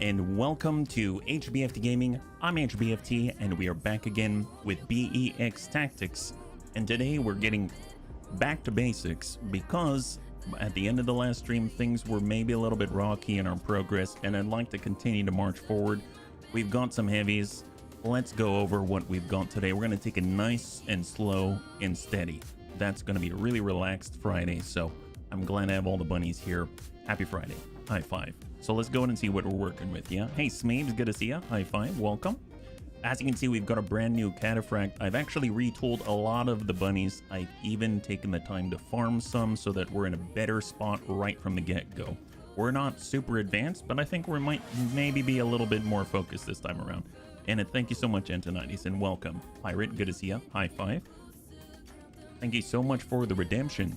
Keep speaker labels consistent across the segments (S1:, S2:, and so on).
S1: and welcome to HBFT Gaming. I'm HBFT and we are back again with BEX Tactics. And today we're getting back to basics because at the end of the last stream things were maybe a little bit rocky in our progress, and I'd like to continue to march forward. We've got some heavies. Let's go over what we've got today. We're going to take it nice and slow and steady. That's going to be a really relaxed Friday, so I'm glad to have all the bunnies here. Happy Friday. High five. So let's go in and see what we're working with, yeah? Hey, Smeebs, good to see ya. High five. Welcome. As you can see, we've got a brand new cataphract. I've actually retooled a lot of the bunnies. I've even taken the time to farm some so that we're in a better spot right from the get-go. We're not super advanced, but I think we might maybe be a little bit more focused this time around. And thank you so much, Antonides, and welcome. Pirate, good to see ya. High five. Thank you so much for the redemption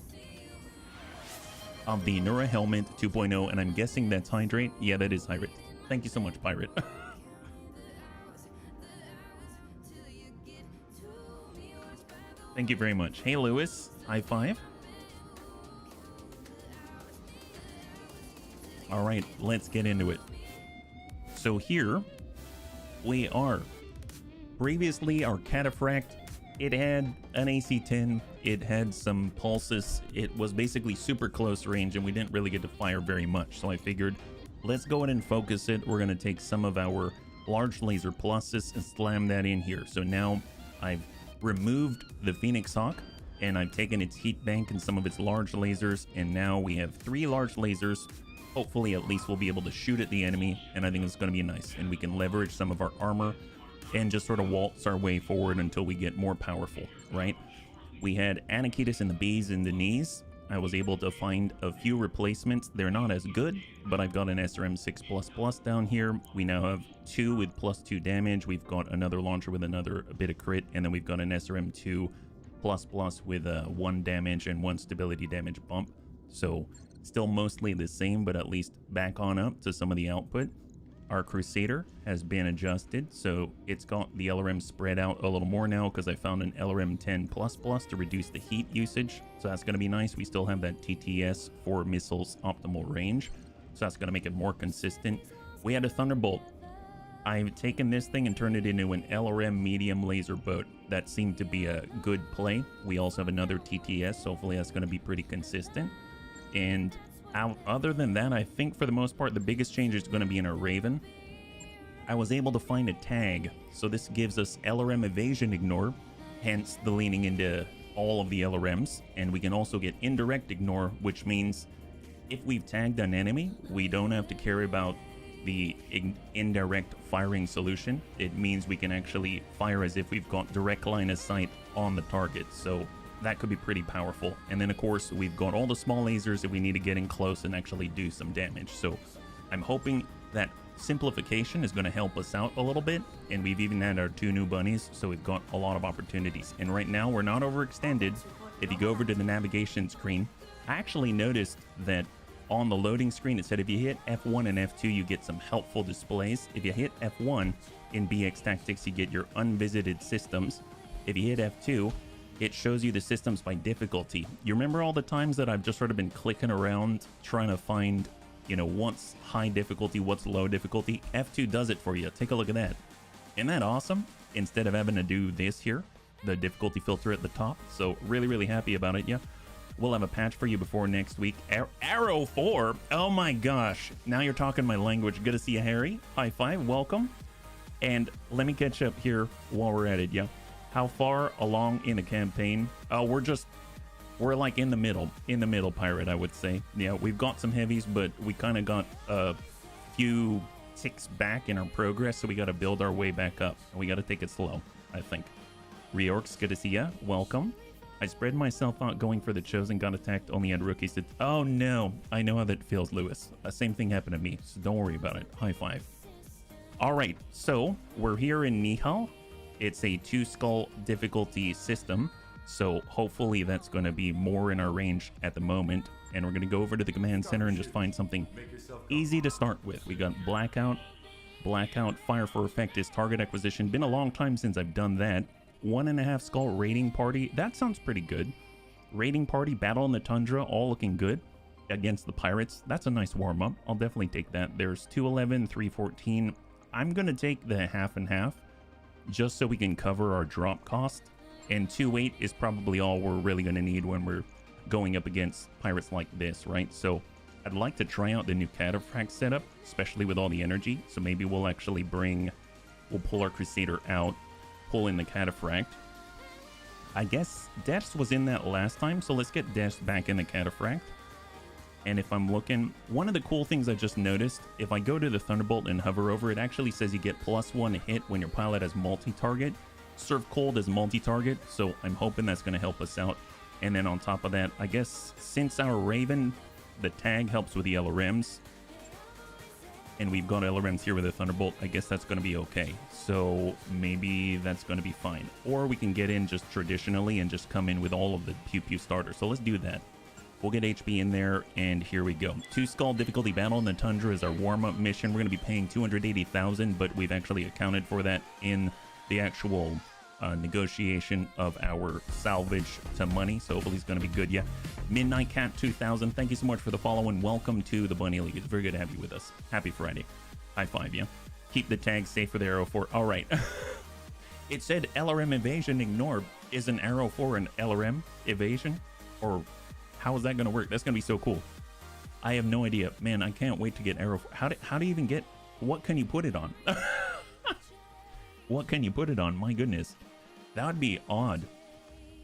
S1: of the Nura Helmet 2.0, and I'm guessing that's Hydrate. Yeah, that is Hydrate. Thank you so much, Pirate. Thank you very much. Hey, Lewis. High five. All right, let's get into it. So here we are. Previously, our cataphract, it had an AC-10, it had some pulses, it was basically super close range, and we didn't really get to fire very much. So I figured, let's go ahead and focus it. We're going to take some of our large laser pluses and slam that in here. So now I've removed the Phoenix Hawk, and I've taken its heat bank and some of its large lasers, and now we have 3 large lasers. Hopefully, at least we'll be able to shoot at the enemy, and I think it's going to be nice. And we can leverage some of our armor and just sort of waltz our way forward until we get more powerful, right? We had Anakitis in the B's and the knees. I was able to find a few replacements. They're not as good, but I've got an SRM 6++ down here. We now have 2 with +2 damage. We've got another launcher with a bit of crit, and then we've got an SRM 2++ with 1 damage and 1 stability damage bump. So still mostly the same, but at least back on up to some of the output. Our Crusader has been adjusted, so it's got the LRM spread out a little more now because I found an LRM 10++ to reduce the heat usage. So that's going to be nice. We still have that TTS for missiles optimal range, so that's going to make it more consistent. We had a Thunderbolt. I've taken this thing and turned it into an LRM medium laser boat. That seemed to be a good play. We also have another TTS, so hopefully that's going to be pretty consistent. And other than that, I think for the most part, the biggest change is going to be in our Raven. I was able to find a tag, so this gives us LRM evasion ignore, hence the leaning into all of the LRMs. And we can also get indirect ignore, which means if we've tagged an enemy, we don't have to care about the indirect firing solution. It means we can actually fire as if we've got direct line of sight on the target. So that could be pretty powerful. And then of course we've got all the small lasers that we need to get in close and actually do some damage. So I'm hoping that simplification is going to help us out a little bit. And we've even had our 2 new bunnies, so we've got a lot of opportunities. And right now we're not overextended. If you go over to the navigation screen, I actually noticed that on the loading screen it said if you hit F1 and F2 you get some helpful displays. If you hit F1 in BEX Tactics you get your unvisited systems. If you hit F2 it shows you the systems by difficulty. You remember all the times that I've just sort of been clicking around trying to find, you know, what's high difficulty, what's low difficulty? F2 does it for you. Take a look at that. Isn't that awesome? Instead of having to do this here, the difficulty filter at the top. So really, really happy about it, yeah. We'll have a patch for you before next week. Arrow 4? Oh my gosh. Now you're talking my language. Good to see you, Harry. High five. Welcome. And let me catch up here while we're at it, yeah. How far along in the campaign? Oh, we're like in the middle, Pirate, I would say. Yeah, we've got some heavies, but we kind of got a few ticks back in our progress, so we got to build our way back up. We got to take it slow, I think. Reorks, good to see ya. Welcome. I spread myself out going for the Chosen, got attacked, only had rookies to... Oh no, I know how that feels, Lewis. Same thing happened to me, so don't worry about it. High five. All right, so we're here in Nihal. It's a 2-skull difficulty system, so hopefully that's going to be more in our range at the moment. And we're going to go over to the command center and just find something easy to start with. We got Blackout. Fire for effect is target acquisition. Been a long time since I've done that. 1.5 skull raiding party. That sounds pretty good. Raiding party, battle in the tundra, all looking good. against the pirates. That's a nice warm-up. I'll definitely take that. There's 211, 314. I'm gonna take the half and half just so we can cover our drop cost, and 2.8 is probably all we're really gonna need when we're going up against pirates like this, right? So I'd like to try out the new cataphract setup, especially with all the energy. So maybe we'll actually we'll pull our Crusader out, pull in the cataphract. I guess Deaths was in that last time, so let's get Deaths back in the cataphract. And if I'm looking, one of the cool things I just noticed, if I go to the Thunderbolt and hover over, it actually says you get +1 hit when your pilot has multi-target. Surf Cold is multi-target, so I'm hoping that's going to help us out. And then on top of that, I guess since our Raven, the tag helps with the LRMs, and we've got LRMs here with the Thunderbolt, I guess that's going to be okay. So maybe that's going to be fine. Or we can get in just traditionally and just come in with all of the Pew Pew starters. So let's do that. We'll get HP in there, and here we go. 2 Skull difficulty battle in the Tundra is our warm-up mission. We're going to be paying 280,000, but we've actually accounted for that in the actual negotiation of our salvage to money, so hopefully it's going to be good. Yeah, Midnight Cat 2000, thank you so much for the follow, and welcome to the Bunny League. It's very good to have you with us. Happy Friday. High five, yeah. Keep the tag safe for the Arrow 4. All right. It said LRM evasion ignore. Is an Arrow 4 an LRM evasion? Or how is that going to work? That's going to be so cool. I have no idea. Man, I can't wait to get Arrow 4. How do you even get... What can you put it on? What can you put it on? My goodness. That would be odd.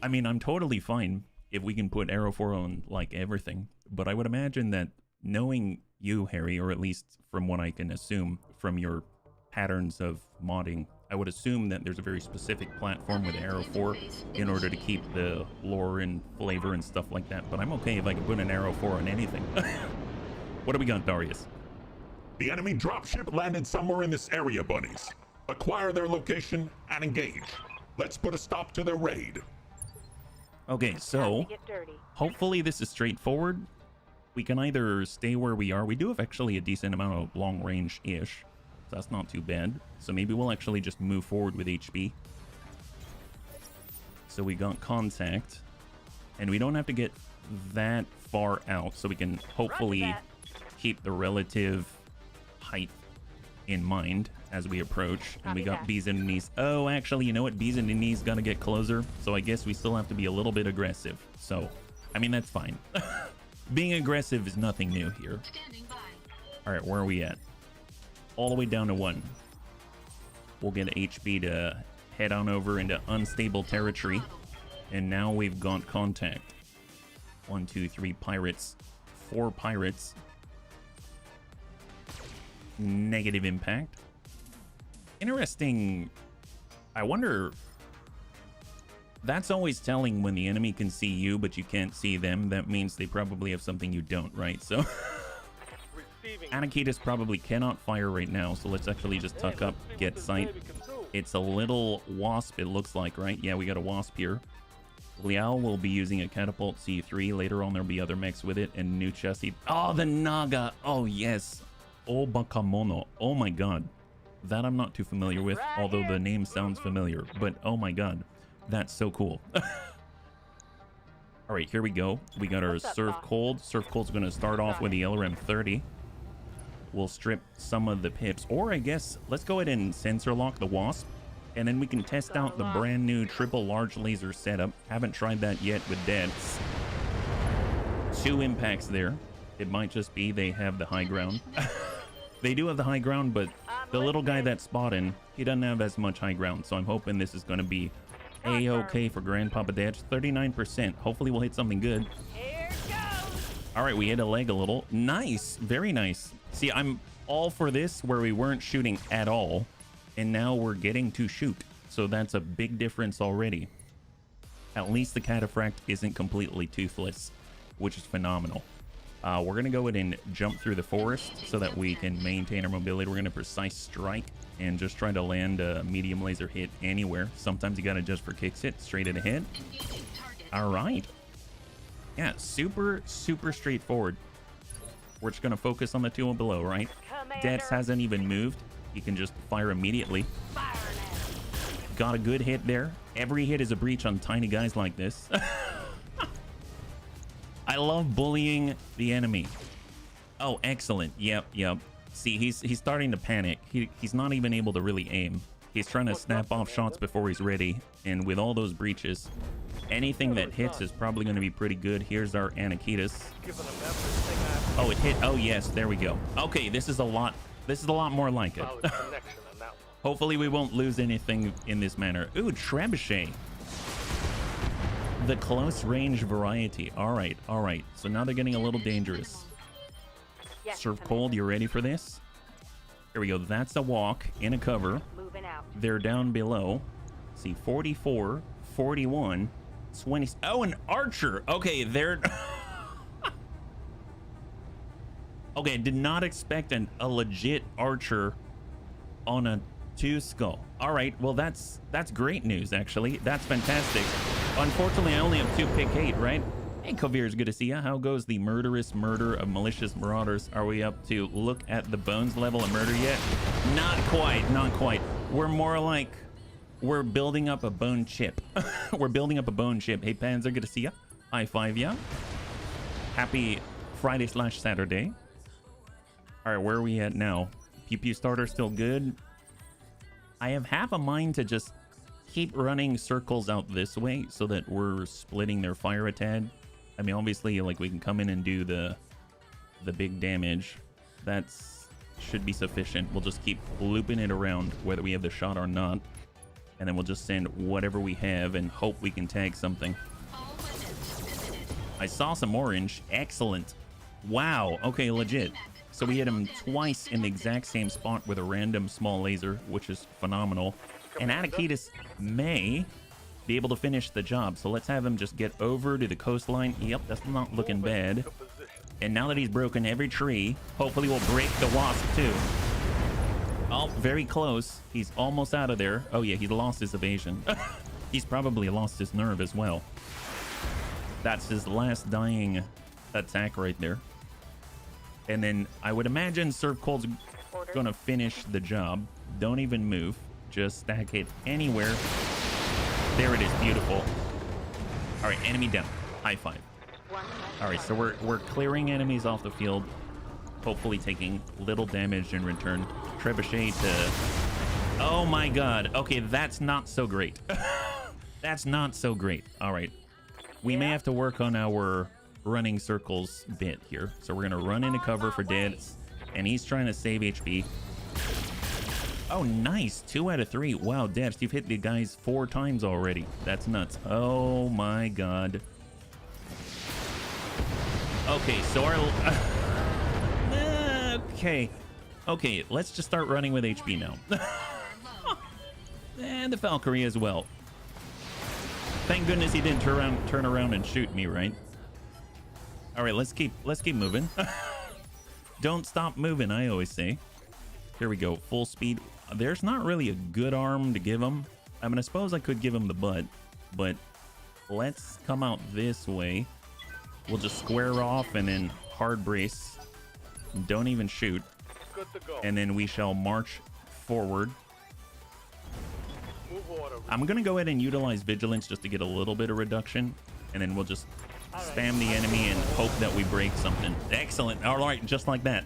S1: I mean, I'm totally fine if we can put Arrow 4 on, like, everything. But I would imagine that knowing you, Harry, or at least from what I can assume from your patterns of modding, I would assume that there's a very specific platform with Arrow 4 in order to keep the lore and flavor and stuff like that. But I'm okay if I can put an Arrow 4 on anything. What do we got, Darius?
S2: The enemy dropship landed somewhere in this area, bunnies. Acquire their location and engage. Let's put a stop to their raid.
S1: Okay, so hopefully this is straightforward. We can either stay where we are. We do have actually a decent amount of long range-ish. So that's not too bad. So maybe we'll actually just move forward with HB. So we got contact. And we don't have to get that far out. So we can hopefully keep the relative height in mind as we approach. And we got bees and knees. Oh, actually, you know what? Bees and knees gonna get closer. So I guess we still have to be a little bit aggressive. So, I mean, that's fine. Being aggressive is nothing new here. All right, where are we at? All the way down to 1. We'll get HB to head on over into unstable territory. And now we've got contact. 1, 2, 3 pirates. 4 pirates. Negative impact. Interesting. I wonder... That's always telling when the enemy can see you, but you can't see them. That means they probably have something you don't, right? So... Anakitas probably cannot fire right now, so let's actually just tuck up, get sight. It's a little wasp, it looks like, right? Yeah, we got a wasp here. Liao will be using a catapult C3. Later on, there'll be other mechs with it, and new chassis. Oh, the Naga! Oh, yes! Oh, Bakamono. Oh my god. That I'm not too familiar with, although the name sounds familiar. But, oh my god. That's so cool. Alright, here we go. We got our Surf Cold. Surf Cold's going to start off with the LRM 30. We'll strip some of the pips, or I guess let's go ahead and sensor lock the Wasp, and then we can test out the brand new triple large laser setup. Haven't tried that yet with Deaths. 2 impacts there. It might just be they have the high ground. They do have the high ground, but the little guy that's spotting, he doesn't have as much high ground, so I'm hoping this is going to be a-okay for Grandpapa Deaths. 39%. Hopefully we'll hit something good. All right, we hit a leg a little. Nice, very nice. See, I'm all for this where we weren't shooting at all, and now we're getting to shoot. So that's a big difference already. At least the cataphract isn't completely toothless, which is phenomenal. We're going to go ahead and jump through the forest so that we can maintain our mobility. We're going to precise strike and just try to land a medium laser hit anywhere. Sometimes you got to adjust for kicks hit straight ahead. All right. Yeah, super straightforward. We're just going to focus on the 2 below, right? Deaths hasn't even moved. He can just fire immediately. Got a good hit there. Every hit is a breach on tiny guys like this. I I love bullying the enemy. Oh, excellent. Yep, yep. See, he's starting to panic. He's not even able to really aim. He's trying to snap off shots before he's ready. And with all those breaches, anything that hits is probably going to be pretty good. Here's our Anakitas. Oh, it hit. Oh, yes. There we go. Okay, this is a lot. This is a lot more like it. Hopefully we won't lose anything in this manner. Ooh, trebuchet. The close range variety. All right, all right. So now they're getting a little dangerous.
S3: Yes,
S1: Serve cold. You ready for this? Here we go. That's a walk in a cover.
S3: Moving out.
S1: They're down below. See, 44, 41, 20. Oh, an archer. Okay, they're... Okay, I did not expect a legit archer on a 2 skull. All right, well, that's great news, actually. That's fantastic. Unfortunately, I only have 2 pick 8, right? Hey, Kovir, good to see ya. How goes the murderous murder of malicious marauders? Are we up to look at the bones level of murder yet? Not quite, not quite. We're more like we're building up a bone chip. We're building up a bone chip. Hey, Panzer, good to see ya. High five ya. Happy Friday/Saturday. All right, where are we at now? Pew Pew starter still good. I have half a mind to just keep running circles out this way so that we're splitting their fire a tad. I mean, obviously, like, we can come in and do the big damage. That's should be sufficient. We'll just keep looping it around whether we have the shot or not, and then we'll just send whatever we have and hope we can tag something. I saw some orange. Excellent. Wow. Okay, legit. So we hit him twice in the exact same spot with a random small laser, which is phenomenal. And Anakitas may be able to finish the job. So let's have him just get over to the coastline. Yep, that's not looking bad. And now that he's broken every tree, hopefully we'll break the wasp too. Oh, very close. He's almost out of there. Oh yeah, he lost his evasion. He's probably lost his nerve as well. That's his last dying attack right there. And then I would imagine Serve Cold's gonna finish the job. Don't even move. Just stack it anywhere. There it is. Beautiful. All right, enemy down. High five. All right, so we're clearing enemies off the field, hopefully taking little damage in return. Trebuchet to... Oh my god. Okay, that's not so great. That's not so great. All right. We may have to work on our running circles bit here. So we're going to run into cover for dead, and he's trying to save HP. Oh, nice. 2 out of 3. Wow, Debs, you've hit the guys 4 times already. That's nuts. Oh my god. Okay, so our... Okay, let's just start running with HP now. And the Valkyrie as well. Thank goodness he didn't turn around and shoot me, right? All right, let's keep moving. Don't stop moving, I always say. Here we go, full speed. There's not really a good arm to give him. I mean, I suppose I could give him the butt, but let's come out this way. We'll just square off and then hard brace. Don't even shoot.
S4: Good to go.
S1: And then we shall march forward. I'm gonna go ahead and utilize vigilance just to get a little bit of reduction, and then we'll just spam the enemy and hope that we break something. Excellent. All right, just like that.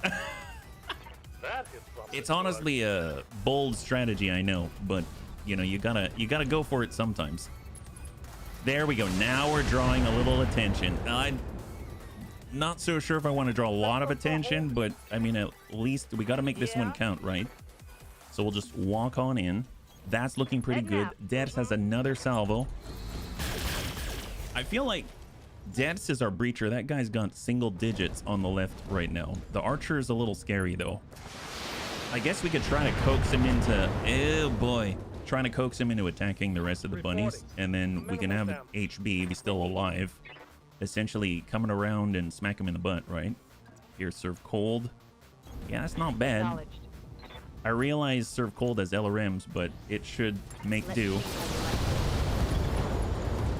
S1: It's honestly a bold strategy, I know, but you know, you gotta go for it sometimes. There we go. Now we're drawing a little attention. I'm not so sure if I want to draw a lot of attention, but I mean, at least we got to make this one count, right? So we'll just walk on in. That's looking pretty good. Debs has another salvo. I feel like Debs is our breacher. That guy's got single digits on the left right now. The archer is a little scary though. I guess we could try to coax him into... Oh boy. Trying to coax him into attacking the rest of the bunnies. And then we can have HB if he's still alive. Essentially coming around and smack him in the butt, right? Here, serve cold. Yeah, that's not bad. I realize serve cold as LRMs, but it should make do.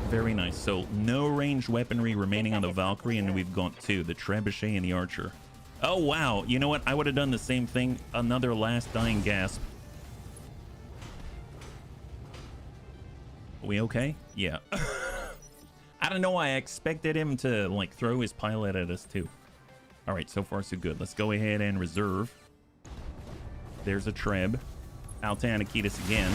S1: Very nice. So no ranged weaponry remaining on the Valkyrie, and we've got 2, the trebuchet and the archer. Oh wow, you know what, I would have done the same thing. Another last dying gasp. We okay? Yeah. I don't know why I expected him to like throw his pilot at us too. All right, so far so good. Let's go ahead and reserve. There's a Treb. Out to Anakitas again.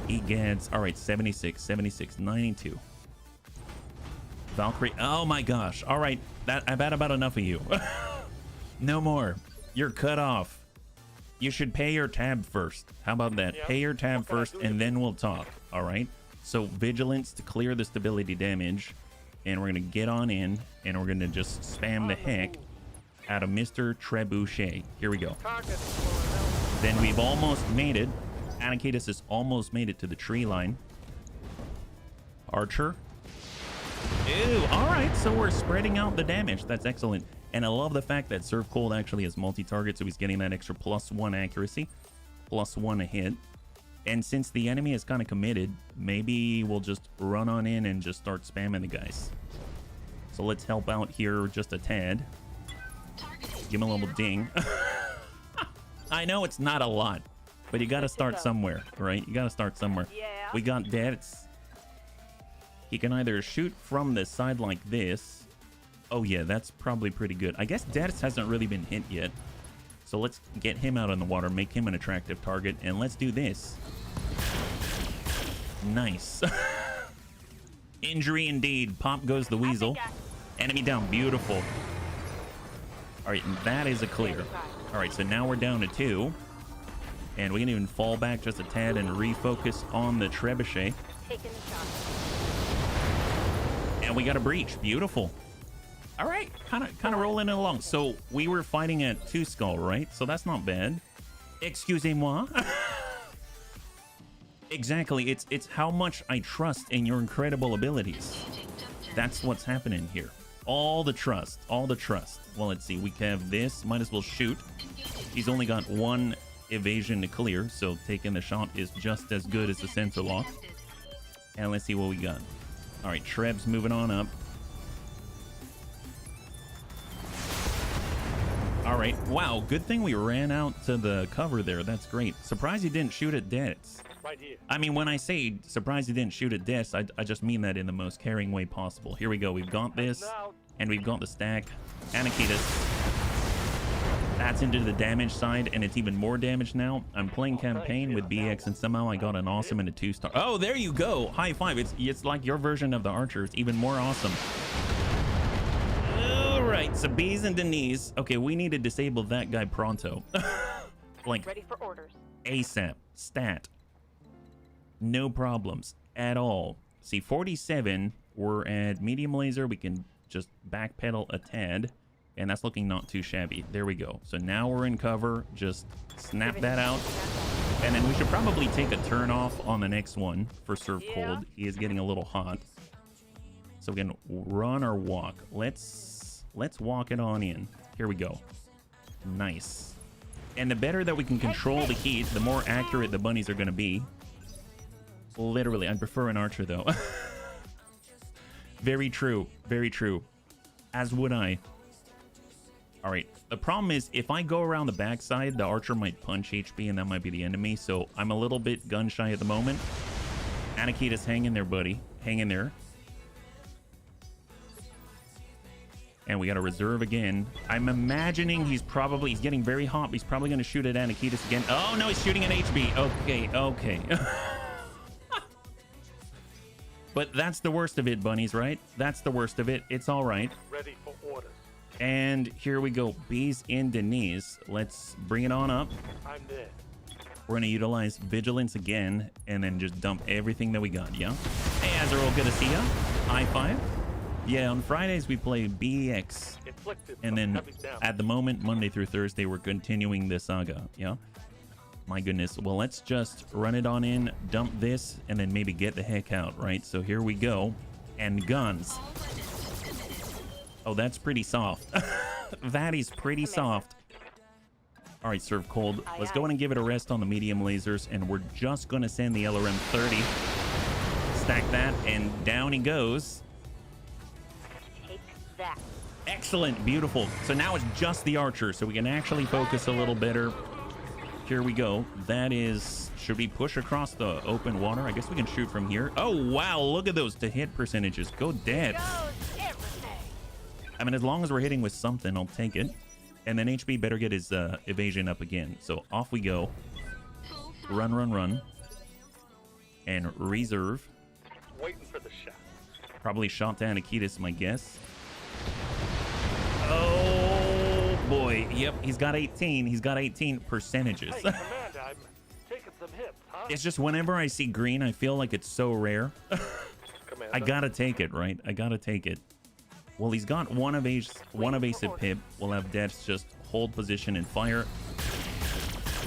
S1: He gets, all right, 76, 76, 92. Valkyrie, oh my gosh. All right, I've had about enough of you. No more. You're cut off. You should pay your tab first. How about that? Pay your tab first and then we'll talk. All right. So vigilance to clear the stability damage. And we're going to get on in and we're going to just spam the heck out of Mr. Trebuchet. Here we go. Then we've almost made it. Anakitas has almost made it to the tree line. Archer. Ew. All right. So we're spreading out the damage. That's excellent. And I love the fact that Serve Cold actually has multi-target, so he's getting that extra +1 accuracy, +1 a hit. And since the enemy is kind of committed, maybe we'll just run on in and just start spamming the guys. So let's help out here just a tad. Give him a little ding. I know it's not a lot, but you got to start somewhere, right? You got to start somewhere. We got Dets. He can either shoot from the side like this. Oh yeah, that's probably pretty good. I guess Dets hasn't really been hit yet. So let's get him out on the water, make him an attractive target, and let's do this. Nice. Injury indeed. Pop goes the weasel. Enemy down. Beautiful. All right, and that is a clear. All right, so now we're down to 2. And we can even fall back just a tad and refocus on the Trebuchet. And we got a breach. Beautiful. All right, kind of rolling it along. So we were fighting at 2 skull, right? So that's not bad. Excusez-moi. Exactly. It's how much I trust in your incredible abilities. That's what's happening here. All the trust. All the trust. Well, let's see. We have this. Might as well shoot. He's only got 1 evasion to clear, so taking the shot is just as good as the sensor lock. And let's see what we got. All right, Treb's moving on up. All right. Wow. Good thing we ran out to the cover there. That's great. Surprised he didn't shoot at Dets. Right here. I mean, when I say surprised he didn't shoot at Dets, I just mean that in the most caring way possible. Here we go. We've got this, and we've got the stack. Anakitas. That's into the damage side, and it's even more damage now. I'm playing campaign with BX, and somehow I got an awesome and a 2-star. Oh, there you go. High five. It's like your version of the Archer. It's even more awesome. Right, so B's and Denise. Okay, we need to disable that guy pronto. Like, ready for orders. ASAP. Stat. No problems at all. See, 47. We're at medium laser. We can just backpedal a tad. And that's looking not too shabby. There we go. So now we're in cover. Just snap that out. And then we should probably take a turn off on the next one for Serve Cold. He is getting a little hot. So we can run or walk. Let's walk it on in. Here we go. Nice. And the better that we can control the heat, the more accurate the bunnies are going to be. Literally, I prefer an Archer, though. Very true. Very true. As would I. All right. The problem is, if I go around the backside, the Archer might punch HP, and that might be the enemy. So I'm a little bit gun-shy at the moment. Anakitas, hang in there, buddy. Hang in there. And we got to reserve again. I'm imagining he's getting very hot. He's probably going to shoot at Anakitas again. Oh, no, he's shooting at HB. Okay, okay. But that's the worst of it, bunnies, right? That's the worst of it. It's all right. Ready for orders. And here we go. B's in Denise. Let's bring it on up. I'm there. We're going to utilize Vigilance again and then just dump everything that we got, yeah? Hey, Azrael, good to see ya. High five. Yeah, on Fridays we play BEX, and then at the moment, Monday through Thursday, we're continuing the saga, yeah? My goodness. Well, let's just run it on in, dump this, and then maybe get the heck out, right? So here we go. And guns. Oh, that's pretty soft. That is pretty soft. All right, Serve Cold. Let's go in and give it a rest on the medium lasers, and we're just going to send the LRM 30. Stack that, and down he goes. That. Excellent. Beautiful. So now it's just the Archer, so we can actually focus a little better. Here we go. That is, should we push across the open water? I guess we can shoot from here. Oh, wow. Look at those to hit percentages. Go dead. I mean, as long as we're hitting with something, I'll take it. And then HB better get his evasion up again. So off we go. Run, run, run. And reserve.
S3: Waiting for the shot.
S1: Probably shot to Anakitis, my guess. Oh, boy. Yep, he's got 18. He's got 18 percentages.
S3: Hey, Commander, I'm taking some hits, huh?
S1: It's just whenever I see green, I feel like it's so rare.
S3: Commander.
S1: I gotta take it, right? I gotta take it. Well, he's got one evasive pip. We'll have deaths just hold position and fire.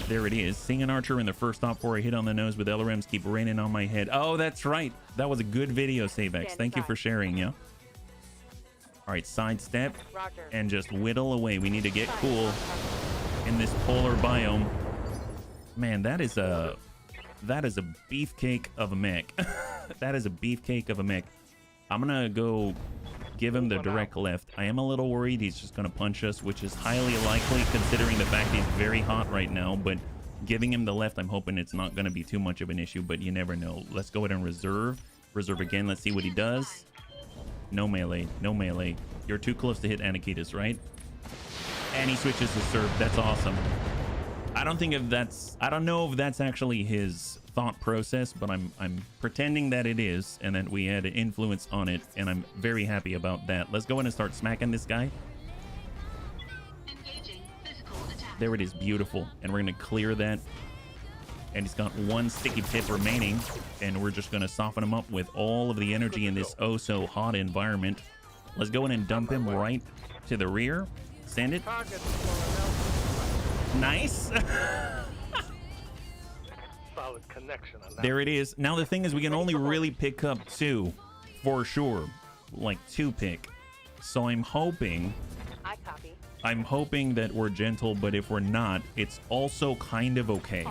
S1: There it is. Seeing an archer in the first stop for a hit on the nose with LRMs keep raining on my head. Oh, that's right. That was a good video, Savex. Thank you for sharing, yeah? All right, sidestep and just whittle away. We need to get cool in this polar biome. Man, that is a beefcake of a mech. That is a beefcake of a mech. I'm gonna go give him the direct left. I am a little worried he's just gonna punch us, which is highly likely considering the fact he's very hot right now, but giving him the left, I'm hoping it's not gonna be too much of an issue, but you never know. Let's go ahead and reserve again. Let's see what he does. No melee, no melee. You're too close to hit Anakitis, right? And he switches to serve. That's awesome. I don't know if that's actually his thought process, but I'm pretending that it is, and that we had an influence on it, and I'm very happy about that. Let's go in and start smacking this guy. There it is, beautiful. And we're gonna clear that. And he's got one sticky pip remaining, and we're just gonna soften him up with all of the energy in this oh so hot environment. Let's go in and dump him right to the rear. Send it. Nice.
S3: Solid connection on that.
S1: There it is. Now the thing is, we can only really pick up 2 for sure, like 2 pick. So I'm hoping that we're gentle, but if we're not, it's also kind of okay.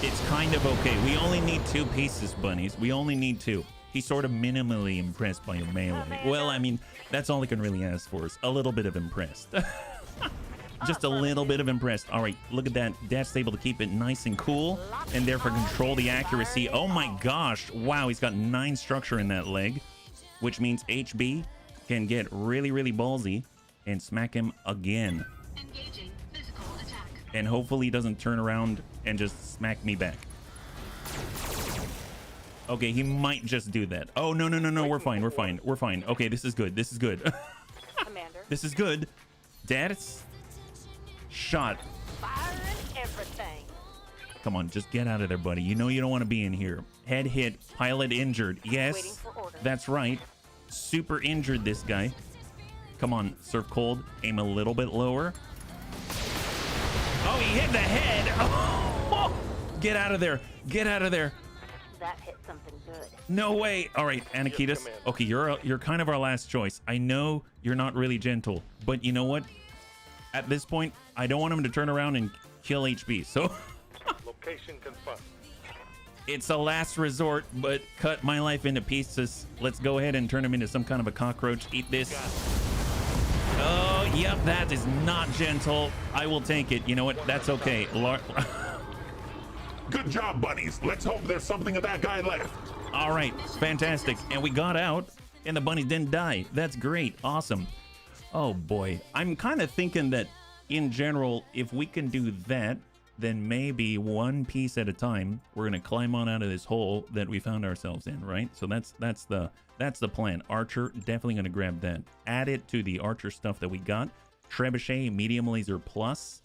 S1: It's kind of okay. We only need 2 pieces, bunnies. We only need 2. He's sort of minimally impressed by a melee. Well, I mean, that's all I can really ask for is a little bit of impressed. Just a little bit of impressed. All right, look at that. Death's able to keep it nice and cool and therefore control the accuracy. Oh my gosh. Wow, he's got 9 structure in that leg, which means HB can get really, really ballsy and smack him again.
S4: Engaging physical attack.
S1: And hopefully he doesn't turn around and just smack me back. Okay, he might just do that. Oh, no, no, no, no. We're fine. We're fine. We're fine. Okay, this is good. This is good.
S5: Commander.
S1: This is good. Dad's shot.
S5: Firing everything.
S1: Come on, just get out of there, buddy. You know you don't want to be in here. Head hit, pilot injured.
S5: Waiting
S1: Yes,
S5: for order.
S1: that's right. Super injured, this guy. Come on, surf cold. Aim a little bit lower. Oh, he hit the head. Oh, get out of there. Get out of there.
S5: That hit something good.
S1: No way. All right, Anakitis.
S3: Yes, Commander.
S1: Okay, you're kind of our last choice. I know you're not really gentle, but you know what? At this point, I don't want him to turn around and kill HB. So
S3: Location confirmed.
S1: it's a last resort, but cut my life into pieces. Let's go ahead and turn him into some kind of a cockroach. Eat this. Oh, yep, that is not gentle. I will take it. You know what? That's okay.
S2: Good job, bunnies. Let's hope there's something of that guy left.
S1: All right, fantastic. And we got out, and the bunnies didn't die. That's great. Awesome. Oh, boy. I'm kind of thinking that, in general, if we can do that, then maybe one piece at a time, we're going to climb on out of this hole that we found ourselves in, right? So that's the plan. Archer, definitely going to grab that. Add it to the Archer stuff that we got. Trebuchet, medium laser plus.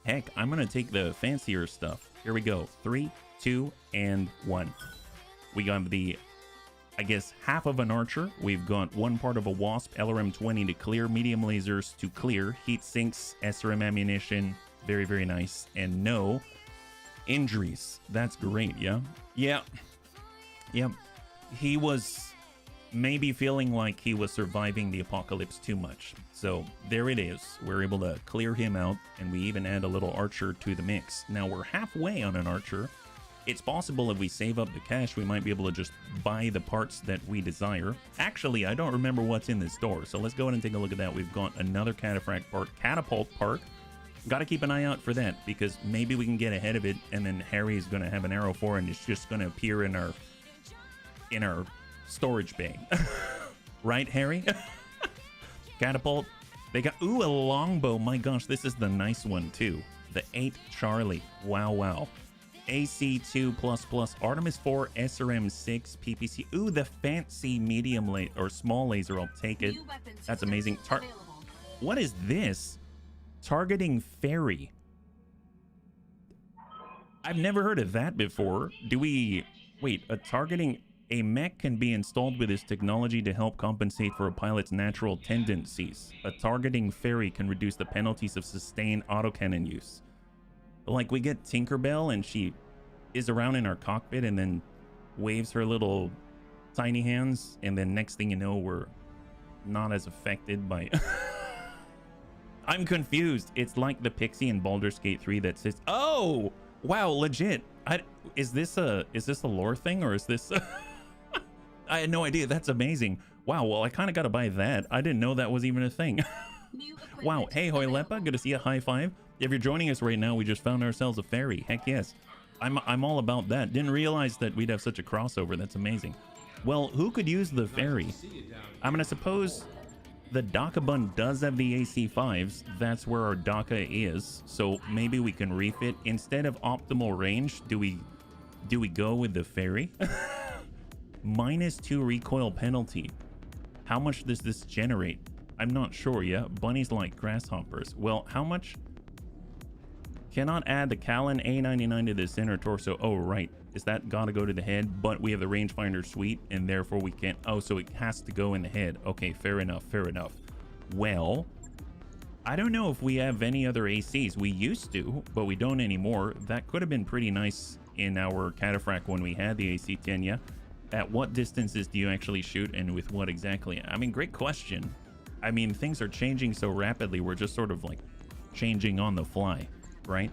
S1: Heck, I'm going to take the fancier stuff. Here we go. 3, 2, and 1. We got the, I guess, half of an Archer. We've got one part of a Wasp, LRM 20 to clear, medium lasers to clear, heat sinks, SRM ammunition. Very, very nice. And no injuries. That's great, yeah? Yeah. Yep. He was maybe feeling like he was surviving the apocalypse too much. So there it is. We're able to clear him out, and we even add a little Archer to the mix. Now we're halfway on an Archer. It's possible if we save up the cash, we might be able to just buy the parts that we desire. Actually, I don't remember what's in this store, so let's go ahead and take a look at that. We've got another catapult part. got to keep an eye out for that, because maybe we can get ahead of it, and then Harry is going to have an arrow 4, and it's just going to appear in our storage bay. Right, Harry? Catapult. They got, ooh, a longbow. My gosh, this is the nice one too. The 8 Charlie. Wow, wow. AC2++, Artemis 4, SRM 6, PPC. Ooh, the fancy medium or small laser. I'll take it. That's amazing. What is this? Targeting fairy. I've never heard of that before. Do we... Wait, a mech can be installed with this technology to help compensate for a pilot's natural tendencies. A targeting fairy can reduce the penalties of sustained autocannon use. Like, we get Tinkerbell and she is around in our cockpit and then waves her little tiny hands, and then next thing you know, we're not as affected by... I'm confused. It's like the pixie in Baldur's Gate 3 that says, oh, wow, legit. Is this a lore thing, or is this... I had no idea. That's amazing. Wow, well, I kind of got to buy that. I didn't know that was even a thing. Wow. Hey, Hoylepa, good to see you. High five. If you're joining us right now, we just found ourselves a fairy. Heck yes. I'm all about that. Didn't realize that we'd have such a crossover. That's amazing. Well, who could use the fairy? I'm going to suppose the Dakabun does have the AC5s. That's where our Daka is. So maybe we can refit. Instead of optimal range, do we go with the fairy? -2 recoil penalty. How much does this generate? I'm not sure yet. Bunnies like grasshoppers. Well, how much? Cannot add the Callan A99 to the center torso. Oh, right. Is that gotta go to the head? But we have the rangefinder suite, and therefore we can't. Oh, so it has to go in the head. Okay, fair enough. Fair enough. Well, I don't know if we have any other ACs. We used to, but we don't anymore. That could have been pretty nice in our Cataphract when we had the AC-10, yeah? At what distances do you actually shoot, and with what exactly? I mean, great question. I mean, things are changing so rapidly. We're just sort of like changing on the fly, right?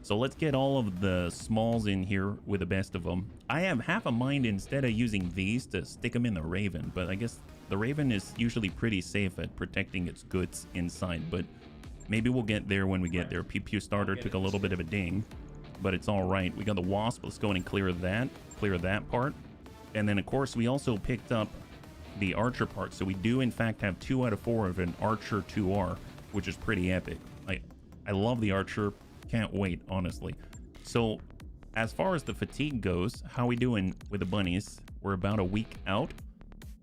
S1: So let's get all of the smalls in here with the best of them. I have half a mind, instead of using these, to stick them in the Raven, but I guess the Raven is usually pretty safe at protecting its goods inside, but maybe we'll get there when we get there. Pew Pew Starter took a little bit of a ding, but it's all right. We got the Wasp. Let's go in and clear that part. And then, of course, we also picked up the Archer part. So we do, in fact, have 2 out of 4 of an Archer 2R, which is pretty epic. I love the Archer. Can't wait, honestly. So as far as the fatigue goes, how we doing with the bunnies? We're about a week out.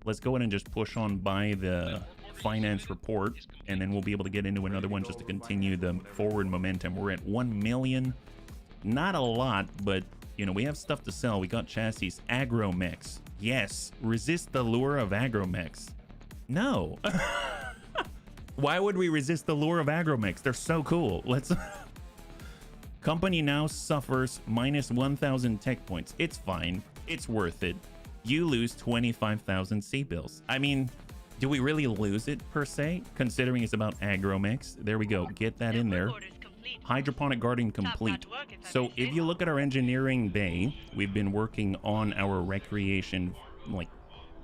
S1: Let's go ahead and just push on by the finance report, and then we'll be able to get into another one just to continue the forward momentum. We're at 1 million. Not a lot, but... you know, we have stuff to sell. We got chassis. Agromechs. Yes. Resist the lure of agromechs. No. Why would we resist the lure of agromechs? They're so cool. Let's... Company now suffers -1,000 tech points. It's fine. It's worth it. You lose 25,000 C-bills. I mean, do we really lose it, per se? Considering it's about agromechs. There we go. Get that in there. Hydroponic garden complete. So if you look at our engineering bay, we've been working on our recreation, like,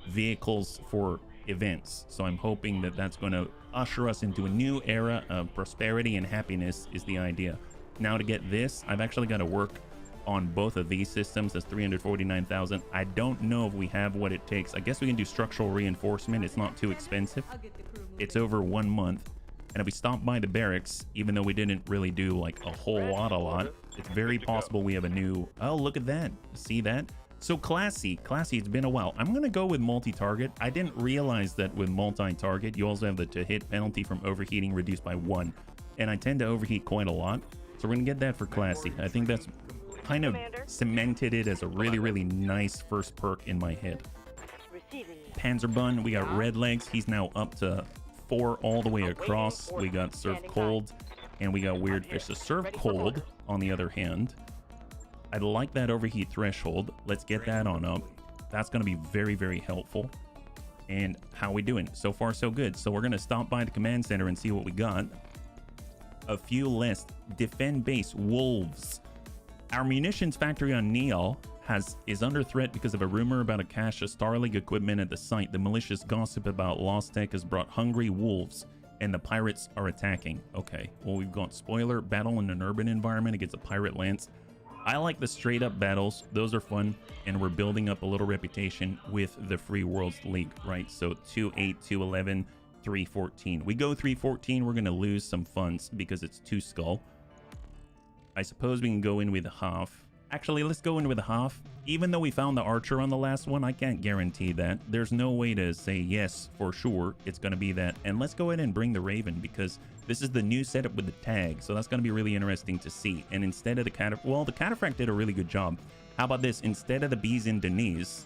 S1: vehicles for events. So I'm hoping that that's going to usher us into a new era of prosperity and happiness is the idea. Now to get this, I've actually got to work on both of these systems. That's 349,000. I don't know if we have what it takes. I guess we can do structural reinforcement. It's not too expensive. It's over 1 month. And if we stop by the barracks, even though we didn't really do like a whole lot, it's very possible we have a new... Oh, look at that. See that? So classy, it's been a while. I'm going to go with multi-target. I didn't realize that with multi-target, you also have the to-hit penalty from overheating reduced by 1. And I tend to overheat quite a lot. So we're going to get that for classy. I think that's kind of cemented it as a really, really nice first perk in my head. Panzerbun, we got Red Legs. He's now up to 4 all the way across. We got Surf Cold, and we got Weird Fish. So Surf Cold, on the other hand, I like that overheat threshold. Let's get that on up. That's going to be very, very helpful. And how we doing? So far, so good. So we're going to stop by the command center and see what we got. A few less. Defend base. Wolves. Our munitions factory on Neal is under threat because of a rumor about a cache of Starlink equipment at the site. The malicious gossip about Lost Tech has brought hungry wolves and the pirates are attacking. Okay, well, we've got spoiler, battle in an urban environment against a pirate lance. I like the straight up battles. Those are fun, and we're building up a little reputation with the Free Worlds League, right? So 2-8, 2-11, 3-14. We go 3-14, we're going to lose some funds because it's 2 skull. I suppose we can go in with a half. Actually, let's go in with a half. Even though we found the archer on the last one, I can't guarantee that. There's no way to say yes for sure it's going to be that. And let's go ahead and bring the raven, because this is the new setup with the tag. So that's going to be really interesting to see. And instead of the the cataphract did a really good job. How about this? Instead of the bees in Denise,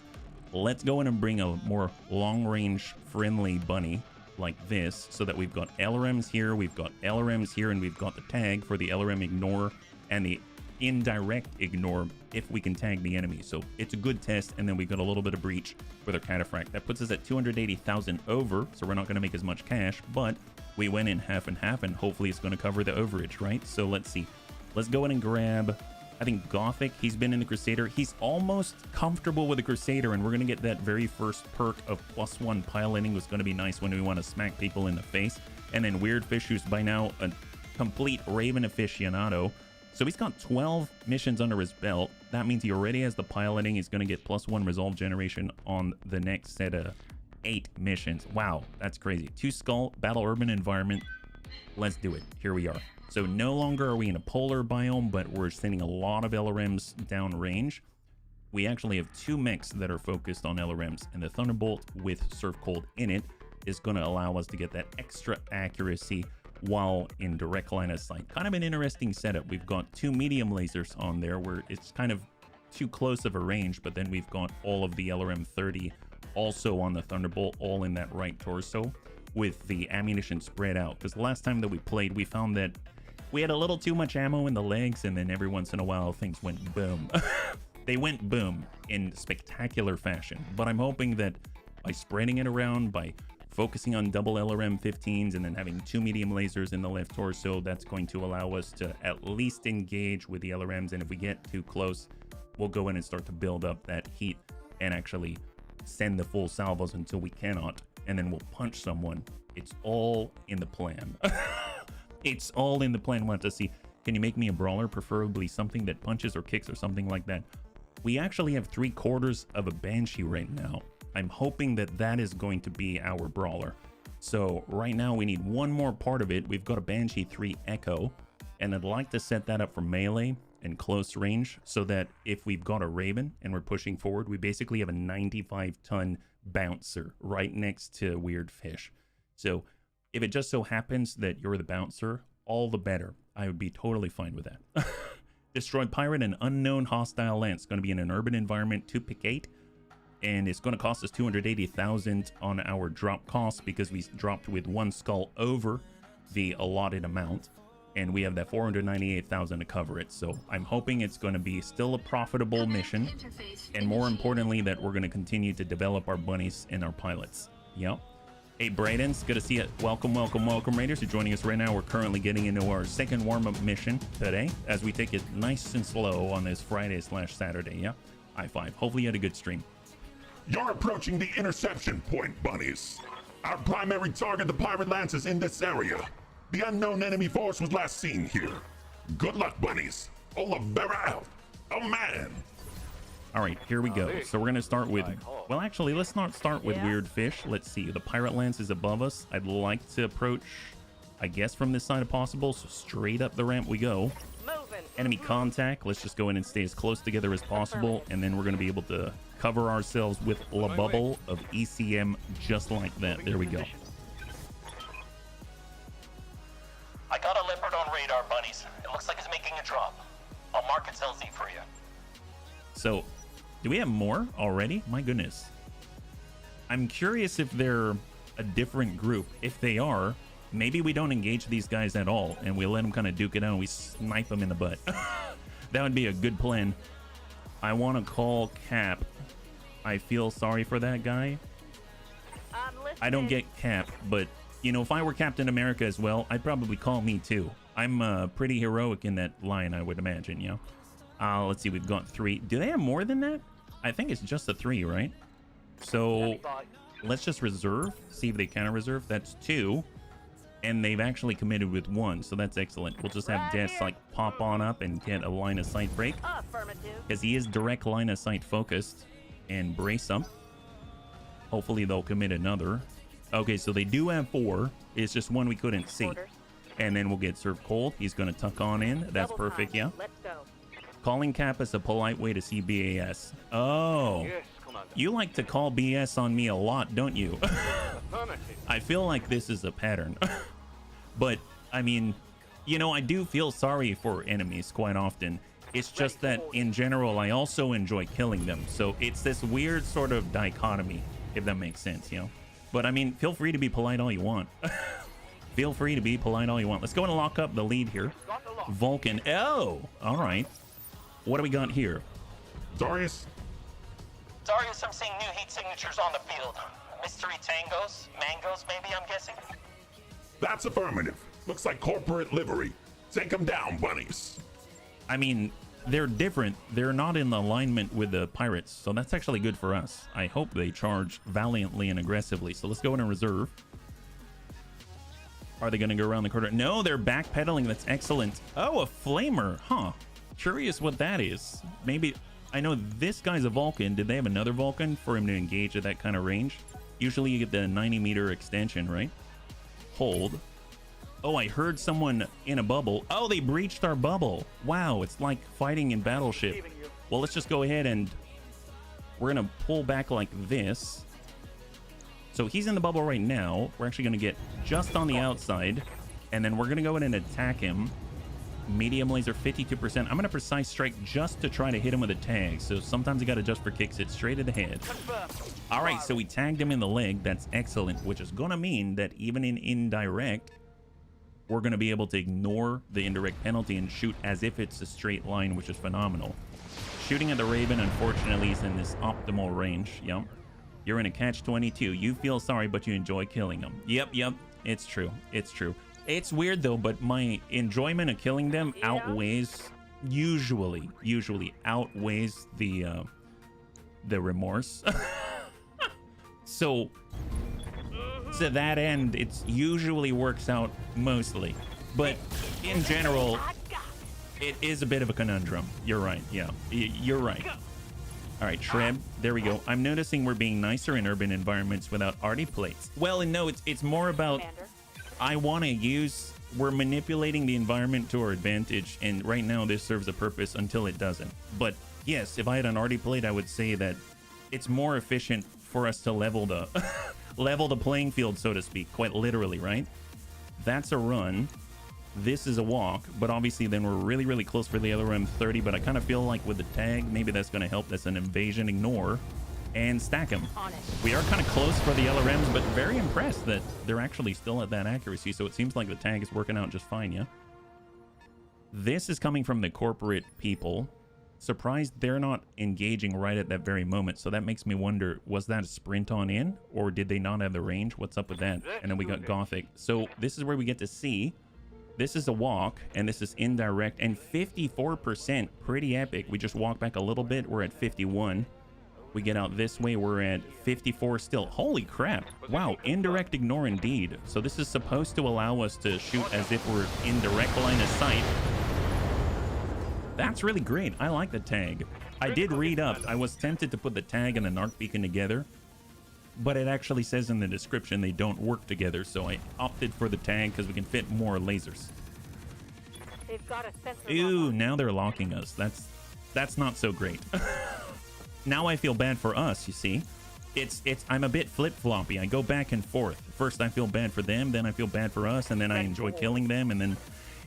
S1: let's go in and bring a more long-range friendly bunny like this, so that we've got LRMs here, we've got LRMs here, and we've got the tag for the LRM ignore and the indirect ignore if we can tag the enemy. So it's a good test, and then we've got a little bit of breach with our cataphract. That puts us at 280,000 over, so we're not going to make as much cash, but we went in half and half, and hopefully it's going to cover the overage, right? So let's see. Let's go in and grab, I think, Gothic. He's been in the Crusader. He's almost comfortable with the Crusader, and we're going to get that very first perk of +1 piloting. Was going to be nice when we want to smack people in the face. And then Weird Fish, who's by now a complete Raven aficionado. So he's got 12 missions under his belt. That means he already has the piloting. He's going to get +1 resolve generation on the next set of 8 missions. Wow, that's crazy. 2 skull, battle urban environment. Let's do it. Here we are. So no longer are we in a polar biome, but we're sending a lot of LRMs downrange. We actually have 2 mechs that are focused on LRMs, and the Thunderbolt with Surf Cold in it is going to allow us to get that extra accuracy while in direct line of sight. Kind of an interesting setup. We've got 2 medium lasers on there where it's kind of too close of a range, but then we've got all of the LRM 30 also on the Thunderbolt, all in that right torso with the ammunition spread out. Because the last time that we played, we found that we had a little too much ammo in the legs, and then every once in a while things went boom. They went boom in spectacular fashion. But I'm hoping that by spreading it around, by focusing on double LRM 15s and then having 2 medium lasers in the left torso, that's going to allow us to at least engage with the LRMs. And if we get too close, we'll go in and start to build up that heat and actually send the full salvos until we cannot, and then we'll punch someone. It's all in the plan. It's all in the plan. We'll have to see. Can you make me a brawler, preferably something that punches or kicks or something like that? We actually have 3/4 of a Banshee right now. I'm hoping that that is going to be our brawler. So right now we need one more part of it. We've got a Banshee 3 Echo, and I'd like to set that up for melee and close range, so that if we've got a Raven and we're pushing forward, we basically have a 95-ton bouncer right next to Weird Fish. So if it just so happens that you're the bouncer, all the better. I would be totally fine with that. Destroy pirate and unknown hostile lance. Going to be in an urban environment, 2 pick 8. And it's going to cost us 280,000 on our drop cost, because we dropped with 1 skull over the allotted amount, and we have that 498,000 to cover it. So I'm hoping it's going to be still a profitable mission, and more importantly that we're going to continue to develop our bunnies and our pilots. Yep. Hey Braden's good to see you. Welcome Raiders. You're joining us right now. We're currently getting into our second warm-up mission today as we take it nice and slow on this Friday/Saturday. Yeah, high five. Hopefully you had a good stream.
S2: You're approaching the interception point, bunnies. Our primary target, the pirate lance, is in this area. The unknown enemy force was last seen here. Good luck, bunnies. Olivera out. Oh, man.
S1: All right, here we go. So we're going to start with, well, actually, let's not start with Weird Fish. Let's see. The pirate lance is above us. I'd like to approach, I guess, from this side if possible. So straight up the ramp we go. Enemy contact. Let's just go in and stay as close together as possible. And then we're going to be able to cover ourselves with a bubble of ECM just like that. There we go.
S6: I got a leopard on radar, bunnies. It looks like it's making a drop. I'll mark its LZ for you.
S1: So, do we have more already? My goodness. I'm curious if they're a different group. If they are, maybe we don't engage these guys at all, and we let them kind of duke it out and we snipe them in the butt. That would be a good plan. I want to call Cap. I feel sorry for that guy. I don't get Cap, but, you know, if I were Captain America as well, I'd probably call me too. I'm pretty heroic in that line, I would imagine, you know? Let's see, we've got 3. Do they have more than that? I think it's just a 3, right? So let's just reserve, see if they can reserve. That's 2. and they've actually committed with one, so that's excellent. We'll just have
S5: Right
S1: Des
S5: here.
S1: like pop on up and get a line of sight break,
S5: Affirmative.
S1: because he is direct line of sight focused, and brace up. Hopefully they'll commit another. Okay, so they do have 4. It's just one we couldn't see.
S5: Orders.
S1: And then we'll get served cold. He's going to tuck on in. That's
S5: Double
S1: perfect,
S5: time.
S1: yeah.
S5: Let's go.
S1: Calling cap is a polite way to see BAS. Oh,
S3: Yes, Commander.
S1: you like to call BS on me a lot, don't you?
S3: Affirmative.
S1: I feel like this is a pattern. But, I mean, you know, I do feel sorry for enemies quite often. It's just that, in general, I also enjoy killing them. So it's this weird sort of dichotomy, if that makes sense, you know? But, I mean, feel free to be polite all you want. Feel free to be polite all you want. Let's go and lock up the lead here.
S3: Got the lock.
S1: Vulcan. Oh, all right. What do we got here?
S2: Darius,
S6: Darius, I'm seeing new heat signatures on the field. Mystery tangos, mangoes, maybe, I'm guessing.
S2: that's affirmative. Looks like corporate livery. Take them down, bunnies.
S1: I mean, they're different. They're not in alignment with the pirates, so that's actually good for us. I hope they charge valiantly and aggressively. So let's go in and reserve. Are they going to go around the corner? No, they're backpedaling. That's excellent. Oh, a flamer. Huh. Curious what that is. Maybe, I know this guy's a Vulcan. Did they have another Vulcan for him to engage at that kind of range? Usually you get the 90-meter extension, right? Hold. Oh, I heard someone in a bubble. Oh, they breached our bubble. Wow, it's like fighting in Battleship. Well, let's just go ahead and we're going to pull back like this. So he's in the bubble right now. We're actually going to get just on the outside, and then we're going to go in and attack him. Medium laser 52%. I'm going to precise strike just to try to hit him with a tag. So sometimes you got to adjust for kicks it straight to the head. All right, so we tagged him in the leg. That's excellent, which is going to mean that even in indirect, we're going to be able to ignore the indirect penalty and shoot as if it's a straight line, which is phenomenal. Shooting at the Raven, unfortunately, is in this optimal range. Yep. You're in a catch-22. You feel sorry, but you enjoy killing them. Yep. It's true. It's true. It's weird, though, but my enjoyment of killing them outweighs, usually outweighs the remorse. So, to that end, it's usually works out mostly. But in general, it is a bit of a conundrum. You're right. Yeah, you're right. All right, Shreb, there we go. I'm noticing we're being nicer in urban environments without arty plates. Well, and no, it's more about I want to use, we're manipulating the environment to our advantage, and right now this serves a purpose until it doesn't. But yes, if I had an arty plate, I would say that it's more efficient for us to level the level the playing field, so to speak, quite literally, right? That's a run. This is a walk, but obviously then we're really, really close for the LRM 30, but I kind of feel like with the tag, maybe that's going to help. That's an invasion, ignore, and stack them. We are kind of close for the LRMs, but very impressed that they're actually still at that accuracy, so it seems like the tag is working out just fine, yeah? This is coming from the corporate people. Surprised they're not engaging right at that very moment, so that makes me wonder, was that a sprint on in, or did they not have the range? What's up with that? And then we got Gothic. So this is where we get to see. This is a walk, and this is indirect, and 54%, pretty epic. We just walk back a little bit, we're at 51. We get out this way, we're at 54 still. Holy crap. Wow, indirect ignore indeed. So this is supposed to allow us to shoot as if we're in direct line of sight. That's really great. I like the tag. I did read up. I was tempted to put the tag and an arc beacon together, but it actually says in the description they don't work together, so I opted for the tag because we can fit more lasers.
S5: They've got a sensor.
S1: Ooh, now they're locking us. That's not so great. Now I feel bad for us, you see. I'm a bit flip-floppy. I go back and forth. First I feel bad for them, then I feel bad for us, and then I enjoy killing them, and then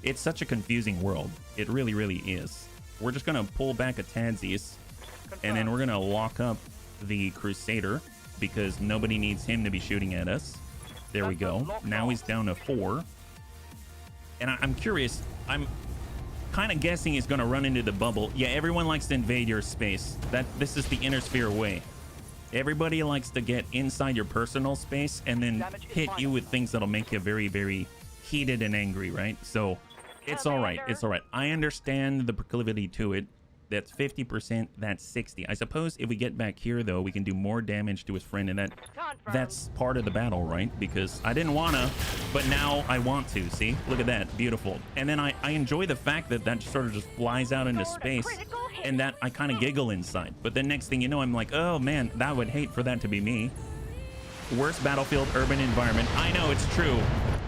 S1: it's such a confusing world. It really, really is. We're just gonna pull back a Tadsies, and then we're gonna lock up the Crusader, because nobody needs him to be shooting at us. There we go. Now he's down to 4. And I'm curious. I'm kind of guessing he's going to run into the bubble. Yeah, everyone likes to invade your space. This is the inner sphere way. Everybody likes to get inside your personal space and then hit you with things that'll make you very, very heated and angry, right? So it's all right. It's all right. I understand the proclivity to it. That's 50%. That's 60. I suppose if we get back here, though, we can do more damage to his friend, and that's part of the battle, right? Because I didn't want to, but now I want to. See? Look at that. Beautiful. And then I enjoy the fact that that sort of just flies out into space, and that I kind of giggle inside. But then next thing you know, I'm like, oh, man, I would hate for that to be me. Worst battlefield urban environment. I know, it's true.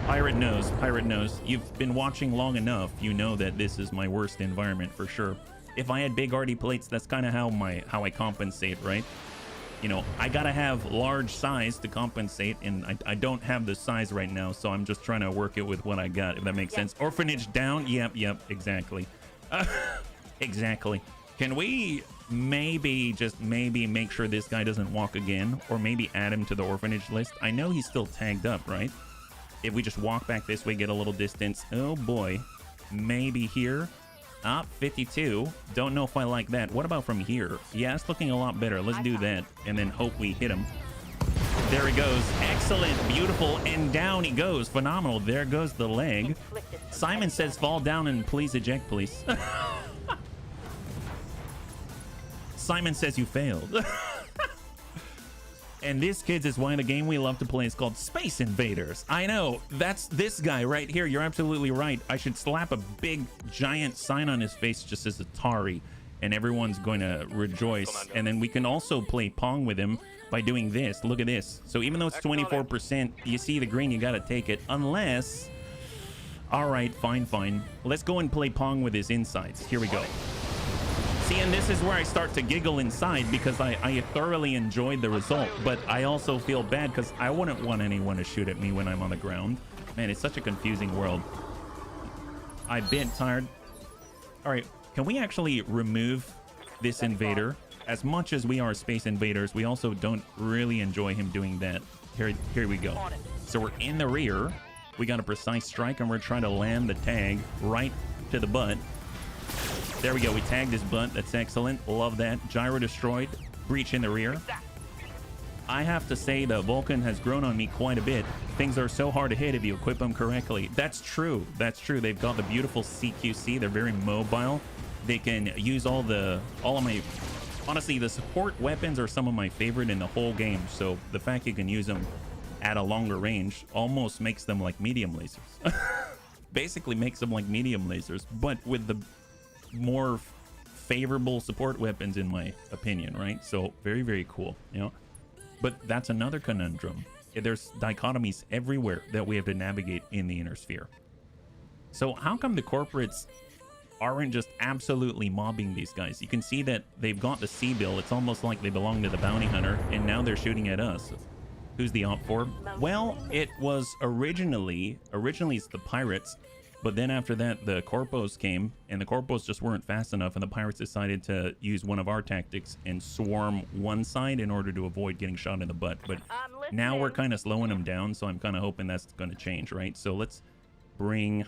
S1: Pirate knows. Pirate knows. You've been watching long enough. You know that this is my worst environment for sure. If I had big RD plates, that's kind of how I compensate, right? You know, I gotta have large size to compensate, and I don't have the size right now, so I'm just trying to work it with what I got, if that makes sense. Orphanage down. Yep, exactly. Exactly. Can we maybe, just maybe, make sure this guy doesn't walk again, or maybe add him to the orphanage list? I know he's still tagged up, right? If we just walk back this way, get a little distance. Oh boy. Maybe here. 52. Don't know if I like that. What about from here? Yeah, it's looking a lot better. Let's do that, and then hope we hit him. There he goes. Excellent. Beautiful. And down he goes. Phenomenal. There goes the leg. Simon says fall down and please eject, please. Simon says you failed. And this, kids, is why the game we love to play is called Space Invaders. I know, that's this guy right here. You're absolutely right. I should slap a big, giant sign on his face just as Atari, and everyone's going to rejoice. And then we can also play Pong with him by doing this. Look at this. So even though it's 24%, you see the green, you got to take it. Unless... All right, fine. Let's go and play Pong with his insides. Here we go. See, and this is where I start to giggle inside because I thoroughly enjoyed the result, but I also feel bad because I wouldn't want anyone to shoot at me when I'm on the ground. Man, it's such a confusing world. I'm a bit tired. All right, can we actually remove this invader? As much as we are space invaders, we also don't really enjoy him doing that. Here we go. So we're in the rear. We got a precise strike, and we're trying to land the tag right to the butt. There we go. We tagged his butt. That's excellent. Love that. Gyro destroyed. Breach in the rear. I have to say the Vulcan has grown on me quite a bit. Things are so hard to hit if you equip them correctly. That's true. That's true. They've got the beautiful CQC. They're very mobile. They can use all of my... Honestly, the support weapons are some of my favorite in the whole game. So the fact you can use them at a longer range almost makes them like medium lasers. Basically makes them like medium lasers, but with the more favorable support weapons, in my opinion, right? So very, very cool, you know. But that's another conundrum. There's dichotomies everywhere that we have to navigate in the inner sphere. So how come the corporates aren't just absolutely mobbing these guys? You can see that they've got the C bill. It's almost like they belong to the bounty hunter, and now they're shooting at us. Who's the op for? Well, it was originally it's the pirates. But then after that, the Corpos came, and the Corpos just weren't fast enough, and the pirates decided to use one of our tactics and swarm one side in order to avoid getting shot in the butt. But now we're kind of slowing them down, so I'm kind of hoping that's going to change, right? So let's bring...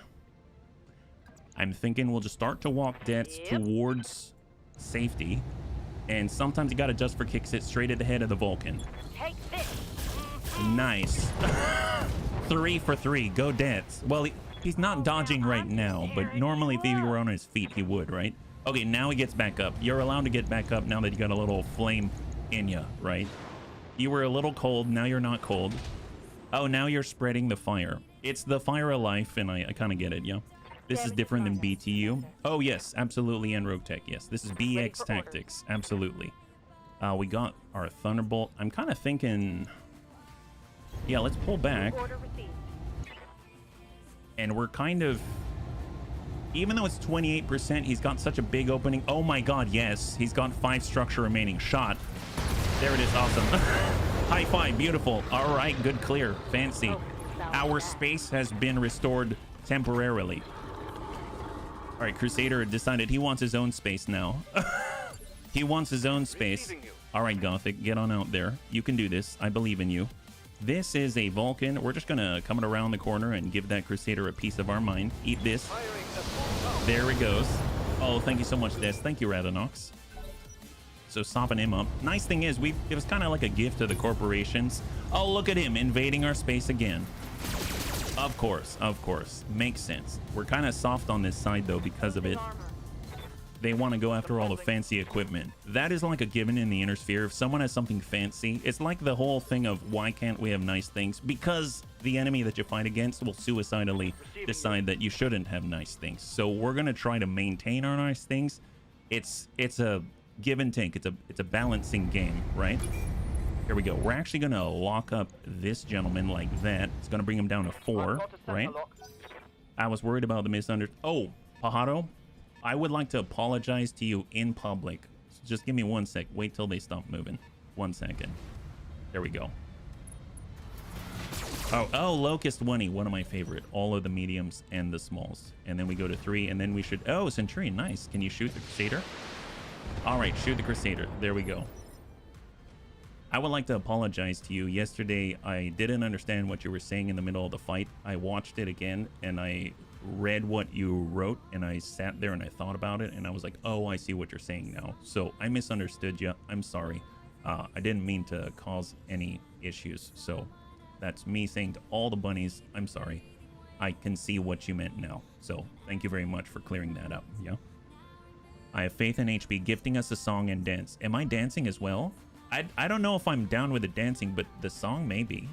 S1: I'm thinking we'll just start to walk debts towards safety, and sometimes you got to just for kicks it straight at the head of the Vulcan.
S5: Take this.
S1: Nice. 3 for 3. Go debts. Well, he's not dodging right now, but normally if he were on his feet, he would, right? Okay, now he gets back up. You're allowed to get back up now that you got a little flame in you, right? You were a little cold, now you're not cold. Oh, now you're spreading the fire. It's the fire of life, and I kind of get it, yeah? This is different than BTU. Oh, yes, absolutely, and Rogue Tech, yes. This is BEX Tactics, absolutely. We got our Thunderbolt. I'm kind of thinking... Yeah, let's pull back. And we're kind of... Even though it's 28%, he's got such a big opening. Oh my god, yes. He's got 5 structure remaining. Shot. There it is. Awesome. High five. Beautiful. All right. Good clear. Fancy. Our space has been restored temporarily. All right. Crusader decided he wants his own space now. He wants his own space. All right, Gothic. Get on out there. You can do this. I believe in you. This is a Vulcan. We're just going to come around the corner and give that Crusader a piece of our mind. Eat this. There it goes. Oh, thank you so much, Des. Thank you, Radanox. So sopping him up. Nice thing is, it was kind of like a gift to the corporations. Oh, look at him invading our space again. Of course. Makes sense. We're kind of soft on this side, though, because of it. they want to go after all the fancy equipment. That is like a given in the inner sphere. If someone has something fancy, it's like the whole thing of why can't we have nice things? Because the enemy that you fight against will suicidally decide that you shouldn't have nice things. So we're going to try to maintain our nice things. It's a give and take. It's a balancing game, right? Here we go. We're actually going to lock up this gentleman like that. It's going to bring him down to 4, right? I was worried about the misunderstanding. Oh, Pajaro, I would like to apologize to you in public. So just give me 1 sec. Wait till they stop moving. 1 second. There we go. Oh, Locust 1E, one of my favorite. All of the mediums and the smalls. And then we go to 3, and then we should... Oh, Centurion, nice. Can you shoot the Crusader? All right, shoot the Crusader. There we go. I would like to apologize to you. Yesterday, I didn't understand what you were saying in the middle of the fight. I watched it again, and I read what you wrote, and I sat there and I thought about it, and I was like, oh, I see what you're saying now. So I misunderstood you. I'm sorry. I didn't mean to cause any issues. So that's me saying to all the bunnies, I'm sorry. I can see what you meant now. So thank you very much for clearing that up. Yeah. I have faith in HB gifting us a song and dance. Am I dancing as well? I don't know if I'm down with the dancing, but the song maybe.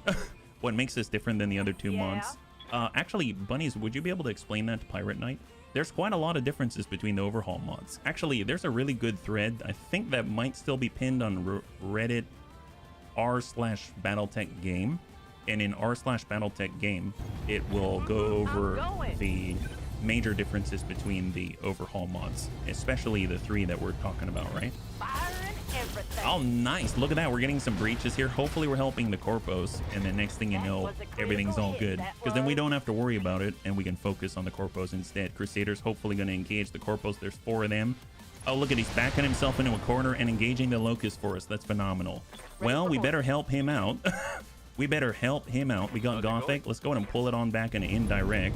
S1: What makes this different than the other 2 mods? Actually, bunnies, would you be able to explain that to Pirate Knight? There's quite a lot of differences between the overhaul mods. Actually, there's a really good thread. I think that might still be pinned on Reddit r/Battletech game. And in r/Battletech game, it will go over the major differences between the overhaul mods, especially the 3 that we're talking about, right? Oh, nice. Look at that. We're getting some breaches here. Hopefully we're helping the corpos, and then next thing you know, everything's all good, because then we don't have to worry about it and we can focus on the corpos instead. Crusaders hopefully going to engage the corpos. There's 4 of them. Oh, look at, he's backing himself into a corner and engaging the locust for us. That's phenomenal. Well, we better help him out. We better help him out. We got Gothic. Let's go ahead and pull it on back into indirect.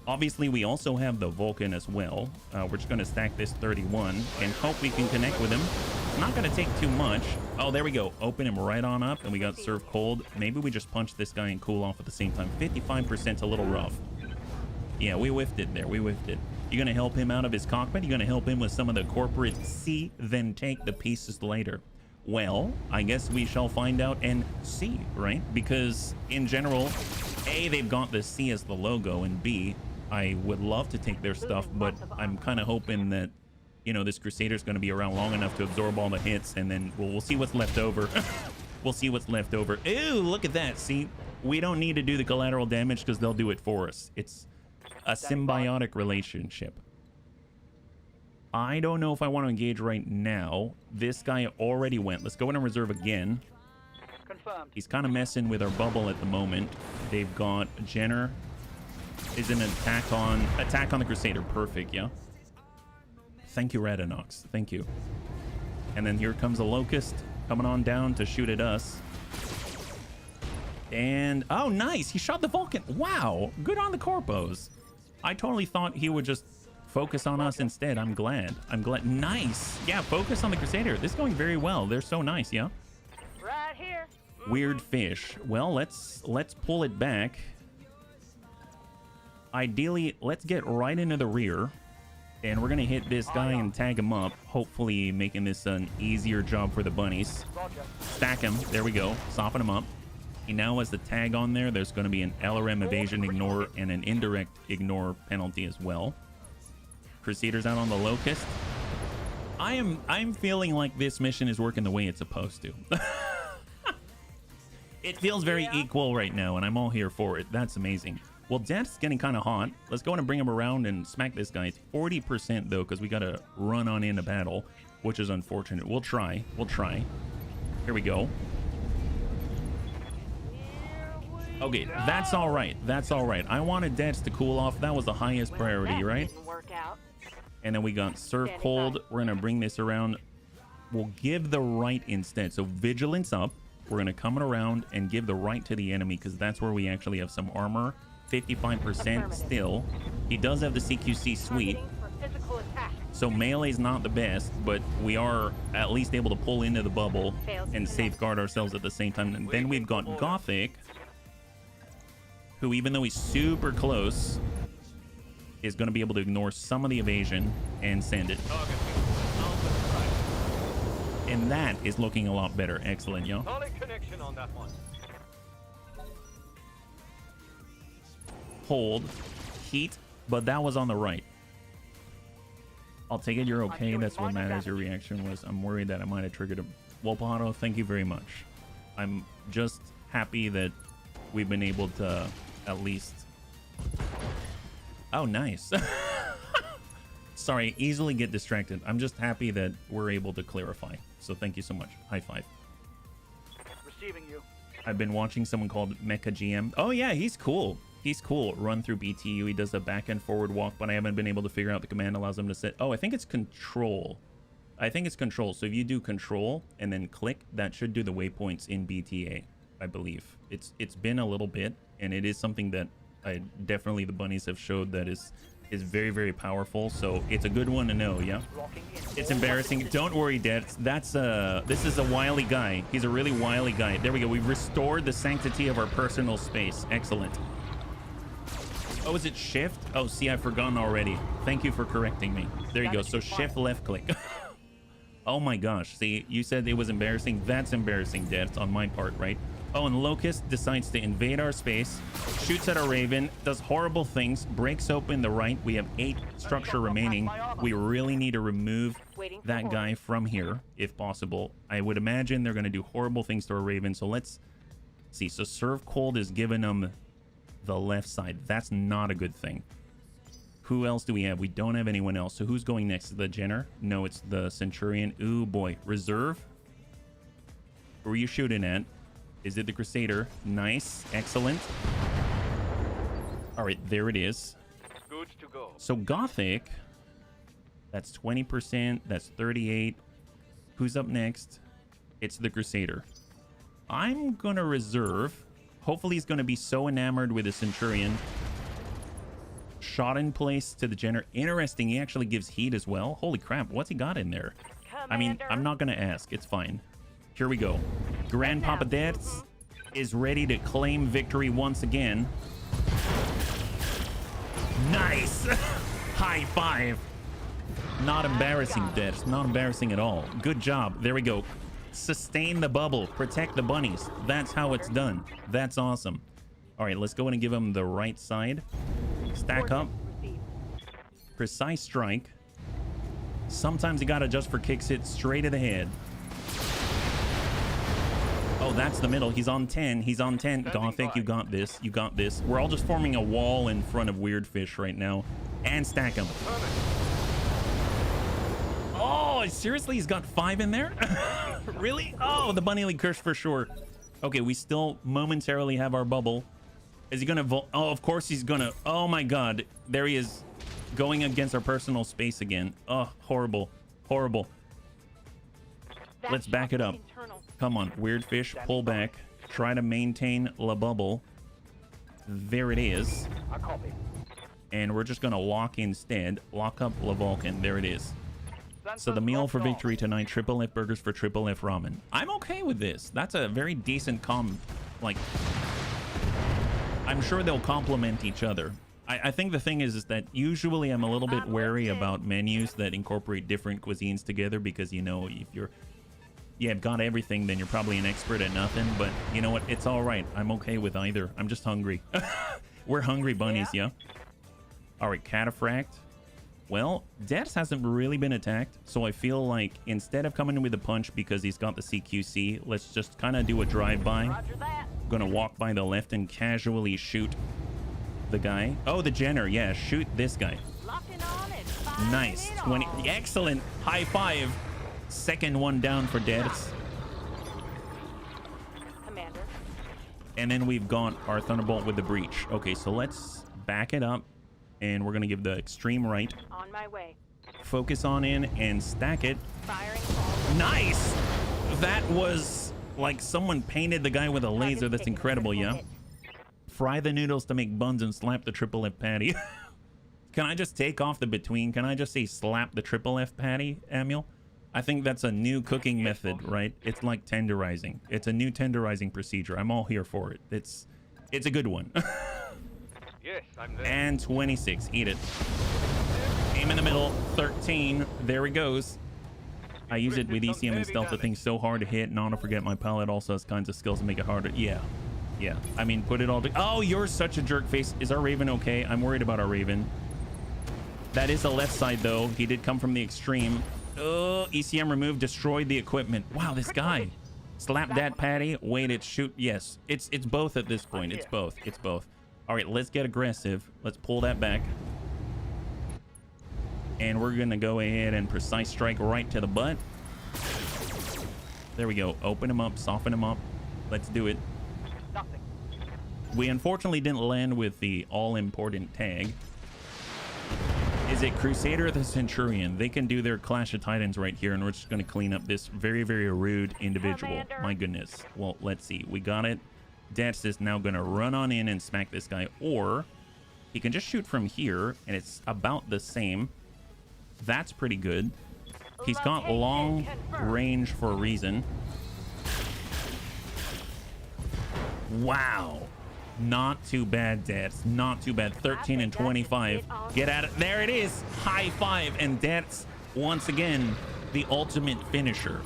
S1: Obviously, we also have the Vulcan as well. We're just going to stack this 31 and hope we can connect with him. It's not going to take too much. Oh, there we go. Open him right on up, and we got Serve Cold. Maybe we just punch this guy and cool off at the same time. 55% a little rough. Yeah, we whiffed it there. We whiffed it. You're going to help him out of his cockpit? You're going to help him with some of the corporate C, then take the pieces later. Well, I guess we shall find out and see, right? Because in general, A, they've got the C as the logo, and B, I would love to take their stuff, but I'm kind of hoping that, you know, this Crusader's going to be around long enough to absorb all the hits, and then we'll see what's left over. We'll see what's left over. Ew, look at that. See, we don't need to do the collateral damage because they'll do it for us. It's a symbiotic relationship. I don't know if I want to engage right now. This guy already went. Let's go in and reserve again.
S5: Confirmed.
S1: He's kind of messing with our bubble at the moment. They've got Jenner is an attack on the Crusader. Perfect, yeah. Thank you, Radinox. Thank you. And then here comes a Locust coming on down to shoot at us. And oh, nice. He shot the Vulcan. Wow. Good on the corpos. I totally thought he would just focus on us instead. I'm glad. I'm glad. Nice. Yeah, focus on the Crusader. This is going very well. They're so nice, yeah.
S5: Right here.
S1: Weird fish. Well, let's pull it back. Ideally, let's get right into the rear, and we're gonna hit this guy and tag him up, hopefully making this an easier job for the bunnies. Stack him. There we go. Soften him up. He now has the tag on there. There's going to be an LRM evasion ignore and an indirect ignore penalty as well. Crusaders out on the Locust. I'm feeling like this mission is working the way it's supposed to. It feels very equal right now, and I'm all here for it. That's amazing. Well, Death's getting kind of hot. Let's go in and bring him around and smack this guy. It's 40% though, because we got to run on into battle, which is unfortunate. We'll try. We'll try. Here we go. Okay, that's all right. That's all right. I wanted Deaths to cool off. That was the highest priority, right?
S5: Didn't work out.
S1: And then we got Serve Cold. We're going to bring this around. We'll give the right instead. So Vigilance up. We're going to come around and give the right to the enemy, because that's where we actually have some armor. 55% still. He does have the CQC suite. So melee's not the best, but we are at least able to pull into the bubble and safeguard ourselves at the same time. And then we've got Gothic, who, even though he's super close, is going to be able to ignore some of the evasion and send it. And that is looking a lot better. Excellent, yo.
S3: Solid connection on that one.
S1: Hold, heat, but that was on the right. I'll take it you're okay. That's what matters. Your reaction was, I'm worried that I might have triggered a... Well, Pato, thank you very much. I'm just happy that we've been able to at least... Oh, nice. Sorry, easily get distracted. I'm just happy that we're able to clarify. So thank you so much. High five.
S5: Receiving you.
S1: I've been watching someone called Mecha GM. Oh yeah, he's cool. He's cool. Run through BTU. He does a back and forward walk, but I haven't been able to figure out the command allows him to set. Oh, I think it's control. I think it's control. So if you do control and then click, that should do the waypoints in BTA, I believe. It's been a little bit, and it is something that I definitely the bunnies have showed that is very, very powerful. So it's a good one to know. Yeah, it's embarrassing. Don't worry, Dad. This is a wily guy. He's a really wily guy. There we go. We've restored the sanctity of our personal space. Excellent. Oh, is it shift? Oh, see, I've forgotten already. Thank you for correcting me. There you go. So shift left click. Oh my gosh. See, you said it was embarrassing. That's embarrassing, Dad. It's on my part, right? Oh, and Locust decides to invade our space, shoots at a Raven, does horrible things, breaks open the right. We have 8 structure remaining. We really need to remove that guy from here, if possible. I would imagine they're going to do horrible things to a Raven. So let's see. So serve cold is giving them the left side. That's not a good thing. Who else do we have? We don't have anyone else. So who's going next? The Jenner? No, it's the Centurion. Ooh, boy. Reserve? Who are you shooting at? Is it the Crusader? Nice. Excellent. All right, there it is.
S3: Good to go.
S1: So Gothic, that's 20%. That's 38. Who's up next? It's the Crusader. I'm going to reserve. Hopefully he's going to be so enamored with the Centurion. Shot in place to the Jenner. Interesting. He actually gives heat as well. Holy crap. What's he got in there? I mean, I'm not going to ask. It's fine. Here we go. Grandpapa Deaths is ready to claim victory once again. Nice. High five. Not embarrassing, Deaths. Not embarrassing at all. Good job. There we go. Sustain the bubble. Protect the bunnies. That's how it's done. That's awesome. All right, let's go in and give him the right side. Stack up. Precise strike. Sometimes you got to adjust for kicks hit straight to the head. Oh, that's the middle. He's on 10. He's on 10. Gothic, you got this. You got this. We're all just forming a wall in front of Weird Fish right now. And stack him. Oh, seriously? He's got 5 in there? Really? Oh, the Bunny League curse for sure. Okay, we still momentarily have our bubble. Is he going to... Oh, of course he's going to... Oh, my God. There he is. Going against our personal space again. Oh, horrible. Horrible. Let's back it up. Come on, Weird Fish, pull back. Try to maintain La Bubble. There it is. And we're just going to lock instead. Lock up La Vulcan. There it is. So the meal for victory tonight, Triple F burgers for Triple F ramen. I'm okay with this. That's a very decent like, I'm sure they'll complement each other. I think the thing is that usually I'm a little bit wary about menus that incorporate different cuisines together because, you know, if you've got everything, then you're probably an expert at nothing. But you know what? It's all right. I'm okay with either. I'm just hungry. We're hungry bunnies, yeah? All right, Cataphract. Well, Dex hasn't really been attacked, so I feel like instead of coming in with a punch because he's got the CQC, let's just kind of do a drive-by. I'm gonna walk by the left and casually shoot the guy. Oh, the Jenner. Yeah, shoot this guy. Nice. 20. Excellent. High five. Second one down for Dex.
S5: Commander.
S1: And then we've got our Thunderbolt with the breach. Okay, so let's back it up. And we're going to give the extreme right.
S5: On my way.
S1: Focus on in and stack it.
S5: Firing.
S1: Nice! That was like someone painted the guy with a laser. That's incredible, yeah? Fry the noodles to make buns and slap the Triple F patty. Can I just take off the between? Can I just say slap the Triple F patty, Amiel? I think that's a new cooking method, right? It's like tenderizing. It's a new tenderizing procedure. I'm all here for it. It's a good one.
S3: Yes, I'm there.
S1: And 26. Eat it. Aim in the middle. 13. There he goes. I use it with ECM and stealth. The thing's so hard to hit. And I don't forget my palette also has kinds of skills to make it harder. Yeah. Yeah. I mean, put it all to... Oh, you're such a jerk face. Is our Raven okay? I'm worried about our Raven. That is the left side, though. He did come from the extreme. Oh, ECM removed. Destroyed the equipment. Wow, this guy. Slap that, Patty. Wait, it shoot. Yes. It's both at this point. It's both. It's both. All right, let's get aggressive. Let's pull that back. And we're going to go ahead and precise strike right to the butt. There we go. Open him up. Soften him up. Let's do it.
S5: Nothing.
S1: We unfortunately didn't land with the all-important tag. Is it Crusader or the Centurion? They can do their Clash of Titans right here, and we're just going to clean up this very, very rude individual.
S5: Commander.
S1: My goodness. Well, let's see. We got it. Dex is now going to run on in and smack this guy, or he can just shoot from here, and it's about the same. That's pretty good. He's got
S5: Location
S1: long
S5: confirmed.
S1: range for a reason. Wow. Not too bad, Dex. Not too bad. 13 and 25. Get at it. There it is. High five. And Dex, once again, the ultimate finisher.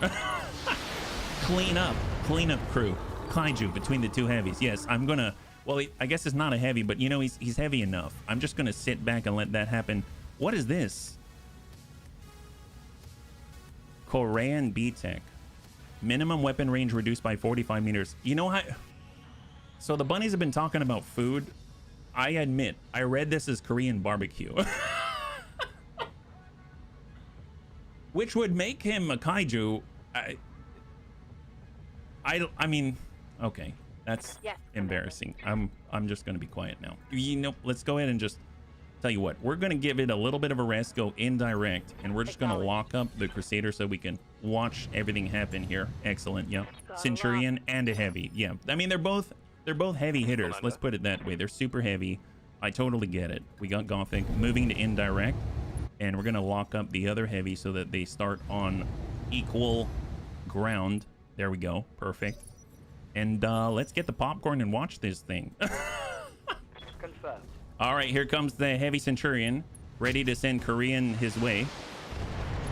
S1: Clean up. Clean up crew. Kaiju between the two heavies. Yes, I'm going to... Well, I guess it's not a heavy, but, you know, he's heavy enough. I'm just going to sit back and let that happen. What is this? Korean B-Tech. Minimum weapon range reduced by 45 meters. You know how... So the bunnies have been talking about food. I admit, I read this as Korean barbecue. Which would make him a kaiju. I mean, okay. That's
S5: Yes,
S1: embarrassing. I'm just going to be quiet now. You know, let's go ahead and just tell you what. We're going to give it a little bit of a rest, go indirect, and we're just going to lock up the Crusader so we can watch everything happen here. Excellent. Yeah. Centurion and a heavy. Yeah. I mean, they're both heavy hitters. Let's put it that way. They're super heavy. I totally get it. We got Gothic moving to indirect, and we're going to lock up the other heavy so that they start on equal ground. There we go. Perfect. And let's get the popcorn and watch this thing.
S5: Confirmed.
S1: All right, here comes the heavy Centurion, ready to send Korean his way.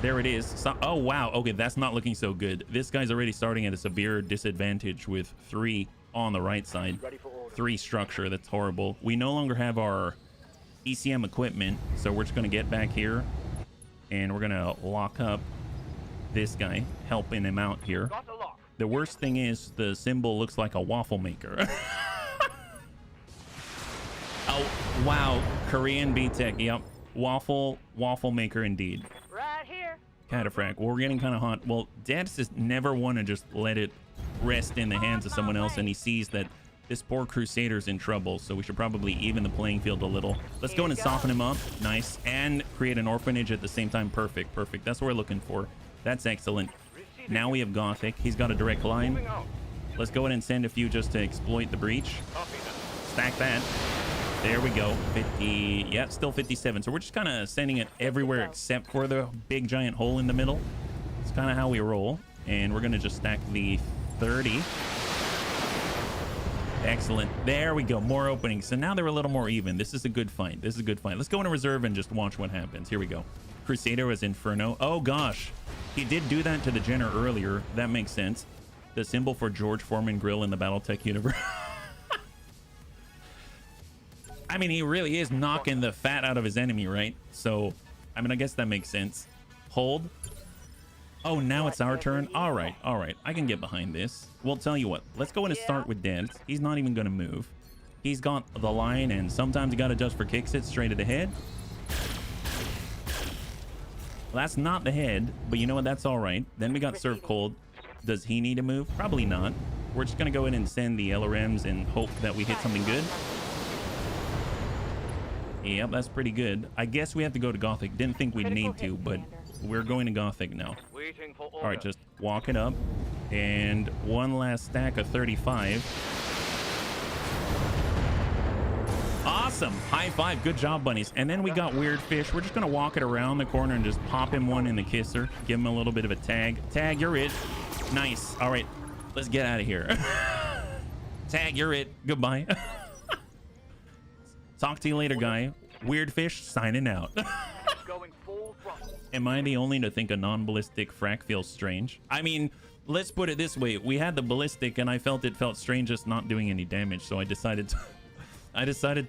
S1: There it is. So, oh, wow. Okay, that's not looking so good. This guy's already starting at a severe disadvantage with 3 on the right side.
S5: Ready for order.
S1: 3 structure. That's horrible. We no longer have our ECM equipment, so we're just going to get back here, and we're going to lock up this guy, helping him out here.
S3: Got a lock.
S1: The worst thing is the symbol looks like a waffle maker. Oh, wow. Korean B-Tech. Yep. Waffle maker indeed.
S5: Right here.
S1: Cataphract. Well, we're getting kind of hot. Well, Dad's just never want to just let it rest in the hands of someone else, and he sees that this poor Crusader's in trouble, so we should probably even the playing field a little. Let's go in and soften him up. Nice. And create an orphanage at the same time. Perfect. Perfect. That's what we're looking for. That's excellent. Now we have Gothic. He's got a direct line.
S3: Moving out.
S1: Let's go ahead and send a few just to exploit the breach.
S3: Copy that.
S1: Stack that. There we go. 50. Yeah, still 57. So we're just kind of sending it everywhere except for the big giant hole in the middle. It's kind of how we roll. And we're going to just stack the 30. Excellent. There we go. More openings. So now they're a little more even. This is a good fight. This is a good fight. Let's go into reserve and just watch what happens. Here we go. Crusader was Inferno. Oh, gosh. He did do that to the Jenner earlier. That makes sense. The symbol for George Foreman Grill in the Battletech universe. I mean, he really is knocking the fat out of his enemy, right? So, I mean, I guess that makes sense. Hold. Oh, now it's our turn. All right, all right. I can get behind this. We'll tell you what. Let's go in and start with Dance. He's not even going to move. He's got the line, and sometimes you got to adjust for kicks it straight at the head. Well, that's not the head, but you know what? That's all right. Then we got Serve Cold. Does he need to move? Probably not. We're just going to go in and send the LRMs and hope that we hit something good. Yep, that's pretty good. I guess we have to go to Gothic. Didn't think we'd need to, but we're going to Gothic now.
S3: Waiting for order.
S1: All right, just walk it up. And one last stack of 35. Awesome. High five. Good job, bunnies. And then we got Weird Fish. We're just going to walk it around the corner and just pop him one in the kisser. Give him a little bit of a tag. Tag, you're it. Nice. All right, let's get out of here. Tag, you're it. Goodbye. Talk to you later, guy. Weird fish signing out.
S5: Going full throttle.
S1: Am I the only to think a non-ballistic frac feels strange? I mean, let's put it this way. We had the ballistic and I felt it felt strange just not doing any damage. So I decided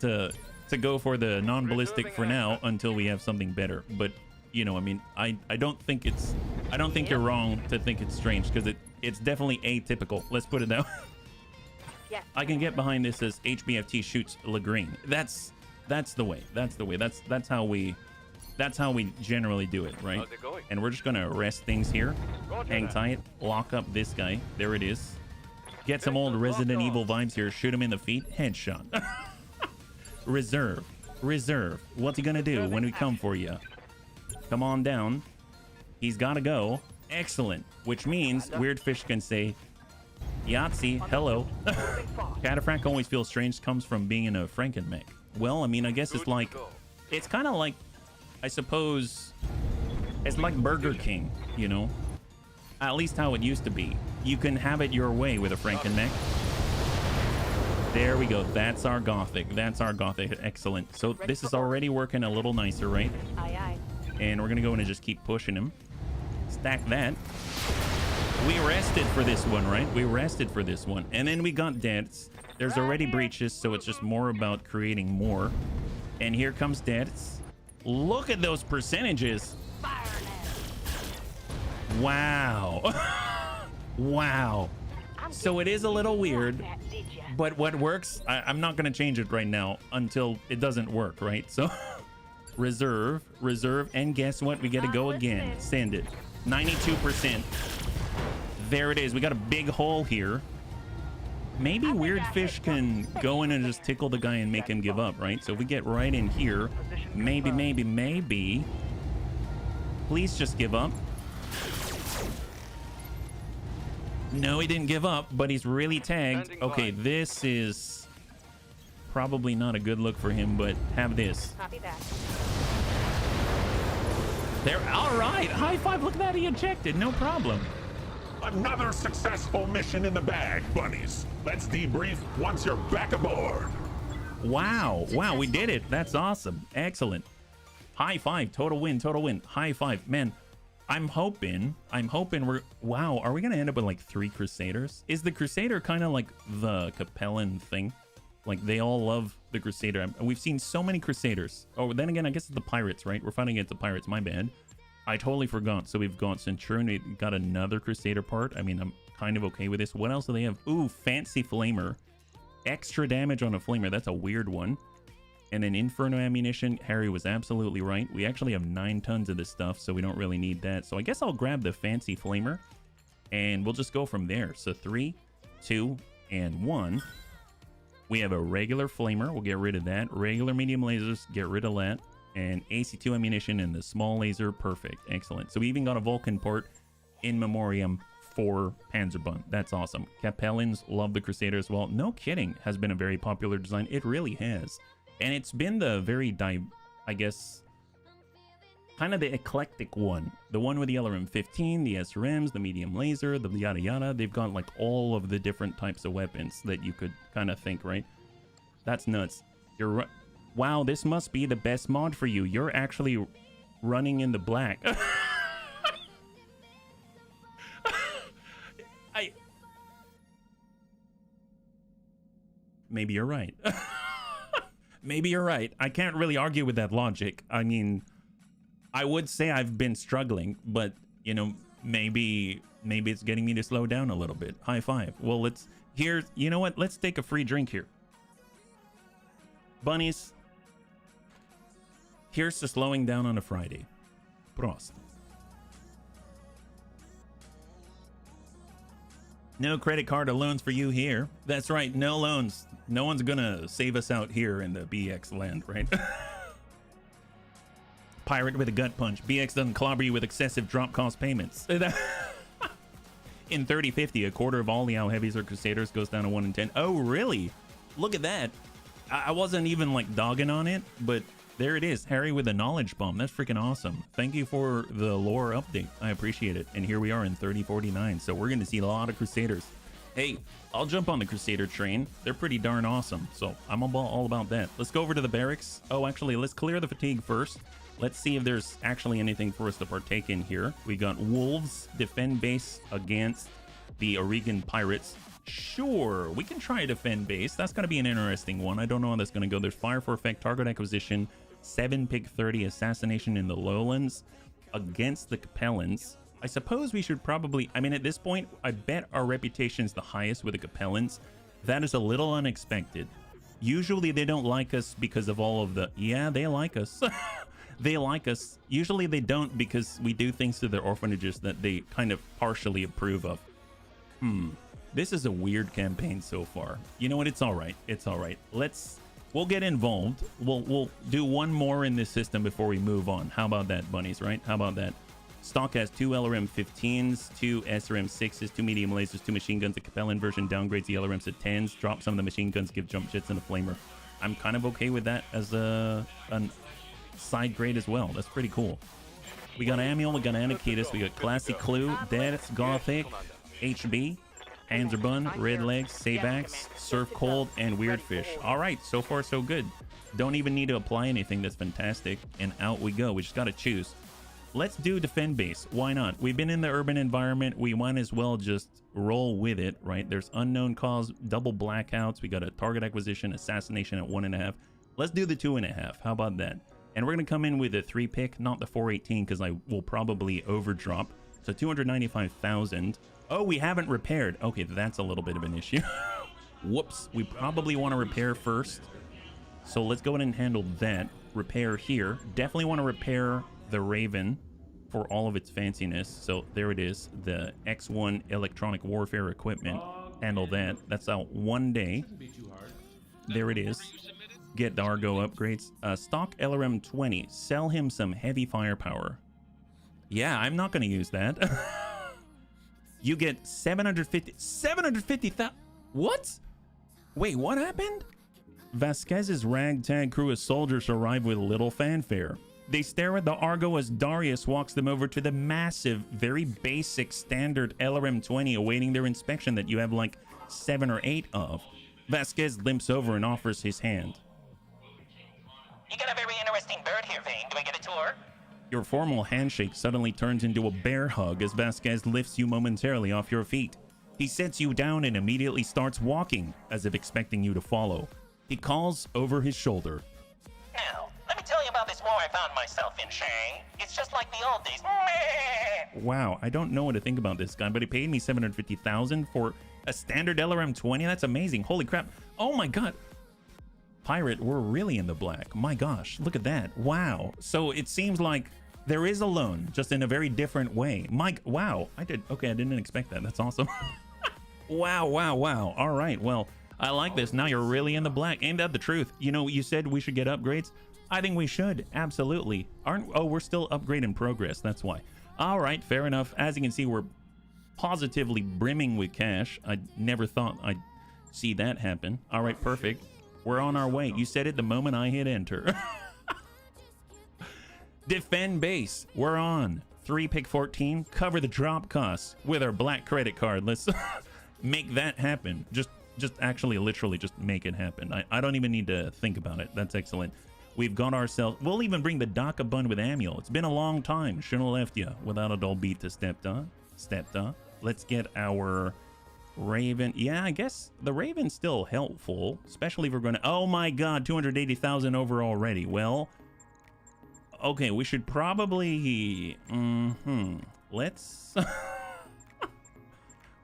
S1: to go for the non-ballistic for now until we have something better. But, you know, I mean, I don't think you're wrong to think it's strange because it's definitely atypical. Let's put it that way.
S5: Yes.
S1: I can get behind this as HBFT shoots Lagreen. That's the way. That's how we generally do it, right?
S3: How's it going?
S1: And we're just gonna arrest things here.
S3: Roger
S1: Hang
S3: that.
S1: tight, lock up this guy. There it is. Get some old Resident Evil vibes here. Shoot him in the feet. Headshot. Reserve. What's he gonna do when we come for you? Come on down. He's gotta go. Excellent. Which means Weird Fish can say, Yahtzee, hello. Cataphractic always feels strange, comes from being in a Frankenmech. Well, I mean, I guess it's like, it's kind of like, I suppose, it's like Burger King, you know? At least how it used to be. You can have it your way with a Frankenmech. There we go. That's our Gothic. Excellent. So this is already working a little nicer, right?
S5: Aye, aye.
S1: And we're going to go in and just keep pushing him. Stack that. We rested for this one, right? We rested for this one. And then we got deaths. There's already breaches, so it's just more about creating more. And here comes deaths. Look at those percentages. Wow. Wow. So it is a little weird, but what works, I'm not going to change it right now until it doesn't work, right? So reserve, and guess what? We get to go again. Send it. 92%. There it is. We got a big hole here. Maybe Weird Fish can go in and just tickle the guy and make him give up, right? So if we get right in here, maybe. Please just give up. No, he didn't give up, but he's really tagged. Okay, this is probably not a good look for him, but have this.
S5: Copy that.
S1: There, all right. High five. Look at that. He ejected. No problem.
S2: Another successful mission in the bag, bunnies. Let's debrief once you're back aboard.
S1: Wow, we did it. That's awesome. Excellent. High five. Total win. High five. Man, I'm hoping wow, are we gonna end up with like 3 Crusaders? Is the Crusader kind of like the Capellan thing? Like they all love the Crusader. We've seen so many Crusaders. Oh, then again, I guess it's the pirates, right? We're fighting against the pirates, my bad. I totally forgot. So we've got Centurion, we got another Crusader part. I mean, I'm kind of okay with this. What else do they have? Ooh, Fancy Flamer. Extra damage on a Flamer. That's a weird one. And then Inferno ammunition. Harry was absolutely right. We actually have 9 tons of this stuff, so we don't really need that. So I guess I'll grab the Fancy Flamer, and we'll just go from there. So 3, 2, and 1. We have a regular Flamer. We'll get rid of that. Regular medium lasers. Get rid of that. And AC2 ammunition and the small laser. Perfect. Excellent. So we even got a Vulcan port in memoriam for Panzerbund. That's awesome. Capellans love the Crusader as well. No kidding. Has been a very popular design. It really has. And it's been the very, I guess, kind of the eclectic one. The one with the LRM-15, the SRMs, the medium laser, the yada yada. They've got like all of the different types of weapons that you could kind of think, right? That's nuts. You're right. Wow, this must be the best mod for you. You're actually running in the black. Maybe you're right. Maybe you're right. I can't really argue with that logic. I mean, I would say I've been struggling, but, you know, maybe it's getting me to slow down a little bit. High five. Well, you know what? Let's take a free drink here. Bunnies. Here's to slowing down on a Friday. Prost. No credit card or loans for you here. That's right, no loans. No one's gonna save us out here in the BX land, right? Pirate with a gut punch. BX doesn't clobber you with excessive drop cost payments. In 3050, a quarter of all the Owl Heavies or Crusaders goes down to 1 in 10. Oh, really? Look at that. I wasn't even like dogging on it, but there it is. Harry with a knowledge bomb. That's freaking awesome. Thank you for the lore update. I appreciate it. And here we are in 3049. So we're going to see a lot of Crusaders. Hey, I'll jump on the Crusader train. They're pretty darn awesome, so I'm all about that. Let's go over to the barracks. Oh, actually, let's clear the fatigue first. Let's see if there's actually anything for us to partake in here. We got Wolves defend base against the Oregon Pirates. Sure, we can try a defend base. That's going to be an interesting one. I don't know how that's going to go. There's Fire for Effect, Target Acquisition, 7 Pick 30, Assassination in the Lowlands against the Capellans. I suppose we should probably, I mean, at this point, I bet our reputation's the highest with the Capellans. That is a little unexpected. Usually they don't like us because of all of the, yeah, they like us. They like us. Usually they don't because we do things to their orphanages that they kind of partially approve of. This is a weird campaign so far. You know what? It's all right. It's all right. We'll get involved. We'll do one more in this system before we move on. How about that, bunnies, right? How about that? Stock has 2 LRM-15s, 2 SRM-6s, 2 medium lasers, 2 machine guns. The Capellan version downgrades the LRMs to 10s. Drop some of the machine guns, give jump jets and a flamer. I'm kind of okay with that as a side grade as well. That's pretty cool. We got Amiel, we got Anakitis, we got Classy Clue, Death, Gothic, HB, Hanserbun, Red Legs, Sabax, Surf Cold, and Weirdfish. All right, so far so good. Don't even need to apply anything. That's fantastic. And out we go. We just got to choose. Let's do defend base. Why not? We've been in the urban environment. We might as well just roll with it, right? There's unknown cause, double blackouts. We got a target acquisition, assassination at 1.5. Let's do the 2.5. How about that? And we're going to come in with a 3 pick, not the 418, because I will probably overdrop. So 295,000. Oh, we haven't repaired. Okay, that's a little bit of an issue. Whoops. We probably want to repair first. So let's go ahead and handle that. Repair here. Definitely want to repair the Raven for all of its fanciness. So there it is. The X1 electronic warfare equipment. Handle that. That's out 1 day. There it is. Get the Argo upgrades. Stock LRM 20. Sell him some heavy firepower. Yeah, I'm not going to use that. You get 750,000. What? Wait, what happened? Vasquez's ragtag crew of soldiers arrive with little fanfare. They stare at the Argo as Darius walks them over to the massive, very basic standard LRM-20 awaiting their inspection that you have like 7 or 8 of. Vasquez limps over and offers his hand.
S6: You got a very interesting bird here, Vane. Do I get a tour?
S1: Your formal handshake suddenly turns into a bear hug as Vasquez lifts you momentarily off your feet. He sets you down and immediately starts walking, as if expecting you to follow. He calls over his shoulder.
S6: Now, let me tell you about this war I found myself in, Shang. It's just like the old days.
S1: Wow, I don't know what to think about this guy, but he paid me 750,000 for a standard LRM-20. That's amazing. Holy crap. Oh my god. Pirate, we're really in the black. My gosh, look at that. Wow. So it seems like there is a loan, just in a very different way. Wow. I didn't expect that. That's awesome. Wow. All right, well, I like this. Now you're really in the black. Ain't that the truth? You know, you said we should get upgrades. I think we should. Absolutely. We're still upgrade in progress. That's why. All right, fair enough. As you can see, we're positively brimming with cash. I never thought I'd see that happen. All right, perfect. We're on our way. You said it the moment I hit enter. Defend base. We're on. 3 pick 14. Cover the drop costs with our black credit card. Let's make that happen. Just actually literally just make it happen. I don't even need to think about it. That's excellent. We've got ourselves, we'll even bring the Daka bun with Amiel. It's been a long time. Shouldn't have left you without a dull beat to stepped on. Let's get our Raven. Yeah, I guess the Raven's still helpful, especially if we're going to, oh my god, 280,000 over already. Well, okay, we should probably, let's,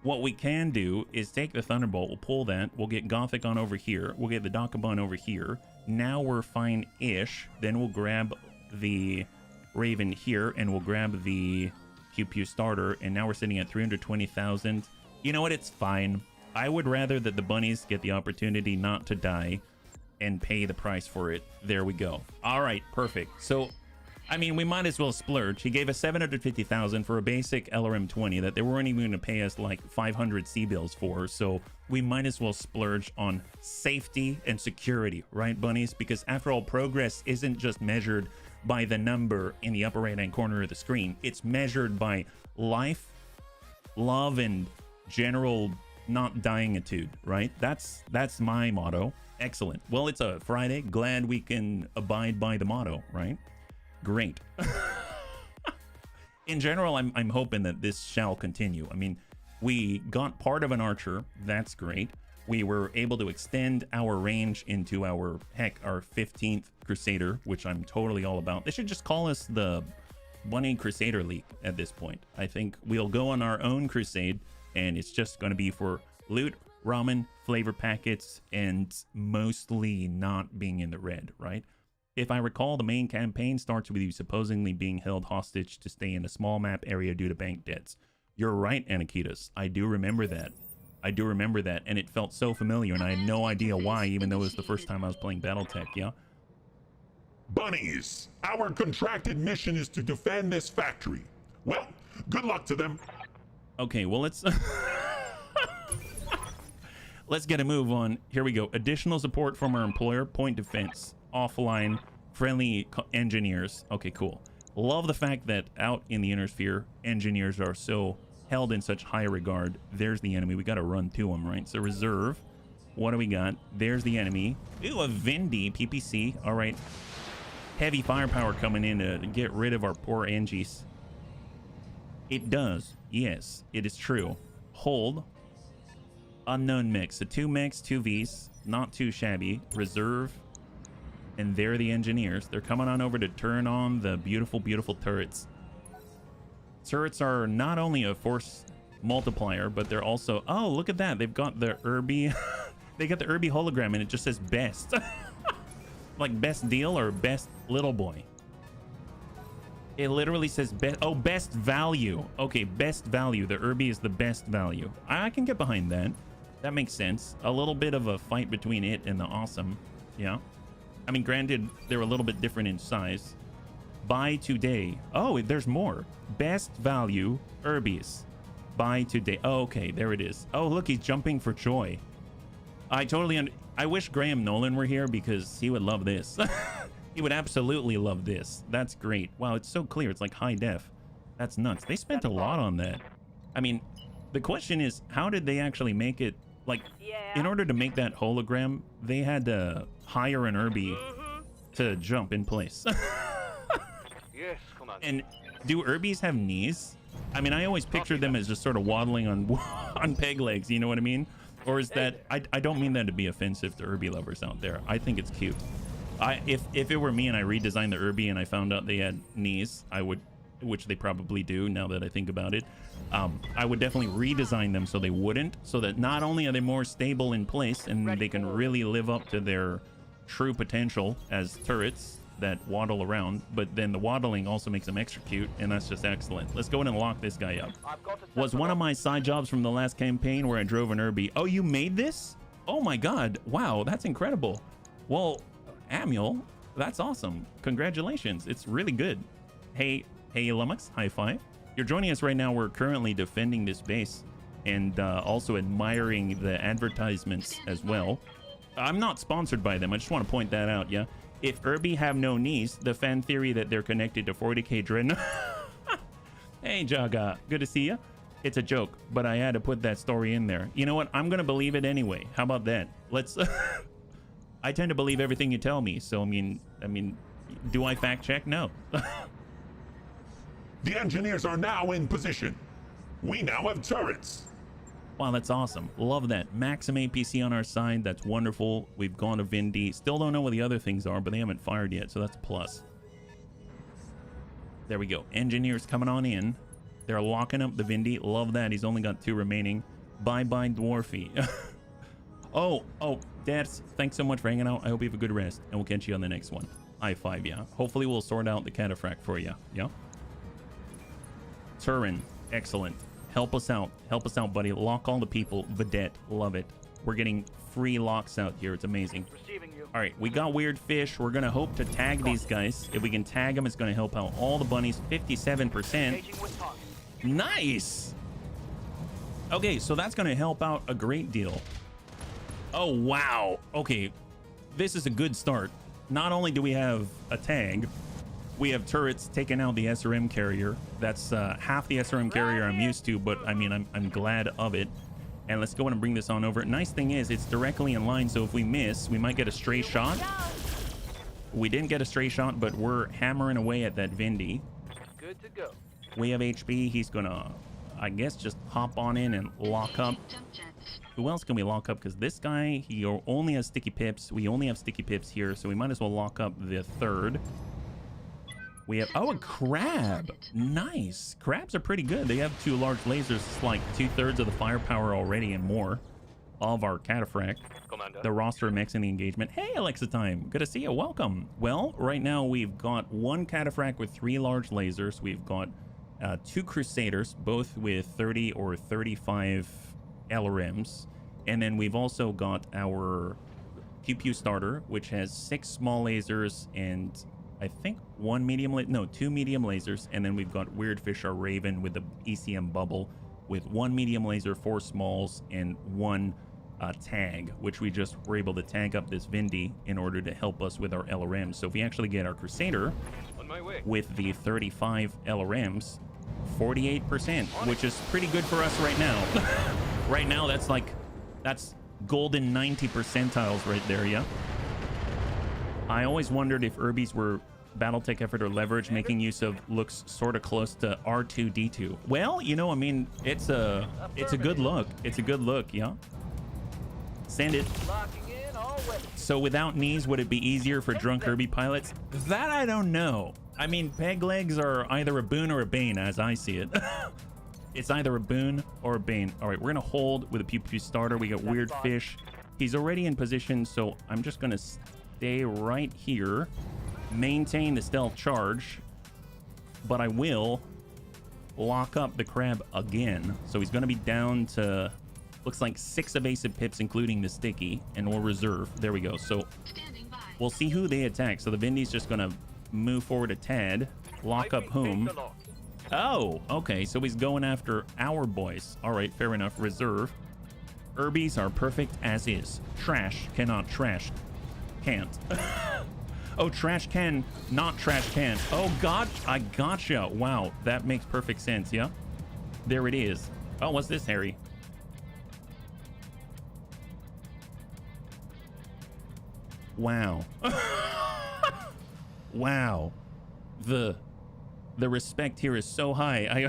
S1: what we can do is take the Thunderbolt, we'll pull that, we'll get Gothic on over here, we'll get the Dakabun over here. Now we're fine-ish. Then we'll grab the Raven here, and we'll grab the Pew Pew starter, and now we're sitting at 320,000. You know what? It's fine. I would rather that the bunnies get the opportunity not to die and pay the price for it. There we go. All right, perfect. So, I mean, we might as well splurge. He gave us 750,000 for a basic LRM-20 that they weren't even going to pay us like 500 C-bills for. So we might as well splurge on safety and security, right, bunnies? Because after all, progress isn't just measured by the number in the upper right-hand corner of the screen. It's measured by life, love, and general not dying-itude, right? That's my motto. Excellent. Well, it's a Friday. Glad we can abide by the motto, right? Great. In general, I'm hoping that this shall continue. I mean, we got part of an archer. That's great. We were able to extend our range into our 15th Crusader, which I'm totally all about. They should just call us the Bunny Crusader League at this point. I think we'll go on our own crusade, and it's just going to be for loot, ramen, flavor packets, and mostly not being in the red, right? If I recall, the main campaign starts with you supposedly being held hostage to stay in a small map area due to bank debts. You're right, Anakitas. I do remember that. I do remember that, and it felt so familiar, and I had no idea why, even though it was the first time I was playing Battletech, yeah?
S2: Bunnies, our contracted mission is to defend this factory. Well, good luck to them.
S1: Okay, well, let's... let's get a move on. Here we go. Additional support from our employer, point defense, offline, friendly engineers. Okay, cool. Love the fact that out in the inner sphere, engineers are so held in such high regard. There's the enemy. We got to run to him, right? So reserve. What do we got? There's the enemy. Ooh, a Vindy PPC. All right. Heavy firepower coming in to get rid of our poor Engies. It does. Yes, it is true. Hold. Unknown mix. So 2 mechs, 2 Vs. Not too shabby. Reserve. And there are the engineers. They're coming on over to turn on the beautiful, beautiful turrets. Turrets are not only a force multiplier, but they're also... Oh, look at that. They've got the Irby... they got the Irby hologram, and it just says best. Like best deal or best little boy. It literally says best... Oh, best value. Okay, best value. The Irby is the best value. I can get behind that. That makes sense. A little bit of a fight between it and the awesome. Yeah. I mean, granted, they're a little bit different in size. Buy today. Oh, there's more. Best value Irbies. Buy today. Oh, okay, there it is. Oh, look, he's jumping for joy. I totally... I wish Graham Nolan were here because he would love this. He would absolutely love this. That's great. Wow, it's so clear. It's like high def. That's nuts. They spent a lot on that. I mean, the question is, how did they actually make it? Like, in order to make that hologram, they had to hire an Irby to jump in place.
S3: Yes, Commander.
S1: And do Irbies have knees? I mean, I always pictured them as just sort of waddling on on peg legs, you know what I mean? Or is that... I don't mean that to be offensive to Irby lovers out there. I think it's cute. If it were me and I redesigned the Irby and I found out they had knees, I would, which they probably do now that I think about it, I would definitely redesign them so they wouldn't, so that not only are they more stable in place and they can really live up to their true potential as turrets that waddle around, but then the waddling also makes them extra cute, and that's just excellent. Let's go in and lock this guy up. Was one of my side jobs from the last campaign where I drove an Irby. Oh, you made this? Oh my god. Wow, that's incredible. Well, Amiel, that's awesome. Congratulations. It's really good. Hey Lumux, high five. You're joining us right now. We're currently defending this base and also admiring the advertisements as well. I'm not sponsored by them. I just want to point that out, yeah? If Irby have no knees, the fan theory that they're connected to 40k Dreadnought. Hey, Jaga. Good to see you. It's a joke, but I had to put that story in there. You know what? I'm going to believe it anyway. How about that? Let's... I tend to believe everything you tell me, so I mean, do I fact check? No.
S2: The engineers are now in position. We now have turrets.
S1: Wow, that's awesome. Love that. Maxim APC on our side. That's wonderful. We've gone to Vindy. Still don't know what the other things are, but they haven't fired yet, so that's a plus. There we go. Engineers coming on in. They're locking up the Vindy. Love that. He's only got 2 remaining. Bye-bye, Dwarfy. Oh, Dads, thanks so much for hanging out. I hope you have a good rest, and we'll catch you on the next one. High five, yeah. Hopefully we'll sort out the cataphract for you, yeah? Turin, excellent. Help us out, buddy. Lock all the people. Vedette, love it. We're getting free locks out here. It's amazing. All right, we got weird fish. We're gonna hope to tag these guys. If we can tag them, it's gonna help out all the bunnies. 57%. Nice. Okay, so that's gonna help out a great deal. Oh, wow. Okay, this is a good start. Not only do we have a tag, we have turrets taking out the SRM carrier. That's half the SRM carrier I'm used to, but I mean, I'm glad of it. And let's go ahead and bring this on over. Nice thing is it's directly in line, so if we miss, we might get a stray shot. We didn't get a stray shot, but we're hammering away at that Vindy.
S3: Good to go.
S1: We have HP. He's gonna, I guess, just hop on in and lock up.
S4: Jump jets.
S1: Who else can we lock up? Because this guy, he only has sticky pips. We only have sticky pips here, so we might as well lock up the third. We have, oh, a crab. Nice. Crabs are pretty good. They have 2 large lasers. It's like 2/3 of the firepower already and more of our cataphract.
S3: Commander.
S1: The roster mixing the engagement. Hey, Alexa Time. Good to see you. Welcome. Well, right now we've got 1 cataphract with 3 large lasers. We've got 2 crusaders, both with 30 or 35 LRMs. And then we've also got our Pew Pew starter, which has 6 small lasers and I think 2 medium lasers. And then we've got Weirdfish, our Raven, with the ECM bubble with 1 medium laser, 4 smalls, and 1 tag, which we just were able to tag up this Vindy in order to help us with our LRMs. So if we actually get our Crusader
S3: On my way.
S1: with the 35 LRMs, 48%, which is pretty good for us right now. Right now, that's golden 90 percentiles right there, yeah? I always wondered if Urbies were Battletech effort or leverage, making use of looks sort of close to R2D2. Well, you know, I mean, it's a good look. It's a good look, yeah? Send it.
S3: Locking in already.
S1: So without knees, would it be easier for drunk Kirby pilots? That I don't know. I mean, peg legs are either a boon or a bane, as I see it. It's either a boon or a bane. All right, we're gonna hold with a Pew Pew starter. We got Weirdfish. He's already in position, so I'm just gonna stay right here, maintain the stealth charge, but I will lock up the crab again. So he's gonna be down to, looks like 6 evasive pips, including the sticky, and we'll reserve. There we go. So
S4: Standing by.
S1: we'll see who they attack. So the Vindy's just gonna move forward a tad, lock up whom. Oh, okay. So he's going after our boys. All right, fair enough. Reserve. Urbies are perfect as is. Trash cannot trash. Can't. Oh, trash can, not trash can. Oh, God, I gotcha. Wow, that makes perfect sense, yeah? There it is. Oh, what's this, Harry? Wow. Wow. The respect here is so high.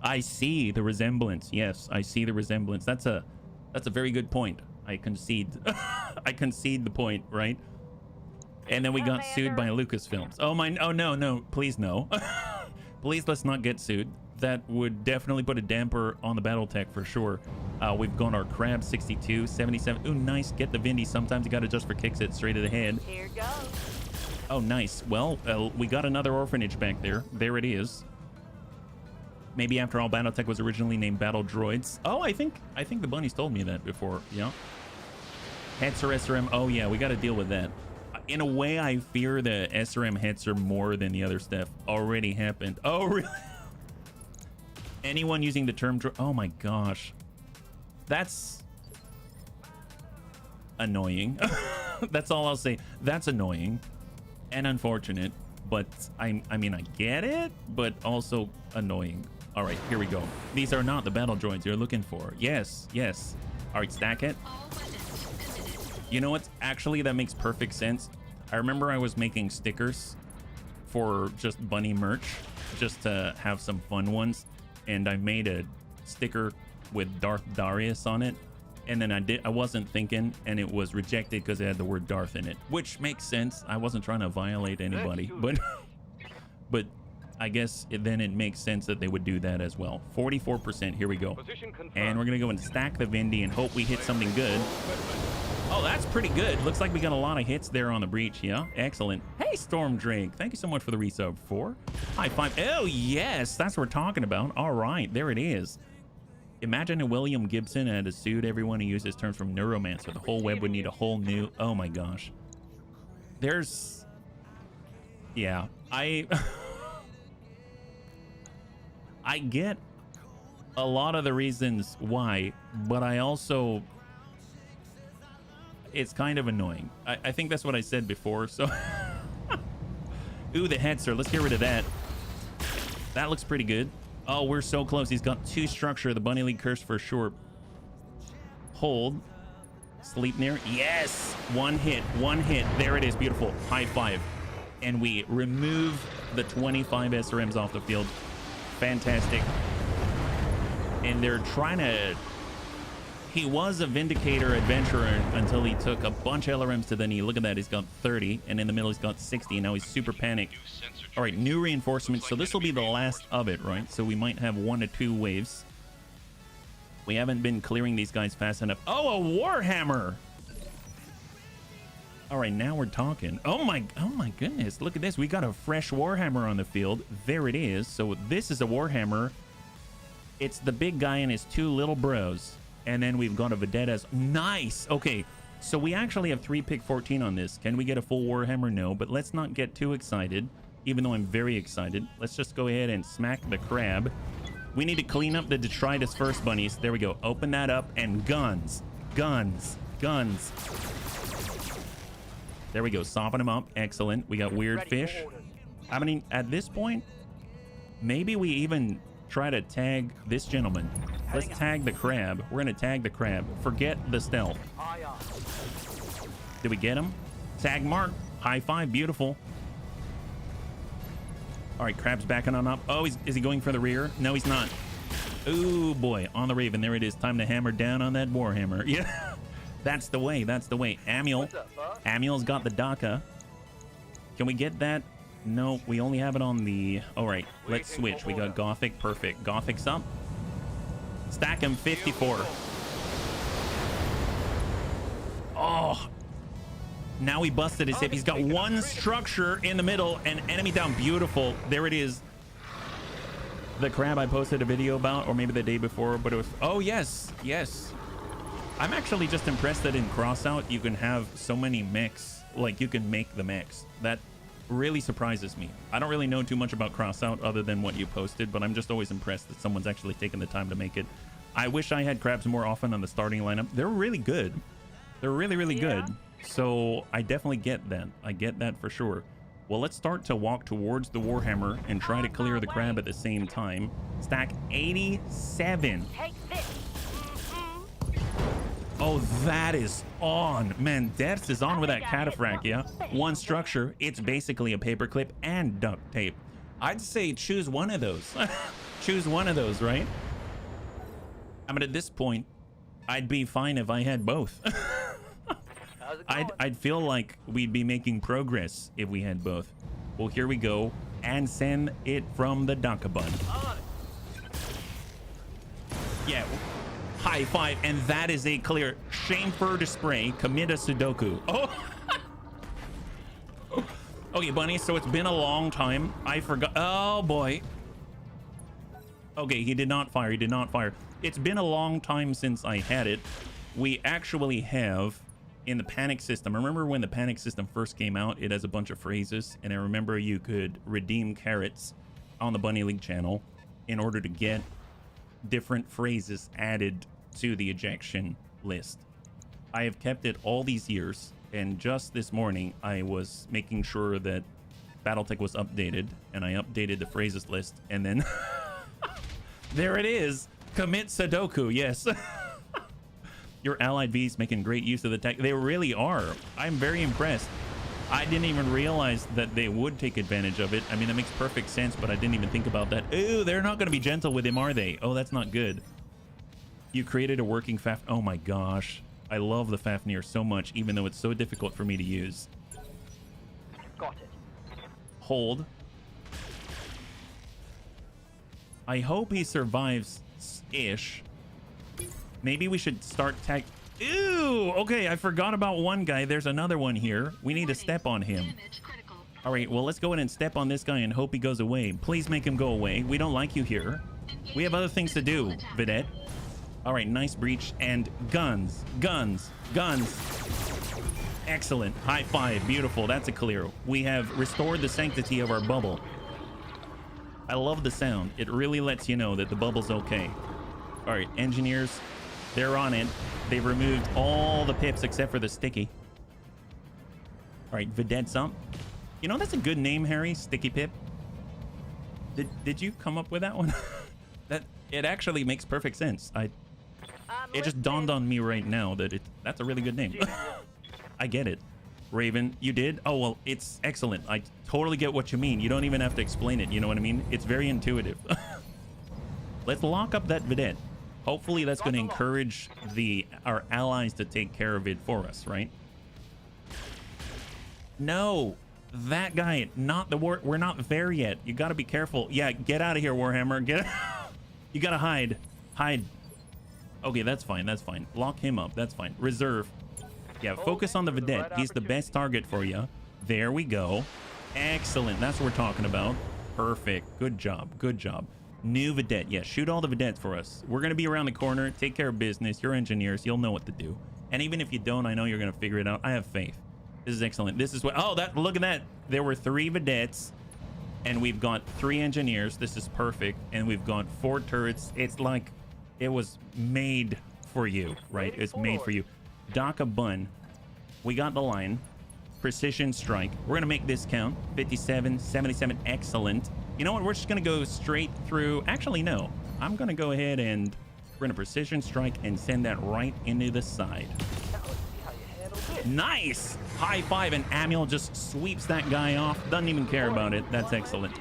S1: I see the resemblance. Yes, I see the resemblance. That's a very good point. I concede. I concede the point, right? And then we got sued by Lucasfilms. Oh my! Oh no! Please no! Please let's not get sued. That would definitely put a damper on the Battletech for sure. We've got our Crab 62, 77. Ooh, nice. Get the Vindy. Sometimes you got to just for kicks it straight to the head.
S5: Here goes.
S1: Oh, nice. Well, we got another orphanage back there. There it is. Maybe after all, Battletech was originally named Battle Droids. Oh, I think the bunnies told me that before. Yeah. Hetzer SRM. Oh yeah, we got to deal with that. In a way, I fear the SRM Hetzer more than the other stuff. Already happened. Oh really? Anyone using the term oh my gosh, that's annoying. That's all I'll say. That's annoying and unfortunate, but I mean I get it, but also annoying. All right, here we go. These are not the battle droids you're looking for. Yes. All right, stack it.
S4: All weapons committed.
S1: You know what? Actually, that makes perfect sense. I remember I was making stickers for just bunny merch, just to have some fun ones. And I made a sticker with Darth Darius on it. And then I wasn't thinking, and it was rejected because it had the word Darth in it, which makes sense. I wasn't trying to violate anybody, but I guess then it makes sense that they would do that as well. 44%. Here we go.
S3: Position confirmed.
S1: And we're going to go and stack the Vindy and hope we hit something good. Oh, that's pretty good. Looks like we got a lot of hits there on the breach. Yeah, excellent. Hey, Storm Drake. Thank you so much for the resub. 4. High 5. Oh, yes. That's what we're talking about. All right. There it is. Imagine a William Gibson had to sued everyone who uses terms from Neuromancer. The whole web would need a whole new... Oh, my gosh. There's... Yeah. I get a lot of the reasons why, but I also... It's kind of annoying. I think that's what I said before, so... Ooh, the Hetzer. Let's get rid of that. That looks pretty good. Oh, we're so close. He's got 2 structure. The Bunny League curse for sure. Hold. Sleep near. Yes! One hit. One hit. There it is. Beautiful. High five. And we remove the 25 SRMs off the field. Fantastic. And they're trying to... He was a Vindicator adventurer until he took a bunch of LRMs to the knee. Look at that. He's got 30. And in the middle, he's got 60. And now he's super panicked. All right, new reinforcements. So this will be the last of it, right? So we might have 1 to 2 waves. We haven't been clearing these guys fast enough. Oh, a Warhammer! All right, now we're talking. Oh my goodness. Look at this. We got a fresh Warhammer on the field. There it is. So this is a Warhammer. It's the big guy and his 2 little bros. And then we've got a Vedetta's. Nice. Okay, so we actually have 3 pick 14 on this. Can we get a full Warhammer? No, but let's not get too excited, even though I'm very excited. Let's just go ahead and smack the crab. We need to clean up the detritus first, bunnies. There we go. Open that up and guns. Guns. Guns. There we go. Soften them up. Excellent. We got weird fish. I mean, at this point, maybe we even try to tag this gentleman. Let's tag the crab. We're going to tag the crab. Forget the stealth. Did we get him? Tag mark. High five. Beautiful. All right, crab's backing on up. Oh, is he going for the rear? No, he's not. Oh, boy. On the Raven. There it is. Time to hammer down on that Warhammer. Yeah. That's the way. That's the way. Amiel. Amiel's got the DACA. Can we get that? No, we only have it on the... All right, let's switch. We got Gothic. Perfect. Gothic's up. Stack him 54. Oh. Now he busted his hip. He's got 1 structure in the middle and enemy down. Beautiful. There it is. The crab I posted a video about, or maybe the day before, but it was... Oh, yes. Yes. I'm actually just impressed that in Crossout, you can have so many mechs. Like, you can make the mechs. That really surprises me. I don't really know too much about Crossout other than what you posted, but I'm just always impressed that someone's actually taken the time to make it. I wish I had crabs more often on the starting lineup. They're really good. They're really, really good. So I definitely get that. I get that for sure. Well, let's start to walk towards the Warhammer and try to clear the crab at the same time. Stack 87.
S5: Take this.
S1: Oh, that is on. Man, Debs is on with that cataphract, yeah? 1 structure. It's basically a paperclip and duct tape. I'd say choose one of those. Choose one of those, right? I mean, at this point, I'd be fine if I had both. I'd feel like we'd be making progress if we had both. Well, here we go. And send it from the DACA bun. Yeah. High five, and that is a clear. Shame for display. Commit a Sudoku. Oh. Okay, bunny. So it's been a long time. I forgot. Oh boy. Okay, he did not fire. He did not fire. It's been a long time since I had it. We actually have in the panic system. I remember when the panic system first came out, it has a bunch of phrases, and I remember you could redeem carrots on the Bunny League channel in order to get different phrases added to the ejection list. I have kept it all these years, and just this morning I was making sure that Battletech was updated, and I updated the phrases list, and then there it is. Commit Sudoku. Yes. Your allied V's making great use of the tech. They really are. I'm very impressed. I didn't even realize that they would take advantage of it. I mean, that makes perfect sense, but I didn't even think about that. Ooh, they're not going to be gentle with him, are they? Oh, that's not good. You created a working Faf... Oh my gosh. I love the Fafnir so much, even though it's so difficult for me to use.
S5: Got it.
S1: Hold. I hope he survives-ish. Maybe we should start tag... Ew! Okay, I forgot about one guy. There's another one here. We need to step on him. All right, well, let's go ahead and step on this guy and hope he goes away. Please make him go away. We don't like you here. We have other things to do, Vedette. All right, nice breach. And guns, guns, guns. Excellent. High five. Beautiful. That's a clear. We have restored the sanctity of our bubble. I love the sound. It really lets you know that the bubble's okay. All right, engineers, they're on it. They've removed all the pips except for the sticky. All right, Vedette's up. You know, that's a good name, Harry. Sticky Pip. Did you come up with that one? That it actually makes perfect sense. It just dawned on me right now that that's a really good name. I get it. Raven, you did? Oh, well, it's excellent. I totally get what you mean. You don't even have to explain it. You know what I mean? It's very intuitive. Let's lock up that vedette. Hopefully that's going to encourage our allies to take care of it for us, right? No, that guy, not the war. We're not there yet. You got to be careful. Yeah, get out of here, Warhammer. Get. You got to hide. Hide. Okay, that's fine. That's fine. Lock him up. That's fine. Reserve. Yeah, focus on the vedette. He's the best target for you. There we go. Excellent. That's what we're talking about. Perfect. Good job. Good job. New vedette. Yeah, shoot all the vedettes for us. We're going to be around the corner. Take care of business. You're engineers. You'll know what to do. And even if you don't, I know you're going to figure it out. I have faith. This is excellent. This is what... Oh, look at that. There were 3 vedettes. And we've got 3 engineers. This is perfect. And we've got 4 turrets. It's like it was made for you, right? It's made for you. Dock a bun. We got the line. Precision strike. We're going to make this count. 57, 77. Excellent. You know what? We're just going to go straight through. Actually, no. I'm going to go ahead and we're going to precision strike and send that right into the side. Nice. High five, and Manuel just sweeps that guy off. Doesn't even care about it. That's excellent.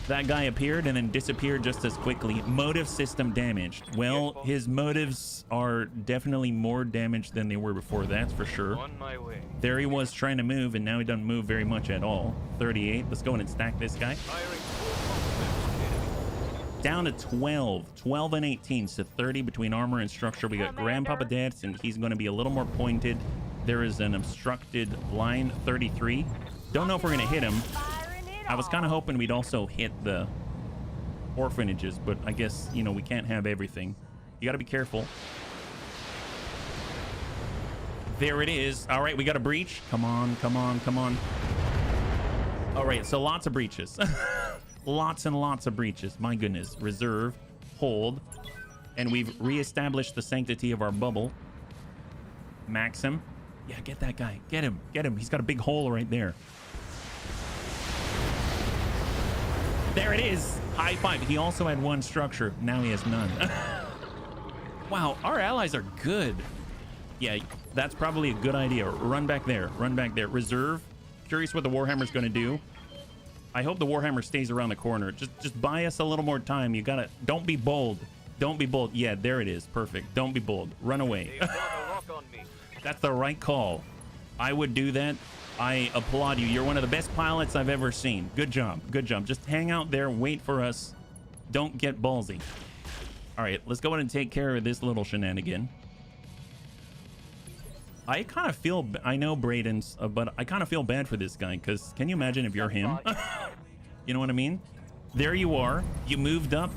S1: That guy appeared and then disappeared just as quickly. Motive system damaged. Well, his motives are definitely more damaged than they were before. That's for sure.
S3: On my way.
S1: There he was trying to move, and now he doesn't move very much at all. 38. Let's go in and stack this guy. Down to 12. 12 and 18. So 30 between armor and structure. We got Grandpapa Dance, and he's going to be a little more pointed. There is an obstructed line. 33. Don't know if we're going to hit him. I was kind of hoping we'd also hit the orphanages, but I guess, you know, we can't have everything. You got to be careful. There it is. All right, we got a breach. Come on, come on, come on. All right, so lots of breaches. Lots and lots of breaches. My goodness. Reserve, hold, and we've reestablished the sanctity of our bubble. Maxim. Yeah, get that guy. Get him. Get him. He's got a big hole right there. There it is. High five. He also had 1 structure. Now he has none. Wow, our allies are good. Yeah, that's probably a good idea. Run back there. Run back there. Reserve. Curious what the Warhammer's going to do. I hope the Warhammer stays around the corner. Just buy us a little more time. You got to... Don't be bold. Don't be bold. Yeah, there it is. Perfect. Don't be bold. Run away. That's the right call. I would do that. I applaud you. You're one of the best pilots I've ever seen. Good job. Good job. Just hang out there. Wait for us. Don't get ballsy. All right, let's go ahead and take care of this little shenanigan. I kind of feel... I know Braden's, but I kind of feel bad for this guy, because can you imagine if you're him? You know what I mean? There you are. You moved up.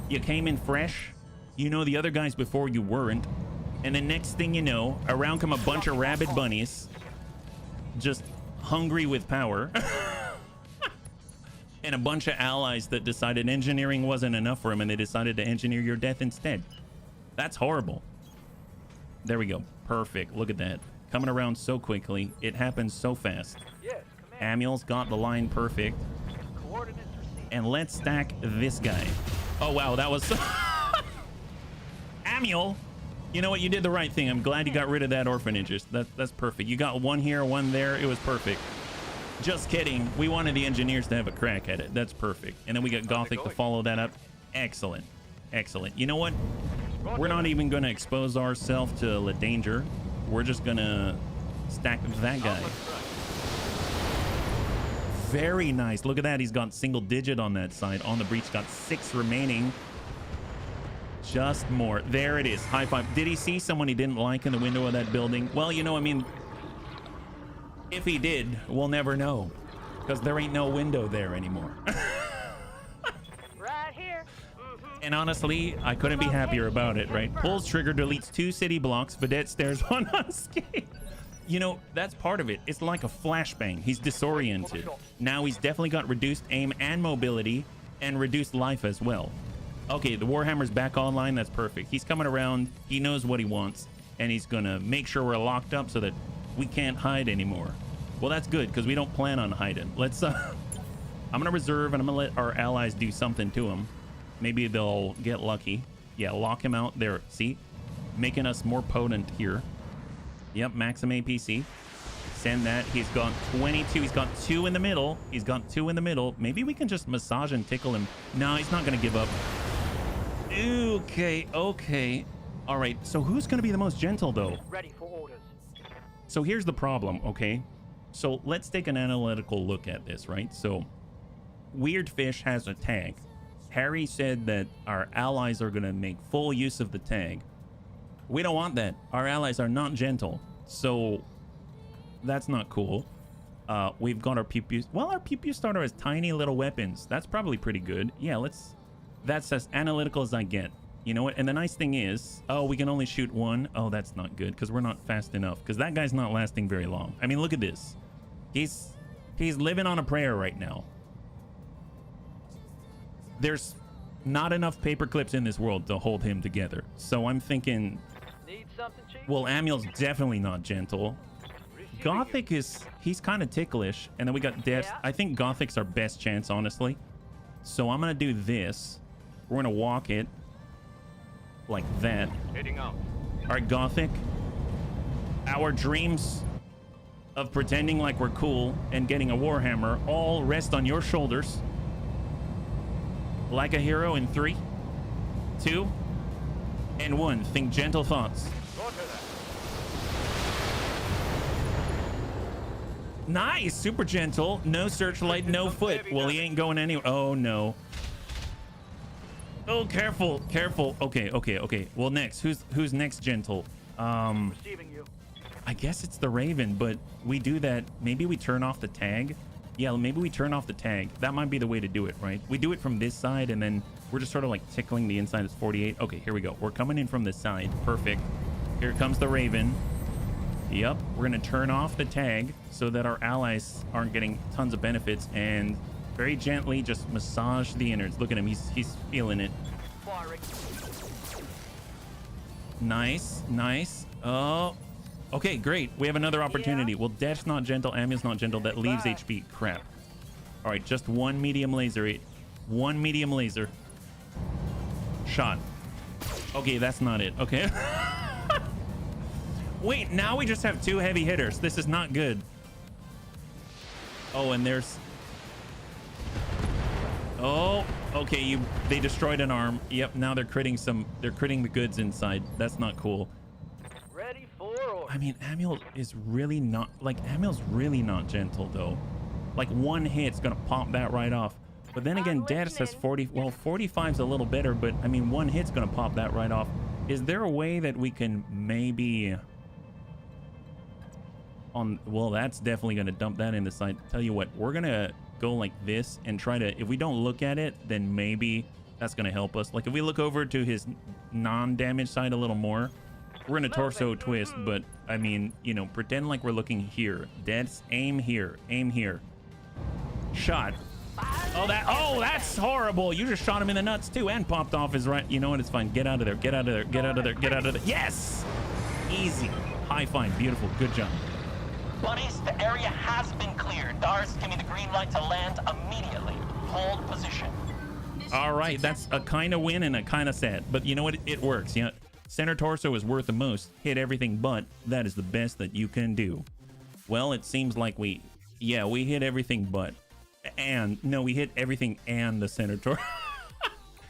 S1: You came in fresh. You know the other guys before you weren't. And the next thing you know, around come a bunch of rabid bunnies. Just hungry with power. And a bunch of allies that decided engineering wasn't enough for them, and they decided to engineer your death instead. That's horrible. There we go. Perfect. Look at that. Coming around so quickly. It happens so fast.
S3: Yes,
S1: Manuel's got the line perfect.
S3: coordinates received.
S1: And let's stack this guy. Oh, wow. That was... Manuel! You know what? You did the right thing. I'm glad you got rid of that orphanages. That's perfect. You got 1 here, 1 there. It was perfect. Just kidding. We wanted the engineers to have a crack at it. That's perfect. And then we got Gothic to follow that up. Excellent. Excellent. You know what? We're not even going to expose ourselves to the danger. We're just going to stack that guy. Very nice. Look at that. He's got single digit on that side. On the breach, got 6 remaining. Just more. There it is. High five. Did he see someone he didn't like in the window of that building? Well, you know, I mean, if he did, we'll never know, because there ain't no window there anymore.
S5: Right here.
S1: And honestly, I couldn't be happier about it, right? Pulls trigger, deletes 2 city blocks, vedette stairs 1 unscathed. You know, that's part of it. It's like a flashbang. He's disoriented. Now he's definitely got reduced aim and mobility and reduced life as well. Okay, the Warhammer's back online. That's perfect. He's coming around. He knows what he wants, and he's gonna make sure we're locked up so that we can't hide anymore. Well, that's good, because we don't plan on hiding. Let's I'm gonna reserve, and I'm gonna let our allies do something to him. Maybe they'll get lucky. Yeah, lock him out there. See? Making us more potent here. Yep, maximum APC. Send that. He's got 22. He's got 2 in the middle. He's got 2 in the middle. Maybe we can just massage and tickle him. No, he's not going to give up. Okay, okay. All right, so who's going to be the most gentle, though?
S3: Ready for orders.
S1: So here's the problem, okay? So let's take an analytical look at this, right? So Weird Fish has a tag. Harry said that our allies are going to make full use of the tag. We don't want that. Our allies are not gentle. So that's not cool. We've got our pew-pew. Well, our pew-pew starter has tiny little weapons. That's probably pretty good. Yeah, let's... That's as analytical as I get. You know what? And the nice thing is... Oh, we can only shoot 1. Oh, that's not good because we're not fast enough. Because that guy's not lasting very long. I mean, look at this. He's living on a prayer right now. There's not enough paper clips in this world to hold him together. So I'm thinking...
S3: Need something, Chief?
S1: Well, Amiel's definitely not gentle.
S3: Receiving
S1: Gothic is... He's kind of ticklish. And then we got Death.
S3: Yeah.
S1: I think Gothic's our best chance, honestly. So I'm going to do this. We're going to walk it. Like that.
S3: Heading out.
S1: All right, Gothic. Our dreams of pretending like we're cool and getting a Warhammer all rest on your shoulders. Like a hero in 3, 2, and 1. Think gentle thoughts.
S3: Roger that.
S1: Nice, super gentle. No searchlight, no foot. Well, he ain't going anywhere. Oh no. Oh, careful, careful. Okay, okay, okay. Well, next, who's next gentle?
S3: Receiving you.
S1: I guess it's the Raven, but we do that. Maybe we turn off the tag. Yeah, maybe we turn off the tag. That might be the way to do it, right? We do it from this side, and then we're just sort of like tickling the inside. It's 48. Okay, here we go. We're coming in from this side. Perfect. Here comes the Raven. Yep, we're going to turn off the tag so that our allies aren't getting tons of benefits, and very gently just massage the innards. Look at him. He's feeling it.
S3: Firing.
S1: Nice, nice. Oh, okay, great. We have another opportunity. Well, Dash's not gentle, Amiel's not gentle. That leaves HP. Crap. All right, just 1 medium laser. 1 medium laser. Shot. Okay, that's not it. Okay. Wait, now we just have 2 heavy hitters. This is not good. Oh, and there's... Oh, okay, they destroyed an arm. Yep, now they're critting the goods inside. That's not cool.
S3: Ready for orders.
S1: I mean, Amiel is really not, Amiel's really not gentle, though. Like, 1 hit's gonna pop that right off. But then again, Dad says 40, well, 45's a little better, but, I mean, 1 hit's gonna pop that right off. Is there a way that we can maybe... Well, that's definitely gonna dump that in the side. Tell you what, we're gonna go like this and try to, if we don't look at it, then maybe that's gonna help us. Like, if we look over to his non-damage side a little more, we're gonna torso twist, but I mean, you know, pretend like we're looking here. Dead's aim here, aim here. Shot. Oh, that's horrible. You just shot him in the nuts too and popped off his right. You know what? It's fine. Get out of there. Get out of there. Get out of there. Get out of there. Yes! Easy. High five. Beautiful. Good job.
S6: Buddies, the area has been cleared. Dars, give me the green light to land immediately. Hold position.
S1: All right, that's a kind of win and a kind of sad, but you know what? It works. Yeah, center torso is worth the most. Hit everything, but that is the best that you can do. Well, it seems like we hit everything, but we hit everything and the center torso.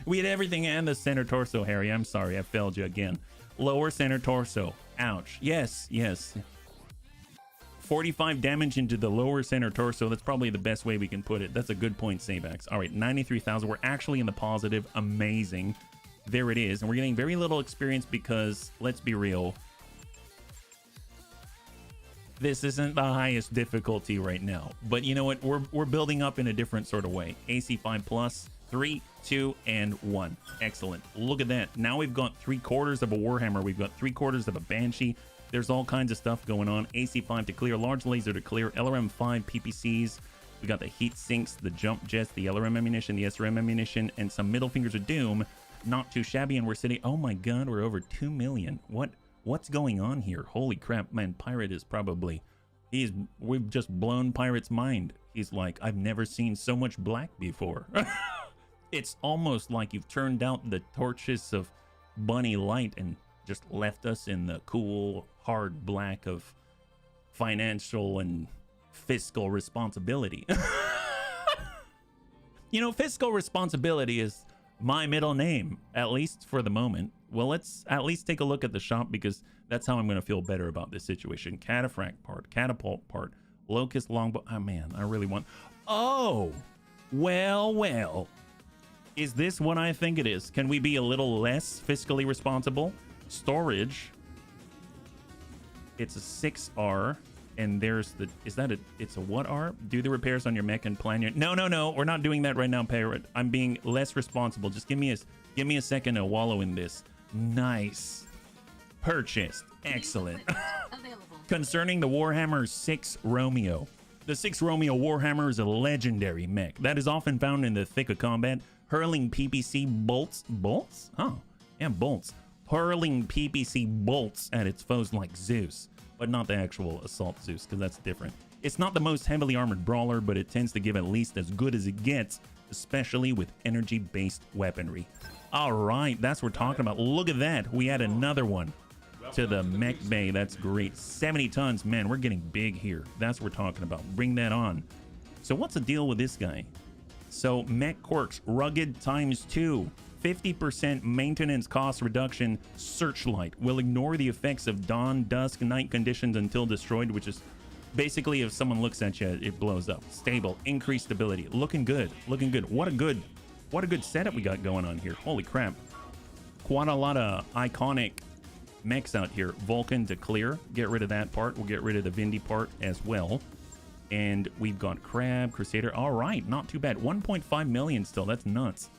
S1: We hit everything and the center torso, Harry. I'm sorry, I failed you again. Lower center torso. Ouch. Yes, yes. 45 damage into the lower center torso. That's probably the best way we can put it. That's a good point, Sabax. All right, 93,000. We're actually in the positive. Amazing. There it is. And we're getting very little experience because, let's be real, this isn't the highest difficulty right now. But you know what? We're building up in a different sort of way. AC5 plus 3, 2, and 1. Excellent. Look at that. Now we've got 3/4 of a Warhammer. We've got 3/4 of a Banshee. There's all kinds of stuff going on. AC5 to clear, large laser to clear, LRM5 PPCs. We got the heat sinks, the jump jets, the LRM ammunition, the SRM ammunition, and some middle fingers of doom. Not too shabby, and we're sitting... Oh my god, we're over 2 million. What's going on here? Holy crap, man. Pirate is probably... We've just blown Pirate's mind. He's like, I've never seen so much black before. It's almost like you've turned out the torches of bunny light and just left us in the cool, hard black of financial and fiscal responsibility. You know, fiscal responsibility is my middle name, at least for the moment. Well, let's at least take a look at the shop because that's how I'm going to feel better about this situation. Cataphract part, catapult part, locust longbow. Oh, man, I really want... Oh, well. Is this what I think it is? Can we be a little less fiscally responsible? Storage. It's a 6R. And there's the... Is that a... It's a what R? Do the repairs on your mech and plan your... No. We're not doing that right now, Parrot. I'm being less responsible. Just give me a second to wallow in this. Nice. Purchased. Excellent. Concerning the Warhammer 6 Romeo. The 6 Romeo Warhammer is a legendary mech that is often found in the thick of combat, hurling PPC bolts. Bolts? Oh, yeah, bolts. Hurling PPC bolts at its foes like Zeus. But not the actual Assault Zeus, because that's different. It's not the most heavily armored brawler, but it tends to give at least as good as it gets, especially with energy-based weaponry. All right, that's what we're talking about. Look at that. We add another one to the mech bay. That's great. 70 tons. Man, we're getting big here. That's what we're talking about. Bring that on. So what's the deal with this guy? So mech quirks, rugged ×2. 50% maintenance cost reduction. Searchlight will ignore the effects of dawn, dusk, night conditions until destroyed, which is basically if someone looks at you, it blows up. Stable, increased stability. Looking good. What a good setup we got going on here. Holy crap. Quite a lot of iconic mechs out here. Vulcan to clear. Get rid of that part. We'll get rid of the Vindy part as well. And we've got Crab, Crusader. All right, not too bad. 1.5 million still. That's nuts.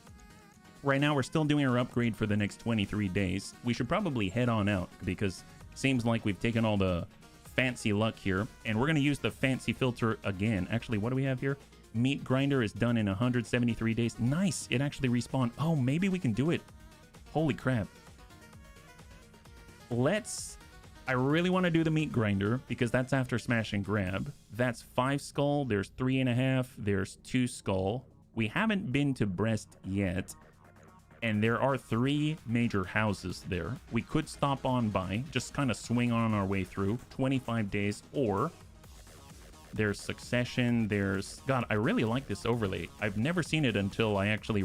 S1: Right now, we're still doing our upgrade for the next 23 days. We should probably head on out because it seems like we've taken all the fancy luck here. And we're going to use the fancy filter again. Actually, what do we have here? Meat grinder is done in 173 days. Nice. It actually respawned. Oh, maybe we can do it. Holy crap. I really want to do the meat grinder because that's after smash and grab. That's 5 skull. There's 3.5. There's 2 skull. We haven't been to Brest yet. And there are 3 major houses there. We could stop on by, just kind of swing on our way through. 25 days, or there's Succession. There's... God, I really like this overlay. I've never seen it until I actually...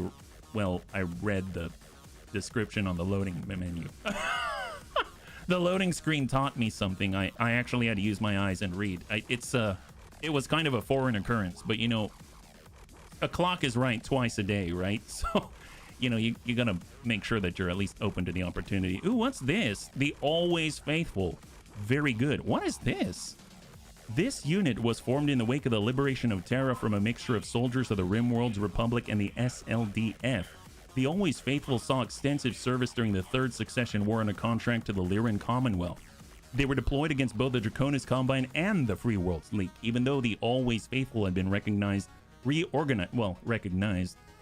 S1: Well, I read the description on the loading menu. The loading screen taught me something. I actually had to use my eyes and read. It was kind of a foreign occurrence, but you know, a clock is right twice a day, right? So... You know, you gotta make sure that you're at least open to the opportunity. Ooh, what's this? The Always Faithful. Very good. What is this? This unit was formed in the wake of the liberation of Terra from a mixture of soldiers of the Rimworld's Republic and the SLDF. The Always Faithful saw extensive service during the Third Succession War on a contract to the Lyran Commonwealth. They were deployed against both the Draconis Combine and the Free Worlds League, even though the Always Faithful had been recognized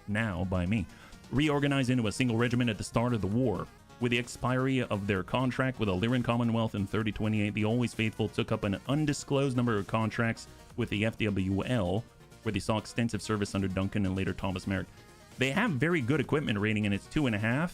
S1: now by me. Reorganized into a single regiment at the start of the war. With the expiry of their contract with the Lyran Commonwealth in 3028, the Always Faithful took up an undisclosed number of contracts with the FWL, where they saw extensive service under Duncan and later Thomas Merrick. They have very good equipment rating, and it's 2.5.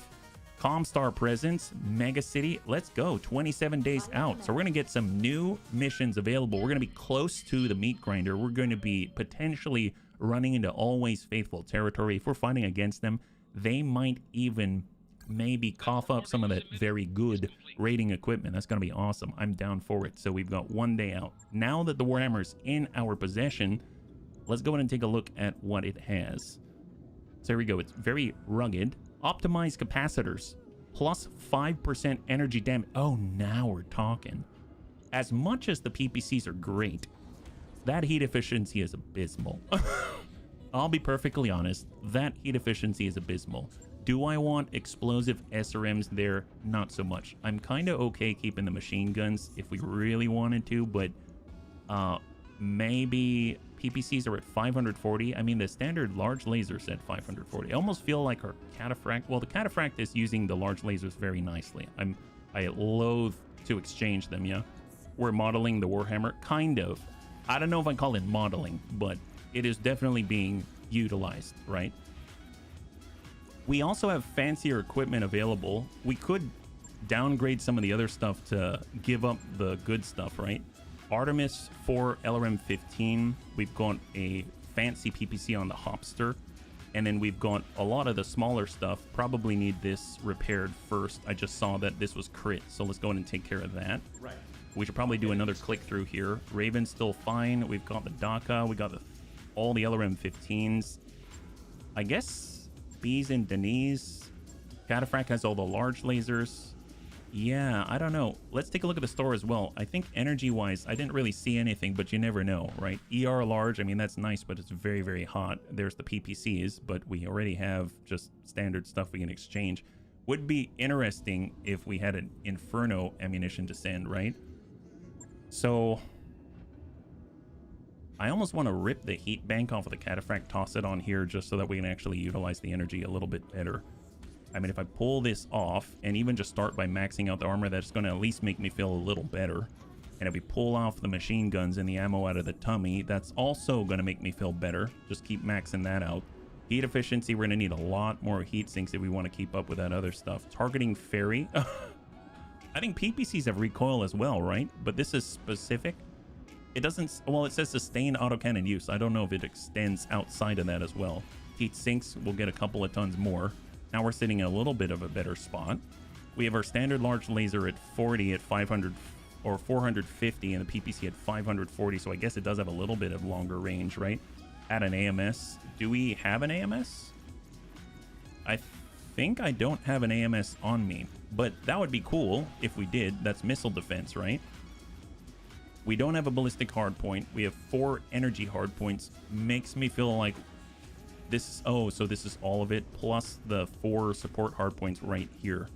S1: Comstar presence, Mega City. Let's go. 27 days out. So we're going to get some new missions available. We're going to be close to the meat grinder. We're going to be potentially running into Always Faithful territory. If we're fighting against them, they might even maybe cough up some of that very good rating equipment. That's going to be awesome. I'm down for it. So we've got 1 day out. Now that the Warhammer's in our possession, let's go ahead and take a look at what it has. So here we go. It's very rugged. Optimized capacitors. Plus 5% energy damage. Oh, now we're talking. As much as the PPCs are great, that heat efficiency is abysmal. I'll be perfectly honest, that heat efficiency is abysmal. Do I want explosive SRMs there? Not so much. I'm kind of okay keeping the machine guns if we really wanted to, but maybe PPCs are at 540. I mean, the standard large laser said 540. I almost feel like our Cataphract, well, the Cataphract is using the large lasers very nicely. I loathe to exchange them, yeah? We're modeling the Warhammer, kind of. I don't know if I call it modeling, but it is definitely being utilized, right? We also have fancier equipment available. We could downgrade some of the other stuff to give up the good stuff, right? Artemis 4 LRM 15. We've got a fancy PPC on the Hopster. And then we've got a lot of the smaller stuff. Probably need this repaired first. I just saw that this was crit, so let's go ahead and take care of that.
S7: Right.
S1: We should probably do another click through here. Raven's still fine. We've got the DACA. We got all the LRM 15s. I guess Bees and Denise. Cataphracts has all the large lasers. Yeah, I don't know. Let's take a look at the store as well. I think energy-wise, I didn't really see anything, but you never know, right? ER large, I mean, that's nice, but it's very, very hot. There's the PPCs, but we already have just standard stuff we can exchange. Would be interesting if we had an Inferno ammunition to send, right? So I almost want to rip the heat bank off of the Cataphract, toss it on here just so that we can actually utilize the energy a little bit better. I mean, if I pull this off and even just start by maxing out the armor, that's going to at least make me feel a little better. And if we pull off the machine guns and the ammo out of the tummy, that's also going to make me feel better. Just keep maxing that out. Heat efficiency, we're going to need a lot more heat sinks if we want to keep up with that other stuff. Targeting Fairy. I think PPCs have recoil as well, right? But this is specific. It doesn't, well, it says sustained autocannon use. I don't know if it extends outside of that as well. Heat sinks, we'll get a couple of tons more. Now we're sitting in a little bit of a better spot. We have our standard large laser at 40 at 500 or 450 and the PPC at 540. So I guess it does have a little bit of longer range, right? At an AMS. Do we have an AMS? I think I don't have an AMS on me, but that would be cool if we did. That's missile defense, right? We don't have a ballistic hardpoint. We have 4 energy hardpoints. Makes me feel like this, oh, so this is all of it, plus the 4 support hardpoints right here.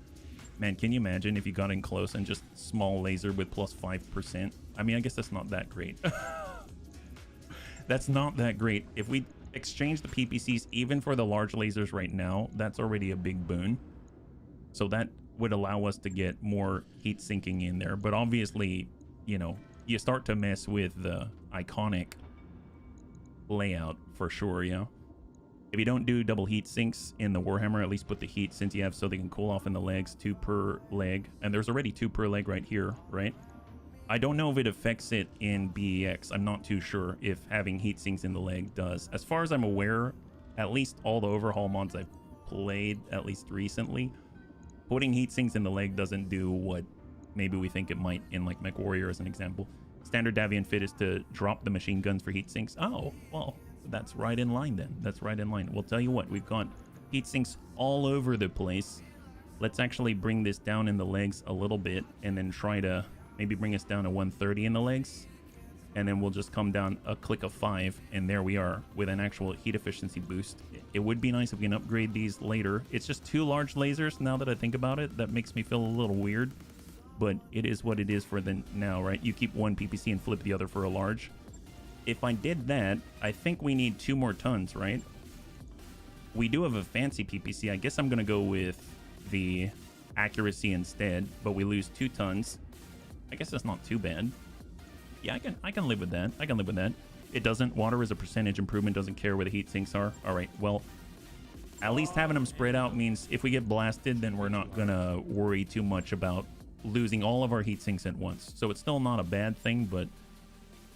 S1: Man, can you imagine if you got in close and just small laser with plus 5%? I mean, I guess that's not that great. That's not that great. If we exchange the PPCs even for the large lasers right now, that's already a big boon. So that would allow us to get more heat sinking in there. But obviously, you know, you start to mess with the iconic layout for sure, yeah. If you don't do double heat sinks in the Warhammer, at least put the heat since you have so they can cool off in the legs, 2 per leg. And there's already 2 per leg right here, right? I don't know if it affects it in BEX. I'm not too sure if having heat sinks in the leg does. As far as I'm aware, at least all the overhaul mods I've played, at least recently, putting heat sinks in the leg doesn't do what maybe we think it might in like Mech Warrior as an example. Standard Davian fit is to drop the machine guns for heat sinks. Oh, well, that's right in line then. That's right in line. We'll tell you what, we've got heat sinks all over the place. Let's actually bring this down in the legs a little bit and then try to maybe bring us down to 130 in the legs. And then we'll just come down a click of 5 and there we are with an actual heat efficiency boost. It would be nice if we can upgrade these later. It's just 2 large lasers now that I think about it. That makes me feel a little weird, but it is what it is for the now, right? You keep 1 PPC and flip the other for a large. If I did that, I think we need 2 more tons, right? We do have a fancy PPC. I guess I'm going to go with the accuracy instead, but we lose 2 tons. I guess that's not too bad. Yeah, I can live with that. I can live with that. It doesn't. Water is a percentage improvement. Doesn't care where the heat sinks are. All right, well, at least having them spread out means if we get blasted, then we're not going to worry too much about losing all of our heat sinks at once. So it's still not a bad thing, but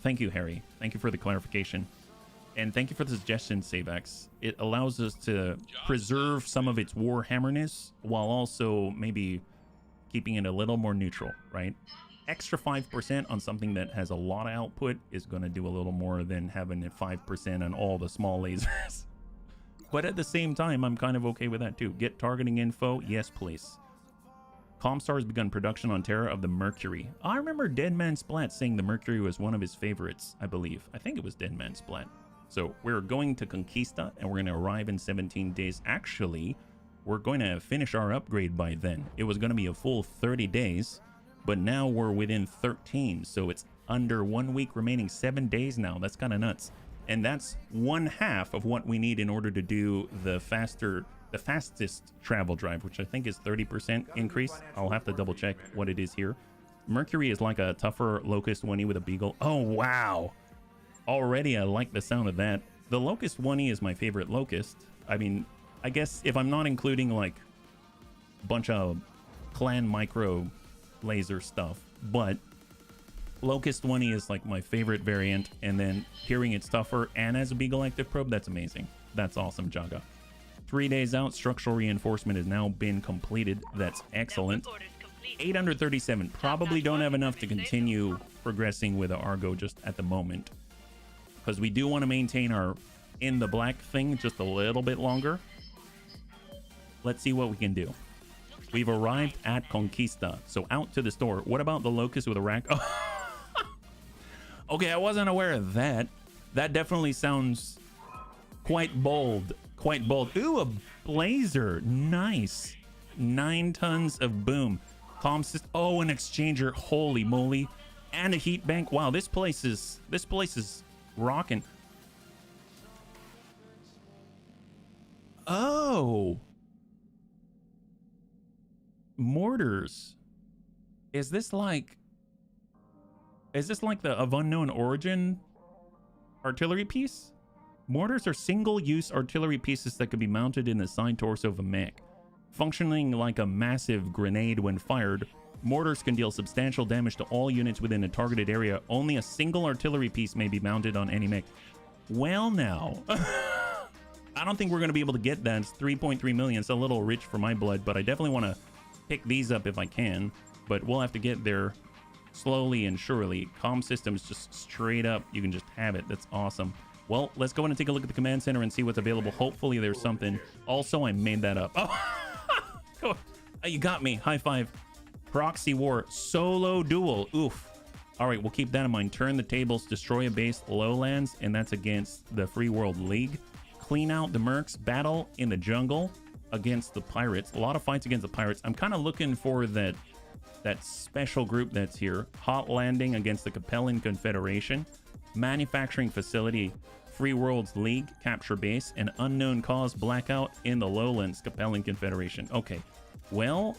S1: thank you, Harry. Thank you for the clarification. And thank you for the suggestion, Savex. It allows us to preserve some of its Warhammerness while also maybe keeping it a little more neutral, right? Extra 5% on something that has a lot of output is going to do a little more than having a 5% on all the small lasers. But at the same time, I'm kind of okay with that too. Get targeting info. Yes, please. Comstar has begun production on Terra of the Mercury. I remember Deadman Splat saying the Mercury was one of his favorites, I believe. I think it was Deadman Splat. So we're going to Conquista and we're going to arrive in 17 days. Actually, we're going to finish our upgrade by then. It was going to be a full 30 days, but now we're within 13. So it's under 1 week remaining, 7 days now. That's kind of nuts. And that's 1/2 of what we need in order to do the fastest travel drive, which I think is 30% increase. I'll have to double check what it is here. Mercury is like a tougher Locust 1E with a Beagle. Oh, wow. Already I like the sound of that. The Locust 1E is my favorite Locust. I mean, I guess if I'm not including like a bunch of clan micro laser stuff, but Locust 20 is like my favorite variant, and then hearing it's tougher and as a Beagle Active Probe, that's amazing. That's awesome, Jaga. 3 days out, structural reinforcement has now been completed. That's excellent. 837. Probably don't have enough to continue progressing with the Argo just at the moment, because we do want to maintain our in the black thing just a little bit longer. Let's see what we can do. We've arrived at Conquista, so out to the store. What about the Locust with a rack? Oh. Okay, I wasn't aware of that. That definitely sounds quite bold. Quite bold. Ooh, a blazer. Nice. 9 tons of boom. Comm system. Oh, an exchanger. Holy moly. And a heat bank. Wow, this place is rocking. Oh. Mortars. Is this like the of unknown origin artillery piece? Mortars are single-use artillery pieces that can be mounted in the side torso of a mech. Functioning like a massive grenade when fired, mortars can deal substantial damage to all units within a targeted area. Only a single artillery piece may be mounted on any mech. Well now, I don't think we're going to be able to get that. It's 3.3 million. It's a little rich for my blood, but I definitely want to pick these up if I can. But we'll have to get there slowly and surely. Comm systems just straight up. You can just have it. That's awesome. Well, let's go in and take a look at the command center and see what's available. Hopefully there's something. Also, I made that up. Oh, you got me. High five. Proxy war. Solo duel. Oof. All right, we'll keep that in mind. Turn the tables. Destroy a base. Lowlands. And that's against the Free World League. Clean out the mercs. Battle in the jungle against the pirates. A lot of fights against the pirates. I'm kind of looking for that special group that's here. Hot landing against the Capellan Confederation. Manufacturing facility, Free Worlds League, capture base, and unknown cause blackout in the Lowlands, Capellan Confederation. Okay, well,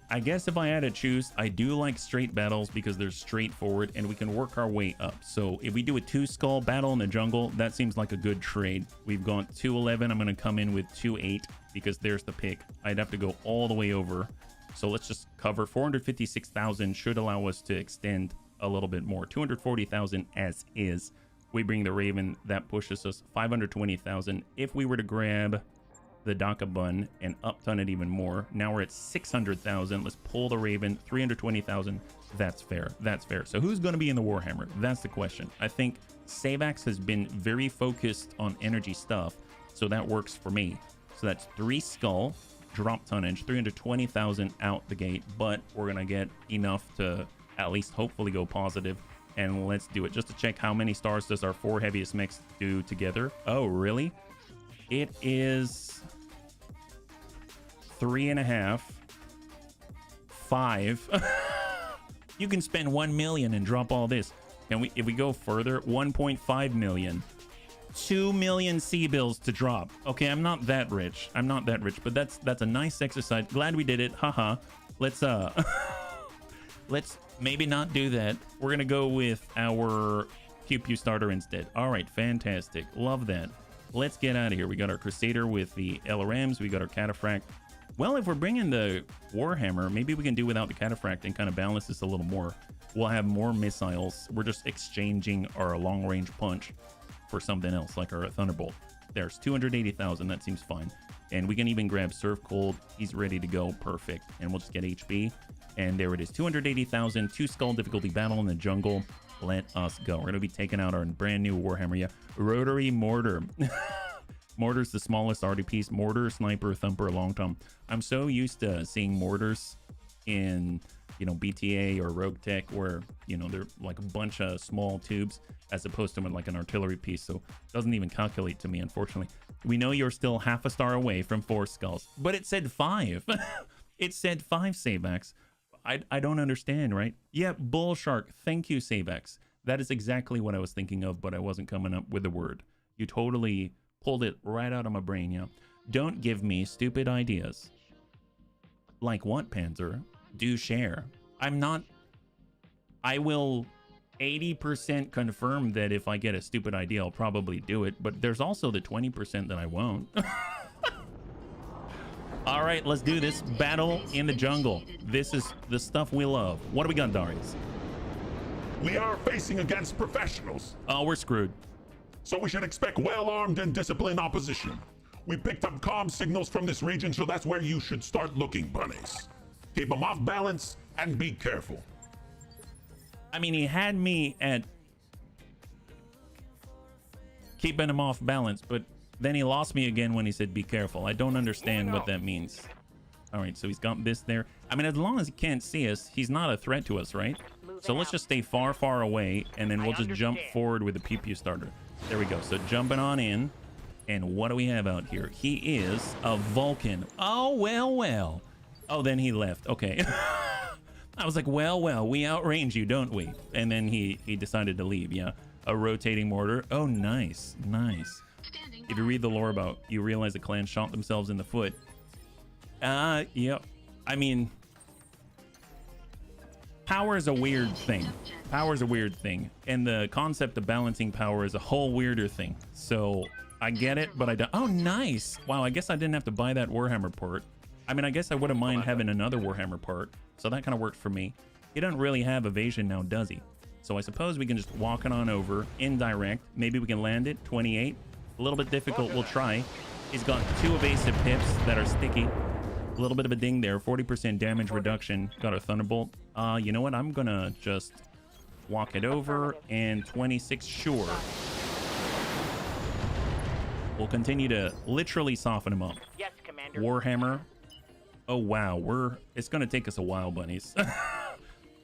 S1: I guess if I had to choose, I do like straight battles because they're straightforward and we can work our way up. So if we do a 2-skull battle in the jungle, that seems like a good trade. We've gone 211. I'm going to come in with 2-8 because there's the pick. I'd have to go all the way over. So let's just cover 456,000 should allow us to extend a little bit more. 240,000 as is. We bring the Raven, that pushes us 520,000. If we were to grab the Daka Bun and upton it even more, now we're at 600,000. Let's pull the Raven, 320,000. That's fair. That's fair. So who's going to be in the Warhammer? That's the question. I think Savax has been very focused on energy stuff, so that works for me. So that's 3 skull, drop tonnage, 320,000 out the gate, but we're going to get enough to at least hopefully go positive. And let's do it just to check how many stars does our 4 heaviest mechs do together. Oh, really? It is 3.5, 5. You can spend 1 million and drop all this. Can we, if we go further, 1.5 million, 2 million sea bills to drop. Okay, I'm not that rich. I'm not that rich, but that's a nice exercise. Glad we did it. Haha. Let's let's maybe not do that. We're gonna go with our Pew Pew starter instead. All right, fantastic. Love that. Let's get out of here. We got our Crusader with the LRMs. We got our Cataphract. Well, if we're bringing the Warhammer, maybe we can do without the Cataphract and kind of balance this a little more. We'll have more missiles. We're just exchanging our long-range punch for something else, like our Thunderbolt. There's 280,000. That seems fine. And we can even grab Surf Cold. He's ready to go. Perfect. And we'll just get HP. And there it is. 280,000. 2-skull difficulty battle in the jungle. Let us go. We're going to be taking out our brand new Warhammer. Yeah. Rotary Mortar. Mortar's the smallest arty piece. Mortar, Sniper, Thumper, Long Tom. I'm so used to seeing mortars in, you know, BTA or Rogue Tech, where, you know, they're like a bunch of small tubes as opposed to like an artillery piece. So it doesn't even calculate to me, unfortunately. We know you're still half a star away from 4 skulls, but it said 5. It said 5, Savax. I don't understand, right? Yeah, Bull Shark. Thank you, Savax. That is exactly what I was thinking of, but I wasn't coming up with the word. You totally pulled it right out of my brain, yeah. Don't give me stupid ideas. Like what, Panzer? Do share. I'm not... I will 80% confirmed that if I get a stupid idea, I'll probably do it. But there's also the 20% that I won't. All right, let's do this. Battle in the jungle. This is the stuff we love. What do we got, Darius?
S2: We are facing against professionals,
S1: Oh, we're screwed.
S2: so we should expect well-armed and disciplined opposition. We picked up comm signals from this region, so that's where you should start looking, bunnies. Keep them off balance and be careful.
S1: I mean, he had me at keeping him off balance, but then he lost me again when he said be careful. I don't understand what that means. All right, so he's got this there. I mean, as long as he can't see us, he's not a threat to us, right? So let's just stay far, far away, and then we'll just jump forward with the pew starter. There we go. So jumping on in. And what do we have out here? He is a Vulcan. Oh, well, well. Oh, then he left. Okay. I was like, well, well, we outrange you, don't we? And then he decided to leave. Yeah. A rotating mortar. Oh, nice. Nice. If you read the lore about, you realize the clan shot themselves in the foot. Yep. I mean, power is a weird thing. Power is a weird thing. And the concept of balancing power is a whole weirder thing. So I get it, but I don't. Oh, nice. Wow, I guess I didn't have to buy that Warhammer part. I mean, I guess I wouldn't mind having another Warhammer part. So that kind of worked for me. He doesn't really have evasion now, does he? So I suppose we can just walk it on over, indirect. Maybe we can land it, 28. A little bit difficult, we'll try. He's got 2 evasive pips that are sticky. A little bit of a ding there, 40% damage reduction. Got a Thunderbolt. You know what? I'm gonna just walk it over and 26, sure. We'll continue to literally soften him up.
S3: Yes, Commander.
S1: Warhammer. Oh, wow. It's going to take us a while, bunnies.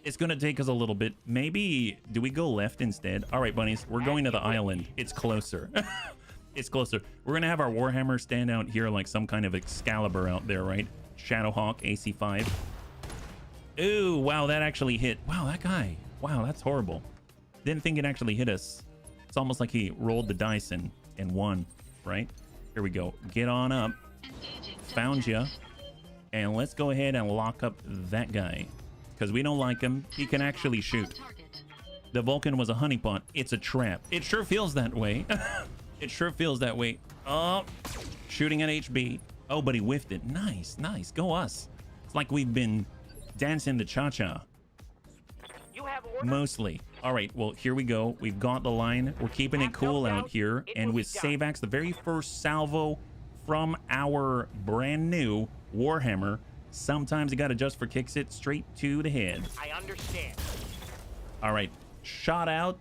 S1: It's going to take us a little bit. Maybe, do we go left instead? All right, bunnies. We're going to the island. It's closer. It's closer. We're going to have our Warhammer stand out here like some kind of Excalibur out there, right? Shadowhawk, AC5. Ooh, wow, that actually hit. Wow, that guy. Wow, that's horrible. Didn't think it actually hit us. It's almost like he rolled the dice and won. Right, here we go. Get on up. Found you. And let's go ahead and lock up that guy, because we don't like him. He can actually shoot. The Vulcan was a honeypot. It's a trap. It sure feels that way. It sure feels that way. Oh, shooting at HB. Oh, but he whiffed it. Nice, nice. Go us. It's like we've been dancing the cha-cha.
S3: You have orders?
S1: Mostly. All right, well, here we go. We've got the line. We're keeping it cool out here. And with Savax, the very first salvo from our brand new Warhammer, sometimes you got to just for kicks it straight to the head.
S3: I understand.
S1: All right, shot out.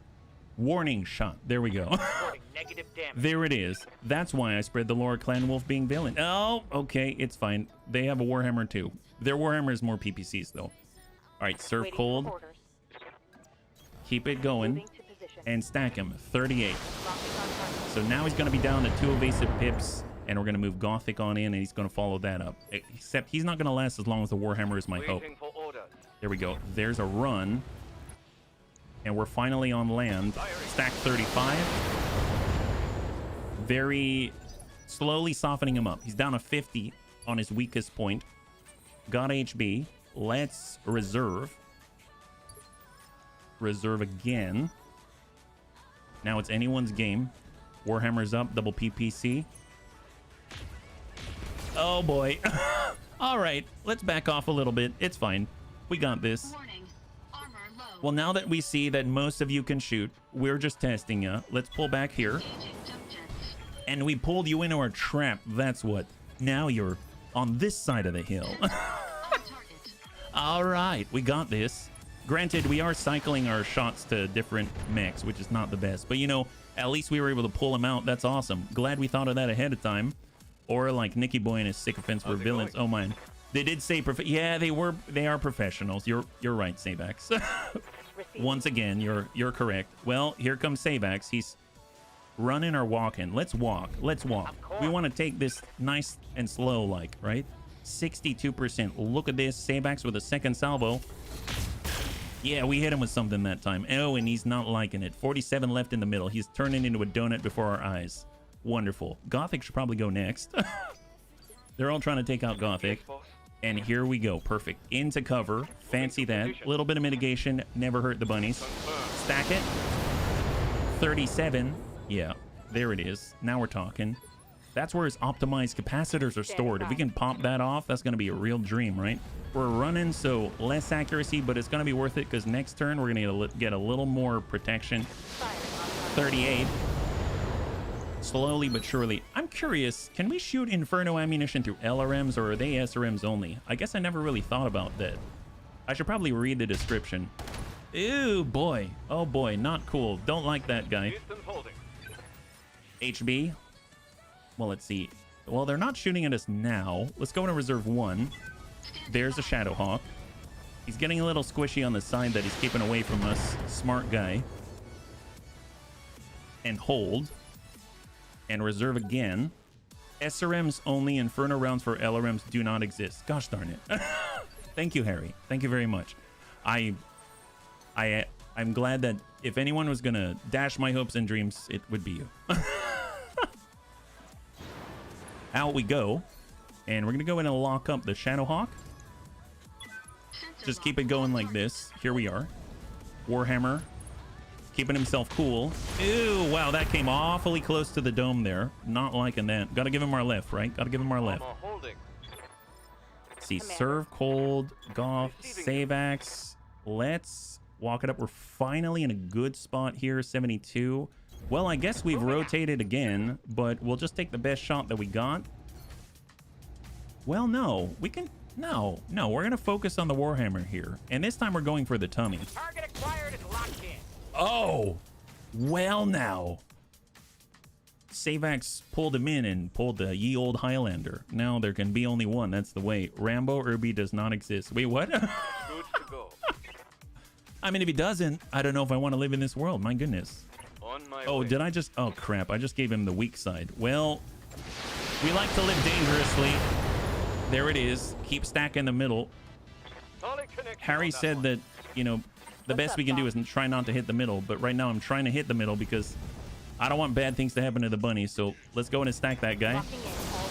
S1: Warning shot. There we go.
S3: Reporting negative damage.
S1: There it is. That's why I spread the lore Clan Wolf being villain. Oh, okay, it's fine. They have a Warhammer too. Their Warhammer is more PPCs though. All right, Surf Cold. Keep it going and stack him. 38. So now he's going to be down to 2 evasive pips, and we're going to move Gothic on in, and he's going to follow that up. Except he's not going to last as long as the Warhammer is my hope. There we go. There's a run. And we're finally on land. Stack 35. Very slowly softening him up. He's down to 50 on his weakest point. Got HB. Let's reserve. Reserve again. Now it's anyone's game. Warhammer's up. Double PPC. Oh boy. All right. Let's back off a little bit. It's fine. We got this.
S4: Warning. Armor low.
S1: Well, now that we see that most of you can shoot, we're just testing you. Let's pull back here.
S4: Engaging jump jets.
S1: And we pulled you into our trap. That's what. Now you're on this side of the hill.
S4: On target.
S1: All right. We got this. Granted, we are cycling our shots to different mechs, which is not the best. But, you know, at least we were able to pull them out. That's awesome. Glad we thought of that ahead of time. Or like Nicky Boy and his sycophants were villains. Oh, man. They did say... Yeah, they are professionals. You're right, Savax. Once again, you're correct. Well, here comes Savax. He's running or walking. Let's walk. Let's walk. We want to take this nice and slow, like, right? 62%. Look at this. Savax with a second salvo. Yeah, we hit him with something that time. Oh, and he's not liking it. 47 left in the middle. He's turning into a donut before our eyes. Wonderful. Gothic should probably go next. They're all trying to take out Gothic. And here we go. Perfect. Into cover. Fancy that. A little bit of mitigation. Never hurt the bunnies. Stack it. 37. Yeah, there it is. Now we're talking. That's where his optimized capacitors are stored. If we can pop that off, that's going to be a real dream, right? We're running, so less accuracy, but it's going to be worth it because next turn we're going to get a little more protection. 38. Slowly but surely. I'm curious, can we shoot Inferno ammunition through LRMs or are they SRMs only? I guess I never really thought about that. I should probably read the description. Ew, boy. Oh boy, not cool. Don't like that guy. HB. Well, let's see. Well, they're not shooting at us now. Let's go into reserve 1. There's a Shadowhawk. He's getting a little squishy on the side that he's keeping away from us. Smart guy. And hold. And reserve again. SRMs only. Inferno rounds for LRMs do not exist. Gosh darn it. Thank you, Harry. Thank you very much. I'm glad that if anyone was gonna dash my hopes and dreams, it would be you. Out we go. And we're gonna go in and lock up the Shadowhawk. Just keep it going like this. Here we are. Warhammer. Keeping himself cool. Ew, wow, that came awfully close to the dome there. Not liking that. Gotta give him our left, right? Gotta give him our left. Let's see, serve cold, Goff, save axe. Let's walk it up. We're finally in a good spot here, 72. Well, I guess we've rotated again, but we'll just take the best shot that we got. Well, no, we can... No, we're going to focus on the Warhammer here. And this time we're going for the tummy.
S3: Target acquired is locked in.
S1: Oh, well now. Savax pulled him in and pulled the ye old Highlander. Now there can be only one. That's the way. Rambo Irby does not exist. Wait, what?
S3: Good to go.
S1: I mean, if he doesn't, I don't know if I want to live in this world. My goodness.
S3: On my
S1: Oh,
S3: way.
S1: did I just... Oh, crap. I just gave him the weak side. Well, we like to live dangerously. There it is. Keep stacking the middle.
S3: Solid connection
S1: Harry
S3: on that
S1: said
S3: one.
S1: that, you know, the best we can do is try not to hit the middle. But right now I'm trying to hit the middle because I don't want bad things to happen to the bunny. So let's go in and stack that guy.
S4: Locking in all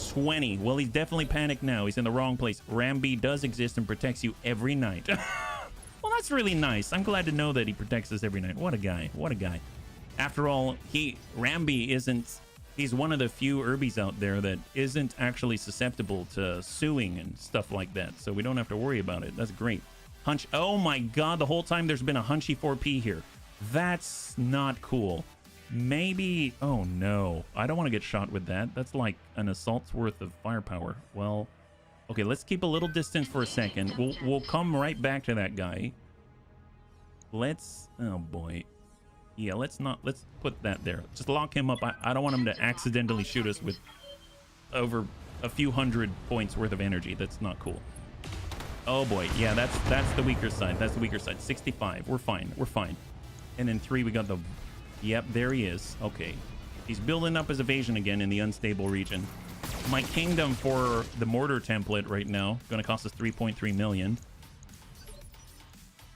S1: 20. Well, he's definitely panicked now. He's in the wrong place. Ramby does exist and protects you every night. Well, that's really nice. I'm glad to know that he protects us every night. What a guy. What a guy. After all, Ramby isn't... He's one of the few Urbies out there that isn't actually susceptible to suing and stuff like that. So we don't have to worry about it. That's great. Hunch. Oh my God. The whole time there's been a Hunchy 4P here. That's not cool. Maybe. Oh no. I don't want to get shot with that. That's like an assault's worth of firepower. Well, okay. Let's keep a little distance for a second. We'll come right back to that guy. Let's. Oh boy. Yeah, let's put that there. Just lock him up. I don't want him to accidentally shoot us with over a few hundred points worth of energy. That's not cool. Oh boy. Yeah, that's the weaker side. That's the weaker side. 65. We're fine. We're fine. And then 3, we got the... Yep, there he is. Okay. He's building up his evasion again in the unstable region. My kingdom for the mortar template right now going to cost us 3.3 million.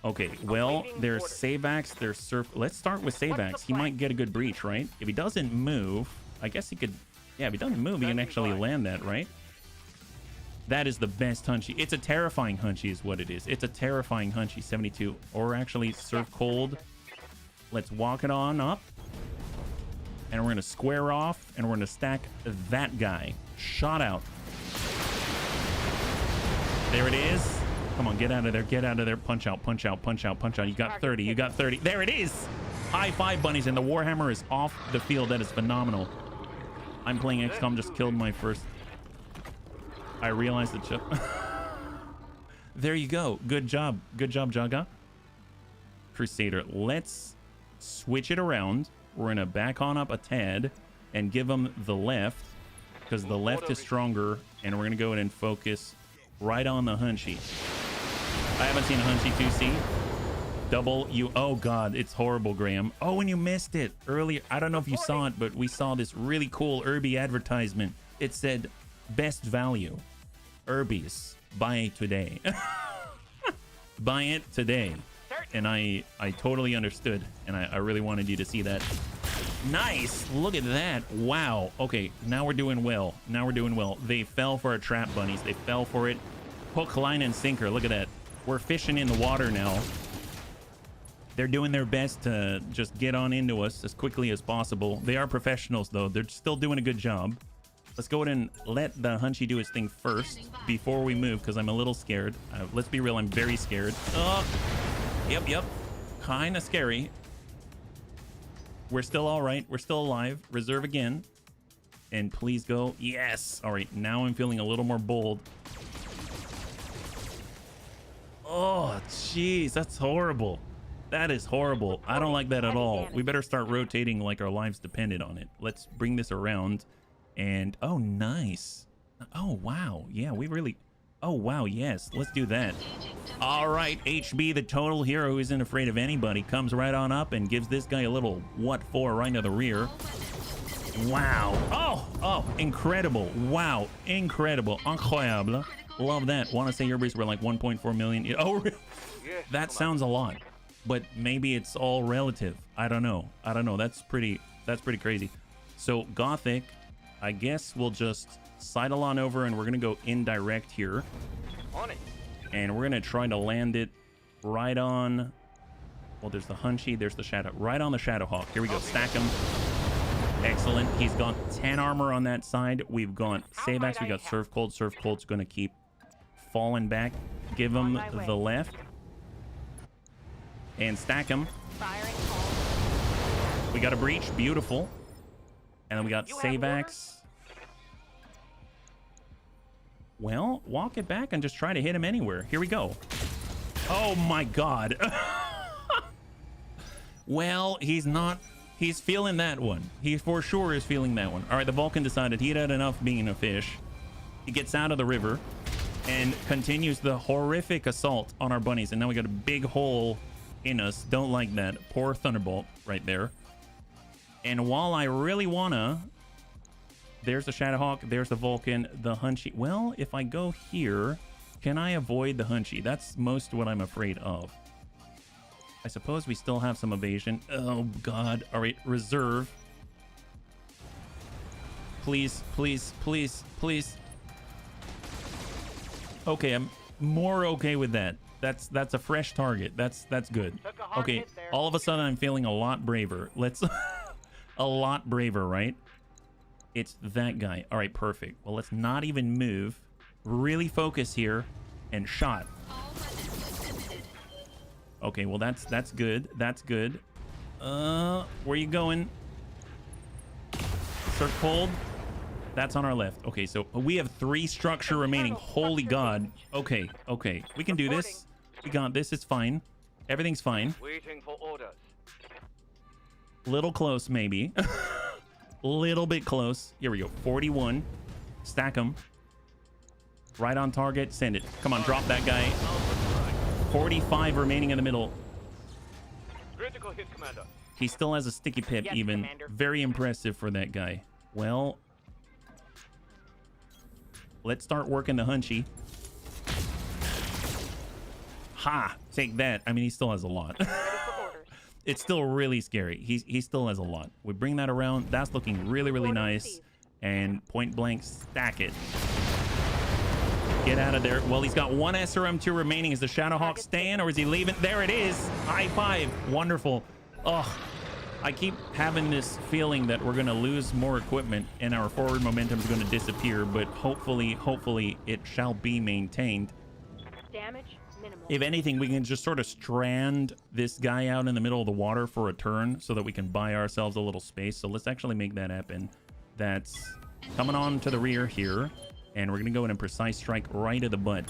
S1: Okay, well, there's Savax, there's Surf. Let's start with Savax. He might get a good breach, right? If he doesn't move, I guess he could... Yeah, if he doesn't move, he can actually land that, right? That is the best Hunchy. It's a terrifying Hunchy is what it is. It's a terrifying Hunchy, 72. Or actually, Surf Cold. Let's walk it on up. And we're going to square off, and we're going to stack that guy. Shot out. There it is. Come on, get out of there, get out of there. Punch out, punch out, punch out, punch out. You got 30, you got 30. There it is. High five, bunnies, and the Warhammer is off the field. That is phenomenal. I'm playing XCOM, just killed my first... I realized the chip. There you go. Good job. Good job, Jaga. Crusader, let's switch it around. We're going to back on up a tad and give them the left because the left is stronger, and we're going to go in and focus right on the Hunchy. I haven't seen a Hunchy 2C. Double you. Oh God, it's horrible, Graham. Oh, and you missed it earlier. I don't know if you saw it, but we saw this really cool Irby advertisement. It said best value. Irby's. Buy today. Buy it today. And I totally understood, and I really wanted you to see that. Nice. Look at that. Wow. Okay, now we're doing well. Now we're doing well. They fell for our trap, bunnies. They fell for it. Hook, line, and sinker. Look at that. We're fishing in the water now. They're doing their best to just get on into us as quickly as possible. They are professionals, though. They're still doing a good job. Let's go ahead and let the Hunchy do his thing first before we move, because I'm a little scared. Let's be real, I'm very scared. Oh, yep. Kind of scary. We're still all right. We're still alive. Reserve again. And please go. Yes. All right, now I'm feeling a little more bold. Oh, jeez, that's horrible. That is horrible. I don't like that at all. We better start rotating like our lives depended on it. Let's bring this around. And oh, nice. Oh, wow. Yeah, we really... Oh, wow. Yes, let's do that. All right, HB, the total hero who isn't afraid of anybody, comes right on up and gives this guy a little what for right to the rear. Wow. Oh, incredible. Wow, incredible. Incroyable. Love that. Want to say your base were like 1.4 million. Oh, that sounds a lot, but maybe it's all relative. I don't know. That's pretty crazy. So Gothic, I guess we'll just sidle on over and we're gonna go indirect here.
S3: On it.
S1: And we're gonna try to land it right on. Well, there's the Hunchy, there's the Shadow, right on the Shadowhawk. Here we go. Stack him. Excellent. He's got 10 armor on that side. We've got Sabax. We got Surf Cold. Surf Cold's gonna keep falling back. Give him the left and stack him. We got a breach. Beautiful. And then we got Sabax. Well, walk it back and just try to hit him anywhere. Here we go. Oh my god. Well, he's feeling that one. He for sure is feeling that one. All right, the Vulcan decided he'd had enough being a fish. He gets out of the river and continues the horrific assault on our bunnies. And now we got a big hole in us. Don't like that. Poor Thunderbolt right there. And while I really wanna... There's the Shadowhawk, there's the Vulcan, the Hunchy. Well, if I go here, can I avoid the Hunchy? That's most what I'm afraid of. I suppose we still have some evasion. Oh, God. All right, reserve. Please, please, please, please. Okay, I'm more okay with that. That's a fresh target. That's good. Okay, all of a sudden I'm feeling a lot braver. Let's... a lot braver, right? It's that guy. All right, perfect. Well, let's not even move. Really focus here and shot. Okay, well, that's good. That's good. Where you going? Surf Cold. That's on our left. Okay, so we have 3 structure remaining. Holy God. Okay. We can do this. We got this. It's fine. Everything's fine.
S3: Waiting for orders.
S1: Little close, maybe. Little bit close. Here we go. 41. Stack them. Right on target. Send it. Come on, drop that guy. 45 remaining in the middle.
S3: Critical hit, Commander.
S1: He still has a sticky pip,
S5: Yes,
S1: even.
S5: Commander.
S1: Very impressive for that guy. Well, let's start working the Hunchy. Ha! Take that. I mean, he still has a lot. It's still really scary. He still has a lot. We bring that around. That's looking really, really nice. And point blank, stack it. Get out of there. Well, he's got 1 SRM2 remaining. Is the Shadowhawk staying or is he leaving? There it is. High five. Wonderful. Oh, I keep having this feeling that we're going to lose more equipment and our forward momentum is going to disappear. But hopefully it shall be maintained.
S5: Damage minimal.
S1: If anything, we can just sort of strand this guy out in the middle of the water for a turn so that we can buy ourselves a little space. So let's actually make that happen. That's coming on to the rear here. And we're going to go in a precise strike right at the butt.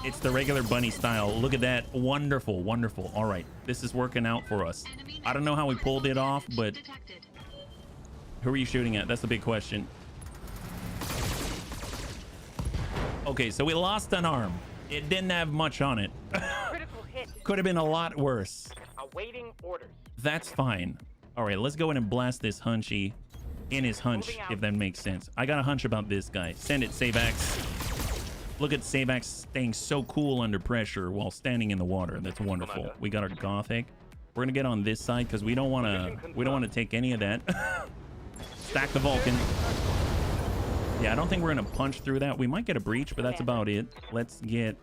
S1: It's the regular bunny style. Look at that. Wonderful, wonderful. All right. This is working out for us. I don't know how we pulled it off, but who are you shooting at? That's the big question. Okay, so we lost an arm. It didn't have much on it.
S5: Critical hit.
S1: Could have been a lot worse.
S5: Awaiting orders.
S1: That's fine. All right, let's go in and blast this Hunchy in his hunch, if that makes sense. I got a hunch about this guy. Send it, Sabax. Look at Sabax staying so cool under pressure while standing in the water. That's wonderful. We got our Gothic. We're gonna get on this side because we don't want to take any of that. Stack the Vulcan. Yeah, I don't think we're gonna punch through that. We might get a breach, but that's about it. Let's get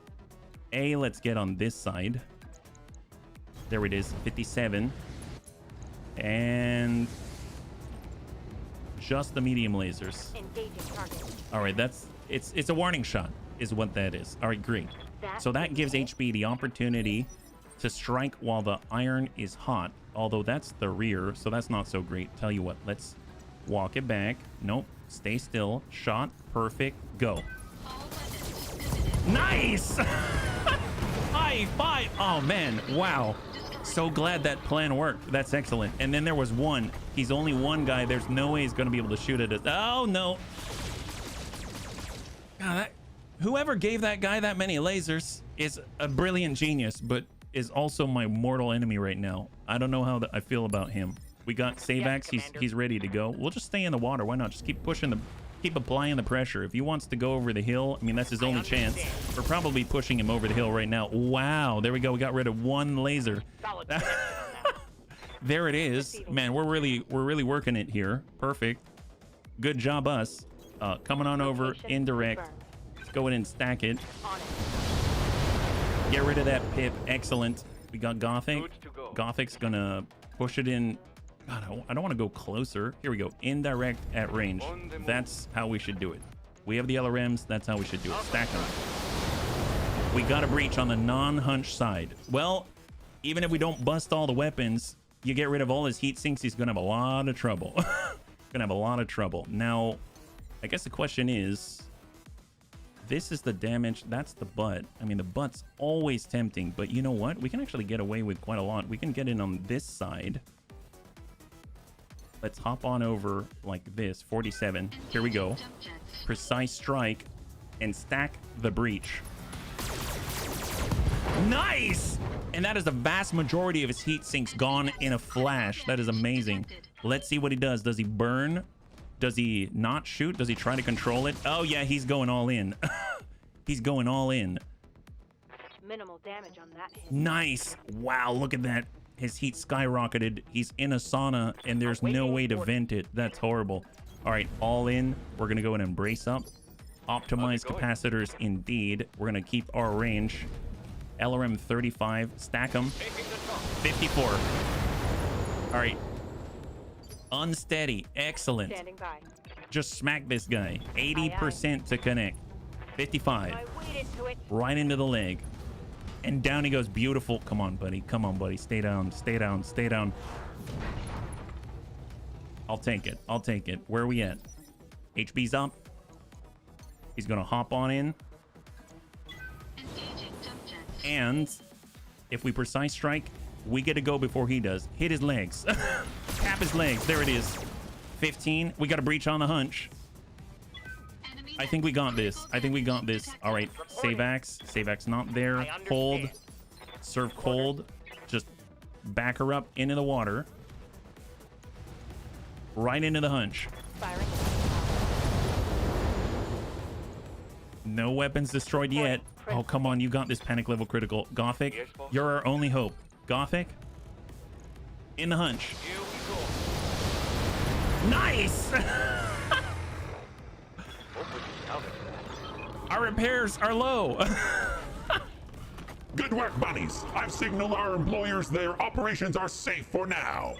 S1: on this side. There it is, 57. And just the medium lasers.
S5: Engaging target.
S1: All right, it's a warning shot is what that is. All right, great. So that gives HB the opportunity to strike while the iron is hot, although that's the rear, so that's not so great. Tell you what, let's walk it back. Nope, stay still. Shot, perfect, go. Nice! High five! Oh man, wow. So glad that plan worked. That's excellent. And then there was one. He's only one guy. There's no way he's going to be able to shoot at us. Oh no. God, whoever gave that guy that many lasers is a brilliant genius, but is also my mortal enemy right now. I don't know how I feel about him. We got Savax. He's ready to go. We'll just stay in the water. Why not? Just keep pushing keep applying the pressure. If he wants to go over the hill, I mean, that's his only chance. We're probably pushing him over the hill right now. Wow, there we go. We got rid of one laser. There it is. Man, we're really working it here. Perfect. Good job, us. Coming on over, indirect. Let's go in and stack it. Get rid of that pip. Excellent. We got Gothic. Gothic's gonna push it in. God, I don't want to go closer. Here we go. Indirect at range. That's how we should do it. We have the LRMs. That's how we should do it. Stack them. We got a breach on the non-hunch side. Well, even if we don't bust all the weapons, you get rid of all his heat sinks, he's going to have a lot of trouble. Gonna have a lot of trouble. Now, I guess the question is, this is the damage. That's the butt. I mean, the butt's always tempting, but you know what? We can actually get away with quite a lot. We can get in on this side. Let's hop on over like this. 47. Here we go. Precise strike and stack the breach. Nice! And that is the vast majority of his heat sinks gone in a flash. That is amazing. Let's see what he does. Does he burn? Does he not shoot? Does he try to control it? Oh yeah, he's going all in. He's going all in.
S5: Minimal damage on that hit.
S1: Nice. Wow, look at that. His heat skyrocketed. He's in a sauna and there's no way to vent it. That's horrible. All right, all in. We're going to go in and brace up. Optimize capacitors indeed. We're going to keep our range. LRM 35. Stack them. 54. All right. Unsteady. Excellent.
S5: Standing by.
S1: Just smack this guy. 80% to connect. 55.
S5: I waited to it.
S1: Right into the leg. And down he goes. Beautiful. Come on, buddy. Come on, buddy. Stay down. Stay down. Stay down. I'll take it. I'll take it. Where are we at? HB's up. He's going to hop on in. And if we precise strike, we get to go before he does. Hit his legs. Tap his legs. There it is. 15. We got a breach on the hunch. I think we got this. I think we got this. All right. Savax. Savax not there. Cold. Serve cold. Just back her up into the water. Right into the hunch.
S5: Firing.
S1: No weapons destroyed yet. Oh, come on. You got this. Panic level critical. Gothic, you're our only hope. Gothic. In the hunch. Nice! Our repairs are low.
S2: Good work, bunnies. I've signaled our employers their operations are safe for now.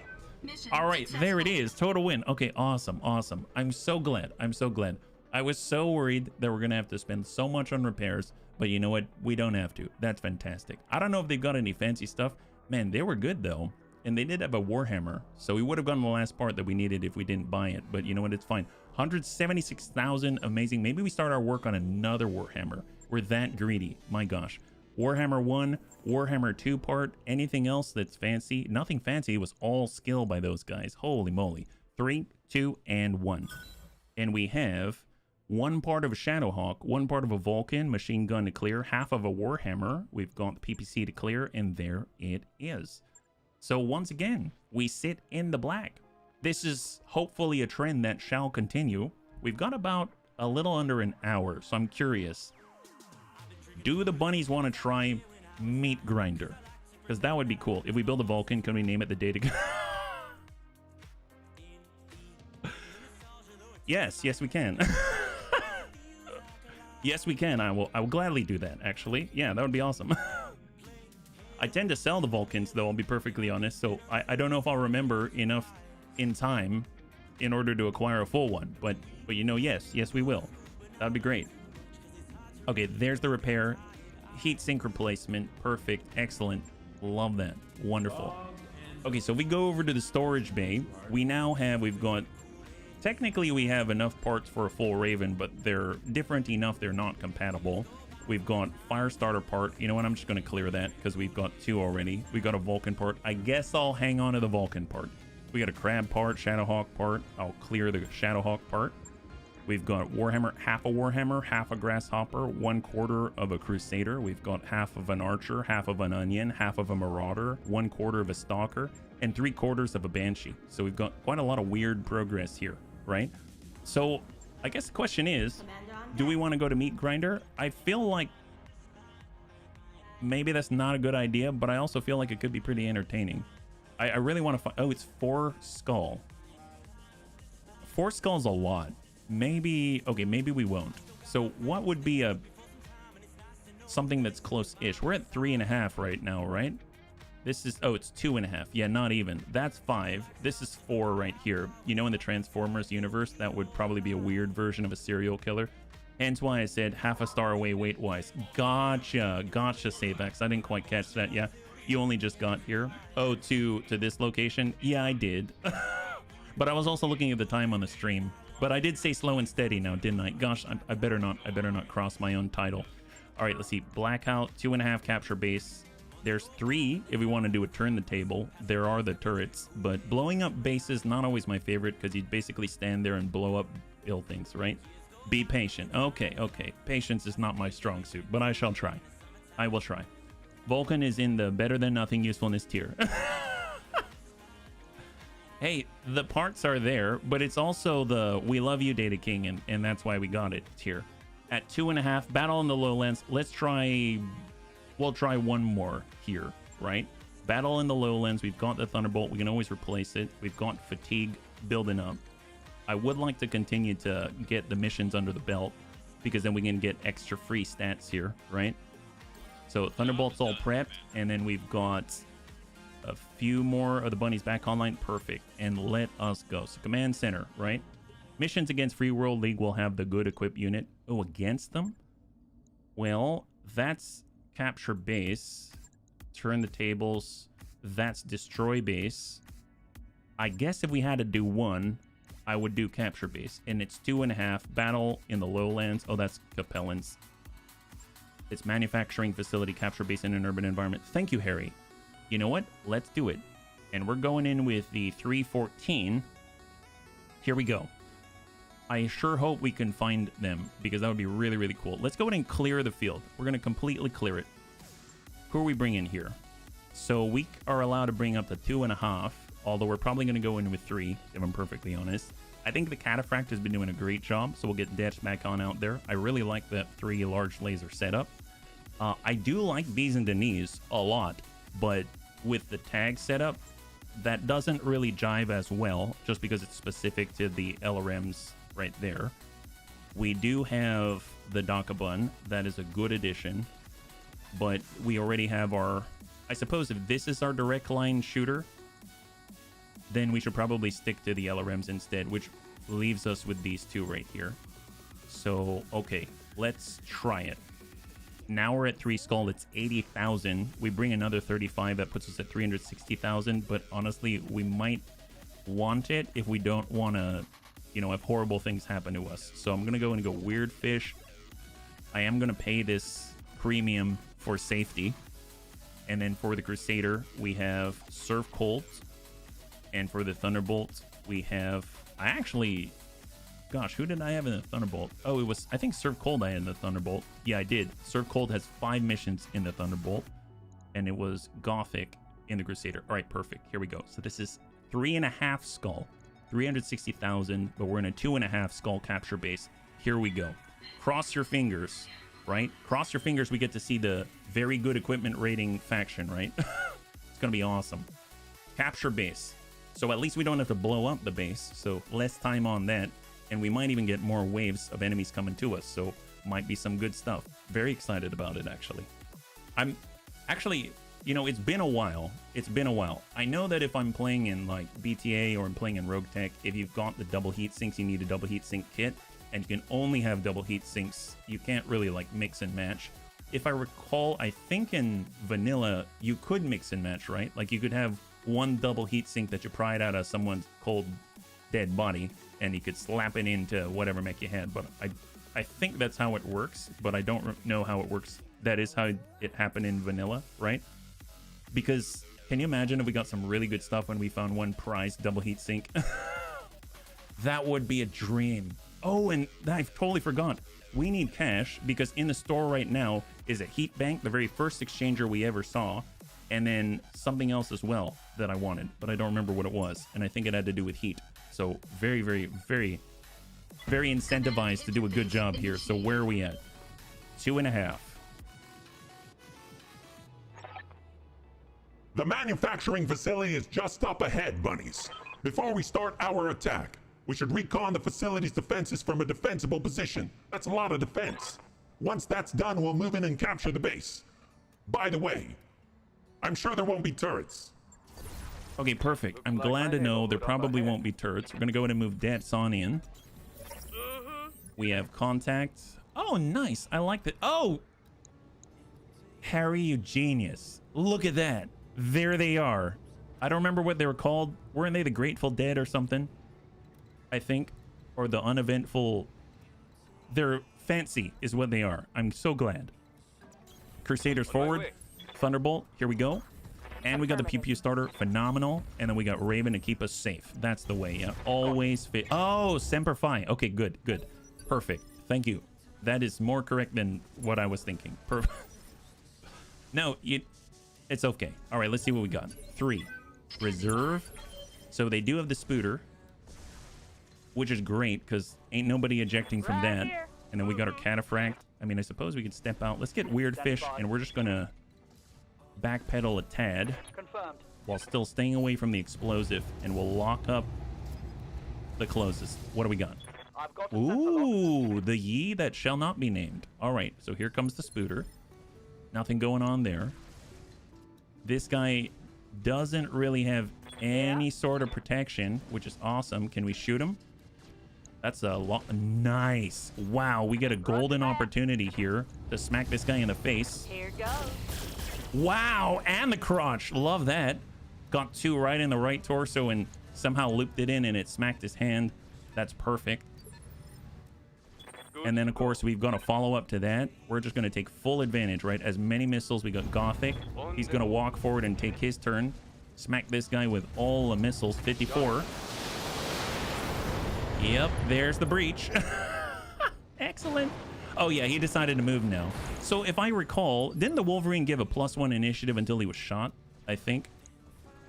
S1: All right, there it is. Total win. Okay, awesome, awesome. I'm so glad. I'm so glad. I was so worried that we're going to have to spend so much on repairs, but you know what? We don't have to. That's fantastic. I don't know if they've got any fancy stuff. Man, they were good, though. And they did have a Warhammer, so we would have gotten the last part that we needed if we didn't buy it. But you know what? It's fine. 176,000. Amazing. Maybe we start our work on another Warhammer. We're that greedy. My gosh. Warhammer 1, Warhammer 2 part, anything else that's fancy? Nothing fancy. It was all skill by those guys. Holy moly. 3, 2, and 1. And we have one part of a Shadowhawk, one part of a Vulcan, machine gun to clear, half of a Warhammer. We've got the PPC to clear, and there it is. So once again, we sit in the black. This is hopefully a trend that shall continue. We've got about a little under an hour, so I'm curious. Do the bunnies want to try Meat Grinder? Because that would be cool. If we build a Vulcan, can we name it the Data? Yes, yes we can. Yes we can. I will gladly do that, actually. Yeah, that would be awesome. I tend to sell the Vulcans, though, I'll be perfectly honest. So I don't know if I'll remember enough in time in order to acquire a full one. But you know, yes, we will. That'd be great. Okay, there's the repair. Heat sink replacement. Perfect. Excellent. Love that. Wonderful. Okay, so we go over to the storage bay. We've got... Technically, we have enough parts for a full Raven, but they're different enough they're not compatible. We've got fire starter part. You know what? I'm just going to clear that because we've got 2 already. We got a Vulcan part. I guess I'll hang on to the Vulcan part. We got a Crab part, Shadowhawk part. I'll clear the Shadowhawk part. We've got Warhammer, half a Grasshopper, 1/4 of a Crusader. We've got half of an Archer, half of an Onion, half of a Marauder, 1/4 of a Stalker, and 3/4 of a Banshee. So we've got quite a lot of weird progress here, right? So I guess the question is, do we want to go to Meat Grinder? I feel like maybe that's not a good idea, but I also feel like it could be pretty entertaining. I really want to find... Oh, it's 4 skull. 4 skull's a lot. Maybe... Okay, maybe we won't. So what would be something that's close-ish? We're at 3.5 right now, right? This is... Oh, it's 2.5. Yeah, not even. That's 5. This is 4 right here. You know, in the Transformers universe, that would probably be a weird version of a serial killer. Hence why I said half a star away weight-wise. Gotcha. Gotcha, Savex. I didn't quite catch that. Yeah, you only just got here. Oh, to this location? Yeah, I did. But I was also looking at the time on the stream. But I did say slow and steady now, didn't I? Gosh, I better not cross my own title. All right, let's see. Blackout, 2.5 capture base. There's 3 if we want to do a turn the table. There are the turrets, but blowing up bases not always my favorite because you basically stand there and blow up buildings, right? Be patient. Okay. Patience is not my strong suit, but I shall try. I will try. Vulcan is in the better than nothing usefulness tier. Hey, the parts are there, but it's also the we love you Data King, and that's why we got it tier. At 2.5, battle in the lowlands. We'll try one more here, right? Battle in the lowlands. We've got the Thunderbolt. We can always replace it. We've got fatigue building up. I would like to continue to get the missions under the belt because then we can get extra free stats here, right? So Thunderbolt's all prepped, and then we've got a few more of the bunnies back online. Perfect. And let us go. So command center, right? Missions against Free World League will have the good equipped unit. Oh, against them? Well, that's capture base. Turn the tables. That's destroy base. I guess if we had to do one, I would do capture base. And it's 2.5. Battle in the lowlands. Oh, that's Capellans. It's manufacturing facility, capture base in an urban environment. Thank you, Harry. You know what? Let's do it. And we're going in with the 314. Here we go. I sure hope we can find them because that would be really, really cool. Let's go ahead and clear the field. We're going to completely clear it. Who are we bringing here? So we are allowed to bring up to 2.5, although we're probably going to go in with 3, if I'm perfectly honest. I think the Cataphract has been doing a great job, so we'll get Detch back on out there. I really like that 3 large laser setup. I do like Bees and Denise a lot, but with the tag setup, that doesn't really jive as well, just because it's specific to the LRMs right there. We do have the Dakabun. That is a good addition, but we already have our... I suppose if this is our direct line shooter, then we should probably stick to the LRMs instead, which leaves us with these 2 right here. So, okay, let's try it. Now we're at 3 skull. It's 80,000. We bring another 35. That puts us at 360,000. But honestly, we might want it if we don't want to, you know, have horrible things happen to us. So I'm going to go and go Weird Fish. I am going to pay this premium for safety. And then for the Crusader, we have Surf Colt. And for the Thunderbolt, we have... I actually... Gosh, who did I have in the Thunderbolt? Oh, it was... I think Surf Cold I had in the Thunderbolt. Yeah, I did. Surf Cold has 5 missions in the Thunderbolt. And it was Gothic in the Crusader. All right, perfect. Here we go. So this is 3.5 skull. 360,000, but we're in a 2.5 skull capture base. Here we go. Cross your fingers, right? Cross your fingers we get to see the very good equipment rating faction, right? It's going to be awesome. Capture base. So at least we don't have to blow up the base. So less time on that. And we might even get more waves of enemies coming to us. So might be some good stuff. Very excited about it, actually. I'm actually, you know, it's been a while. It's been a while. I know that if I'm playing in like BTA or I'm playing in Rogue Tech, if you've got the double heat sinks, you need a double heat sink kit, and you can only have double heat sinks. You can't really like mix and match. If I recall, I think in vanilla you could mix and match, right? Like you could have one double heat sink that you pried out of someone's cold dead body, and you could slap it into whatever mech you had. But I think that's how it works, but I don't know how it works. That is how it happened in vanilla, right? Because can you imagine if we got some really good stuff when we found one prized double heat sink? That would be a dream. Oh, and I've totally forgot. We need cash because in the store right now is a heat bank, the very first exchanger we ever saw, and then something else as well that I wanted, but I don't remember what it was. And I think it had to do with heat. So very, very, very, very incentivized to do a good job here. So where are we at? 2.5.
S2: The manufacturing facility is just up ahead, bunnies. Before we start our attack, we should recon the facility's defenses from a defensible position. That's a lot of defense. Once that's done, we'll move in and capture the base. By the way, I'm sure there won't be turrets.
S1: Okay, perfect. I'm glad to know there probably won't be turrets. We're gonna go ahead and move Dats on in. We have contact. Oh, nice. I like that. Oh, Harry, you genius. Look at that. There they are. I don't remember what they were called. Weren't they the Grateful Dead or something? I think. Or the uneventful. They're fancy is what they are. I'm so glad. Crusaders forward. Thunderbolt. Here we go. And we got the pew pew starter. Phenomenal. And then we got Raven to keep us safe. That's the way. Yeah. Always fit. Oh, Semper Fi. Okay, good. Good. Perfect. Thank you. That is more correct than what I was thinking. Perfect. No, it's okay. All right, let's see what we got. 3. Reserve. So they do have the Spooter, which is great because ain't nobody ejecting from that. And then we got our Cataphract. I mean, I suppose we could step out. Let's get Weird Fish, and we're just going to backpedal a tad while still staying away from the explosive, and we'll lock up the closest. What do we got? Ooh, the Yi that shall not be named. All right, so here comes the Spooter. Nothing going on there. This guy doesn't really have any sort of protection, which is awesome. Can we shoot him? That's a lot. Nice. Wow, we get a golden opportunity here to smack this guy in the face.
S5: Here goes.
S1: Wow, and the crotch. Love that. Got 2 right in the right torso and somehow looped it in and it smacked his hand. That's perfect. And then, of course, we've got a follow-up to that. We're just going to take full advantage, right? As many missiles. We got Gothic. He's going to walk forward and take his turn. Smack this guy with all the missiles. 54. Yep, there's the breach. Excellent. Oh, yeah, he decided to move now. So if I recall, didn't the Wolverine give a +1 initiative until he was shot, I think?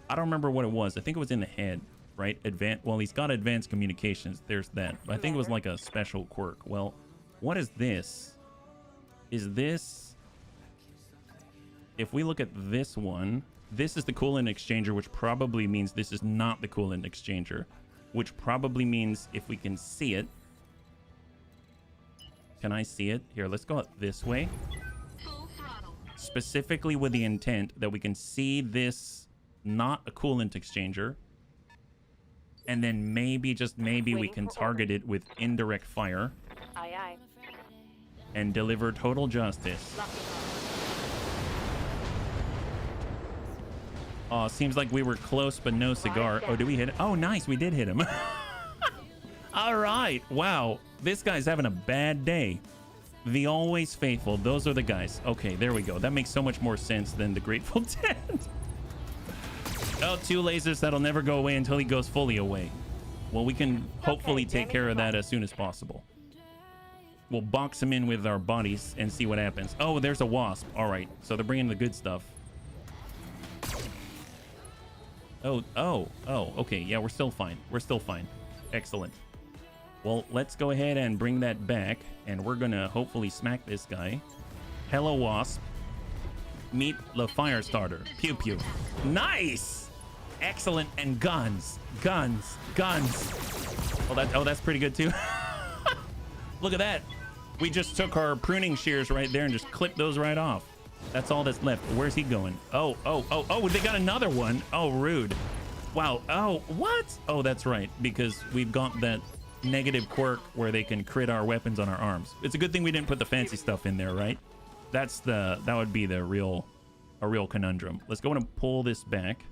S1: I don't remember what it was. I think it was in the head, right? Well, he's got advanced communications. There's that. But I think it was like a special quirk. Well, what is this? Is this... If we look at this one, this is the coolant exchanger, which probably means this is not the coolant exchanger, which probably means if we can see it... Can I see it? Here, let's go this way.
S4: Full throttle.
S1: Specifically with the intent that we can see this not a coolant exchanger. And then maybe, just maybe, we can target it with indirect fire.
S5: Aye, aye.
S1: And deliver total justice. Oh, seems like we were close, but no cigar. Oh, did we hit it? Oh, nice. We did hit him. All right. Wow. This guy's having a bad day. The always faithful. Those are the guys. Okay, there we go. That makes so much more sense than the Grateful Dead. Oh, 2 lasers that'll never go away until he goes fully away. Well, we can hopefully take care of that as soon as possible. We'll box him in with our bodies and see what happens. Oh, there's a wasp. All right. So they're bringing the good stuff. Oh, okay. Yeah, we're still fine. We're still fine. Excellent. Well, let's go ahead and bring that back, and we're gonna hopefully smack this guy. Hello, wasp. Meet the fire starter. Pew pew. Nice. Excellent. And guns. Oh, that's pretty good too. Look at that. We just took our pruning shears right there and just clipped those right off. That's all that's left. Where's he going? Oh, they got another one. Oh, rude. Wow. Oh, what? Oh, that's right. Because we've got that negative quirk where they can crit our weapons on our arms. It's a good thing we didn't put the fancy stuff in there, right? That would be a real conundrum. Let's go and pull this back.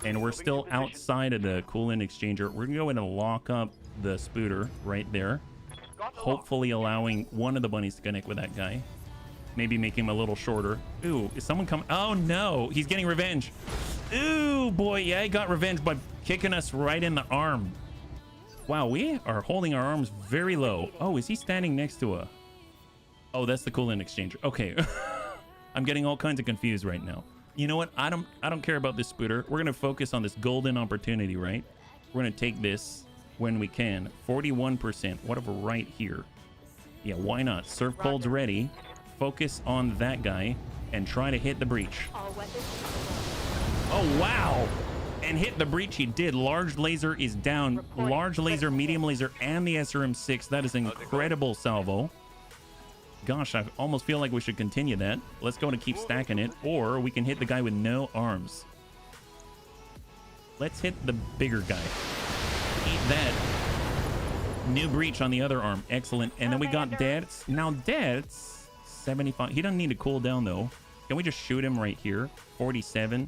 S1: And we're still outside of the coolant exchanger. We're gonna go in and lock up the spooter right there. Hopefully allowing one of the bunnies to connect with that guy. Maybe make him a little shorter. Ooh, is someone coming? Oh no, he's getting revenge. Ooh, boy, yeah, he got revenge by kicking us right in the arm. Wow, we are holding our arms very low. Oh, is he standing next to a... Oh, that's the coolant exchanger. Okay. I'm getting all kinds of confused right now. You know what? I don't care about this spooter. We're gonna focus on this golden opportunity, right? We're gonna take this when we can. 41%. Whatever, right here. Yeah, why not? Surf cold's ready. Focus on that guy and try to hit the breach.
S5: All weapons.
S1: Oh wow! And hit the breach he did. Large laser is down. Large laser, medium laser, and the SRM-6. That is incredible salvo. Gosh, I almost feel like we should continue that. Let's go and keep stacking it, or we can hit the guy with no arms. Let's hit the bigger guy. Eat that. New breach on the other arm. Excellent. And then we got Dad's. Now Dad's 75. He doesn't need to cool down though. Can we just shoot him right here? 47.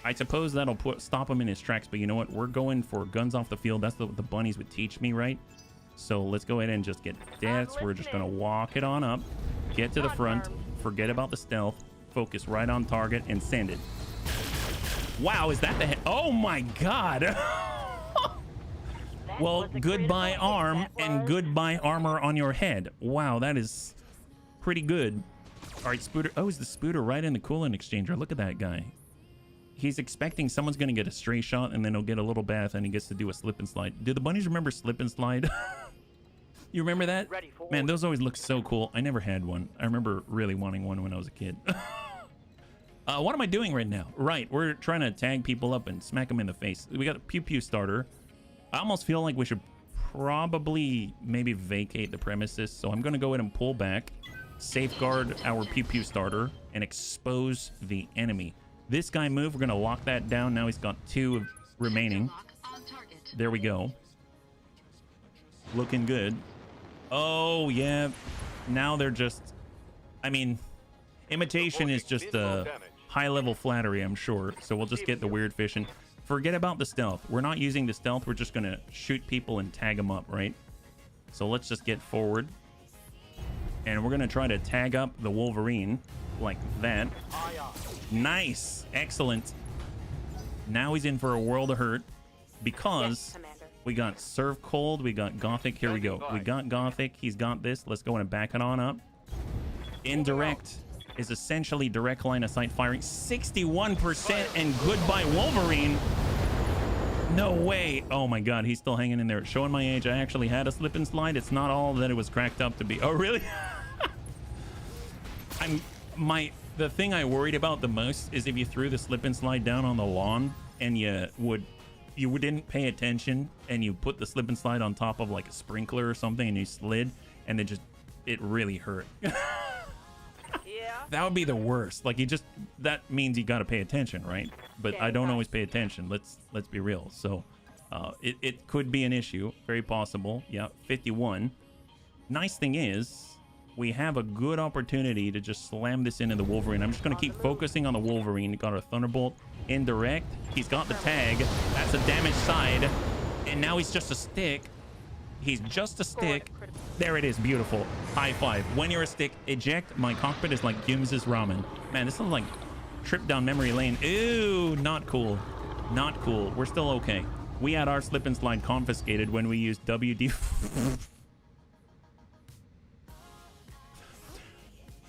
S1: I suppose that'll stop him in his tracks, but you know what? We're going for guns off the field. That's what the bunnies would teach me, right? So let's go ahead and just get Dad's. We're just going to walk it on up. Get to the front. Forget about the stealth. Focus right on target and send it. Wow, is that the head? Oh my God. Well, goodbye arm and goodbye armor on your head. Wow, that is pretty good. All right, Spooter. Oh, is the Spooter right in the coolant exchanger? Look at that guy. He's expecting someone's going to get a stray shot and then he'll get a little bath and he gets to do a slip and slide. Do the bunnies remember slip and slide? You remember that? Man, those always look so cool. I never had one. I remember really wanting one when I was a kid. What am I doing right now? Right, we're trying to tag people up and smack them in the face. We got a pew pew starter. I almost feel like we should probably maybe vacate the premises. So I'm going to go ahead and pull back, safeguard our pew pew starter, and expose the enemy. This guy moved. We're going to lock that down. Now he's got 2 remaining. There we go. Looking good. Oh, yeah. Now they're just... I mean, imitation is just a high-level flattery, I'm sure. So we'll just get the weird fishing. Forget about the stealth. We're not using the stealth. We're just going to shoot people and tag them up, right? So let's just get forward. And we're going to try to tag up the Wolverine like that. Nice. Excellent. Now he's in for a world of hurt because we got Serve Cold. We got Gothic. Here we go. We got Gothic. He's got this. Let's go and back it on up. Indirect is essentially direct line of sight firing. 61% and goodbye Wolverine. No way. Oh my God. He's still hanging in there. Showing my age. I actually had a slip and slide. It's not all that it was cracked up to be. Oh, really? The thing I worried about the most is if you threw the slip and slide down on the lawn and you didn't pay attention and you put the slip and slide on top of like a sprinkler or something and you slid and it really hurt. Yeah. That would be the worst. Like that means you got to pay attention, right? But I don't always pay attention. Let's be real. So it could be an issue. Very possible. Yeah, 51. Nice thing is, we have a good opportunity to just slam this into the Wolverine. I'm just going to keep focusing on the Wolverine. Got our Thunderbolt indirect. He's got the tag. That's a damaged side. And now he's just a stick. He's just a stick. There it is. Beautiful. High five. When you're a stick, eject. My cockpit is like Gims's ramen. Man, this is like trip down memory lane. Ew, not cool. Not cool. We're still okay. We had our slip and slide confiscated when we used WD.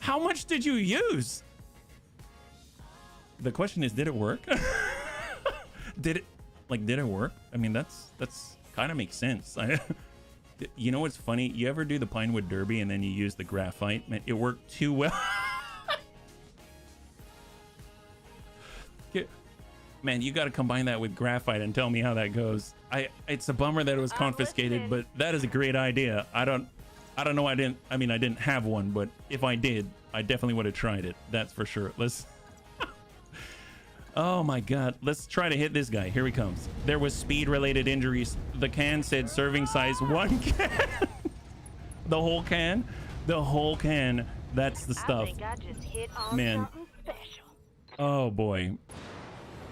S1: How much did you use? The question is, did it work? Did it work? I mean, that's kind of makes sense. You know what's funny? You ever do the Pinewood Derby and then you use the graphite? Man, it worked too well. Man, you got to combine that with graphite and tell me how that goes. It's a bummer that it was confiscated, but that is a great idea. I don't know. I didn't have one, but if I did, I definitely would have tried it. That's for sure. Let's. Oh my God. Let's try to hit this guy. Here he comes. There was speed related injuries. The can said serving size 1 can. The whole can. The whole can. That's the stuff.
S5: I think I just hit on
S1: Man.
S5: something special.
S1: Oh boy.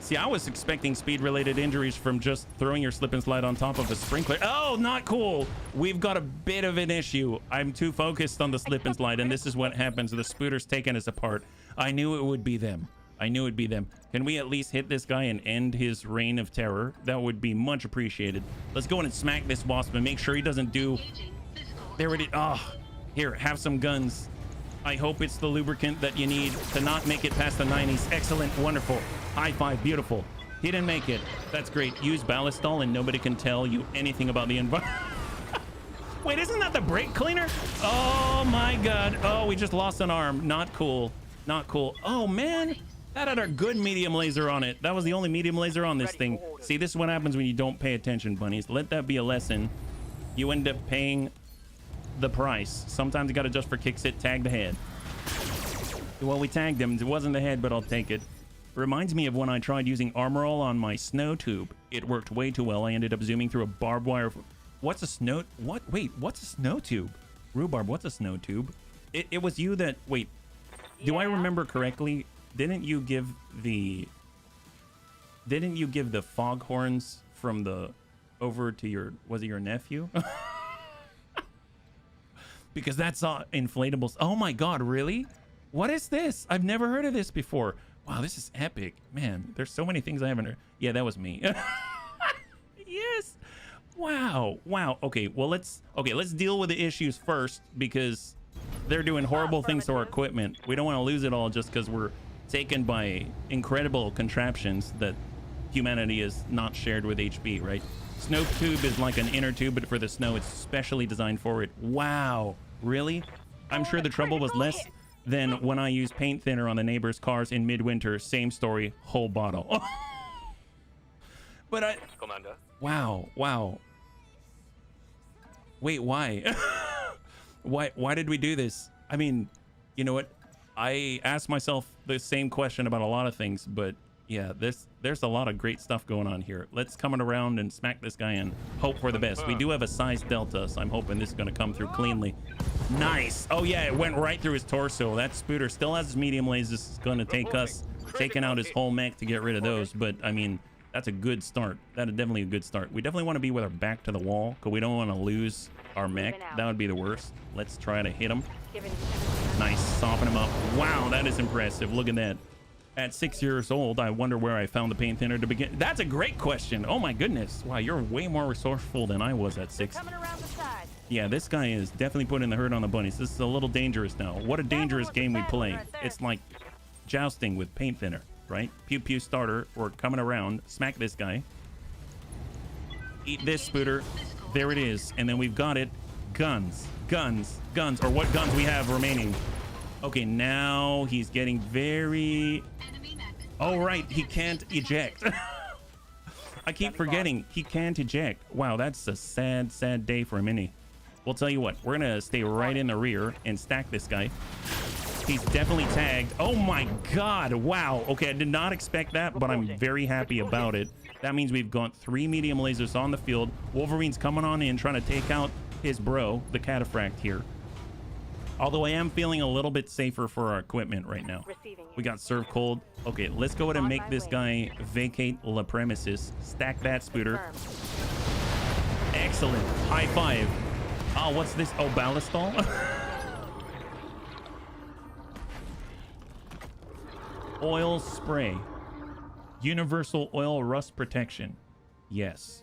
S1: See, I was expecting speed related injuries from just throwing your slip and slide on top of a sprinkler. Oh, not cool. We've got a bit of an issue. I'm too focused on the slip and slide, and this is what happens. The spooter's taking us apart. I knew it would be them. I knew it'd be them. Can we at least hit this guy and end his reign of terror? That would be much appreciated. Let's go in and smack this wasp and make sure he doesn't do... There it is. Oh, here, have some guns. I hope it's the lubricant that you need to not make it past the 90s. Excellent, wonderful. High five, beautiful. He didn't make it. That's great. Use ballistol and nobody can tell you anything about the environment. Wait, isn't that the brake cleaner? Oh my God. Oh, we just lost an arm. Not cool. Not cool. Oh man, that had a good medium laser on it. That was the only medium laser on this thing. See, this is what happens when you don't pay attention, bunnies. Let that be a lesson. You end up paying the price. Sometimes you gotta just for kicks it, tag the head. Well, we tagged him. It wasn't the head, but I'll take it. Reminds me of when I tried using armor all on my snow tube. It worked way too well. I ended up zooming through a barbed wire. What's a snow? What? Wait, what's a snow tube? Rhubarb, what's a snow tube? It was you that... Wait, do I remember correctly? Didn't you give the foghorns from the... over to your... Was it your nephew? Because that's inflatables. Oh my God, really? What is this? I've never heard of this before. Wow, this is epic. Man, there's so many things I haven't heard. Yeah, that was me. Yes. Wow. Wow. Okay, well, let's deal with the issues first because they're doing horrible things to our equipment. We don't want to lose it all just because we're taken by incredible contraptions that humanity is not shared with HB, right? Snow tube is like an inner tube, but for the snow, it's specially designed for it. Wow. Really? I'm sure the trouble was less than when I used paint thinner on the neighbors' cars in midwinter. Same story, whole bottle. But I...
S3: Commander.
S1: Wow. Wow. Wait, why? Why did we do this? I mean, you know what? I asked myself the same question about a lot of things, but yeah, there's a lot of great stuff going on here. Let's come it around and smack this guy and hope for the best. We do have a size delta, so I'm hoping this is going to come through cleanly. Nice. Oh yeah, it went right through his torso. That spooter still has his medium lasers. It's going to take us taking out his whole mech to get rid of those. But I mean, that's a good start. That is definitely a good start. We definitely want to be with our back to the wall because we don't want to lose our mech. That would be the worst. Let's try to hit him. Nice. Soften him up. Wow, that is impressive. Look at that. At 6 years old, I wonder where I found the paint thinner to begin. That's a great question. Oh my goodness. Wow, you're way more resourceful than I was at 6. Yeah, this guy is definitely putting the hurt on the bunnies. This is a little dangerous now. What a dangerous game we play. It's like jousting with paint thinner, right? Pew pew starter. We're coming around. Smack this guy. Eat this spooter. There it is. And then we've got it. Guns. Guns. Guns. Or what guns we have remaining. Okay, now he's getting very... Oh, right. He can't eject. I keep forgetting. He can't eject. Wow, that's a sad, sad day for a mini. We'll tell you what. We're going to stay right in the rear and stack this guy. He's definitely tagged. Oh, my God. Wow. Okay, I did not expect that, but I'm very happy about it. That means we've got 3 medium lasers on the field. Wolverine's coming on in, trying to take out his bro, the cataphract here. Although I am feeling a little bit safer for our equipment right now. We got serve cold. Okay, let's go ahead and make this guy vacate the premises. Stack that spooter. Excellent. High five. Oh, what's this? Oh, ballistol? Oil spray. Universal oil rust protection. Yes.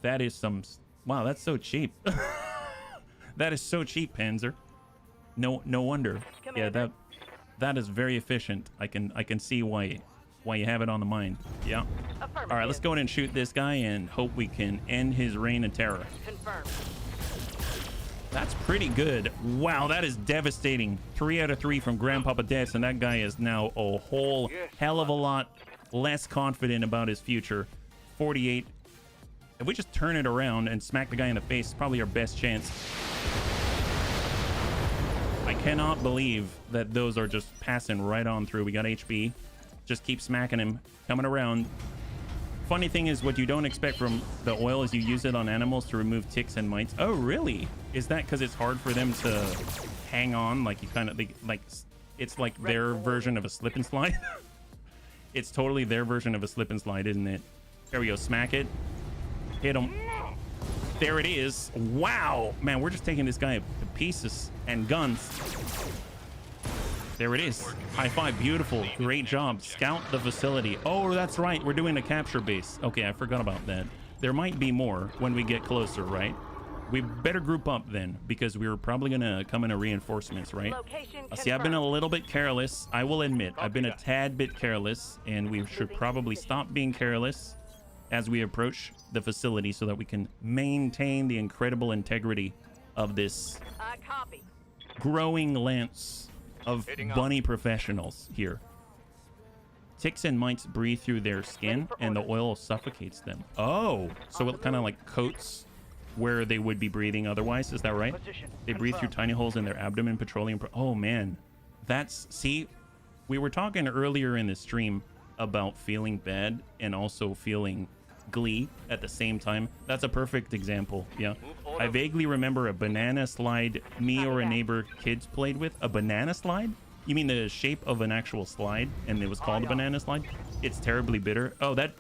S1: That is some... Wow, that's so cheap. That is so cheap, Panzer. No wonder. Yeah, that is very efficient. I can see why you have it on the mind. Yeah. All right, let's go ahead and shoot this guy and hope we can end his reign of terror.
S5: Confirmed.
S1: That's pretty good. Wow, that is devastating. 3 out of 3 from Grandpapa Deaths, and that guy is now a whole hell of a lot less confident about his future. 48. If we just turn it around and smack the guy in the face, it's probably our best chance. cannot believe that those are just passing right on through. We got HB. Just keep smacking him. Coming around. Funny thing is, what you don't expect from the oil is you use it on animals to remove ticks and mites. Oh, really? Is that because it's hard for them to hang on? Like, you kind of, like, it's like their version of a slip and slide. It's totally their version of a slip and slide, isn't it? There we go. Smack it. Hit him. There it is. Wow. Man, we're just taking this guy to pieces and guns. There it is. High five. Beautiful. Great job. Scout the facility. Oh, that's right. We're doing a capture base. Okay, I forgot about that. There might be more when we get closer, right? We better group up then, because we were probably going to come in a reinforcements, right? See, I've been a little bit careless. I will admit, I've been a tad bit careless, and we should probably stop being careless as we approach the facility so that we can maintain the incredible integrity of this
S5: Copy.
S1: growing lance of bunny professionals here. Ticks and mites breathe through their skin, and the oil suffocates them. Oh, so it kind of like coats where they would be breathing otherwise. Is that right? They breathe through tiny holes in their abdomen. Petroleum. Oh, man. That's... See, we were talking earlier in the stream about feeling bad and also feeling glee at the same time. That's a perfect example. Yeah. I vaguely remember a banana slide me or a neighbor kids played with. A banana slide? You mean the shape of an actual slide, and it was called a banana slide? It's terribly bitter. Oh, that...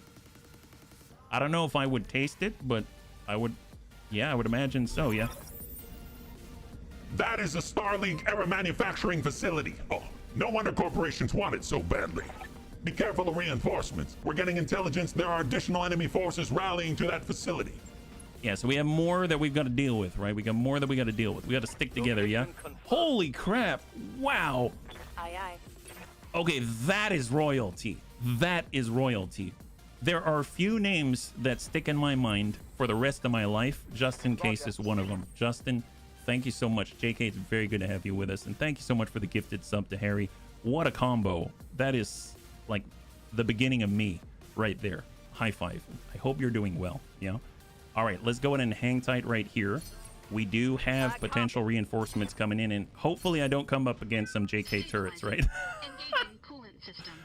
S1: I don't know if I would taste it, but I would... Yeah, I would imagine so, yeah.
S2: That is a Starlink era manufacturing facility. Oh, no wonder corporations want it so badly. Be careful of reinforcements. We're getting intelligence there are additional enemy forces rallying to that facility.
S1: Yeah, so we have more that we've got to deal with, right? We got more that we got to deal with. We got to stick together, yeah? Holy crap. Wow.
S5: Aye, aye.
S1: Okay, that is royalty. That is royalty. There are few names that stick in my mind for the rest of my life. Justin Case is one of them. Justin, thank you so much. JK, it's very good to have you with us. And thank you so much for the gifted sub to Harry. What a combo. That is like the beginning of me right there. High five. I hope you're doing well. Yeah. All right, let's go ahead and hang tight right here. We do have potential reinforcements coming in, and hopefully I don't come up against some JK turrets, right?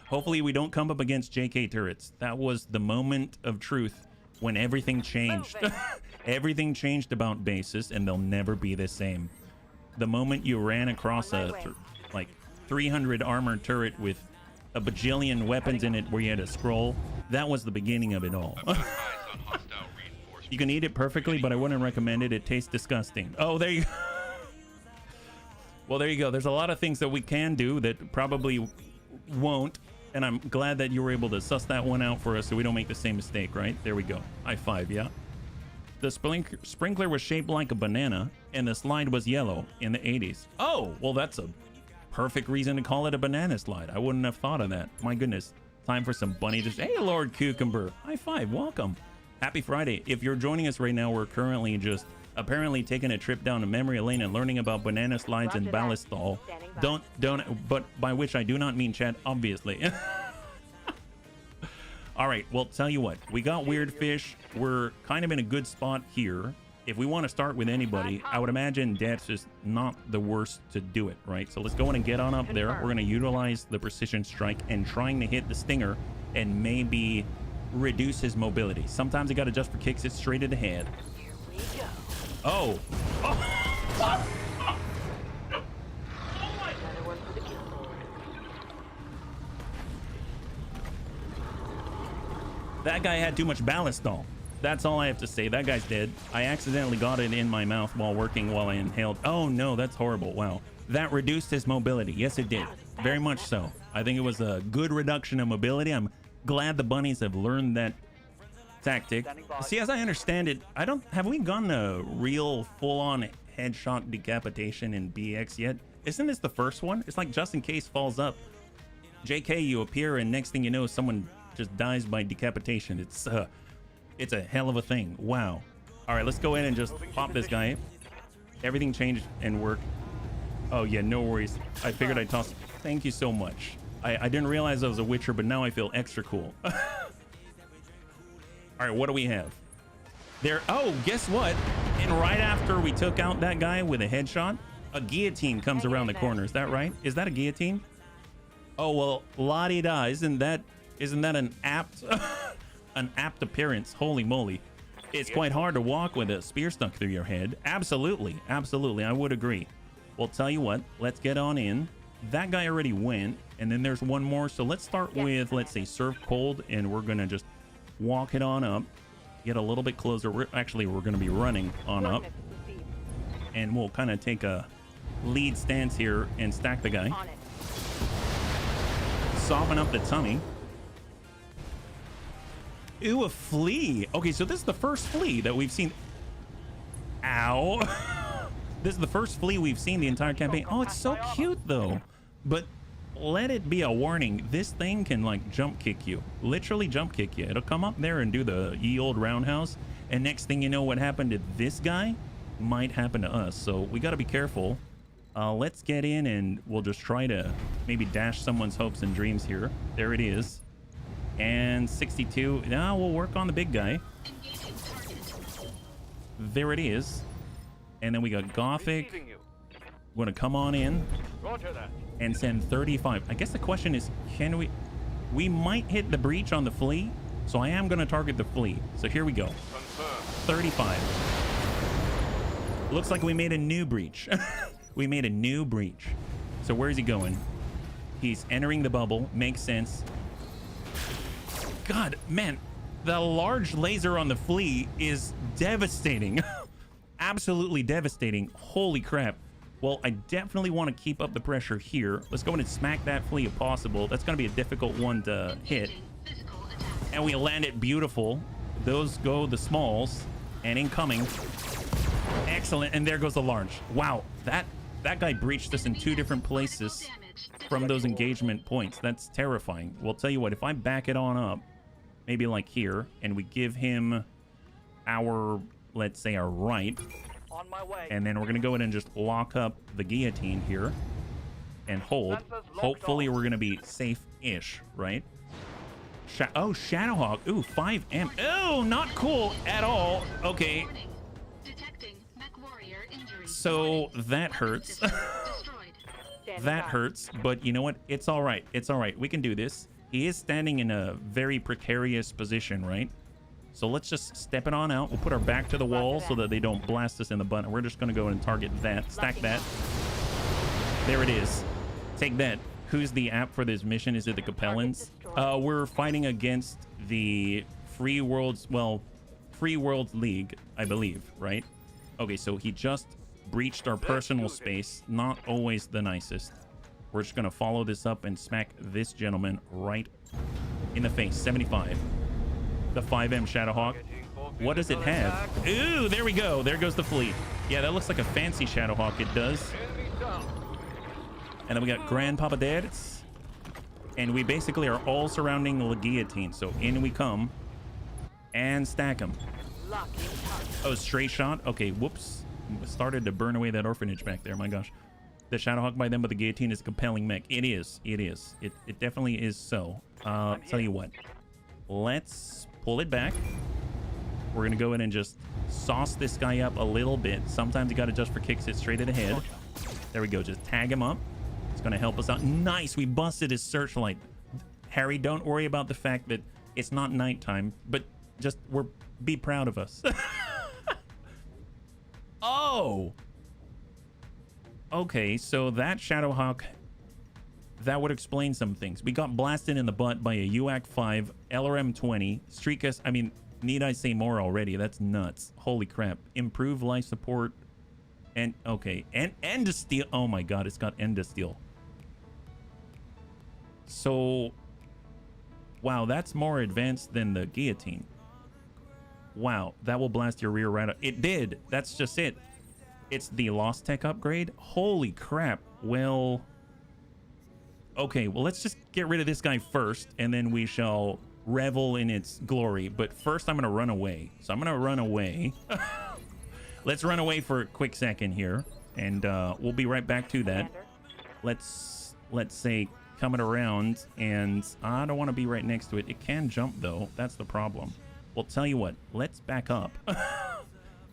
S1: Hopefully we don't come up against JK turrets. That was the moment of truth when everything changed. Everything changed about bases, and they'll never be the same. The moment you ran across a like 300 armored turret with a bajillion weapons in it where you had a scroll, that was the beginning of it all. You can eat it perfectly, but I wouldn't recommend it. It tastes disgusting. Oh, there you go. Well, there you go. There's a lot of things that we can do that probably won't, and I'm glad that you were able to suss that one out for us so we don't make the same mistake, right? There we go. High five, yeah. The sprinkler was shaped like a banana, and the slide was yellow in the 80s. Oh, well, that's a perfect reason to call it a banana slide. I wouldn't have thought of that. My goodness. Time for some bunny. Hey, Lord Cucumber. High five. Welcome. Happy Friday. If you're joining us right now, we're currently just apparently taking a trip down a memory lane and learning about banana slides and ballistol. Don't, but by which I do not mean chat, obviously. All right, well, tell you what, we got Weird Fish. We're kind of in a good spot here. If we want to start with anybody, I would imagine Death's just not the worst to do it, right? So let's go in and get on up there. We're going to utilize the precision strike and trying to hit the stinger and maybe reduce his mobility. Sometimes you got to just for kicks it straight at the head.
S5: Here we go.
S1: Oh. Oh.
S5: Another one for the kill.
S1: That guy had too much ballistol. That's all I have to say. That guy's dead. I accidentally got it in my mouth while I inhaled. Oh no, that's horrible. Wow. That reduced his mobility. Yes, it did. Very much so. I think it was a good reduction of mobility. I'm glad the bunnies have learned that tactic. See, as I understand it, have we gone a real full-on headshot decapitation in BX yet? Isn't this the first one? It's like just in case falls up. JK, you appear and next thing you know, someone just dies by decapitation. It's a hell of a thing. Wow. All right, let's go in and just pop this guy. Everything changed and worked. Oh yeah, no worries. I figured I'd toss. Thank you so much. I didn't realize I was a Witcher, but now I feel extra cool. All right, what do we have? There. Oh, guess what? And right after we took out that guy with a headshot, A guillotine comes
S5: Hang
S1: around
S5: in
S1: the
S5: there.
S1: corner. Is that right? Is that a guillotine? Oh, well, la-di-da. Isn't that an apt an apt appearance? Holy moly. It's quite hard to walk with a spear stuck through your head. Absolutely. Absolutely. I would agree. Well, tell you what. Let's get on in. That guy already went. And then there's one more. So let's start with, let's say, Serve Cold. And we're going to just walk it on up. Get a little bit closer. We're going to be running on up.
S5: Coordinates received.
S1: And we'll kind of take a lead stance here and stack the guy.
S5: On it.
S1: Soften up the tummy. Ooh, a flea. Okay, so this is the first flea that we've seen. Ow. This is the first flea we've seen the entire campaign. Oh, it's so cute though. But let it be a warning. This thing can like jump kick you. Literally jump kick you. It'll come up there and do the ye old roundhouse. And next thing you know, what happened to this guy might happen to us. So we got to be careful. Let's get in and we'll just try to maybe dash someone's hopes and dreams here. There it is. And 62. Now we'll work on the big guy. There it is. And then we got Gothic.
S3: Receiving you.
S1: We're going to come on in
S3: Roger that.
S1: and send 35. I guess the question is, can we might hit the breach on the flea. So I am going to target the flea. So here we go.
S3: Confirmed.
S1: 35. Looks like we made a new breach. We made a new breach. So where is he going? He's entering the bubble. Makes sense. God, man, the large laser on the flea is devastating. Absolutely devastating. Holy crap. Well, I definitely want to keep up the pressure here. Let's go in and smack that flea if possible. That's going to be a difficult one to hit. And we land it beautiful. Those go the smalls. And incoming. Excellent. And there goes the large. Wow, that guy breached us in 2 different places from those engagement points. That's terrifying. Well, tell you what, if I back it on up, maybe like here, and we give him our, let's say, our right,
S3: On my way.
S1: and then we're going to go in and just lock up the guillotine here and hold.
S3: Lancers locked
S1: Hopefully,
S3: on.
S1: we're going to be safe-ish, right? Oh, Shadowhawk. Ooh, 5M. Oh, not cool at all. Okay, so that hurts. That hurts, but you know what? It's all right. It's all right. We can do this. He is standing in a very precarious position, right? So let's just step it on out. We'll put our back to the wall so that they don't blast us in the butt. We're just going to go and target that. Stack that. There it is. Take that. Who's the app for this mission? Is it the Capellans? We're fighting against the Free Worlds, well, Free Worlds League, I believe, right? Okay, so he just breached our personal space. Not always the nicest. We're just going to follow this up and smack this gentleman right in the face. 75. The 5M Shadowhawk. What does it have? Ooh, there we go. There goes the fleet. Yeah, that looks like a fancy Shadowhawk. It does.
S3: Enemy down.
S1: And then we got Grandpapa Dads. And we basically are all surrounding the guillotine. So in we come. And stack them.
S5: Lock in target.
S1: Oh, straight shot? Okay, whoops. Started to burn away that orphanage back there. My gosh. The Shadowhawk by them, but the guillotine is a compelling mech. It is. It is. It definitely is so. Tell you what. Let's pull it back. We're going to go in and just sauce this guy up a little bit. Sometimes you got to just for kicks it straight to the head. There we go. Just tag him up. It's going to help us out. Nice. We busted his searchlight. Harry, don't worry about the fact that it's not nighttime, but just be proud of us. Oh. Okay, so that Shadowhawk, that would explain some things. We got blasted in the butt by a UAC 5, LRM 20, Streakus. I mean, need I say more already? That's nuts. Holy crap. Improve life support. And, okay. And End of Steel. Oh my god, it's got End of Steel. So, wow, that's more advanced than the guillotine. Wow, that will blast your rear right up. It did. That's just it. It's the Lost Tech upgrade. Holy crap. Well, okay, well, let's just get rid of this guy first, and then we shall revel in its glory. But first, I'm going to run away. So I'm going to run away. Let's run away for a quick second here, and we'll be right back to that. Let's say coming around, and I don't want to be right next to it. It can jump, though. That's the problem. Well, tell you what, let's back up.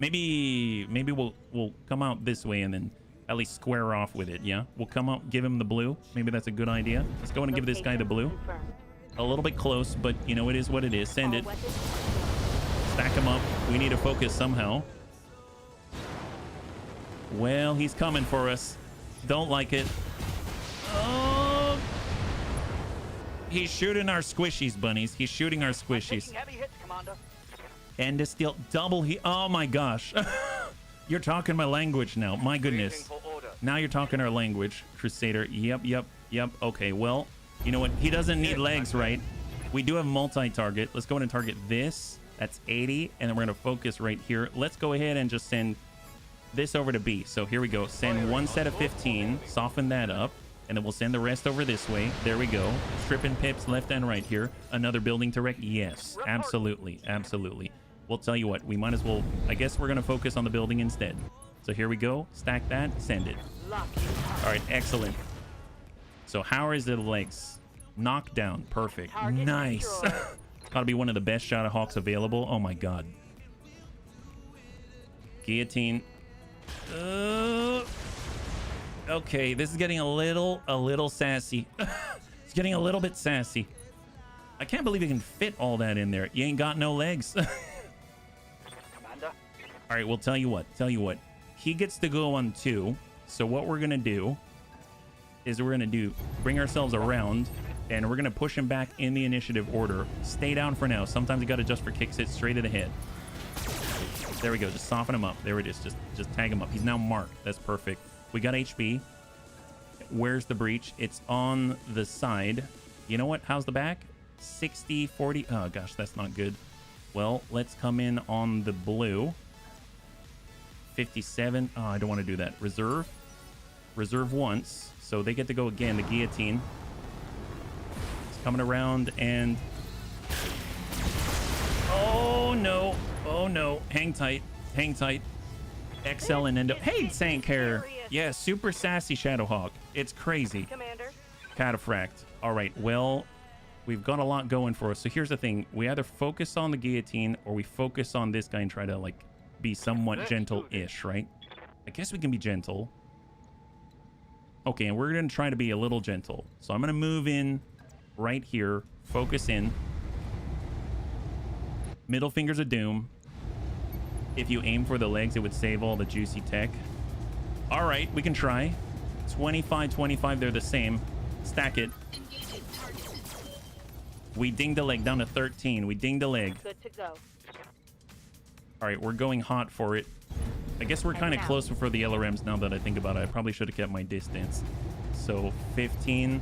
S1: maybe we'll come out this way, and then at least square off with it. Yeah, we'll come up, give him the blue. Maybe that's a good idea. Let's go and give this guy the blue.
S5: Confirmed.
S1: A little bit close, but you know, it is what it is. Send
S5: All
S1: it.
S5: weapons-
S1: Stack him up. We need to focus somehow. Well, he's coming for us. Don't like it. Oh, he's shooting our squishies, bunnies. He's shooting our squishies.
S3: Taking heavy hits, Commander.
S1: And to steal double he. Oh my gosh. You're talking my language now. My goodness.
S3: Waiting for order.
S1: Now you're talking our language, Crusader. Yep. Okay, well, you know what? He doesn't need legs, right? We do have multi-target. Let's go ahead and target this. That's 80. And then we're going to focus right here. Let's go ahead and just send this over to B. So here we go. Send one set of 15. Soften that up. And then we'll send the rest over this way. There we go. Stripping pips left and right here. Another building to wreck. Yes, absolutely. We'll tell you what. We might as well. I guess we're going to focus on the building instead. So here we go. Stack that. Send it.
S5: Lock you up.
S1: All right, excellent. So how is the legs? Knockdown. Perfect.
S5: Target
S1: Nice.
S5: destroyed.
S1: It's got to be one of the best Shadowhawks available. Oh my god. Guillotine. Okay, this is getting a little sassy. It's getting a little bit sassy. I can't believe you can fit all that in there. You ain't got no legs.
S3: Commander.
S1: All right, well, tell you what. He gets to go on 2. So what we're going to do is bring ourselves around, and we're going to push him back in the initiative order. Stay down for now. Sometimes you got to adjust for kicks it straight to the head. There we go. Just soften him up. There it is. Just tag him up. He's now marked. That's perfect. We got HP. Where's the breach? It's on the side. You know what? How's the back? 60, 40. Oh, gosh, that's not good. Well, let's come in on the blue. 57. Oh, I don't want to do that. Reserve once. So they get to go again. The guillotine. It's coming around and... Oh, no. Hang tight. XL and Endo. Hey, Sankhair. Yeah, super sassy Shadowhawk. It's crazy.
S5: Commander.
S1: Cataphract. All right, well, we've got a lot going for us. So here's the thing. We either focus on the guillotine or we focus on this guy and try to, like, be somewhat gentle-ish, right? I guess we can be gentle. Okay, and we're going to try to be a little gentle. So I'm going to move in right here. Focus in. Middle fingers of doom. If you aim for the legs, it would save all the juicy tech. All right, we can try. 25, they're the same. Stack it.
S4: Engaging target.
S1: We dinged the leg down to 13. We dinged the leg.
S5: Good to go.
S1: All right, we're going hot for it. I guess we're kind of close for the LRMs now that I think about it. I probably should have kept my distance. So 15.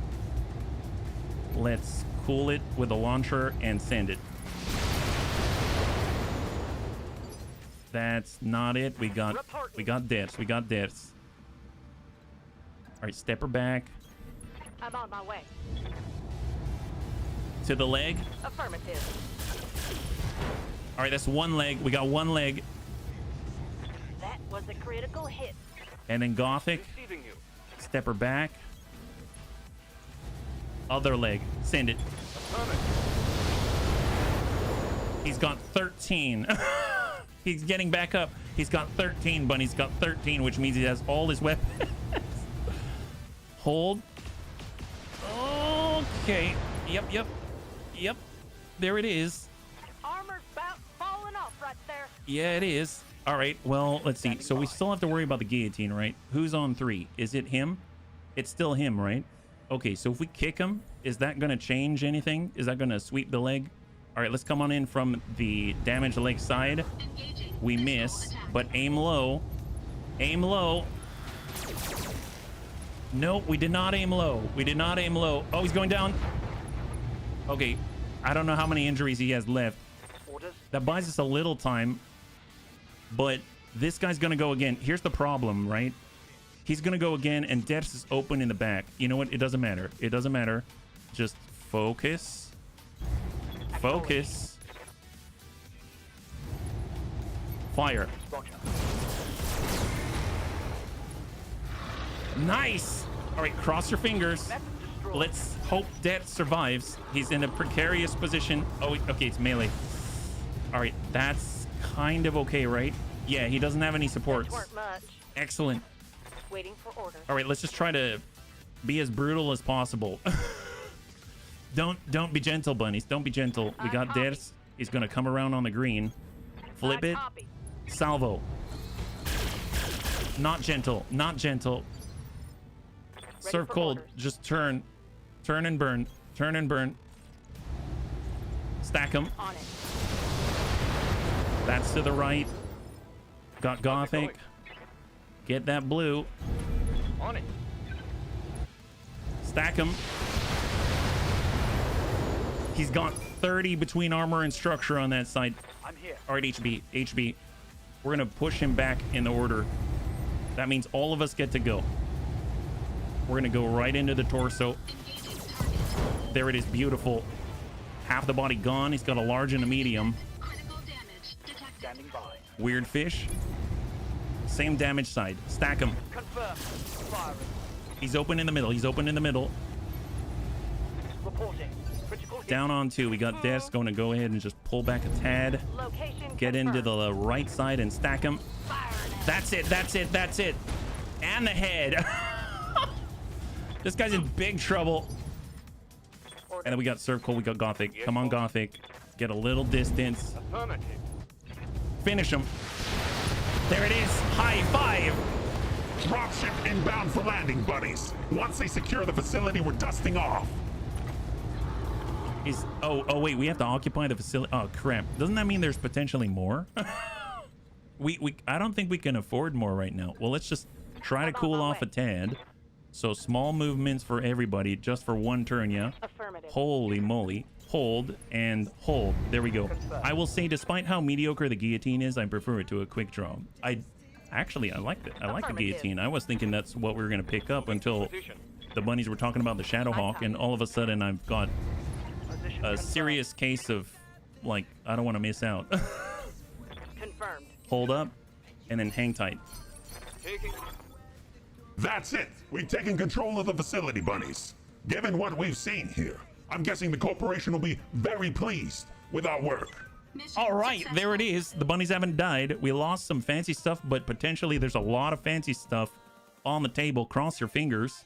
S1: Let's cool it with a launcher and send it. That's not it. We got deaths. All right, step her back
S5: I'm on my way.
S1: to the leg.
S5: Affirmative.
S1: All right, that's one leg. We got one leg.
S5: That was a critical hit.
S1: And then Gothic.
S3: Receiving you.
S1: Step her back. Other leg. Send it.
S3: Affirmative.
S1: He's got 13. He's getting back up. He's got 13, Bunny. He's got 13, which means he has all his weapons. Hold. Okay. Yep. There it is.
S5: Armor's about falling off right there.
S1: Yeah, it is. All right. Well, let's see. So we still have to worry about the guillotine, right? Who's on 3? Is it him? It's still him, right? Okay, so if we kick him, is that going to change anything? Is that going to sweep the leg? All right, let's come on in from the damaged leg side.
S4: Engaging.
S1: We miss, but aim low. Aim low. Nope, we did not aim low. Oh, he's going down. Okay, I don't know how many injuries he has left.
S3: Orders.
S1: That buys us a little time, but this guy's gonna go again. Here's the problem, right? He's gonna go again, and Deaths is open in the back. You know what? It doesn't matter. Just focus. Fire.
S3: Roger.
S1: Nice. All right, cross your fingers.
S3: Method destroyed.
S1: Let's hope Death survives. He's in a precarious position. Oh, okay, it's melee. All right, that's kind of okay, right? Yeah, he doesn't have any supports.
S5: Weren't much.
S1: Excellent.
S5: Waiting for orders.
S1: All right, let's just try to be as brutal as possible. Don't be gentle, bunnies. Don't be gentle. We got
S5: copy.
S1: this. He's gonna come around on the green. Flip
S5: I
S1: it.
S5: copy.
S1: Salvo. Not gentle. Not gentle. Serve
S5: for
S1: cold.
S5: orders.
S1: Just turn. Turn and burn. Turn and burn. Stack them.
S5: On it.
S1: That's to the right. Got Gothic. Get that blue.
S3: On it.
S1: Stack him. He's got 30 between armor and structure on that side.
S3: I'm here.
S1: All right, HB. We're going to push him back in order. That means all of us get to go. We're going to go right into the torso. There it is. Beautiful. Half the body gone. He's got a large and a medium.
S4: Critical damage detected.
S3: Standing by.
S1: Weird fish. Same damage side. Stack him.
S3: Confirm. Firing.
S1: He's open in the middle. He's open in the middle.
S3: Reporting. Critical hit.
S1: Down on 2. We got Des going to go ahead and just pull back a tad.
S5: Location
S1: Get into
S5: confirmed.
S1: the right side and stack him.
S5: Firing it.
S1: That's it. That's it. That's it. And the head. This guy's in big trouble.
S5: Order.
S1: And then we got Circle. We got Gothic. Come on, Gothic. Get a little distance.
S3: Affirmative.
S1: Finish him. There it is. High five.
S2: Dropship inbound for landing, buddies. Once they secure the facility, we're dusting off.
S1: Is oh wait, we have to occupy the facility. Oh crap. Doesn't that mean there's potentially more? we I don't think we can afford more right now. Well, let's just try to
S5: I'm on
S1: cool
S5: my
S1: off a
S5: way.
S1: tad. So small movements for everybody, just for one turn, yeah?
S5: Affirmative.
S1: Holy moly. Hold and hold. There we go. I will say, despite how mediocre the guillotine is, I prefer it to a quick draw. I like it. I like the
S5: Affirmative.
S1: guillotine. I was thinking that's what we were going to pick up until
S3: Position.
S1: the bunnies were talking about the Shadowhawk, and all of a sudden I've got
S3: Position
S1: a
S3: confirmed.
S1: serious case of, like, I don't want to miss out.
S5: Confirmed.
S1: Hold up and then hang tight.
S3: Taking.
S2: That's it. We've taken control of the facility, bunnies. Given what we've seen here, I'm guessing the corporation will be very pleased with our work.
S4: Mission
S1: All right, there it
S4: successful.
S1: is. The bunnies haven't died. We lost some fancy stuff, but potentially there's a lot of fancy stuff on the table. Cross your fingers.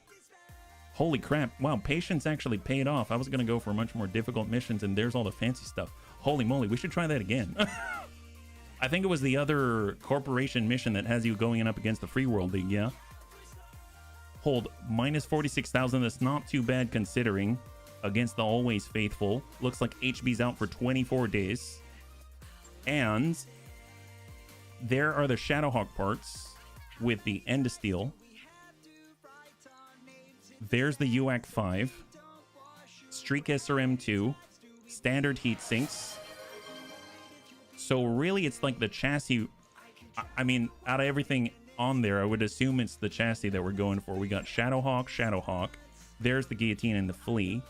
S1: Holy crap. Wow, patience actually paid off. I was going to go for much more difficult missions, and there's all the fancy stuff. Holy moly, we should try that again. I think it was the other corporation mission that has you going up against the Free World League, yeah? Hold, minus 46,000. That's not too bad considering. Against the Always Faithful. Looks like HB's out for 24 days. And there are the Shadowhawk parts with the End of Steel. There's the UAC 5. Streak SRM 2. Standard heat sinks. So really it's like the chassis. I mean, out of everything on there, I would assume it's the chassis that we're going for. We got Shadowhawk. There's the guillotine and the flea.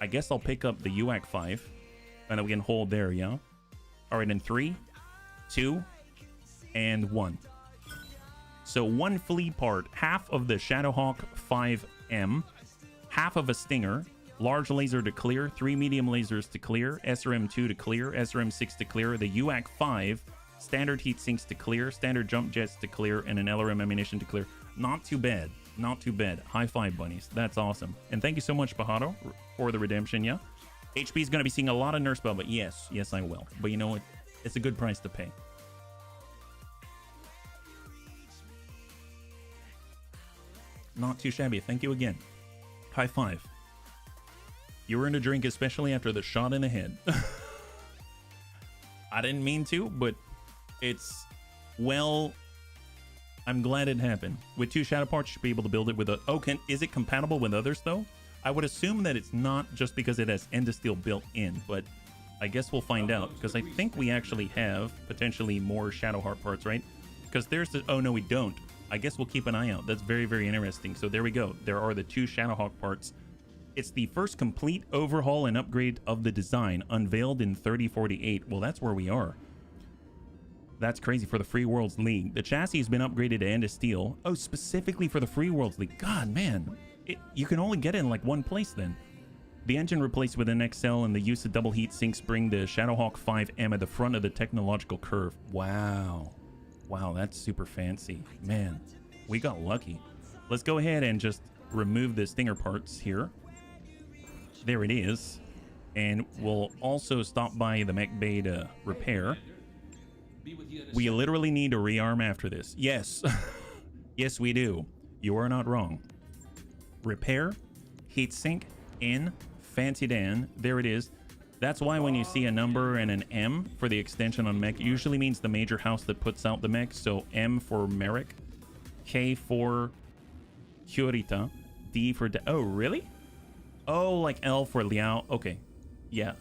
S1: I guess I'll pick up the UAC 5. And then we can hold there, yeah? All right, in 3, 2, and 1. So one flea part, half of the Shadowhawk 5M, half of a Stinger, large laser to clear, 3 medium lasers to clear, SRM2 to clear, SRM6 to clear, the UAC 5, standard heat sinks to clear, standard jump jets to clear, and an LRM ammunition to clear. Not too bad. Not too bad. High five, bunnies. That's awesome. And thank you so much, Bajado, for the redemption, yeah? HB is going to be seeing a lot of Nurse Bell, but yes, I will. But you know what? It's a good price to pay. Not too shabby. Thank you again. High five. You earned a drink, especially after the shot in the head. I didn't mean to, but it's, well, I'm glad it happened. With 2 shadow parts, you should be able to build it with a... Oh, is it compatible with others, though? I would assume that it's not just because it has End of Steel built in, but I guess we'll find out, because I think we actually have potentially more Shadowheart parts, right? Because there's the... Oh, no, we don't. I guess we'll keep an eye out. That's very, very interesting. So there we go. There are the 2 Shadowhawk parts. It's the first complete overhaul and upgrade of the design, unveiled in 3048. Well, that's where we are. That's crazy for the Free Worlds League. The chassis has been upgraded to End of Steel. Oh, specifically for the Free Worlds League. God, man. You can only get it in like one place then. The engine replaced with an XL and the use of double heat sinks bring the Shadowhawk 5M at the front of the technological curve. Wow. Wow, that's super fancy. Man. We got lucky. Let's go ahead and just remove the stinger parts here. There it is. And we'll also stop by the mech bay to repair. We literally need to rearm after this. Yes. Yes, we do. You are not wrong. Repair, heatsink, in, Fancy Dan. There it is. That's why when you see a number and an M for the extension on mech, it usually means the major house that puts out the mech. So M for Merrick, K for Kurita, D for... Oh, really? Oh, like L for Liao. Okay. Yeah,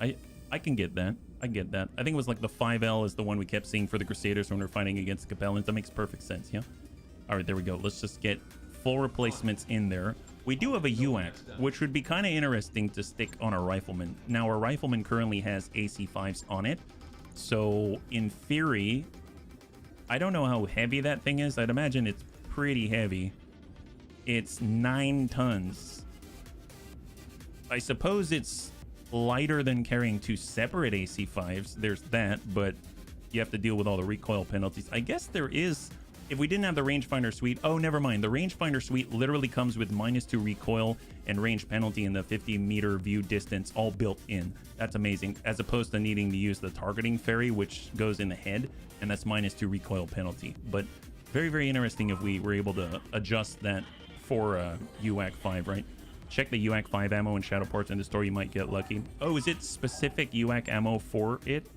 S1: I can get that. I get that. I think it was like the 5L is the one we kept seeing for the Crusaders when we're fighting against the Capellans. That makes perfect sense, yeah? All right, there we go. Let's just get full replacements in there. We do have a UAC, which would be kind of interesting to stick on our Rifleman. Now, our Rifleman currently has AC5s on it. So, in theory, I don't know how heavy that thing is. I'd imagine it's pretty heavy. It's 9 tons. I suppose it's lighter than carrying 2 separate AC5s. There's that, but you have to deal with all the recoil penalties. I guess there is... If we didn't have the rangefinder suite, oh, never mind. The rangefinder suite literally comes with -2 recoil and range penalty in the 50-meter view distance, all built in. That's amazing, as opposed to needing to use the targeting ferry, which goes in the head, and that's -2 recoil penalty. But very, very interesting if we were able to adjust that for UAC 5, right? Check the UAC 5 ammo and shadow parts in the store. You might get lucky. Oh, is it specific UAC ammo for it?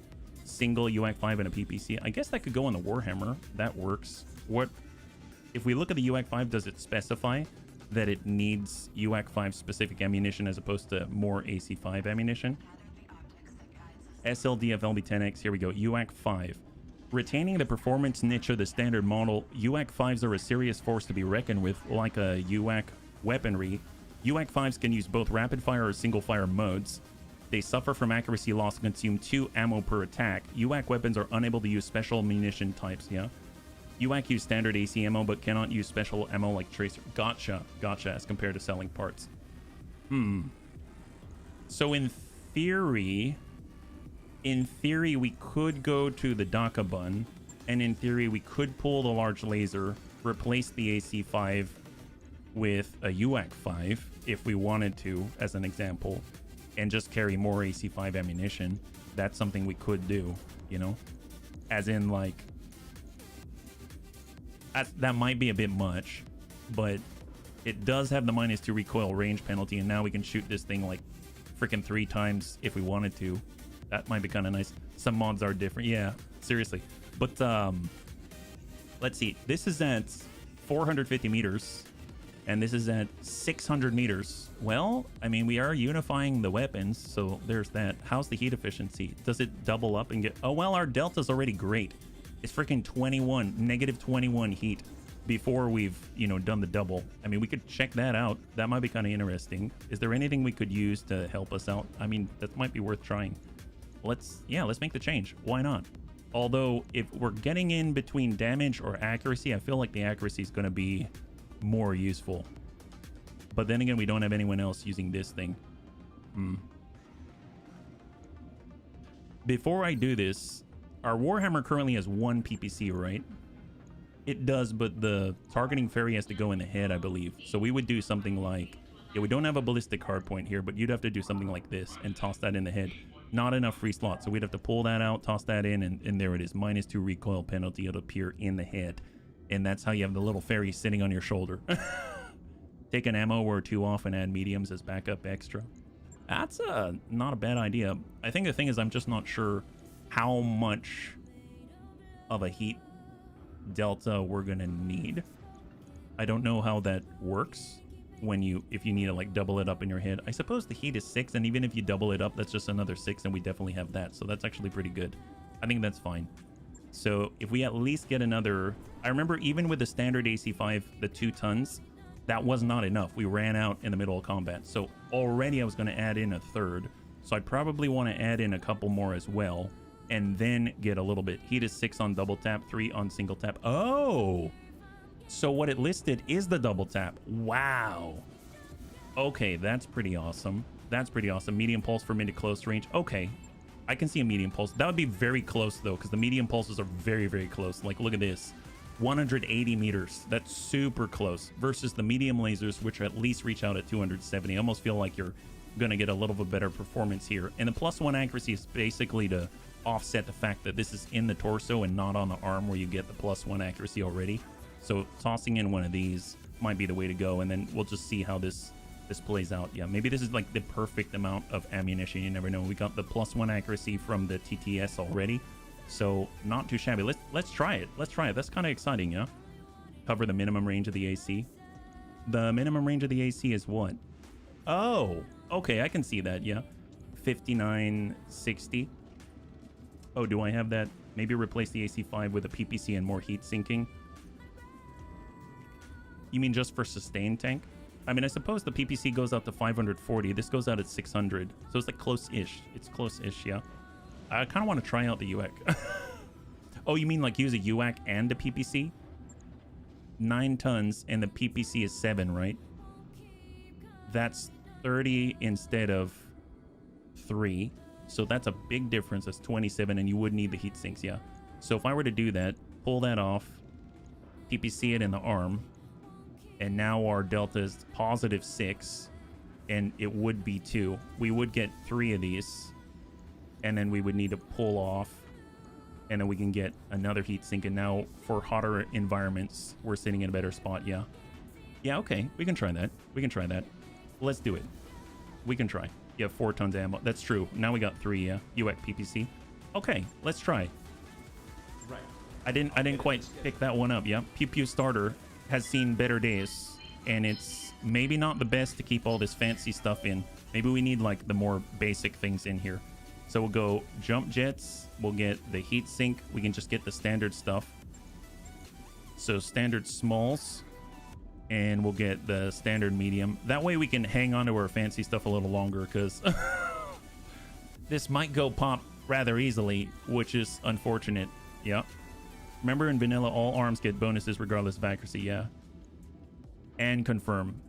S1: Single UAC 5 and a PPC? I guess that could go on the Warhammer. That works. What if we look at the UAC 5, does it specify that it needs UAC 5 specific ammunition as opposed to more AC5 ammunition? SLDF LB10X, here we go. UAC 5. Retaining the performance niche of the standard model, UAC 5s are a serious force to be reckoned with, like a UAC weaponry. UAC 5s can use both rapid fire or single fire modes. They suffer from accuracy loss and consume 2 ammo per attack. UAC weapons are unable to use special munition types, yeah? UAC use standard AC ammo, but cannot use special ammo like Tracer. Gotcha, gotcha, as compared to selling parts. So in theory, we could go to the Dakabun, and in theory, we could pull the large laser, replace the AC5 with a UAC 5, if we wanted to, as an example, and just carry more AC5 ammunition. That's something we could do, you know? As in, like... That might be a bit much, but it does have the -2 recoil range penalty, and now we can shoot this thing like freaking 3 times if we wanted to. That might be kind of nice. Some mods are different. Yeah, seriously. But let's see. This is at 450 meters, and this is at 600 meters. Well, I mean, we are unifying the weapons, so there's that. How's the heat efficiency? Does it double up and get... Oh, well, our delta's already great. It's freaking 21, -21 heat before we've, you know, done the double. I mean, we could check that out. That might be kind of interesting. Is there anything we could use to help us out? I mean, that might be worth trying. Let's make the change. Why not? Although, if we're getting in between damage or accuracy, I feel like the accuracy is going to be more useful. But then again, we don't have anyone else using this thing. Before I do this... Our Warhammer currently has 1 PPC, right? It does, but the targeting ferry has to go in the head, I believe. So we would do something like... Yeah, we don't have a ballistic hardpoint here, but you'd have to do something like this and toss that in the head. Not enough free slots, so we'd have to pull that out, toss that in, and there it is. -2 recoil penalty. It'll appear in the head. And that's how you have the little ferry sitting on your shoulder. Take an ammo or 2 off and add mediums as backup extra. That's not a bad idea. I think the thing is I'm just not sure... how much of a heat delta we're gonna need. I don't know how that works when if you need to like double it up in your head. I suppose the heat is 6, and even if you double it up, that's just another 6, and we definitely have that. So that's actually pretty good. I think that's fine. So if we at least get another... I remember even with the standard AC5, the 2 tons, that was not enough. We ran out in the middle of combat. So already I was going to add in a 3rd. So I'd probably want to add in a couple more as well, and then get a little bit. Heat is 6 on double tap, 3 on single tap. Oh, so what it listed is the double tap. Wow. Okay, that's pretty awesome. That's pretty awesome. Medium pulse for mid to close range. Okay, I can see a medium pulse. That would be very close though, because the medium pulses are very, very close. Like, look at this. 180 meters. That's super close versus the medium lasers, which at least reach out at 270. I almost feel like you're going to get a little bit better performance here. And the +1 accuracy is basically to offset the fact that this is in the torso and not on the arm where you get the +1 accuracy already. So tossing in one of these might be the way to go. And then we'll just see how this plays out. Yeah, maybe this is like the perfect amount of ammunition. You never know. We got the +1 accuracy from the TTS already. So not too shabby. Let's try it. Let's try it. That's kind of exciting, yeah? Cover the minimum range of the AC. The minimum range of the AC is what? Oh, okay. I can see that, yeah. 59, 60. Oh, do I have that? Maybe replace the AC5 with a PPC and more heat sinking. You mean just for sustained tank? I mean, I suppose the PPC goes out to 540. This goes out at 600. So it's like close-ish. It's close-ish, yeah. I kind of want to try out the UAC. Oh, you mean like use a UAC and a PPC? 9 tons and the PPC is 7, right? That's 30 instead of 3. So that's a big difference. That's 27 and you would need the heat sinks, yeah. So if I were to do that, pull that off, PPC it in the arm, and now our delta is +6 and it would be 2. We would get 3 of these. And then we would need to pull off, and then we can get another heat sink. And now for hotter environments, we're sitting in a better spot. Yeah. Yeah. Okay. We can try that. We can try that. Let's do it. We can try. You have 4 tons of ammo. That's true. Now we got 3. Yeah. UAC PPC. Okay. Let's try.
S7: Right.
S1: I didn't quite pick that one up. Yeah. Pew Pew starter has seen better days, and it's maybe not the best to keep all this fancy stuff in. Maybe we need like the more basic things in here. So we'll go jump jets, we'll get the heat sink, we can just get the standard stuff. So standard smalls, and we'll get the standard medium. That way we can hang on to our fancy stuff a little longer, because this might go pop rather easily, which is unfortunate. Yeah. Remember in vanilla, all arms get bonuses regardless of accuracy, yeah. And confirm.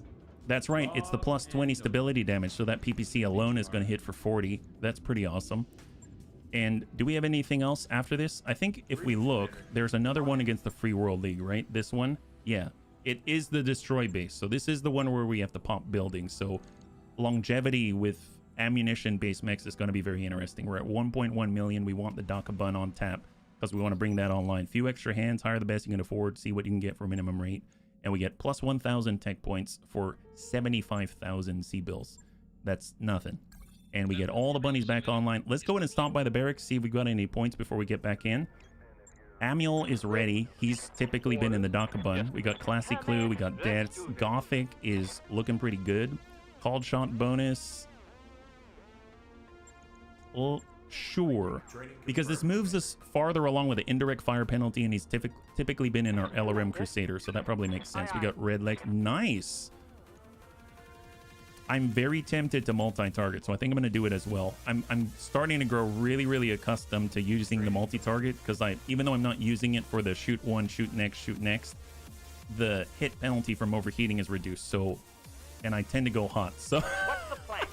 S1: That's right, it's the +20 stability damage, so that PPC alone is going to hit for 40. That's pretty awesome. And do we have anything else after this? I think if we look, there's another one against the Free World League, right? This one? Yeah, it is the Destroy base. So this is the one where we have to pop buildings. So longevity with ammunition-based mechs is going to be very interesting. We're at 1.1 million. We want the Daka Bun on tap because we want to bring that online. Few extra hands, hire the best you can afford, see what you can get for minimum rate. And we get +1,000 tech points for 75,000 C-bills. That's nothing. And we get all the bunnies back online. Let's go in and stop by the barracks, see if we got any points before we get back in. Amiel is ready. He's typically been in the Daka Bun. We got Classy Clue, we got Deaths. Gothic is looking pretty good. Called Shot bonus. Well, sure. Because this moves us farther along with the indirect fire penalty, and he's typically been in our LRM Crusader, so that probably makes sense. We got Red Leg. Nice. I'm very tempted to multi-target, so I think I'm going to do it as well. I'm starting to grow really accustomed to using the multi-target, because even though I'm not using it for the shoot one, shoot next, the hit penalty from overheating is reduced, so, and I tend to go hot, so
S3: What's the plan?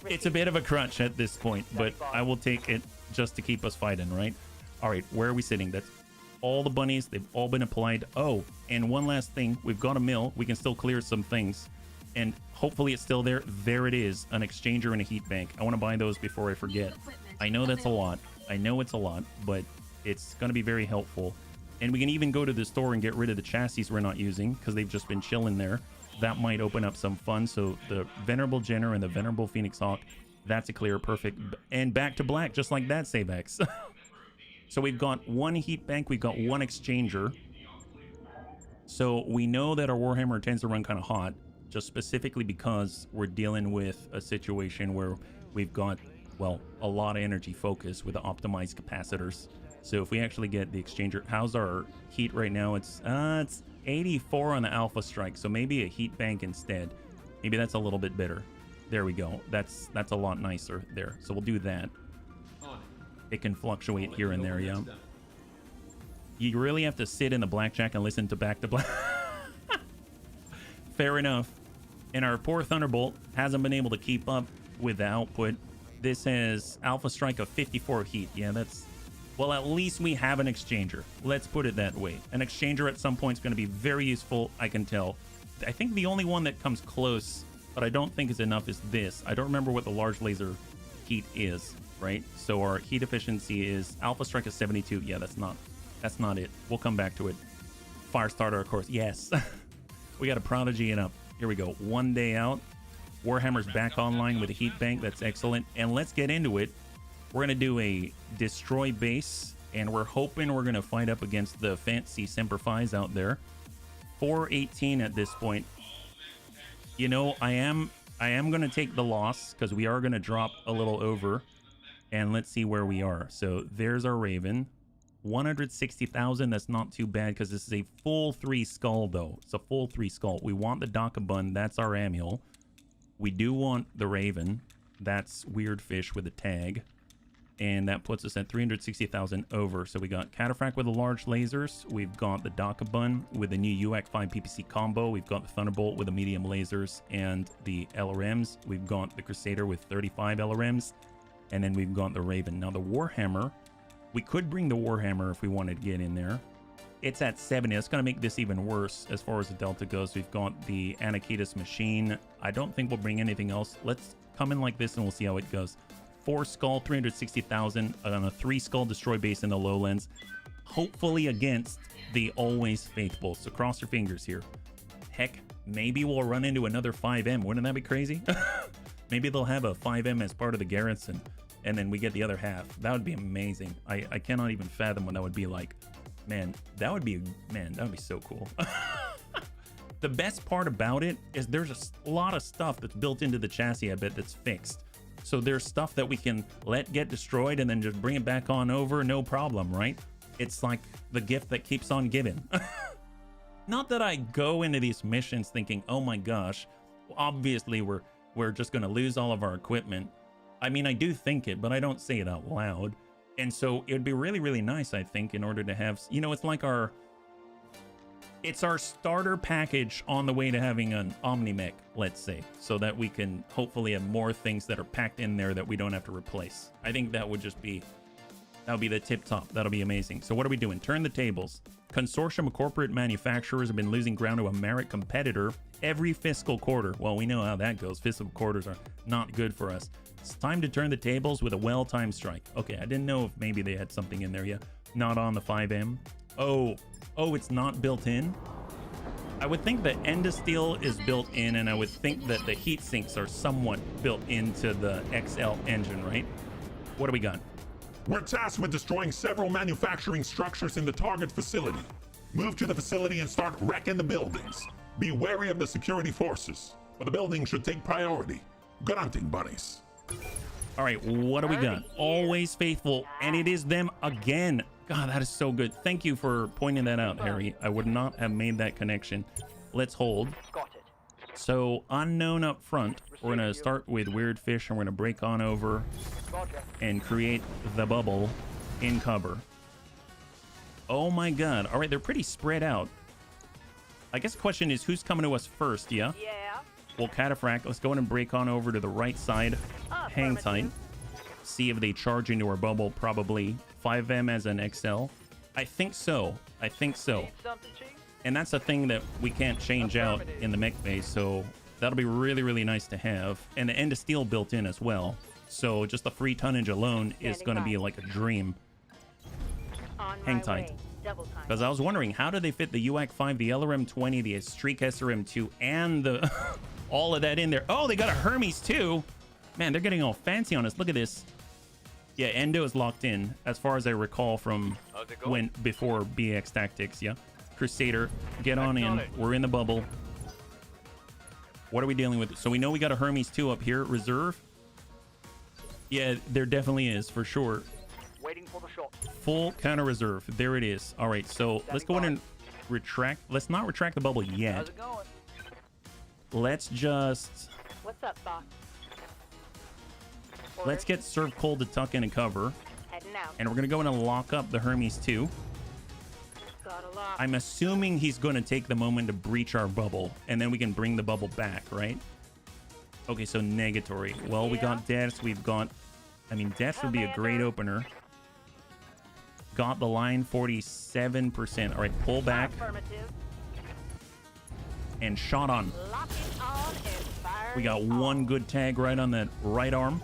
S1: it's a bit of a crunch at this point, but I will take it just to keep us fighting, right? All right, where are we sitting? That's all the bunnies. They've all been applied. Oh, and one last thing. We've got a mill. We can still clear some things, and hopefully it's still there. There it is, an exchanger and a heat bank. I want to buy those before I forget. I know that's a lot. I know it's a lot, but it's going to be very helpful. And we can even go to the store and get rid of the chassis we're not using because they've just been chilling there. That might open up some fun. So the Venerable Jenner and the Venerable Phoenix Hawk, that's a clear, perfect. And back to black, just like that, save X. So we've got one heat bank, we've got one exchanger. So we know that our Warhammer tends to run kind of hot, just specifically because we're dealing with a situation where we've got, well, a lot of energy focus with the optimized capacitors. So if we actually get the exchanger, how's our heat right now? It's 84 on the Alpha Strike, so maybe a heat bank instead. Maybe that's a little bit better. There we go. That's a lot nicer there. So we'll do that. It can fluctuate here and there, yeah. You really have to sit in the blackjack and listen to Back to Black. Fair enough. And our poor Thunderbolt hasn't been able to keep up with the output. This has Alpha Strike of 54 heat. Yeah, Well, at least we have an exchanger. Let's put it that way. An exchanger at some point is going to be very useful, I can tell. I think the only one that comes close, but I don't think is enough, is this. I don't remember what the large laser heat is, right? So our heat efficiency is Alpha Strike is 72. Yeah, that's not it. We'll come back to it. Firestarter, of course. Yes. We got a Prodigy and up. Here we go. 1 day out. Warhammer's back online with a heat bank. That's excellent. And let's get into it. We're going to do a destroy base, and we're hoping we're going to fight up against the fancy Semper Fi's out there. 418 at this point. You know, I am going to take the loss because we are going to drop a little over. And let's see where we are. So there's our Raven. 160,000. That's not too bad because this is a full 3 skull, though. It's a full 3 skull. We want the Dakabun. That's our Amiel. We do want the Raven. That's Weird Fish with a tag. And that puts us at 360,000 over. So we got Cataphract with the large lasers. We've got the Dakabun with the new UAC-5 PPC combo. We've got the Thunderbolt with the medium lasers and the LRMs. We've got the Crusader with 35 LRMs. And then we've got the Raven. Now the Warhammer, we could bring the Warhammer if we wanted to get in there. It's at 70. That's going to make this even worse as far as the Delta goes. We've got the Anakitas machine. I don't think we'll bring anything else. Let's come in like this and we'll see how it goes. 4 skull, 360,000 on a 3 skull destroy base in the lowlands. Hopefully against the always faithful. So cross your fingers here. Heck, maybe we'll run into another 5M. Wouldn't that be crazy? Maybe they'll have a 5M as part of the garrison, and then we get the other half. That would be amazing. I cannot even fathom what that would be like. Man, that would be so cool. The best part about it is there's a lot of stuff that's built into the chassis, I bet, that's fixed. So there's stuff that we can let get destroyed and then just bring it back on over, no problem, right? It's like the gift that keeps on giving. Not that I go into these missions thinking, oh my gosh, obviously we're just going to lose all of our equipment. I mean, I do think it, but I don't say it out loud. And so it would be really, really nice, I think, in order to have, you know, it's like it's our starter package on the way to having an Omni-Mech, let's say, so that we can hopefully have more things that are packed in there that we don't have to replace. I think that would just be, that would be the tip top. That'll be amazing. So what are we doing? Turn the tables. Consortium of corporate manufacturers have been losing ground to a merit competitor every fiscal quarter. Well, we know how that goes. Fiscal quarters are not good for us. It's time to turn the tables with a well-timed strike. Okay, I didn't know if maybe they had something in there yet. Not on the 5M. Oh, it's not built in? I would think the Endosteel is built in, and I would think that the heat sinks are somewhat built into the XL engine, right? What do we got?
S2: We're tasked with destroying several manufacturing structures in the target facility. Move to the facility and start wrecking the buildings. Be wary of the security forces, but the building should take priority. Good hunting, bunnies.
S1: All right, what do we got? Always faithful, and it is them again. God, that is so good. Thank you for pointing that out, Harry. I would not have made that connection. Let's hold.
S3: Got it.
S1: So, unknown up front. We're going to start with Weird Fish, and we're going to break on over
S3: Roger.
S1: and create the bubble in cover. Oh my god. All right, they're pretty spread out. I guess the question is, who's coming to us first, yeah?
S3: Yeah.
S1: Well, Cataphract, let's go in and break on over to the right side. Hang tight. See if they charge into our bubble, probably. 5M as an XL. I think so. I think so.
S3: Need something, Chief?
S1: And that's a thing that we can't change out in the mech phase, so that'll be really, really nice to have. And the Endosteel built in as well. So just the free tonnage alone is going to be like a dream. Hang tight. Because I was wondering, how do they fit the UAC-5, the LRM-20, the Streak SRM-2, and the all of that in there? Oh, they got a Hermes too. Man, they're getting all fancy on us. Look at this. Yeah, Endo is locked in, as far as I recall from when before BEX Tactics. Yeah, Crusader, get on in. We're in the bubble. What are we dealing with? So we know we got a Hermes 2 up here. Reserve. Yeah, there definitely is, for sure.
S3: Waiting for the shot.
S1: Full counter reserve. There it is. All right, so let's go in and retract. Let's not retract the bubble yet.
S3: How's it going?
S1: Let's just...
S5: What's up, boss?
S1: Let's get Serve Cold to tuck in and cover.
S5: Heading out.
S1: And we're going to go in and lock up the Hermes 2.
S5: Got a lot.
S1: I'm assuming he's going to take the moment to breach our bubble, and then we can bring the bubble back, right? Okay, so negatory. Well, we got deaths. We've got... I mean, deaths would be a great opener. got the line, 47%. All right, pull back
S5: Affirmative.
S1: and shot on.
S5: Lock it on and fire.
S1: We got
S5: it
S1: one
S5: on.
S1: good tag right on that right arm.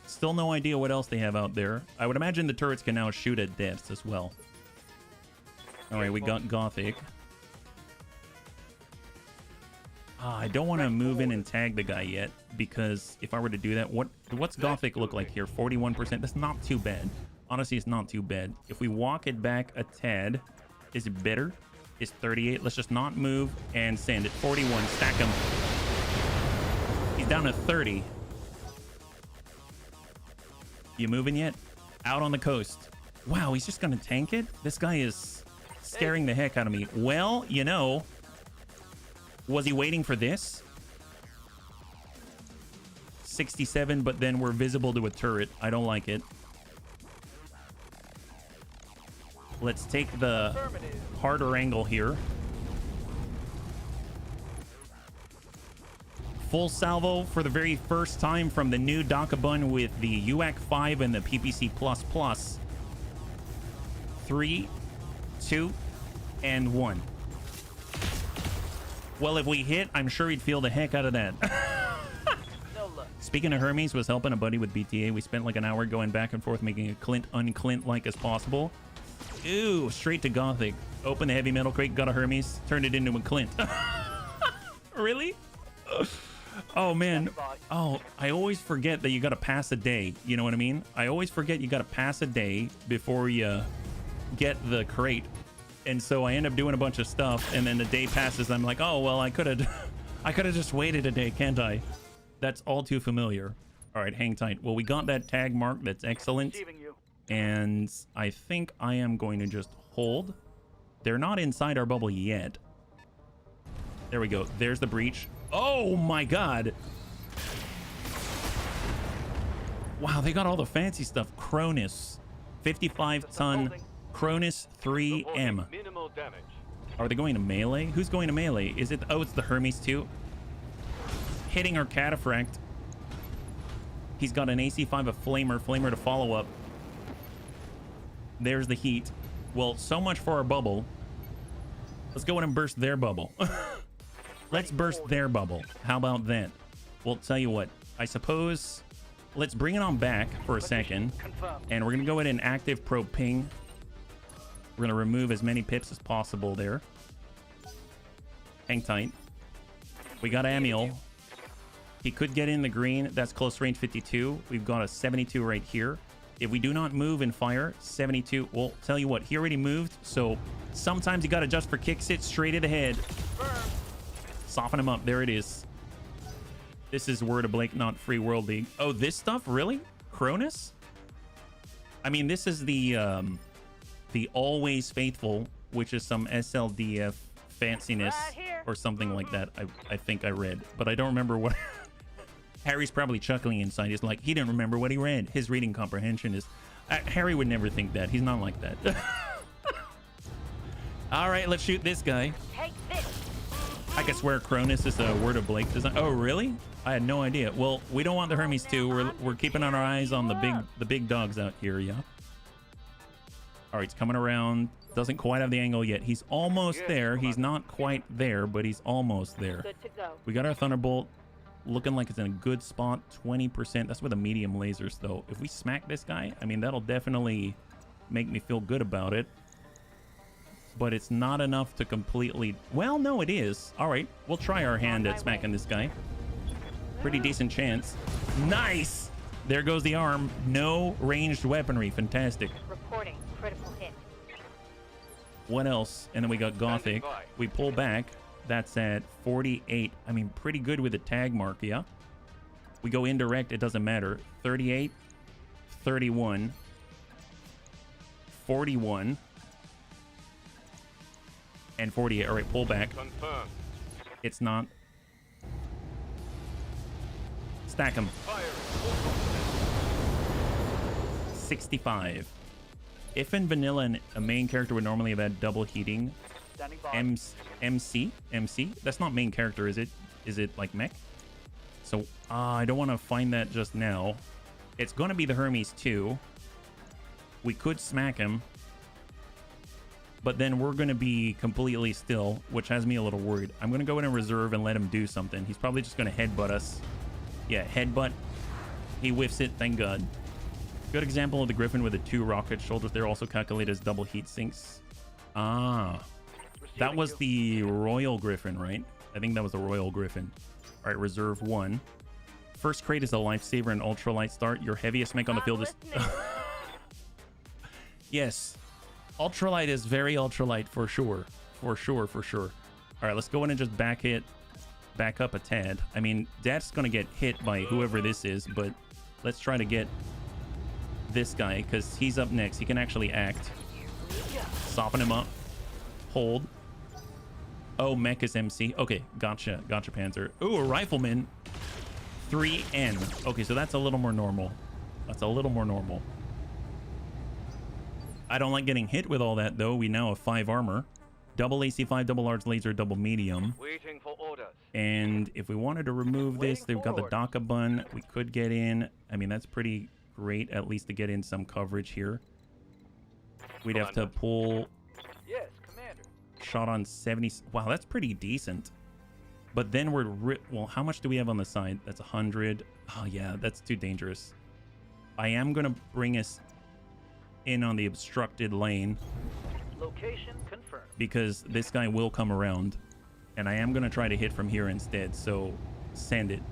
S1: Still no idea what else they have out there. I would imagine the turrets can now shoot at deaths as well. All right, we got Gothic. I don't want to move in and tag the guy yet, because if I were to do that, what's Gothic look like here? 41%. That's not too bad. Honestly, it's not too bad. If we walk it back a tad, is it better? It's 38. Let's just not move and send it. 41. Stack him. He's down to 30. You moving yet? Out on the coast. Wow, he's just gonna tank it? This guy is scaring the heck out of me. Well, you know, was he waiting for this? 67, but then we're visible to a turret. I don't like it. Let's take the harder angle here. Full salvo for the very first time from the new Dakabun with the UAC 5 and the PPC++. 3, 2, and 1. Well, if we hit, I'm sure he'd feel the heck out of that.
S5: No look.
S1: Speaking of Hermes, was helping a buddy with BTA. We spent like an hour going back and forth, making it Clint unclint-like as possible. Ooh, straight to Gothic. Open the heavy metal crate, got a Hermes, turned it into a Clint. Really? Oh, man. Oh, I always forget that you got to pass a day. You know what I mean? I always forget you got to pass a day before you get the crate. And so I end up doing a bunch of stuff, and then the day passes. I'm like, oh, well, I could have just waited a day, can't I? That's all too familiar. All right, hang tight. Well, we got that tag mark. That's excellent.
S3: Receiving you.
S1: And I think I am going to just hold. They're not inside our bubble yet. There we go. There's the breach. Oh my god. Wow, they got all the fancy stuff. Cronus. 55-ton Cronus 3M.
S3: Minimal damage.
S1: Are they going to melee? Who's going to melee? Is it... Oh, it's the Hermes too. Hitting our Cataphract. He's got an AC5, a Flamer. Flamer to follow up. There's the heat. Well, so much for our bubble. Let's go in and burst their bubble. Let's burst their bubble. How about that? Well, tell you what. I suppose... Let's bring it on back for a second. And we're going to go ahead and active probe ping. We're going to remove as many pips as possible there. Hang tight. We got Amiel. He could get in the green. That's close range 52. We've got a 72 right here. If we do not move and fire, 72. Well, tell you what, he already moved. So sometimes you got to adjust for kick sit straight at the head. Soften him up. There it is. This is Word of Blake, not Free World League. Oh, this stuff? Really? Cronus? I mean, this is the Always Faithful, which is some SLDF fanciness or something like that. I think I read, but I don't remember what. Harry's probably chuckling inside. He's like, he didn't remember what he read. His reading comprehension is... Harry would never think that. He's not like that. All right, let's shoot this guy.
S5: Take this.
S1: I could swear Cronus is a Word of Blake design. Oh, really? I had no idea. Well, we don't want the Hermes too. We're keeping our eyes on the big dogs out here, yeah? All right, he's coming around. Doesn't quite have the angle yet. He's almost there. He's not quite there, but he's almost there.
S5: Good to go.
S1: We got our Thunderbolt looking like it's in a good spot. 20%. That's with a medium lasers, though. If we smack this guy, I mean, that'll definitely make me feel good about it. But it's not enough to completely... Well, no, it is. All right, we'll try our hand at smacking this guy. Pretty decent chance. Nice! There goes the arm. No ranged weaponry. Fantastic.
S5: Reporting critical hit.
S1: What else? And then we got Gothic. We pull back. That's at 48. I mean, pretty good with the tag mark, yeah? We go indirect. It doesn't matter. 38, 31, 41, and 48. All right, pull back.
S3: Confirmed.
S1: It's not. Stack them. 65. If in vanilla a main character would normally have had double heating,
S3: Standing by.
S1: MC? That's not main character, is it? Is it like mech? So I don't want to find that just now. It's going to be the Hermes too. We could smack him. But then we're going to be completely still, which has me a little worried. I'm going to go in and reserve and let him do something. He's probably just going to headbutt us. Yeah, headbutt. He whiffs it, thank God. Good example of the Griffin with the 2 rocket shoulders. They're also calculated as double heat sinks. Ah, that was the Royal Griffin, right? I think that was the Royal Griffin. All right, reserve 1. First crate is a lifesaver and ultralight start. Your heaviest mech on the field is... Yes. Ultralight is very ultralight for sure. For sure. All right, let's go in and just back up a tad. I mean, Dad's going to get hit by whoever this is, but let's try to get this guy because he's up next. He can actually act. Soften him up. Hold. Oh, mech is MC. Okay, gotcha, Panzer. Ooh, a rifleman. 3N. Okay, so that's a little more normal. I don't like getting hit with all that, though. We now have 5 armor. Double AC5, double large laser, double medium.
S3: Waiting for orders.
S1: And if we wanted to remove this, they've got the Daka bun. We could get in. I mean, that's pretty great, at least to get in some coverage here. We'd have to pull...
S3: Yes, Commander.
S1: Shot on 70. Wow, that's pretty decent. But then we're... Well, how much do we have on the side? That's 100. Oh, yeah, that's too dangerous. I am going to bring us in on the obstructed lane.
S3: Location confirmed.
S1: Because this guy will come around. And I am going to try to hit from here instead. So send it.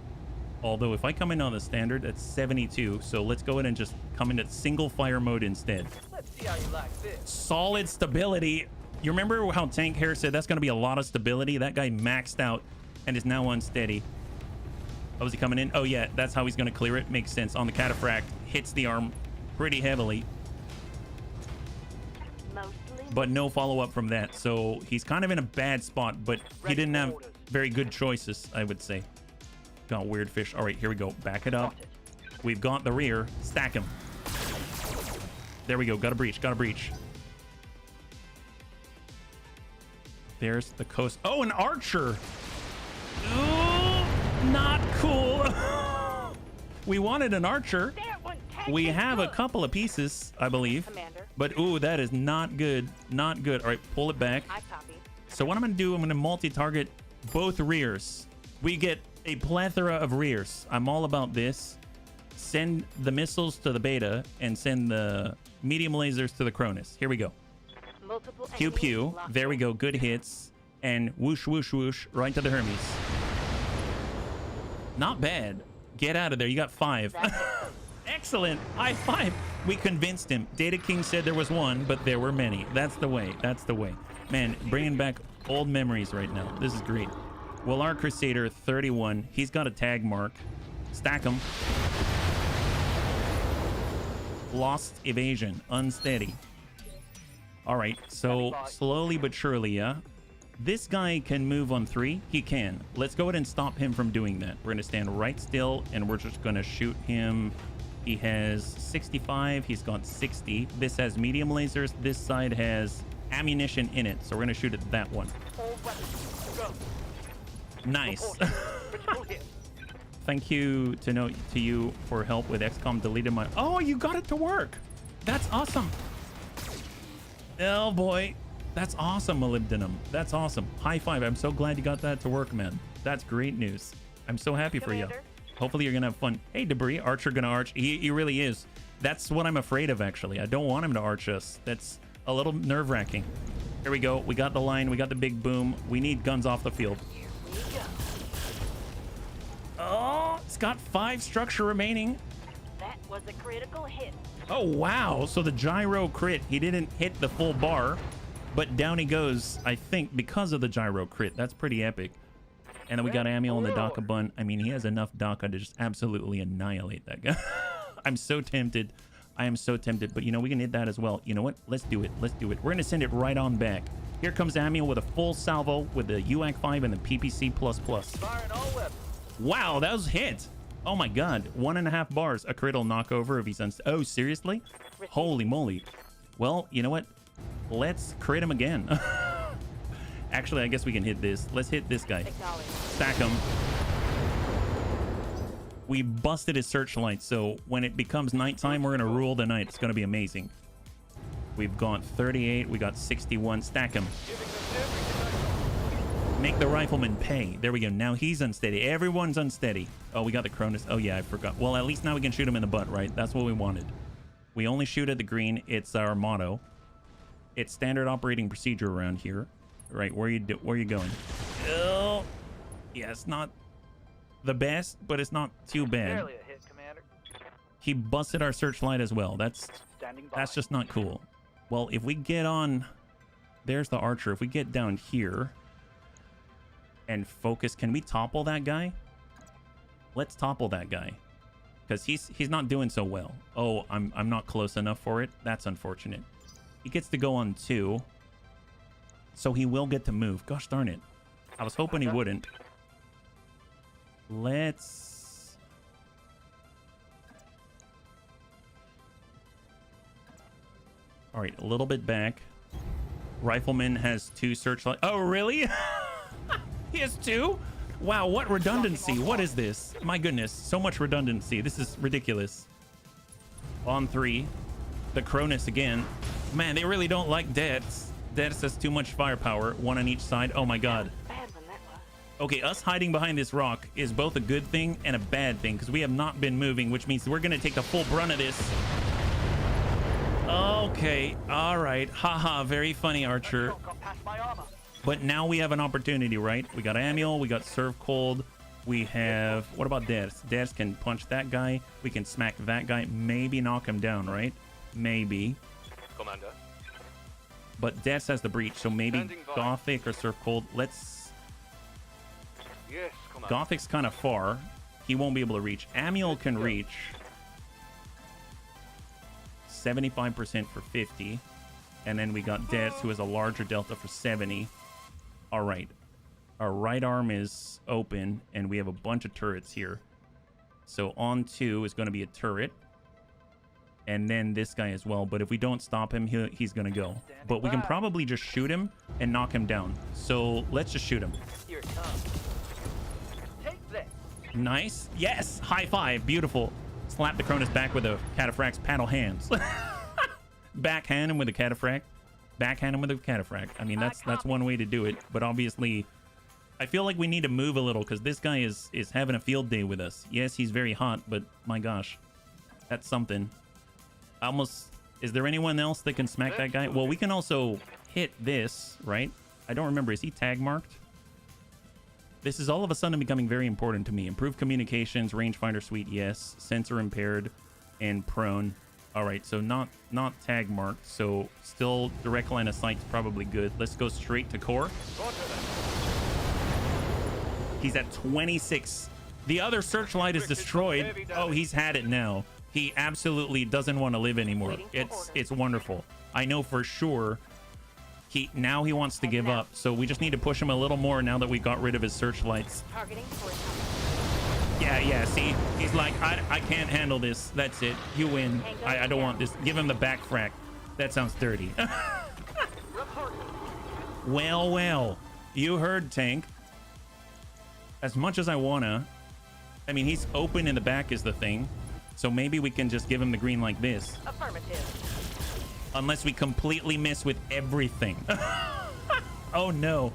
S1: Although if I come in on the standard, that's 72. So let's go ahead and just come into single fire mode instead.
S3: Let's see how you like this.
S1: Solid stability. You remember how Tank Hair said that's going to be a lot of stability? That guy maxed out and is now unsteady. Oh, is he coming in? Oh, yeah. That's how he's going to clear it. Makes sense. On the cataphract. Hits the arm pretty heavily. But no follow-up from that. So he's kind of in a bad spot, but he didn't have very good choices, I would say. Got weird fish. All right, here we go. Back it up. We've got the rear. Stack him. There we go. Got a breach. There's the coast. Oh, an archer. Oh, not cool. We wanted an archer. We have a couple of pieces, I believe.
S5: Commander.
S1: But, ooh, that is not good. Not good. All right, pull it back.
S5: I copy.
S1: So what I'm going to do, I'm going to multi-target both rears. We get a plethora of rears. I'm all about this. Send the missiles to the beta and send the medium lasers to the Cronus. Here we go.
S5: Multiple
S1: Pew, pew. There we go. Good hits. And whoosh, whoosh, whoosh. Right to the Hermes. Not bad. Get out of there. You got 5. Excellent. High 5. We convinced him. Data King said there was 1, but there were many. That's the way. Man, bringing back old memories right now. This is great. Well, our Crusader, 31. He's got a tag mark. Stack him. Lost evasion. Unsteady. All right. So slowly but surely, yeah. This guy can move on 3. He can. Let's go ahead and stop him from doing that. We're going to stand right still, and we're just going to shoot him. He has 65. He's got 60. This has medium lasers. This side has ammunition in it. So we're going to shoot at that one. Nice. Thank you to you for help with XCOM deleted my... Oh, you got it to work. That's awesome. Oh, boy. That's awesome, Molybdenum. That's awesome. High 5. I'm so glad you got that to work, man. That's great news. I'm so happy for you. Hopefully you're going to have fun. Hey, Debris. Archer going to arch. He really is. That's what I'm afraid of, actually. I don't want him to arch us. That's a little nerve-wracking. Here we go. We got the line. We got the big boom. We need guns off the field. Oh, it's got 5 structure remaining.
S5: That was a critical hit.
S1: Oh, wow. So the gyro crit. He didn't hit the full bar. But down he goes, I think, because of the gyro crit. That's pretty epic. And then we got Amiel on the Daka bun. I mean, he has enough Daka to just absolutely annihilate that guy. I'm so tempted. I am so tempted. But, you know, we can hit that as well. You know what? Let's do it. Let's do it. We're going to send it right on back. Here comes Amiel with a full salvo with the UAC 5 and the PPC++.
S3: Firing all weapons.
S1: Wow, that was hit. Oh, my God. 1.5 bars. A crit will knock over if he's Oh, seriously? Holy moly. Well, you know what? Let's crit him again. Actually, I guess we can hit this. Let's hit this guy. Stack him. We busted his searchlight, so when it becomes nighttime, we're going to rule the night. It's going to be amazing. We've got 38. We got 61. Stack them.
S3: Giving them everything.
S1: Make the rifleman pay. There we go. Now he's unsteady. Everyone's unsteady. Oh, we got the Cronus. Oh, yeah, I forgot. Well, at least now we can shoot him in the butt, right? That's what we wanted. We only shoot at the green. It's our motto. It's standard operating procedure around here. Right, where are you going? Oh, yeah, it's not the best, but it's not too bad.
S3: Barely a hit, Commander.
S1: He busted our searchlight as well. That's just not cool. Well, if we get on... There's the archer. If we get down here and focus... Can we topple that guy? Let's topple that guy. Because he's not doing so well. Oh, I'm not close enough for it. That's unfortunate. He gets to go on 2. So he will get to move. Gosh darn it. I was hoping he wouldn't. Let's... All right, a little bit back. Rifleman has 2 searchlights. Oh, really? He has 2? Wow, what redundancy. What is this? My goodness, so much redundancy. This is ridiculous. On 3. The Cronus again. Man, they really don't like Deaths. Deaths has too much firepower. 1 on each side. Oh my god.
S5: Bad one that was.
S1: Okay, us hiding behind this rock is both a good thing and a bad thing because we have not been moving, which means we're going to take the full brunt of this. Okay, all right. Haha, very funny, Archer.
S3: Got past my armor.
S1: But now we have an opportunity, right? We got Amiel, we got Serve Cold, we have... What about Deaths? Deaths can punch that guy. We can smack that guy. Maybe knock him down, right? Maybe.
S7: Commander.
S1: But Deaths has the breach, so maybe
S7: Standing by.
S1: Gothic or Serve Cold. Let's...
S7: Yes, Commander.
S1: Gothic's kind of far. He won't be able to reach. Amiel can reach 75% for 50. And then we got Deaths, who has a larger delta for 70. All right. Our right arm is open, and we have a bunch of turrets here. So on 2 is going to be a turret. And then this guy as well. But if we don't stop him, he's going to go. But we can probably just shoot him and knock him down. So let's just shoot him.
S3: Here it comes. Take that.
S1: Nice. Yes. High five. Beautiful. Slap the Cronus back with a Cataphract's paddle hands. Backhand him with a Cataphract. Backhand him with a Cataphract. I mean, that's one way to do it. But obviously, I feel like we need to move a little because this guy is having a field day with us. Yes, he's very hot, but my gosh. That's something. Almost... Is there anyone else that can smack that guy? Well, we can also hit this, right? I don't remember. Is he tag marked? This is all of a sudden becoming very important to me. Improved communications, rangefinder suite, yes. Sensor impaired, and prone. All right, so not tag marked. So still direct line of sight is probably good. Let's go straight to core. He's at 26. The other searchlight is destroyed. Oh, he's had it now. He absolutely doesn't want to live anymore. It's wonderful. I know for sure now he wants to give up. So we just need to push him a little more now that we got rid of his searchlights.
S5: Targeting for a
S1: Yeah, see, he's like, I can't handle this. That's it. You win. I don't want this. Give him the back frack. That sounds dirty. Well, you heard, Tank. As much as I wanna, I mean, he's open in the back is the thing. So maybe we can just give him the green like this.
S5: affirmative.
S1: Unless we completely miss with everything. Oh no.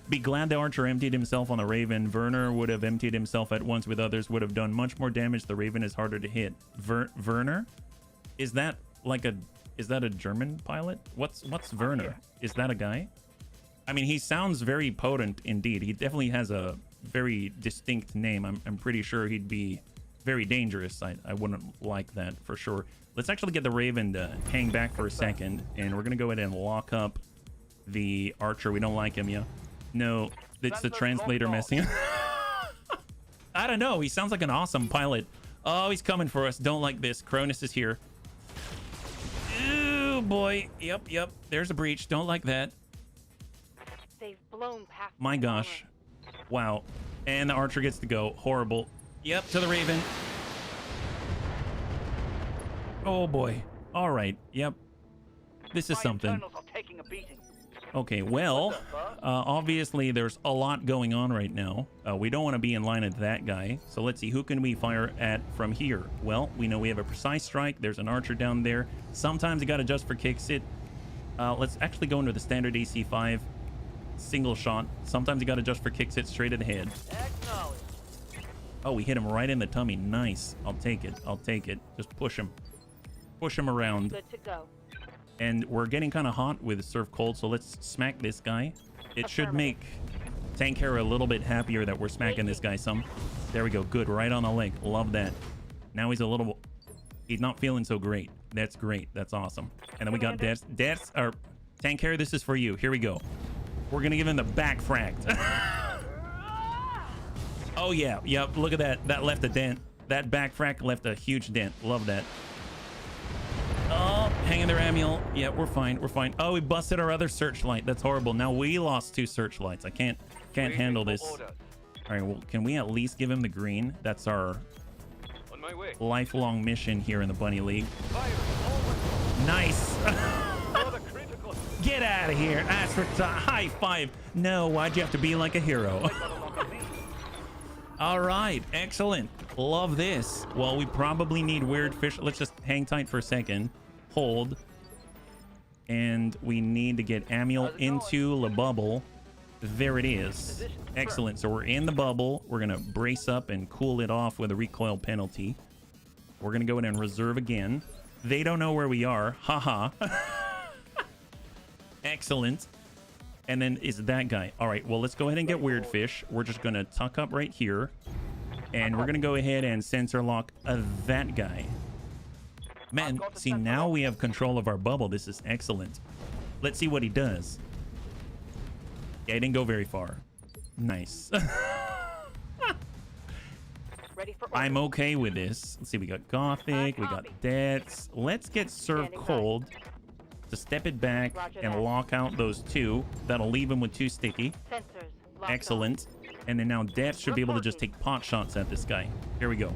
S1: Be glad the Archer emptied himself on the Raven. Werner would have emptied himself at once with others, would have done much more damage. The Raven is harder to hit. Werner? Is that a German pilot? What's Werner? Is that a guy? I mean, he sounds very potent indeed. He definitely has a very distinct name. I'm pretty sure he'd be very dangerous. I wouldn't like that for sure. Let's actually get the Raven to hang back for a second, and we're gonna go ahead and lock up the Archer. We don't like him, yeah. No, it's the translator messing. I don't know. He sounds like an awesome pilot. Oh, he's coming for us. Don't like this. Cronus is here. Ooh, boy. Yep. There's a breach. Don't like that.
S5: They've blown past
S1: My gosh. Wow. And the Archer gets to go. Horrible. Yep, to the Raven. Oh, boy. All right. Yep. This is something.
S3: Internals are taking a beating.
S1: Okay, well, obviously there's a lot going on right now. We don't want to be in line at that guy. So let's see, who can we fire at from here? Well, we know we have a precise strike. There's an archer down there. Sometimes you got to adjust for kicks it. Let's actually go into the standard AC5 single shot. Sometimes you got to adjust for kicks it straight at the head.
S3: Acknowledge.
S1: Oh, we hit him right in the tummy. Nice. I'll take it. I'll take it. Just push him. Push him around.
S5: Good to go.
S1: And we're getting kind of hot with Serve Cold, so let's smack this guy. It should make Tank Hero a little bit happier that we're smacking this guy some. There we go. Good. Right on the leg. Love that. Now he's a little... He's not feeling so great. That's great. That's awesome. And then we got Deaths. Or Tank Hero, this is for you. Here we go. We're going to give him the back fract. Oh, yeah. Yep. Look at that. That left a dent. That back fract left a huge dent. Love that. Oh, hang in there, Amiel. Yeah, we're fine. We're fine. Oh, we busted our other searchlight. That's horrible. Now we lost 2 searchlights. I can't handle this. All right, well, can we at least give him the green? That's our
S7: On my way.
S1: lifelong mission here in the Bunny League. Nice. Get out of here. That's for high five. No, why'd you have to be like a hero? All right, excellent. Love this. Well, we probably need weird fish. Let's just hang tight for a second. Hold. And we need to get Amiel into the bubble. There it is. Excellent. So we're in the bubble. We're going to brace up and cool it off with a recoil penalty. We're going to go in and reserve again. They don't know where we are. Haha. Excellent. And then is that guy. All right, well, let's go ahead and get weird fish. We're just going to tuck up right here. And we're going to go ahead and sensor lock that guy. Man, see, now we have control of our bubble. This is excellent. Let's see what he does. Yeah, he didn't go very far. Nice.
S5: Ready for
S1: I'm okay with this. Let's see, we got Gothic, we got Deaths. Let's get Serve Cold to step it back and lock out those 2. That'll leave him with 2 sticky.
S5: Sensors. Locked
S1: Excellent. And then now Deaths should be able to just take pot shots at this guy. Here we go.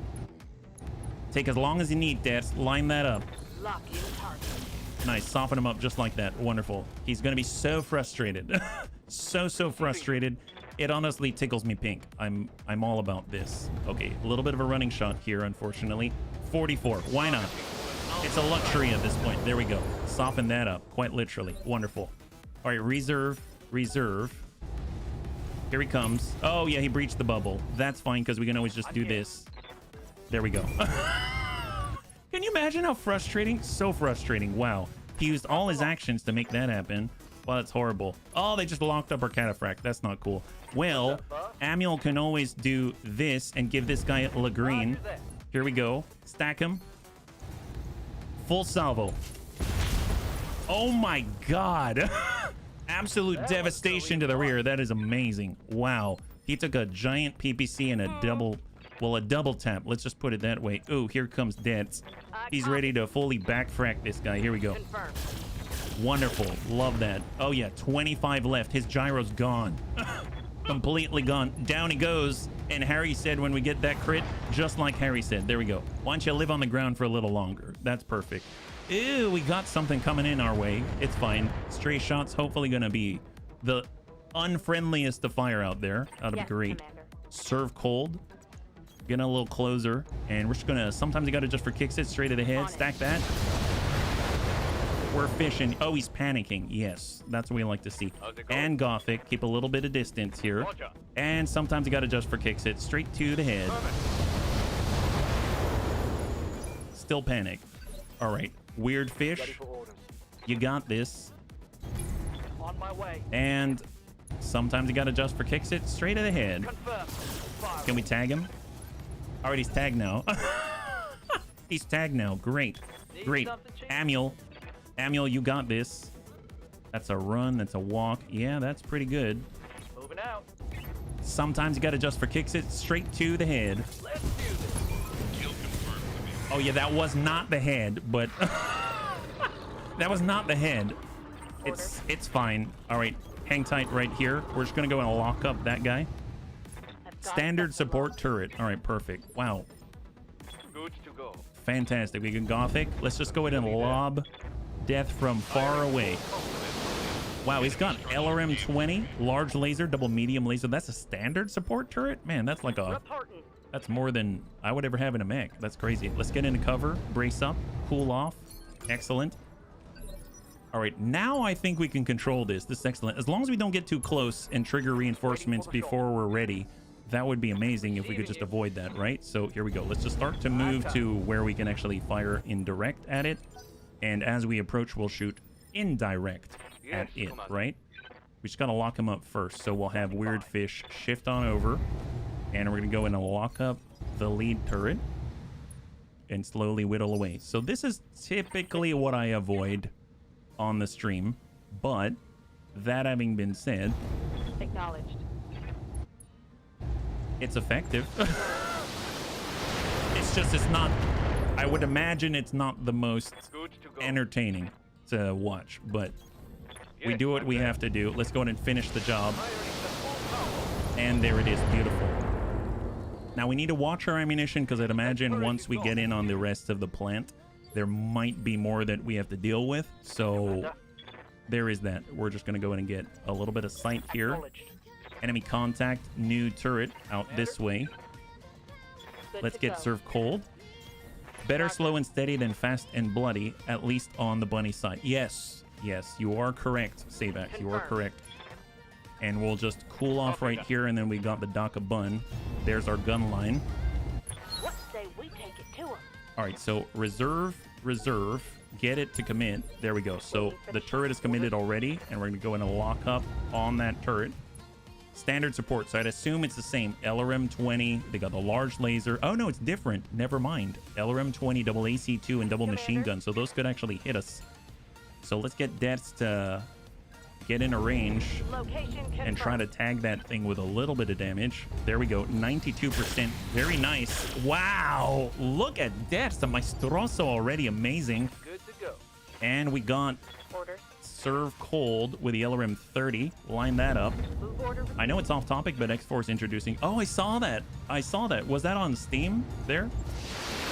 S1: Take as long as you need, Deaths. Line that up.
S5: On. Lock in target.
S1: Nice. Soften him up just like that. Wonderful. He's going to be so frustrated. so frustrated. It honestly tickles me pink. I'm all about this. Okay, a little bit of a running shot here, unfortunately. 44. Why not? It's a luxury at this point. There we go. Soften that up, quite literally. Wonderful. All right, reserve. Here he comes. Oh, yeah, he breached the bubble. That's fine, because we can always just do this. There we go. Can you imagine how frustrating? So frustrating. Wow. He used all his actions to make that happen. Well, that's horrible. Oh, they just locked up our cataphract. That's not cool. Well, Amiel can always do this and give this guy a green. Here we go. Stack him. Full salvo. Oh my god. Absolute devastation to the rear. That is amazing. Wow. He took a giant PPC and a double tap. Let's just put it that way. Ooh, here comes Deaths. He's ready to fully backfrack this guy. Here we go.
S5: Confirmed.
S1: Wonderful. Love that. Oh yeah, 25 left. His gyro's gone. Completely gone. Down he goes. And Harry said when we get that crit, just like Harry said. There we go. Why don't you live on the ground for a little longer? That's perfect. Ew, we got something coming in our way. It's fine. Stray shots hopefully gonna be the unfriendliest to fire out there. That'll be great.
S5: Commander.
S1: Serve Cold. Getting a little closer. And we're just gonna, sometimes you gotta just for kicks it straight to the head. Stack that. We're fishing. Oh, he's panicking. Yes, that's what we like to see. And Gothic, keep a little bit of distance here. And sometimes you got to adjust for kicks it straight to the head. Still panic. All right, weird fish. You got this.
S3: On my way.
S1: And sometimes you got to adjust for kicks it straight to the head.
S3: Confirmed. Fire.
S1: Can we tag him? All right, he's tagged now. He's tagged now. Great. Great. Amiel, you got this. That's a run. That's a walk. Yeah, that's pretty good.
S3: Moving out.
S1: Sometimes you got to adjust for kicks it straight to the head.
S3: Let's do this.
S1: Oh, yeah, that was not the head, but... that was not the head. It's fine. All right, hang tight right here. We're just going to go and lock up that guy. Standard support turret. All right, perfect. Wow.
S7: Good to go.
S1: Fantastic. We can Gothic. Let's just go ahead and lob Death from far away. Wow, he's got LRM 20, large laser, double medium laser. That's a standard support turret? Man, that's like a...
S5: Reporting.
S1: That's more than I would ever have in a mech. That's crazy. Let's get into cover, brace up, cool off. Excellent. All right, now I think we can control this. This is excellent. As long as we don't get too close and trigger reinforcements before we're ready, that would be amazing if we could just avoid that, right? So here we go. Let's just start to move to where we can actually fire indirect at it. And as we approach, we'll shoot indirect at it, right? We just got to lock him up first. So we'll have Weird Fish shift on over. And we're going to go in and lock up the lead turret. And slowly whittle away. So this is typically what I avoid on the stream. But that having been said...
S5: Acknowledged.
S1: It's effective. It's just, it's not... I would imagine it's not the most entertaining to watch. But we do what we have to do. Let's go ahead and finish the job. And there it is. Beautiful. Now we need to watch our ammunition because I'd imagine once we get in on the rest of the plant, there might be more that we have to deal with. So there is that. We're just going to go in and get a little bit of sight here. Enemy contact, new turret out this way. Let's get served cold. Better slow and steady than fast and bloody, at least on the bunny side. Yes, yes, you are correct, Sayback. You are correct. And we'll just cool off right here, and then we got the Daka Bun. There's our gun line.
S5: What say we take it to him?
S1: All right, so reserve, get it to commit. There we go. So the turret is committed already, and we're going to go in and lock up on that turret. Standard support, so I'd assume it's the same. LRM 20, they got the large laser. Oh, no, it's different. Never mind. LRM 20, double AC2, and double machine gun, so those could actually hit us. So let's get Deaths to get in a range and try to tag that thing with a little bit of damage. There we go, 92%. Very nice. Wow, look at Deaths, the Maestroso already amazing.
S3: Good to go.
S1: And we got
S5: Order.
S1: Serve Cold with the LRM 30. Line that up.
S5: Move order.
S1: I know it's off topic, but X-Force introducing... Oh, I saw that. I saw that. Was that on Steam there?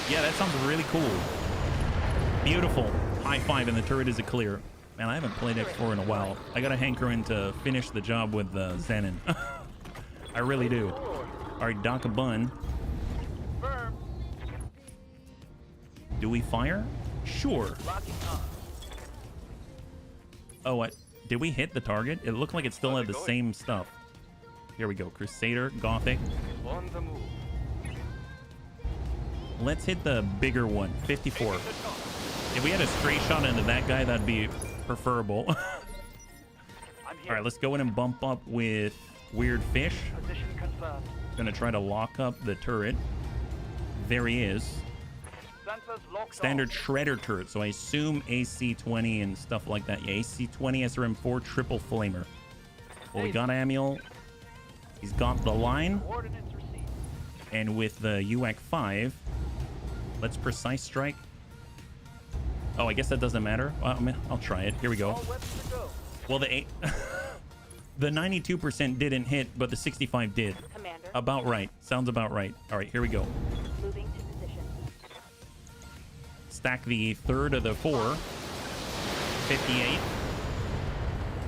S1: Yeah, that sounds really cool. Beautiful. High five, and the turret is a clear. Man, I haven't played X4 in a while. I got to hankering to finish the job with Zenon. I really do. All right, Daka Bun.
S3: Firm.
S1: Do we fire? Sure.
S3: Locking on.
S1: Oh, what? Did we hit the target? It looked like it still had the same stuff. Here we go. Crusader, Gothic.
S3: On the move.
S1: Let's hit the bigger one. 54. If we had a straight shot into that guy, that'd be preferable.
S3: I'm here.
S1: All right, let's go in and bump up with Weird Fish.
S3: Position confirmed.
S1: Gonna try to lock up the turret. There he is.
S3: Sensors locked
S1: Standard
S3: on.
S1: shredder turret, so I assume AC-20 and stuff like that. Yeah, AC-20, SRM-4, triple flamer. Well, we got Amiel. He's got the line.
S3: Coordinates received.
S1: And with the UAC-5, let's precise strike. Oh, I guess that doesn't matter. Well, I mean, I'll try it. Here we go.
S3: All weapons to go.
S1: Well, the 92% didn't hit, but the 65 did.
S5: Commander.
S1: About right. Sounds about right. All right, here we go.
S5: Moving to position.
S1: Stack the third of the 4. 58.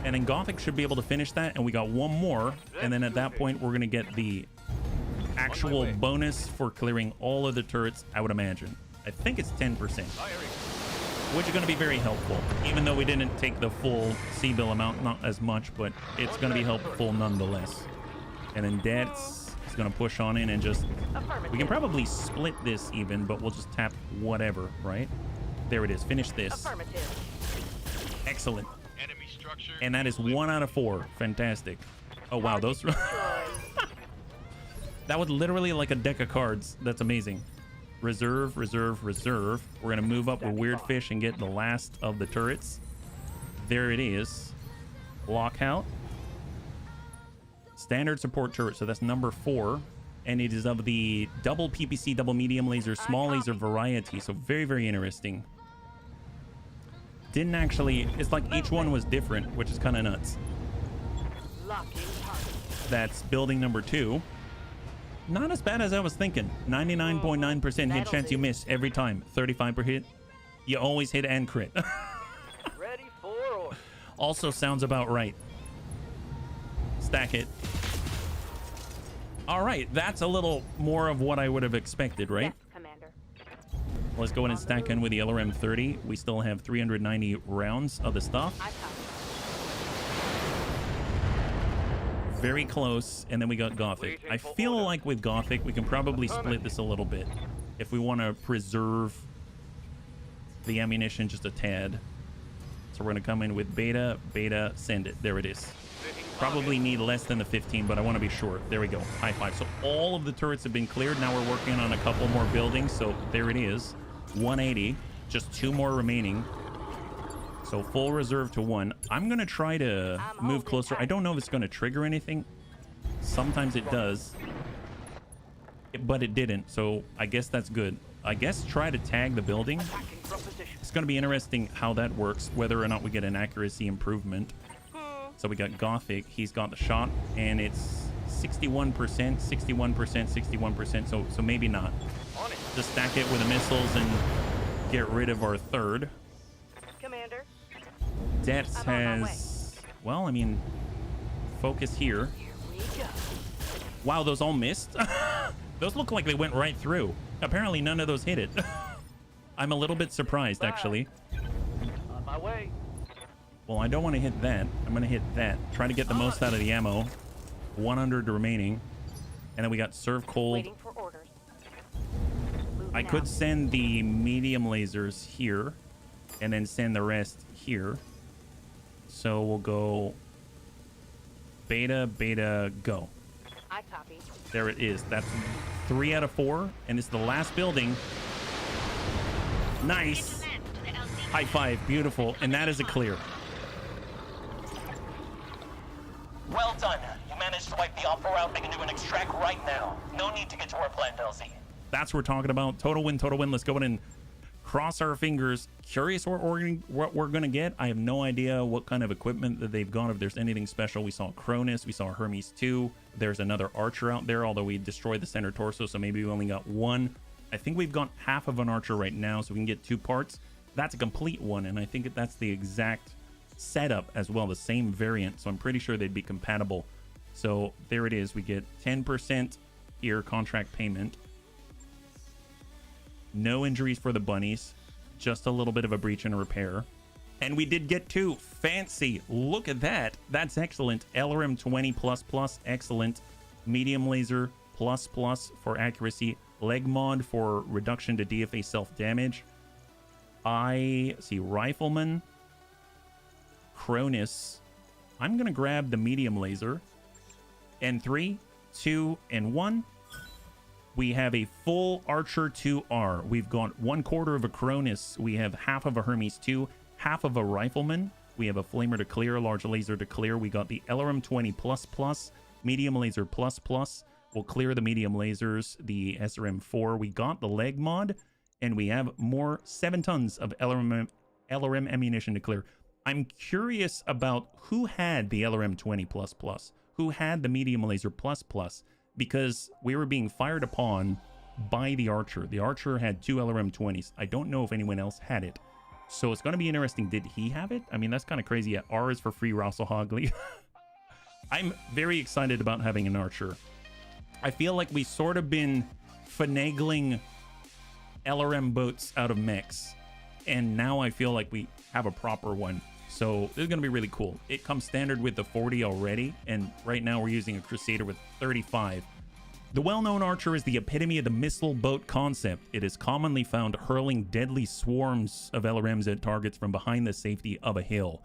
S1: And then Gothic should be able to finish that, and we got one more. And then at that point, we're going to get the actual bonus for clearing all of the turrets, I would imagine. I think it's 10%.
S3: Firing.
S1: Which is going to be very helpful, even though we didn't take the full C-bill amount, not as much, but it's going to be helpful nonetheless. And then Deaths is going to push on in and just... We can probably split this even, but we'll just tap whatever, right? There it is. Finish this.
S5: Affirmative.
S1: Excellent.
S7: Enemy structure.
S1: And that is 1 out of 4. Fantastic. Oh, wow. Those... That was literally like a deck of cards. That's amazing. Reserve, reserve, reserve. We're going to move up with Weird Fish and get the last of the turrets. There it is. Lockout. Standard support turret. So that's number 4. And it is of the double PPC, double medium laser, small laser variety. So very, very interesting. Didn't actually... It's like each one was different, which is kind of nuts.
S5: Locking target.
S1: That's building number 2. Not as bad as I was thinking. 99.9% hit chance you miss every time. 35 per hit. You always hit and crit.
S3: Ready for order.
S1: Also sounds about right. Stack it. All right, that's a little more of what I would have expected, right?
S5: Yes, Commander.
S1: Let's go in and stack in with the LRM 30. We still have 390 rounds of the stuff.
S5: I copy.
S1: Very close. And then we got Gothic. I feel like with Gothic, we can probably split this a little bit if we want to preserve the ammunition just a tad. So we're going to come in with beta, send it. There it is. Probably need less than the 15, but I want to be sure. There we go. High five. So all of the turrets have been cleared. Now we're working on a couple more buildings. So there it is. 180. Just 2 more remaining. So full reserve to 1. I'm going to try to move closer. I don't know if it's going to trigger anything. Sometimes it does. But it didn't. So I guess that's good. I guess try to tag the building.
S3: Attacking from position.
S1: It's going to be interesting how that works, whether or not we get an accuracy improvement. So we got Gothic. He's got the shot, and it's 61%, 61%, 61%. So maybe not.
S3: On it.
S1: Just stack it with the missiles and get rid of our third.
S5: Commander.
S1: Debts
S5: I'm on my way.
S1: has, well, I mean, focus here.
S5: Here we go.
S1: Wow, those all missed. Those look like they went right through. Apparently, none of those hit it. I'm a little bit surprised, actually.
S3: On my way.
S1: Well, I don't want to hit that. I'm going to hit that. Try to get the most out of the ammo. 100 remaining. And then we got serve cold.
S5: Waiting for orders.
S1: I
S5: Moving
S1: could
S5: out.
S1: send the medium lasers here and then send the rest here. So we'll go beta, go.
S5: I copy.
S1: There it is. That's 3 out of 4. And it's the last building. Nice. High five. Beautiful. And that is a clear.
S6: Well done. You managed to wipe the offer out. They can do an extract right now. No need to get to our plant, LZ.
S1: That's what we're talking about. Total win, total win. Let's go in and cross our fingers. Curious what we're going to get. I have no idea what kind of equipment that they've got, if there's anything special. We saw Cronus. We saw Hermes 2. There's another Archer out there, although we destroyed the center torso, so maybe we only got 1. I think we've got half of an Archer right now, so we can get 2 parts. That's a complete one, and I think that's the exact setup as well, the same variant, so I'm pretty sure they'd be compatible. So there it is. We get 10% here contract payment. No injuries for the bunnies, just a little bit of a breach and a repair. And we did get 2. Fancy. Look at that. That's excellent. LRM 20++, excellent. Medium laser ++ for accuracy. Leg mod for reduction to DFA self-damage. I see Rifleman, Cronus. I'm going to grab the medium laser. And 3, 2, and 1. We have a full Archer 2R. We've got 1/4 of a Cronus. We have half of a Hermes 2, half of a Rifleman. We have a Flamer to clear, large laser to clear. We got the LRM 20++, medium laser ++. We'll clear the medium lasers, the SRM 4. We got the leg mod, and we have more 7 tons of LRM ammunition to clear. I'm curious about who had the LRM 20++, who had the medium laser ++, because we were being fired upon by the Archer. The Archer had 2 LRM 20s. I don't know if anyone else had it. So it's going to be interesting. Did he have it? I mean, that's kind of crazy. Yeah, R is for free, Russell Hogley. I'm very excited about having an Archer. I feel like we sort of been finagling LRM boats out of mechs, and now I feel like we have a proper one. So this is going to be really cool. It comes standard with the 40 already, and right now we're using a Crusader with 35. The well-known Archer is the epitome of the missile boat concept. It is commonly found hurling deadly swarms of LRMs at targets from behind the safety of a hill.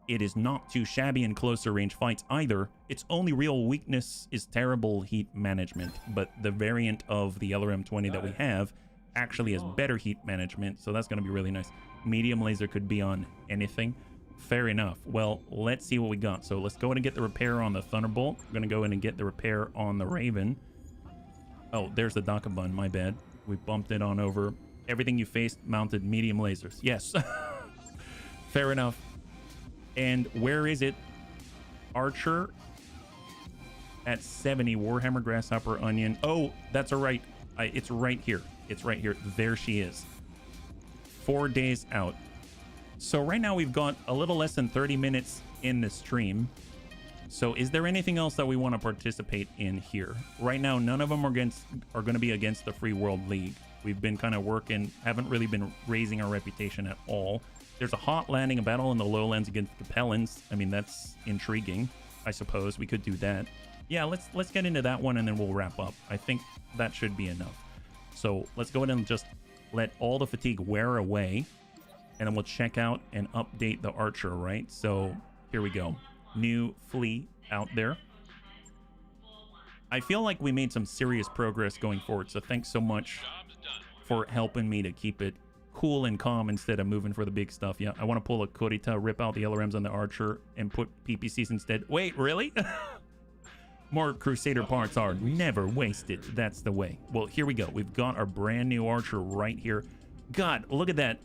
S1: It is not too shabby in closer range fights either. Its only real weakness is terrible heat management, but the variant of the LRM 20 that we have actually has better heat management, so that's going to be really nice. Medium laser could be on anything. Fair enough. Well, let's see what we got. So let's go in and get the repair on the Thunderbolt. We're going to go in and get the repair on the Raven. Oh, there's the Dakabun. My bad. We bumped it on over. Everything you faced mounted medium lasers. Yes. Fair enough. And where is it? Archer at 70. Warhammer, Grasshopper, Onion. Oh, that's all right. It's right here. It's right here. There she is. 4 days out. So right now we've got a little less than 30 minutes in the stream. So is there anything else that we want to participate in here? Right now, none of them are going to be against the Free World League. We've been kind of working, haven't really been raising our reputation at all. There's a hot landing, a battle in the lowlands against Capellans. I mean, that's intriguing, I suppose. We could do that. Yeah, let's get into that one and then we'll wrap up. I think that should be enough. So let's go ahead and just let all the fatigue wear away. And then we'll check out and update the archer, right? So here we go. New flea out there. I feel like we made some serious progress going forward. So thanks so much for helping me to keep it cool and calm instead of moving for the big stuff. Yeah, I want to pull a Kurita, rip out the LRMs on the archer, and put PPCs instead. Wait, really? More Crusader parts are never wasted. That's the way. Well, here we go. We've got our brand new archer right here. God, look at that.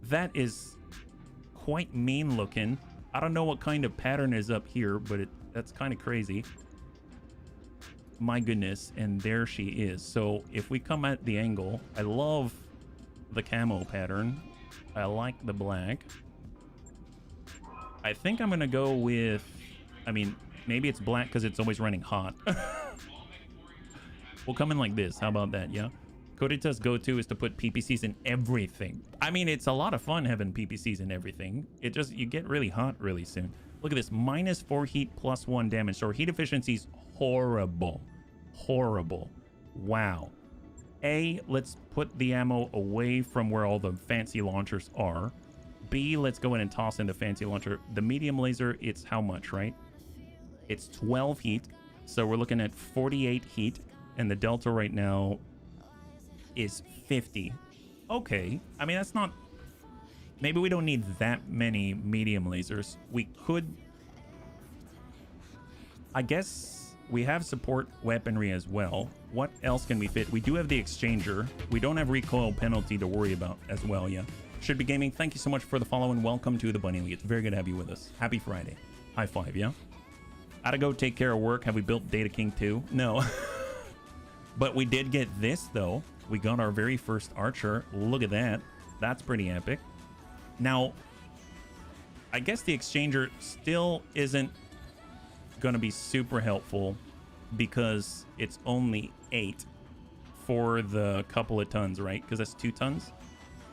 S1: That is quite mean looking. I don't know what kind of pattern is up here, but that's kind of crazy. My goodness, and there she is. So if we come at the angle, I love the camo pattern. I like the black. I think I'm gonna go with, I mean, maybe it's black because it's always running hot. We'll come in like this. How about that? Yeah. Kurita's go-to is to put PPCs in everything. I mean, it's a lot of fun having PPCs in everything. It just, you get really hot really soon. Look at this, -4 heat, +1 damage. So our heat efficiency's horrible. Horrible. Wow. Let's put the ammo away from where all the fancy launchers are. B, let's go in and toss in the fancy launcher. The medium laser, it's how much, right? It's 12 heat. So we're looking at 48 heat. And the delta right now is 50. Okay, I mean, that's not, maybe we don't need that many medium lasers. We could, I guess we have support weaponry as well. What else can we fit? We do have the exchanger. We don't have recoil penalty to worry about as well. Yeah, Should Be Gaming, thank you so much for the follow and welcome to the Bunny League. It's very good to have you with us. Happy Friday. High five. Yeah, gotta go take care of work. Have we built Data King 2? No. But we did get this though. We got our very first archer. Look at that. That's pretty epic. Now, I guess the exchanger still isn't going to be super helpful because it's only 8 for the couple of tons, right? Because that's 2 tons.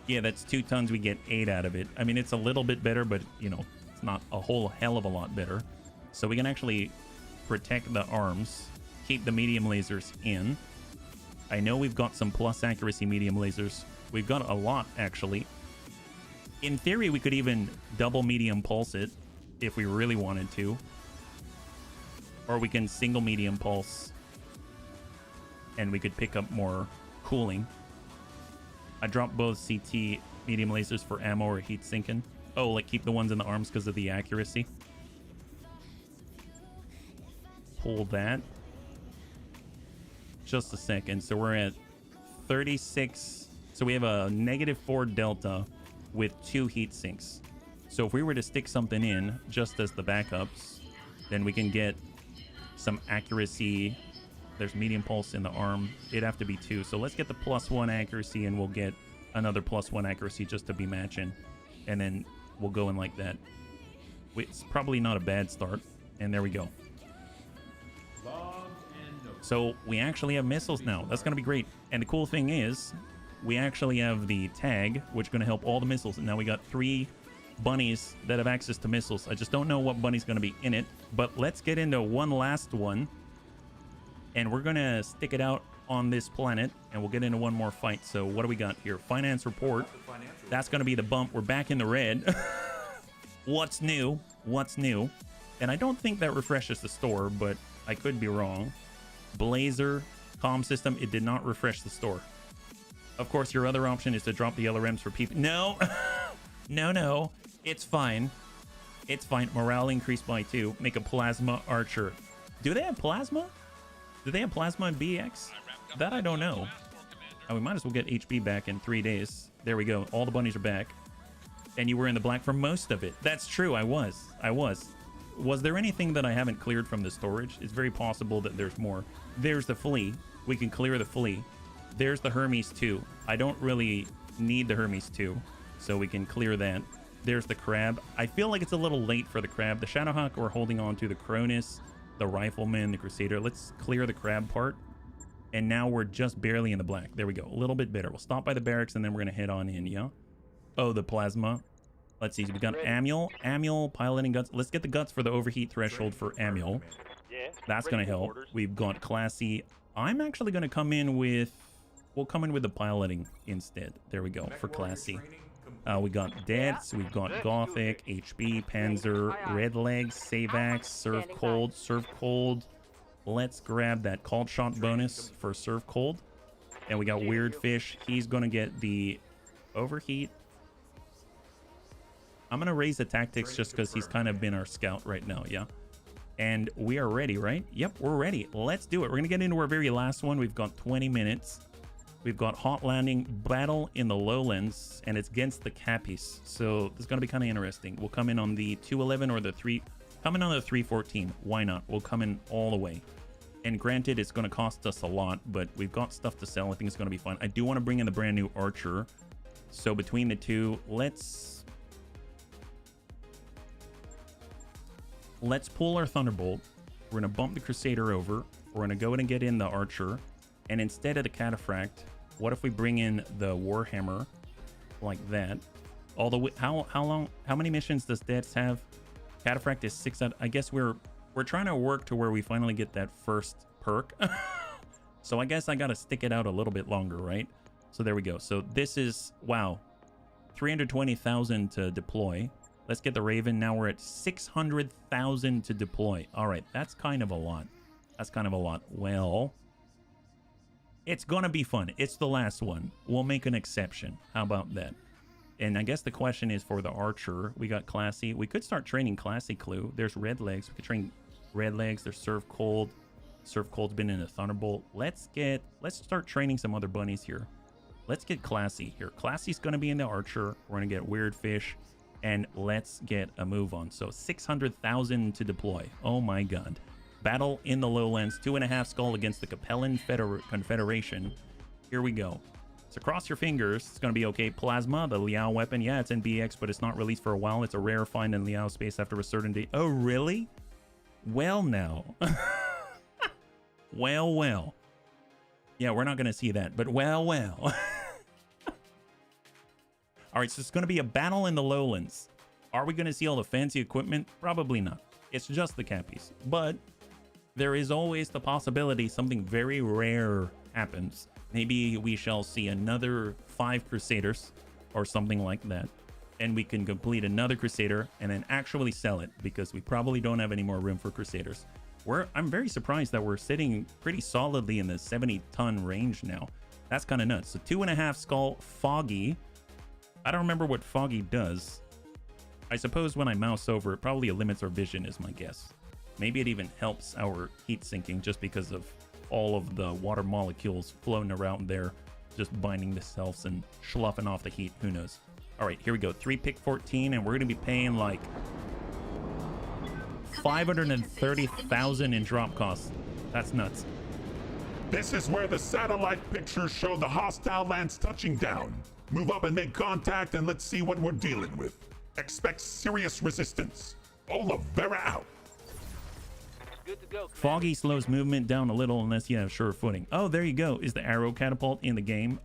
S1: Yeah, that's 2 tons. We get 8 out of it. I mean, it's a little bit better, but, you know, it's not a whole hell of a lot better. So we can actually protect the arms, keep the medium lasers in. I know we've got some plus accuracy medium lasers. We've got a lot, actually. In theory, we could even double medium pulse it if we really wanted to. Or we can single medium pulse and we could pick up more cooling. I dropped both CT medium lasers for ammo or heat sinking. Oh, like keep the ones in the arms because of the accuracy. Pull that. Just a second. So we're at 36. So we have a -4 delta with 2 heat sinks. So if we were to stick something in just as the backups, then we can get some accuracy. There's medium pulse in the arm. It'd have to be 2. So let's get the +1 accuracy and we'll get another +1 accuracy just to be matching. And then we'll go in like that. It's probably not a bad start. And there we go. So we actually have missiles now. That's going to be great. And the cool thing is we actually have the tag, which is going to help all the missiles. And now we got 3 bunnies that have access to missiles. I just don't know what bunny's going to be in it. But let's get into one last one. And we're going to stick it out on this planet. And we'll get into one more fight. So what do we got here? Finance report. That's going to be the bump. We're back in the red. What's new? What's new? And I don't think that refreshes the store, but I could be wrong. Blazer comm system, it did not refresh the store. Of course, your other option is to drop the LRMs for people. No. No, it's fine. It's fine. Morale increased by 2. Make a plasma archer. Do they have plasma? Do they have plasma in BX? That I don't know. Oh, we might as well get HB back in 3 days. There we go. All the bunnies are back. And you were in the black for most of it. That's true. I was. Was there anything that I haven't cleared from the storage? It's very possible that there's more. There's the flea. We can clear the flea. There's the Hermes 2. I don't really need the Hermes 2. so we can clear that. There's the crab. I feel like it's a little late for the crab. The Shadowhawk, we're holding on to the Cronus, the Rifleman, the Crusader. Let's clear the crab part. And now we're just barely in the black. There we go. A little bit better. We'll stop by the barracks and then we're going to head on in, yeah? Oh, the plasma. Let's see. So we got Amiel. Amiel, piloting guts. Let's get the guts for the overheat threshold for Amiel.
S3: Yeah.
S1: That's going to help. We've got Classy. I'm actually going to come in with... We'll come in with the piloting instead. There we go, for Classy. We got Deaths, we've got Gothic, HB, Panzer, Red Legs, Savax, Serve Cold, Serve Cold. Let's grab that Called Shot bonus for Serve Cold. And we got Weird Fish. He's going to get the Overheat. I'm going to raise the Tactics just because he's kind of been our scout right now, yeah? And we are ready, right? Yep, we're ready. Let's do it. We're going to get into our very last one. We've got 20 minutes. We've got Hot Landing, Battle in the Lowlands, and it's against the Cappies. So this is going to be kind of interesting. We'll come in on the 211 or the 3... Come in on the 314. Why not? We'll come in all the way. And granted, it's going to cost us a lot, but we've got stuff to sell. I think it's going to be fun. I do want to bring in the brand new Archer. So between the two, let's pull our Thunderbolt. We're going to bump the Crusader over. We're going to go in and get in the Archer. And instead of the Cataphract, what if we bring in the Warhammer like that? Although, how many missions does Deaths have? Cataphract is 6 out. I guess we're trying to work to where we finally get that first perk. So I guess I got to stick it out a little bit longer, right? So there we go. So this is, wow, 320,000 to deploy. Let's get the Raven. Now we're at 600,000 to deploy. All right, that's kind of a lot. That's kind of a lot. Well, it's gonna be fun. It's the last one. We'll make an exception. How about that? And I guess the question is for the Archer. We got Classy. We could start training Classy Clue. There's Red Legs. We could train Red Legs. There's Serve Cold. Serve Cold's been in a Thunderbolt. Let's start training some other bunnies here. Let's get Classy here. Classy's gonna be in the Archer. We're gonna get Weird Fish. And let's get a move on. So 600,000 to deploy. Oh my god. Battle in the Lowlands. 2.5 skull against the Capellan Confederation. Here we go. So cross your fingers. It's going to be okay. Plasma, the Liao weapon. Yeah, it's in BX, but it's not released for a while. It's a rare find in Liao space after a certain date. Oh, really? Well, now. Well. Yeah, we're not going to see that, but well. All right, so it's going to be a battle in the Lowlands. Are we going to see all the fancy equipment? Probably not. It's just the Cappies. But there is always the possibility something very rare happens. Maybe we shall see another 5 Crusaders or something like that. And we can complete another Crusader and then actually sell it because we probably don't have any more room for Crusaders. I'm very surprised that we're sitting pretty solidly in the 70-ton range now. That's kind of nuts. So 2.5 skull, Foggy. I don't remember what Foggy does. I suppose when I mouse over, it probably limits our vision is my guess. Maybe it even helps our heat sinking just because of all of the water molecules floating around there, just binding themselves and sloughing off the heat. Who knows? All right, here we go. 3 pick 14, and we're going to be paying like 530,000 in drop costs. That's nuts.
S2: This is where the satellite pictures show the hostile lands touching down. Move up and make contact, and let's see what we're dealing with. Expect serious resistance. Oliveira out.
S3: Good to go.
S1: Foggy slows movement down a little unless you have sure footing. Oh, there you go. Is the arrow catapult in the game?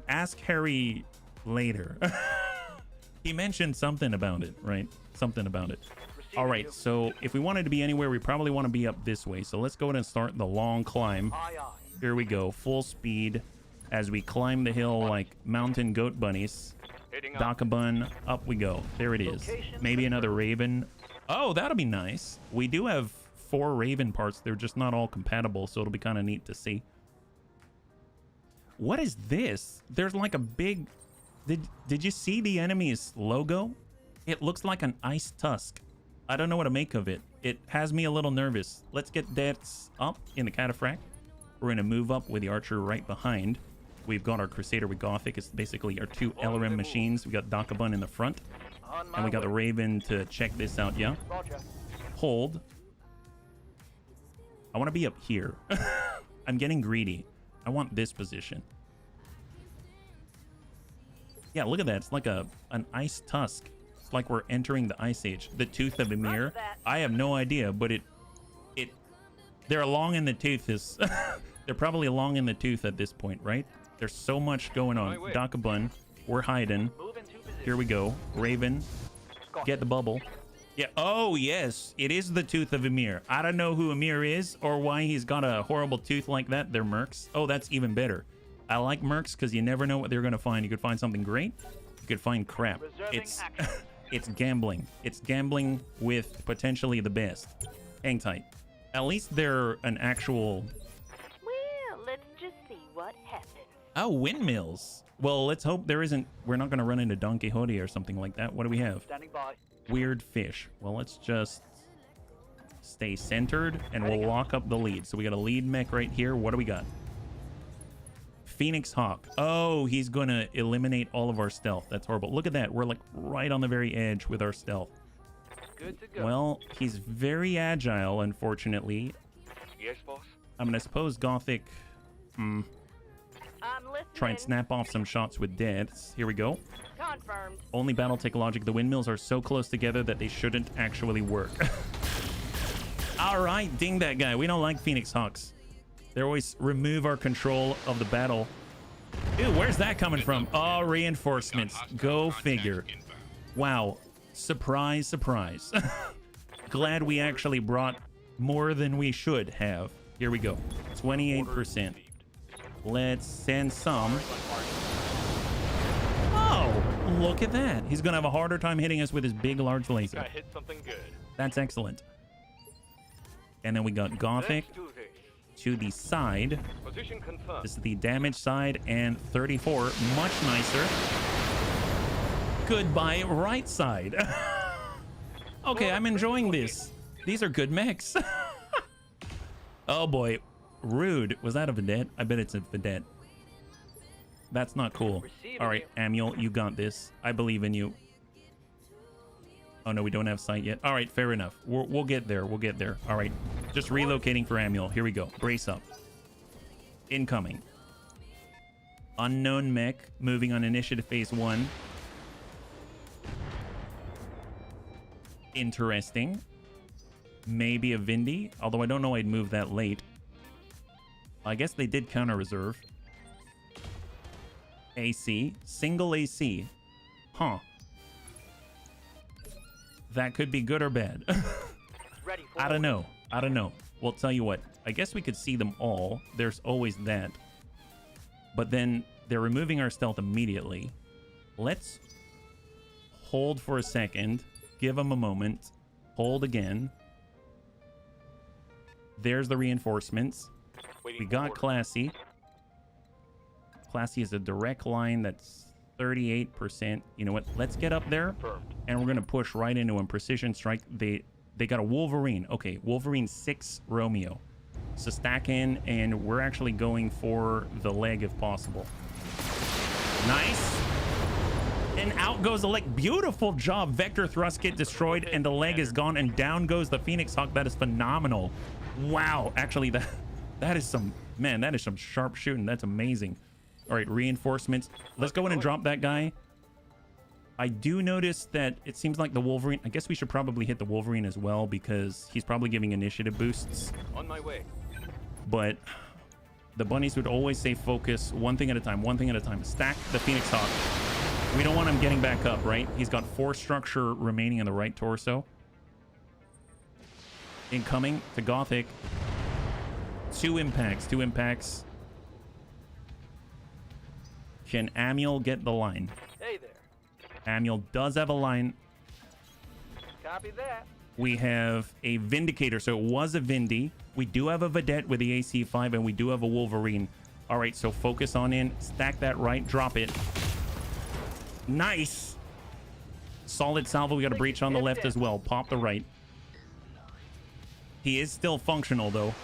S1: Ask Harry later. He mentioned something about it, right? Something about it. All right, so if we wanted to be anywhere, we probably want to be up this way. So let's go ahead and start the long climb.
S3: Aye, aye.
S1: Here we go, full speed as we climb the hill like mountain goat bunnies.
S3: Heading up.
S1: Dakabun, up we go. There it is. Maybe another Raven. Oh, that'll be nice. We do have 4 Raven parts. They're just not all compatible, so it'll be kind of neat to see. What is this? There's like a big... Did you see the enemy's logo? It looks like an ice tusk. I don't know what to make of it. It has me a little nervous. Let's get Deaths up in the Cataphract. We're going to move up with the Archer right behind. We've got our Crusader with Gothic. It's basically our 2 LRM machines. We got Dakabun in the front. And we got the Raven to check this out, yeah?
S3: Roger.
S1: Hold. I want to be up here. I'm getting greedy. I want this position. Yeah, look at that. It's like an ice tusk. It's like we're entering the Ice Age. The tooth of Ymir. I have no idea, but they're long in the tooth is they're probably long in the tooth at this point, right? There's so much going on. Dakabun, we're hiding.
S3: Move into position.
S1: Here we go. Raven, get the bubble. Yeah. Oh yes, it is the tooth of Ymir. I don't know who Ymir is or why he's got a horrible tooth like that. They're mercs. Oh, that's even better. I like mercs because you never know what they're gonna find. You could find something great. You could find crap. It's it's gambling. It's gambling with potentially the best. Hang tight. At least they're an actual.
S5: Well, let's just see what happens.
S1: Oh, windmills. Well, let's hope there isn't. We're not gonna run into Don Quixote or something like that. What do we have?
S3: Standing by.
S1: Weird fish. Well, let's just stay centered and we'll lock up the lead. So we got a lead mech right here. What do we got? Phoenix Hawk. Oh, he's gonna eliminate all of our stealth. That's horrible. Look at that. We're like right on the very edge with our stealth.
S3: Good to go.
S1: Well, he's very agile, unfortunately.
S3: Yes, boss.
S1: I'm gonna suppose Gothic
S5: I'm listening.
S1: try and snap off some shots with deaths. Here we go.
S5: Confirmed.
S1: Only Battletech logic. The windmills are so close together that they shouldn't actually work. All right, ding that guy. We don't like Phoenix Hawks. They always remove our control of the battle. Ew, where's that coming from? Oh, reinforcements. Go figure. Wow. Surprise, surprise. Glad we actually brought more than we should have. Here we go. 28%. Let's send some. Oh, look at that. He's going to have a harder time hitting us with his big, large laser.
S7: I hit something good.
S1: That's excellent. And then we got Gothic
S7: Let's do this.
S1: to the side.
S7: Position confirmed.
S1: This is the damage side, and 34, much nicer. Goodbye, right side. Okay, I'm enjoying this. These are good mechs. Oh boy, rude. Was that a vedette? I bet it's a vedette. That's not cool. All right, Amiel, you got this. I believe in you. Oh no, we don't have sight yet. All right, fair enough. We'll get there. We'll get there. All right, just relocating for Amiel. Here we go. Brace up. Incoming. Unknown mech moving on initiative phase 1. Interesting. Maybe a Vindy, although I don't know I'd move that late. I guess they did counter reserve. AC. Single AC. Huh. That could be good or bad.
S3: Ready for
S1: I don't know. I don't know. Well, tell you what. I guess we could see them all. There's always that. But then they're removing our stealth immediately. Let's hold for a second. Give them a moment. Hold again. There's the reinforcements. We got Classy. Classy is a direct line that's 38%. You know what? Let's get up there. And we're going to push right into him. Precision strike. They got a Wolverine. Okay, Wolverine 6 Romeo. So stack in, and we're actually going for the leg if possible. Nice. And out goes the leg. Beautiful job. Vector thrust get destroyed, and the leg is gone, and down goes the Phoenix Hawk. That is phenomenal. Wow. Actually, that is some, man, that is some sharp shooting. That's amazing. All right, reinforcements. Let's go in and drop that guy. I do notice that it seems like the Wolverine, I guess we should probably hit the Wolverine as well because he's probably giving initiative boosts.
S7: On my way.
S1: But the bunnies would always say focus one thing at a time, one thing at a time. Stack the Phoenix Hawk. We don't want him getting back up, right? He's got 4 structure remaining in the right torso. Incoming to Gothic. 2 impacts, 2 impacts. Can Amiel get the line?
S3: Hey there.
S1: Amiel does have a line.
S3: Copy that.
S1: We have a Vindicator, so it was a Vindy. We do have a Vedette with the AC5, and we do have a Wolverine. All right, so focus on in. Stack that right. Drop it. Nice. Solid salvo. We got a breach on the left as well. Pop the right. He is still functional, though.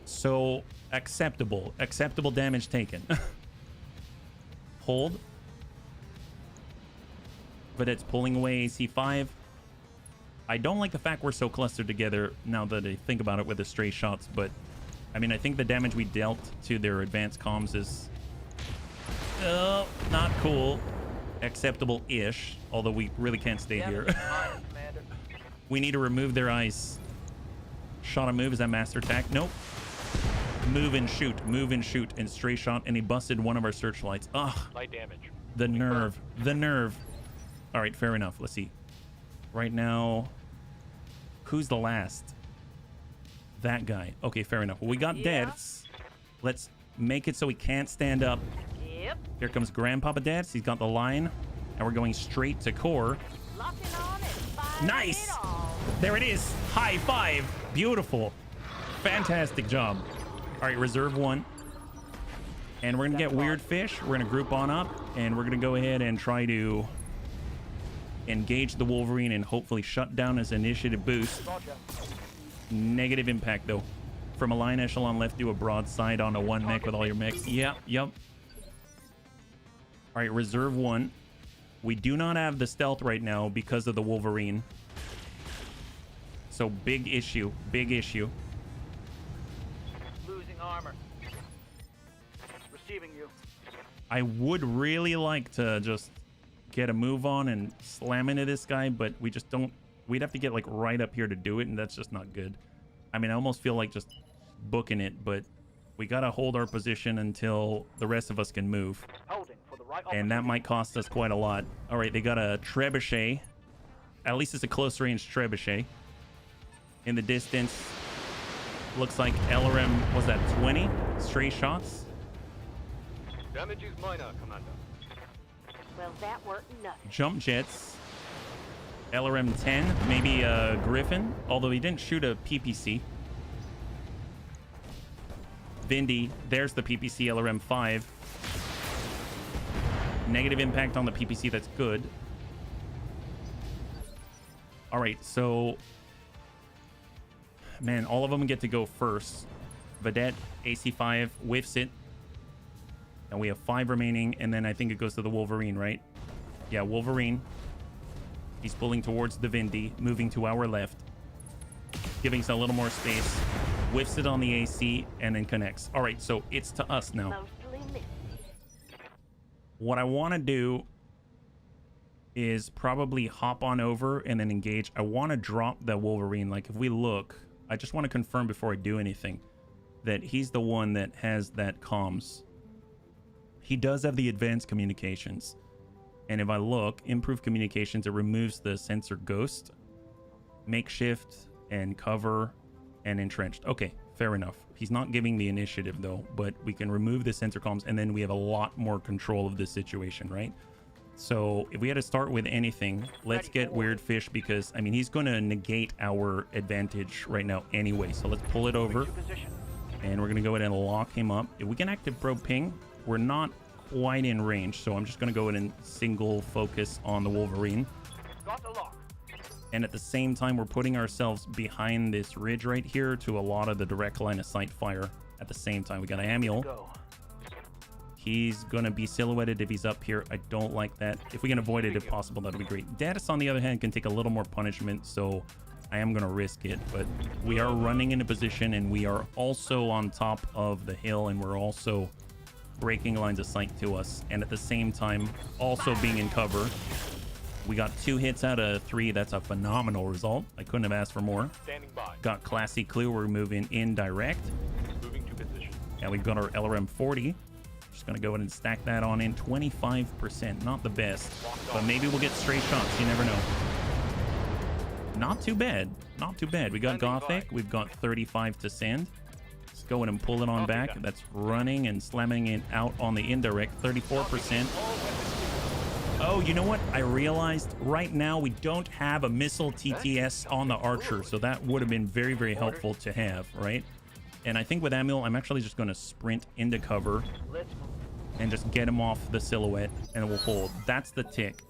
S1: So, acceptable. Acceptable damage taken. Hold. But it's pulling away AC5. I don't like the fact we're so clustered together now that I think about it with the stray shots, but I mean, I think the damage we dealt to their advanced comms is not cool. Acceptable-ish, although we really can't stay here.
S3: Commander.
S1: We need to remove their ice. Shot a move. Is that master attack? Nope. Move and shoot. Move and shoot. And stray shot. And he busted one of our searchlights. Ugh.
S7: Light damage.
S1: The nerve. The nerve. All right, fair enough. Let's see. Right now, who's the last? That guy. Okay, fair enough. Well, we got deaths. Let's make it so he can't stand up.
S5: Yep.
S1: Here comes Grandpapa Deaths. He's got the line. And we're going straight to core.
S5: Locking on and firing
S1: Nice.
S5: it all.
S1: There it is. High five. Beautiful. Fantastic job. All right, reserve one. And we're going to get weird fish. We're going to group on up. And we're going to go ahead and try to engage the Wolverine and hopefully shut down his initiative boost.
S3: Roger.
S1: Negative impact, though. From a line echelon left, do a broadside on a one mech with all your mechs. Yep. All right, reserve one. We do not have the stealth right now because of the Wolverine. So big issue. Big issue.
S3: Losing armor. Receiving you.
S1: I would really like to just get a move on and slam into this guy, but we just don't. We'd have to get like right up here to do it, and that's just not good. I mean, I almost feel like just booking it, but we gotta hold our position until the rest of us can move,
S3: Holding for the right
S1: and that might cost us quite a lot. All right, they got a trebuchet. At least it's a close range trebuchet. In the distance, looks like LRM was that 20 stray shots.
S7: Damage is minor, Commander.
S5: Well, that weren't nothing.
S1: Jump jets. LRM 10, maybe a Griffin, although he didn't shoot a PPC. Vindy, there's the PPC, LRM 5. Negative impact on the PPC, that's good. All right, so man, all of them get to go first. Vedette, AC5, whiffs it. And we have 5 remaining, and then I think it goes to the Wolverine, right? Yeah, Wolverine. He's pulling towards the Vindy, moving to our left, giving us a little more space. Whiffs it on the AC, and then connects. All right, so it's to us now.
S5: Mostly missed.
S1: What I want to do is probably hop on over and then engage. I want to drop the Wolverine. Like, if we look, I just want to confirm before I do anything that he's the one that has that comms. He does have the advanced communications. And if I look, improved communications, it removes the sensor ghost, makeshift, and cover, and entrenched. Okay, fair enough. He's not giving the initiative, though, but we can remove the sensor comms, and then we have a lot more control of this situation, right? So if we had to start with anything, let's get Weird Fish, because, I mean, he's going to negate our advantage right now anyway. So let's pull it over, and we're going to go ahead and lock him up. If we can active probe ping, we're not quite in range, so I'm just going to go in and single focus on the Wolverine.
S3: Got the lock.
S1: And at the same time, we're putting ourselves behind this ridge right here to a lot of the direct line of sight fire. At the same time, we got Amiel.
S3: Go.
S1: He's going to be silhouetted if he's up here. I don't like that. If we can avoid it if possible, that'd be great. Datus, on the other hand, can take a little more punishment, so I am going to risk it. But we are running into position, and we are also on top of the hill, and we're also breaking lines of sight to us, and at the same time also being in cover. We got 2 hits out of 3. That's a phenomenal result. I couldn't have asked for more.
S7: Standing by.
S1: Got classy clue. We're moving in direct,
S7: Moving to position.
S1: and we've got our LRM 40. Just gonna go ahead and stack that on in. 25%, not the best, but maybe we'll get stray shots. You never know. Not too bad, not too bad. We got Gothic. We've got 35 to send. Go in and pull it on back. That's running and slamming it out on the indirect. 34%. Oh, you know what? I realized right now we don't have a missile TTS on the Archer, so that would have been very, very helpful to have, right? And I think with Amiel, I'm actually just going to sprint into cover and just get him off the silhouette, and we'll hold. That's the tick.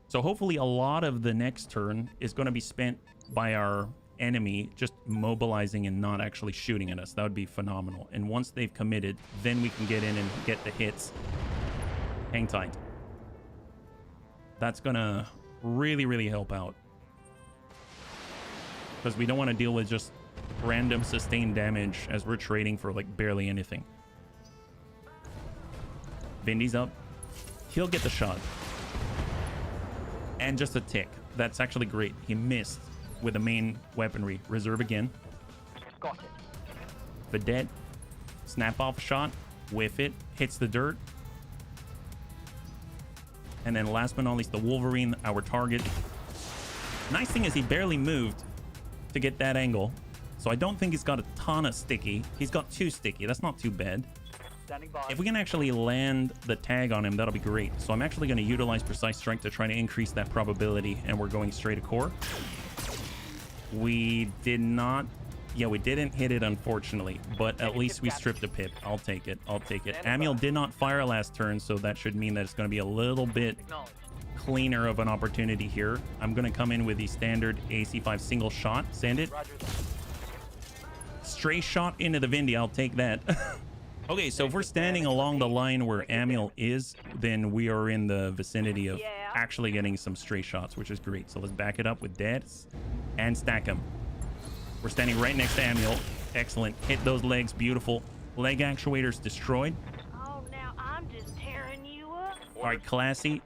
S1: So hopefully a lot of the next turn is going to be spent by our enemy just mobilizing and not actually shooting at us. That would be phenomenal. And once they've committed, then we can get in and get the hits. Hang tight. That's gonna really, really help out, because we don't want to deal with just random sustained damage as we're trading for like barely anything. Vindy's up. He'll get the shot. And just a tick. That's actually great. He missed with the main weaponry. Reserve again.
S3: Got it.
S1: Vedette. Snap off a shot. Whiff it. Hits the dirt. And then last but not least, the Wolverine, our target. Nice thing is he barely moved to get that angle. So I don't think he's got a ton of sticky. He's got 2 sticky. That's not too bad.
S3: Standing by.
S1: If we can actually land the tag on him, that'll be great. So I'm actually going to utilize Precise Strike to try to increase that probability. And we're going straight to core. We did not... Yeah, we didn't hit it, unfortunately. But at least we stripped a pip. I'll take it. I'll take it. Amiel did not fire last turn, so that should mean that it's going to be a little bit
S3: Acknowledge.
S1: cleaner of an opportunity here. I'm going to come in with the standard AC5 single shot. Send it.
S3: Roger that.
S1: Stray shot into the Vindy. I'll take that. Okay, so if we're standing along the line where Amiel is, then we are in the vicinity of actually getting some stray shots, which is great. So let's back it up with deaths and stack them. We're standing right next to Amiel. Excellent. Hit those legs. Beautiful. Leg actuators destroyed.
S5: Oh, now I'm just tearing you up.
S1: All right, classy.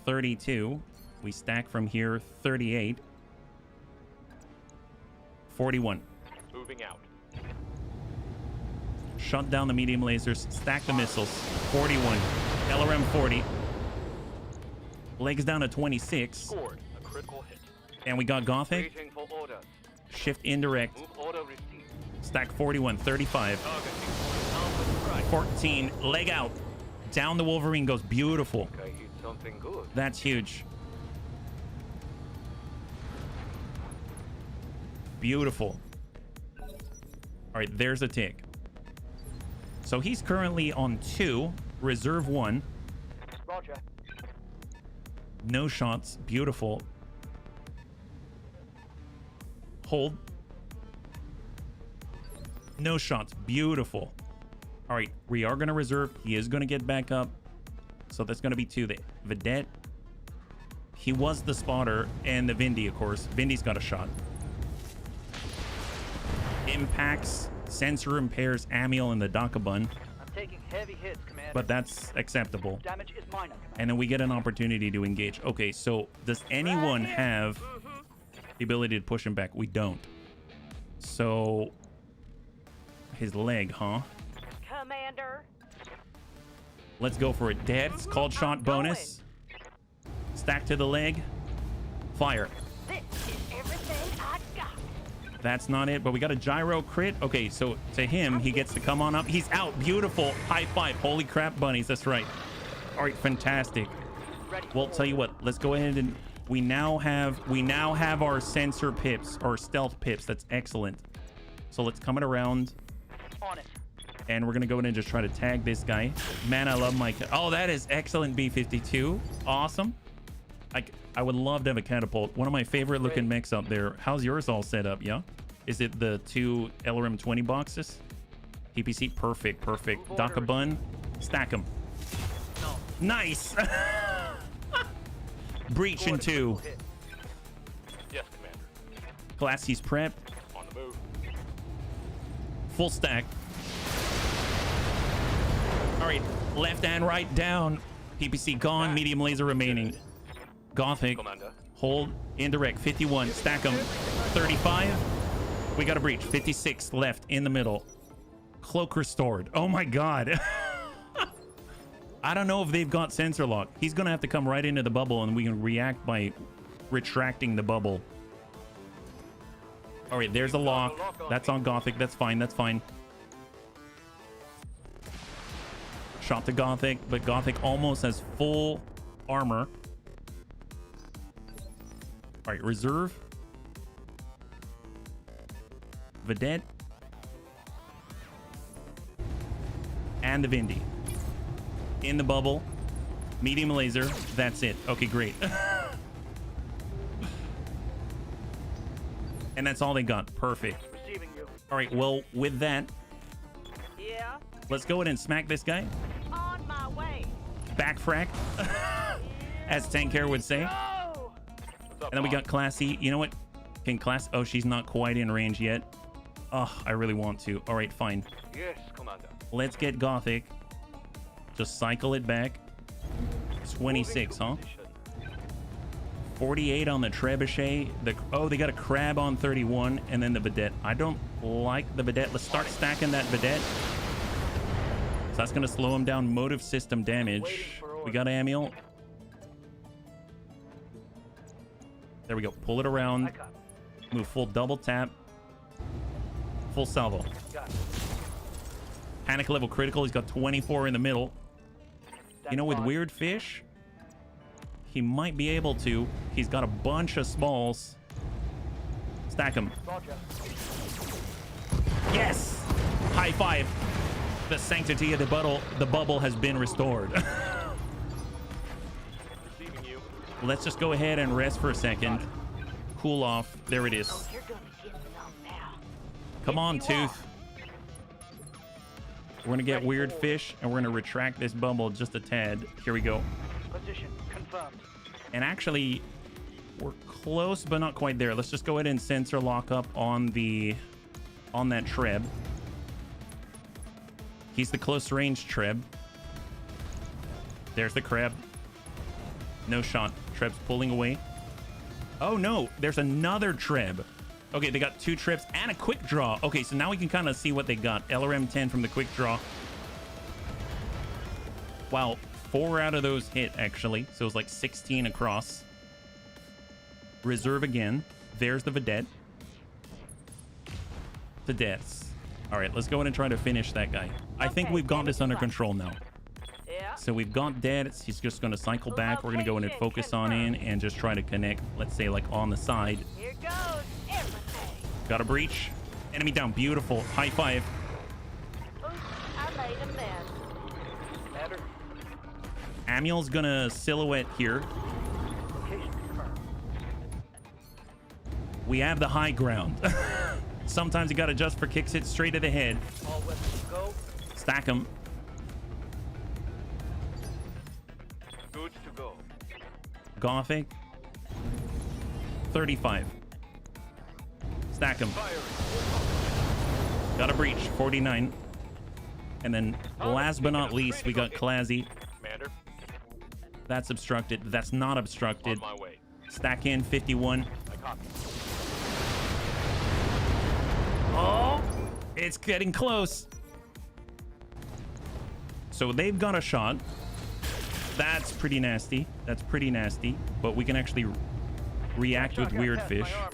S1: 32. We stack from here. 38. 41.
S7: Moving out.
S1: Shut down the medium lasers. Stack the missiles. 41. LRM 40. Legs down to 26.
S7: Scored. A critical hit.
S1: And we got Gothic.
S7: Waiting for orders.
S1: Shift indirect.
S7: Move order received.
S1: Stack 41. 35.
S7: Targeting down with strike.
S1: 14. Leg out. Down the Wolverine goes. Beautiful.
S7: I hit something good.
S1: That's huge. Beautiful. All right, there's a tick. So he's currently on 2, reserve 1.
S3: Roger.
S1: No shots. Beautiful. Hold. No shots. Beautiful. All right, we are going to reserve. He is going to get back up. So that's going to be 2. The Vedette. He was the spotter. And the Vindy, of course. Vindy's got a shot. Impacts. Sensor impairs Amiel and the Dakabun.
S3: I'm taking heavy hits, Commander.
S1: But that's acceptable.
S3: Damage is minor, Commander.
S1: And then we get an opportunity to engage. Okay, so does anyone have the ability to push him back? We don't. So his leg, huh?
S5: Commander.
S1: Let's go for it. Dead. It's called shot bonus. Stack to the leg. Fire.
S5: This is everything I got.
S1: That's not it, but we got a gyro crit. Okay, so to him, he gets to come on up. He's out. Beautiful. High five. Holy crap, bunnies. That's right. All right, fantastic. Well, tell you what. Let's go ahead and we now have our sensor pips or stealth pips. That's excellent. So let's come it around.
S3: On it.
S1: And we're gonna go in and just try to tag this guy. Man, I love my... Oh, that is excellent, B-52. Awesome. I would love to have a catapult. One of my favorite looking mechs up there. How's yours all set up, yeah? Is it the 2 LRM 20 boxes? PPC, perfect, perfect. Dakabun, stack them.
S3: No.
S1: Nice! Breach in 2.
S7: Yes, Commander.
S1: Classy's prepped.
S7: On the move.
S1: Full stack. All right, left and right down. PPC gone, medium laser remaining. Gothic,
S7: Commander.
S1: hold, indirect, 51, stack them, 35. We got a breach, 56 left in the middle. Cloak restored. Oh my God. I don't know if they've got sensor lock. He's gonna have to come right into the bubble and we can react by retracting the bubble. All right, there's a lock. That's on Gothic. That's fine. That's fine. Shot to Gothic, but Gothic almost has full armor. All right, reserve. Vedette. And the Vindy. In the bubble. Medium laser. That's it. Okay, great. And that's all they got. Perfect.
S3: Receiving you.
S1: All right, well, with that,
S5: Yeah.
S1: let's go ahead and smack this guy.
S5: On my way.
S1: Back frack. As Tanker would say.
S5: Oh.
S7: up,
S1: And then we
S7: boss?
S1: got Classy. You know what? Can Class... Oh, she's not quite in range yet. Oh, I really want to. All right, fine.
S7: Yes, Commander.
S1: Let's get Gothic. Just cycle it back. 26, huh?
S7: Moving to position.
S1: 48 on the Trebuchet. Oh, they got a Crab on 31, and then the Vedette. I don't like the Vedette. Let's start stacking that Vedette. So that's going to slow him down. Motive system damage. We got Amiel. There we go. Pull it around.
S3: I got it.
S1: Move full double tap. Full salvo.
S3: Got it.
S1: Panic level critical. He's got 24 in the middle. You know, with
S3: That's
S1: Weird Fish, he might be able to. He's got a bunch of smalls. Stack him.
S3: Roger.
S1: Yes! High five. The sanctity of the bubble has been restored.
S7: Receiving you.
S1: Let's just go ahead and rest for a second. Cool off. There it is.
S5: You're gonna get some now.
S1: Come on,
S5: Yes, you are.
S1: Tooth. We're gonna get Weird Fish, and we're gonna retract this bubble just a tad. Here we go.
S3: Position confirmed.
S1: And actually, we're close, but not quite there. Let's just go ahead and sensor lock up on that Treb. He's the close range Treb. There's the Crab. No shot. Treb's pulling away. Oh no, there's another Treb. Okay, they got 2 Trebs and a quick draw. Okay, so now we can kind of see what they got. LRM 10 from the quick draw. Wow, 4 out of those hit actually. So it was like 16 across. Reserve again. There's the Vedette. The deaths. All right, let's go in and try to finish that guy. I think we've got this under control now.
S5: Yeah.
S1: So we've got deaths. He's just going to cycle back. We're going to go in and focus on in and just try to connect, let's say, like on the side.
S5: Here goes everything.
S1: Got a breach. Enemy down. Beautiful. High five.
S5: Oops, I made a mess.
S3: Commander.
S1: Amiel's going to silhouette here.
S3: Location confirmed.
S1: We have the high ground. Sometimes you got to just for kicks hit straight to the head.
S3: All weapons go.
S1: Stack him.
S7: Good to go.
S1: Gothic. 35. Stack him. Got a breach. 49. And then last but not least, we got Classy.
S7: Commander,
S1: That's obstructed. That's not obstructed.
S7: on my way.
S1: Stack in 51.
S7: I copy.
S1: Oh, it's getting close. So they've got a shot. That's pretty nasty. That's pretty nasty. But we can actually react with Weird
S3: Test
S1: Fish.
S3: my armor.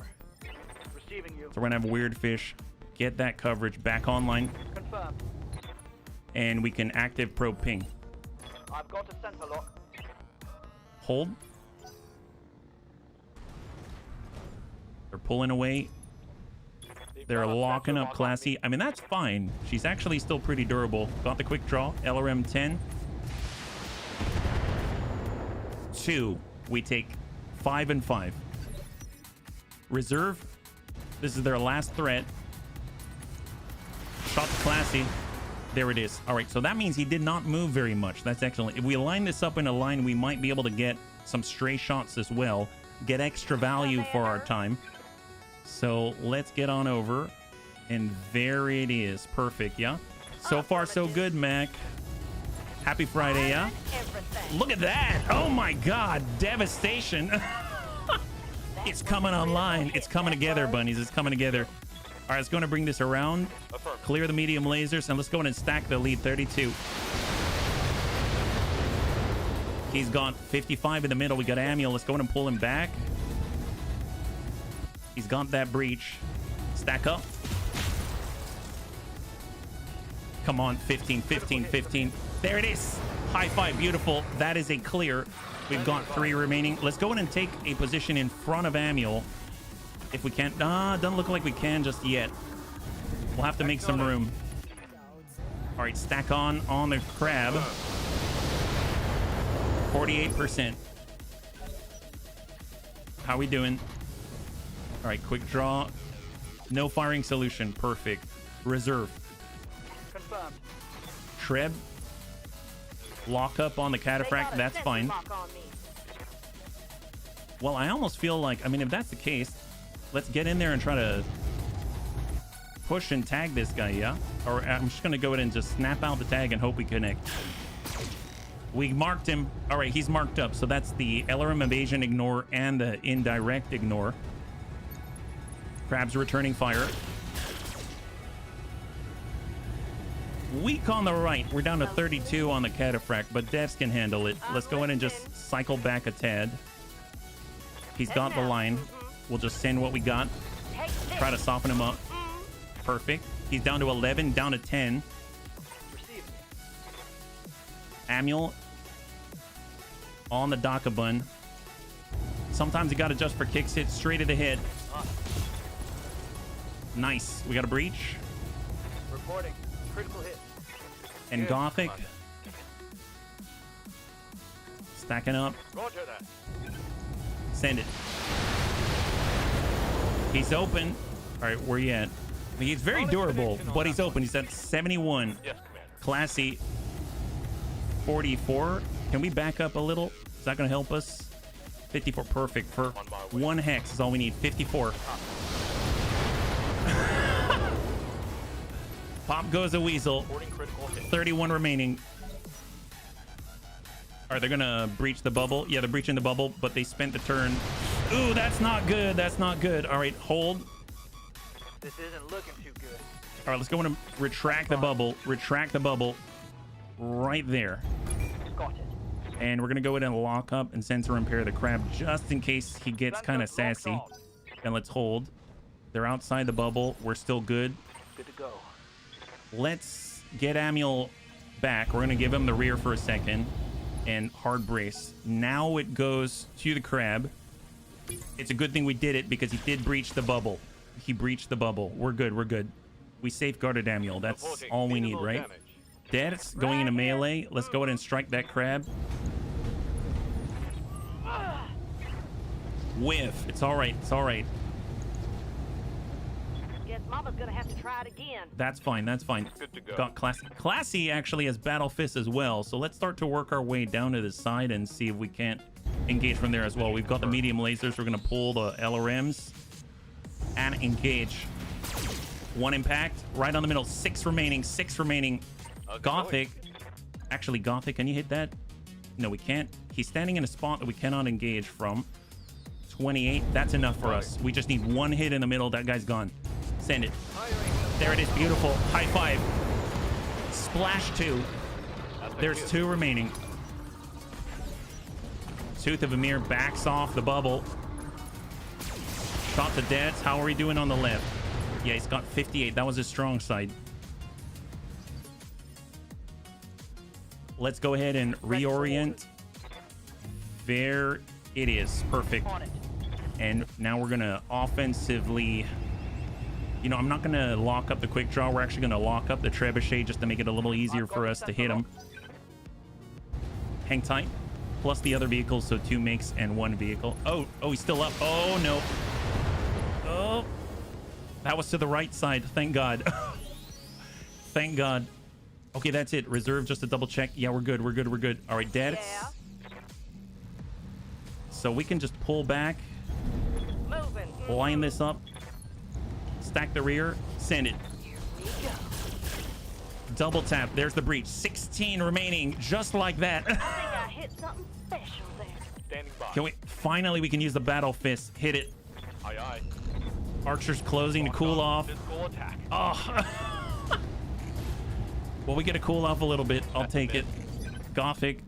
S3: Receiving you.
S1: So we're gonna have Weird Fish. Get that coverage back online.
S3: Confirmed.
S1: And we can active probe ping.
S3: I've got a sensor lock.
S1: Hold. They're pulling away. They're locking up Classy. I mean, that's fine. She's actually still pretty durable. Got the quick draw. LRM 10. 2. We take 5 and 5. Reserve. This is their last threat. Shot to Classy. There it is. All right, so that means he did not move very much. That's excellent. If we line this up in a line, we might be able to get some stray shots as well. Get extra value for our time. So let's get on over. And there it is. Perfect, yeah? So far, so good, Mac. Happy Friday, yeah?
S5: Everything.
S1: Look at that. Oh, my God. Devastation. It's coming online. It's coming together, bunnies. It's coming together. All right, let's go and bring this around.
S7: Affirm.
S1: Clear the medium lasers, and let's go in and stack the lead 32. He's got 55 in the middle. We got Amiel. Let's go in and pull him back. He's got that breach. Stack up. Come on, 15, 15, 15. There it is. High five. Beautiful. That is a clear. We've got 3 remaining. Let's go in and take a position in front of Amiel. If we can't. Doesn't look like we can just yet. We'll have to make some room. All right, stack on the Crab. 48%. How we doing? All right, quick draw. No firing solution. Perfect. Reserve.
S3: Confirmed.
S1: Treb. Lock up on the
S5: They got
S1: cataphract.
S5: a
S1: That's
S5: sensor
S1: fine.
S5: lock on me.
S1: Well, I almost feel like, I mean, if that's the case, let's get in there and try to push and tag this guy, yeah? Or I'm just going to go ahead and just snap out the tag and hope we connect. We marked him. All right, he's marked up. So that's the LRM evasion ignore and the indirect ignore. Crab's returning fire. Weak on the right. We're down to 32 on the cataphract, but devs can handle it. Let's go in and just cycle back a tad. He's got the line. We'll just send what we got. Try to soften him up. Perfect. He's down to 11, down to 10.
S3: Receiving.
S1: Amul on the Dakabun. Sometimes you got to adjust for kicks hit straight at the head. Nice. We got a breach.
S3: Reporting. Critical hit.
S1: And
S7: Good,
S1: Gothic.
S7: Commander.
S1: Stacking up.
S7: Roger that.
S1: Send it. He's open. All right, where you at? He's very durable, but he's open. He's at 71.
S7: Yes, Commander.
S1: Classy. 44. Can we back up a little? Is that going to help us? 54. Perfect. For one hex is all we need. 54. Pop goes a weasel.
S7: Reporting critical hit.
S1: 31 remaining. Are they gonna breach the bubble? Yeah, they're breaching the bubble, but they spent the turn. Ooh, that's not good. That's not good. All right, hold.
S3: This isn't looking too good.
S1: All right, let's go in and retract the bubble. Retract the bubble right there.
S3: Got it.
S1: And we're gonna go in and lock up and sensor impair the crab just in case he gets kind of
S3: Sensors locked
S1: sassy.
S3: on.
S1: And let's hold. They're outside the bubble. We're still good.
S3: Good to go.
S1: Let's get Amul back. We're gonna give him the rear for a second and hard brace. Now it goes to the crab. It's a good thing we did it because he did breach the bubble. He breached the bubble. We're good. We're good. We safeguarded Amul. That's
S7: Reporting
S1: all we need,
S7: minimal
S1: right?
S7: damage.
S1: Dad's going into melee. Let's go ahead and strike that crab. Whiff. It's all right. It's all right.
S5: Guess Mama's gonna have to try it again.
S1: That's fine. That's fine.
S7: Good to go.
S1: Got Classy. Classy actually has Battle Fist as well. So let's start to work our way down to the side and see if we can't engage from there as well. We've got the medium lasers. We're going to pull the LRMs and engage. One impact. Right on the middle. 6 remaining. 6 remaining. Gothic. Actually, Gothic, can you hit that? No, we can't. He's standing in a spot that we cannot engage from. 28. That's enough for us. We just need one hit in the middle. That guy's gone. Send it. There it is. Beautiful. High five. Splash 2. There's 2 remaining. Tooth of Amir backs off the bubble. Shot to deaths. How are we doing on the left? Yeah, he's got 58. That was his strong side. Let's go ahead and reorient. There it is. Perfect.
S3: On it.
S1: And now we're going to offensively... You know, I'm not going to lock up the quick draw. We're actually going to lock up the trebuchet just to make it a little easier for us to hit him. Hang tight. Plus the other vehicles, so 2 makes and 1 vehicle. Oh, he's still up. Oh, no. Oh. That was to the right side. Thank God. Thank God. Okay, that's it. Reserve just to double check. Yeah, we're good. We're good. We're good. All right, Dad.
S5: Yeah.
S1: So we can just pull back,
S5: Moving.
S1: line this up, stack the rear, send it. Double tap. There's the breach. 16 remaining, just like that.
S5: I think I hit something special there.
S7: Standing by.
S1: Can we finally we can use the battle fist. Hit it.
S7: Aye, aye.
S1: Archer's closing to cool off.
S7: Physical attack.
S1: Oh. Well, we get to cool off a little bit. I'll take it. Gothic.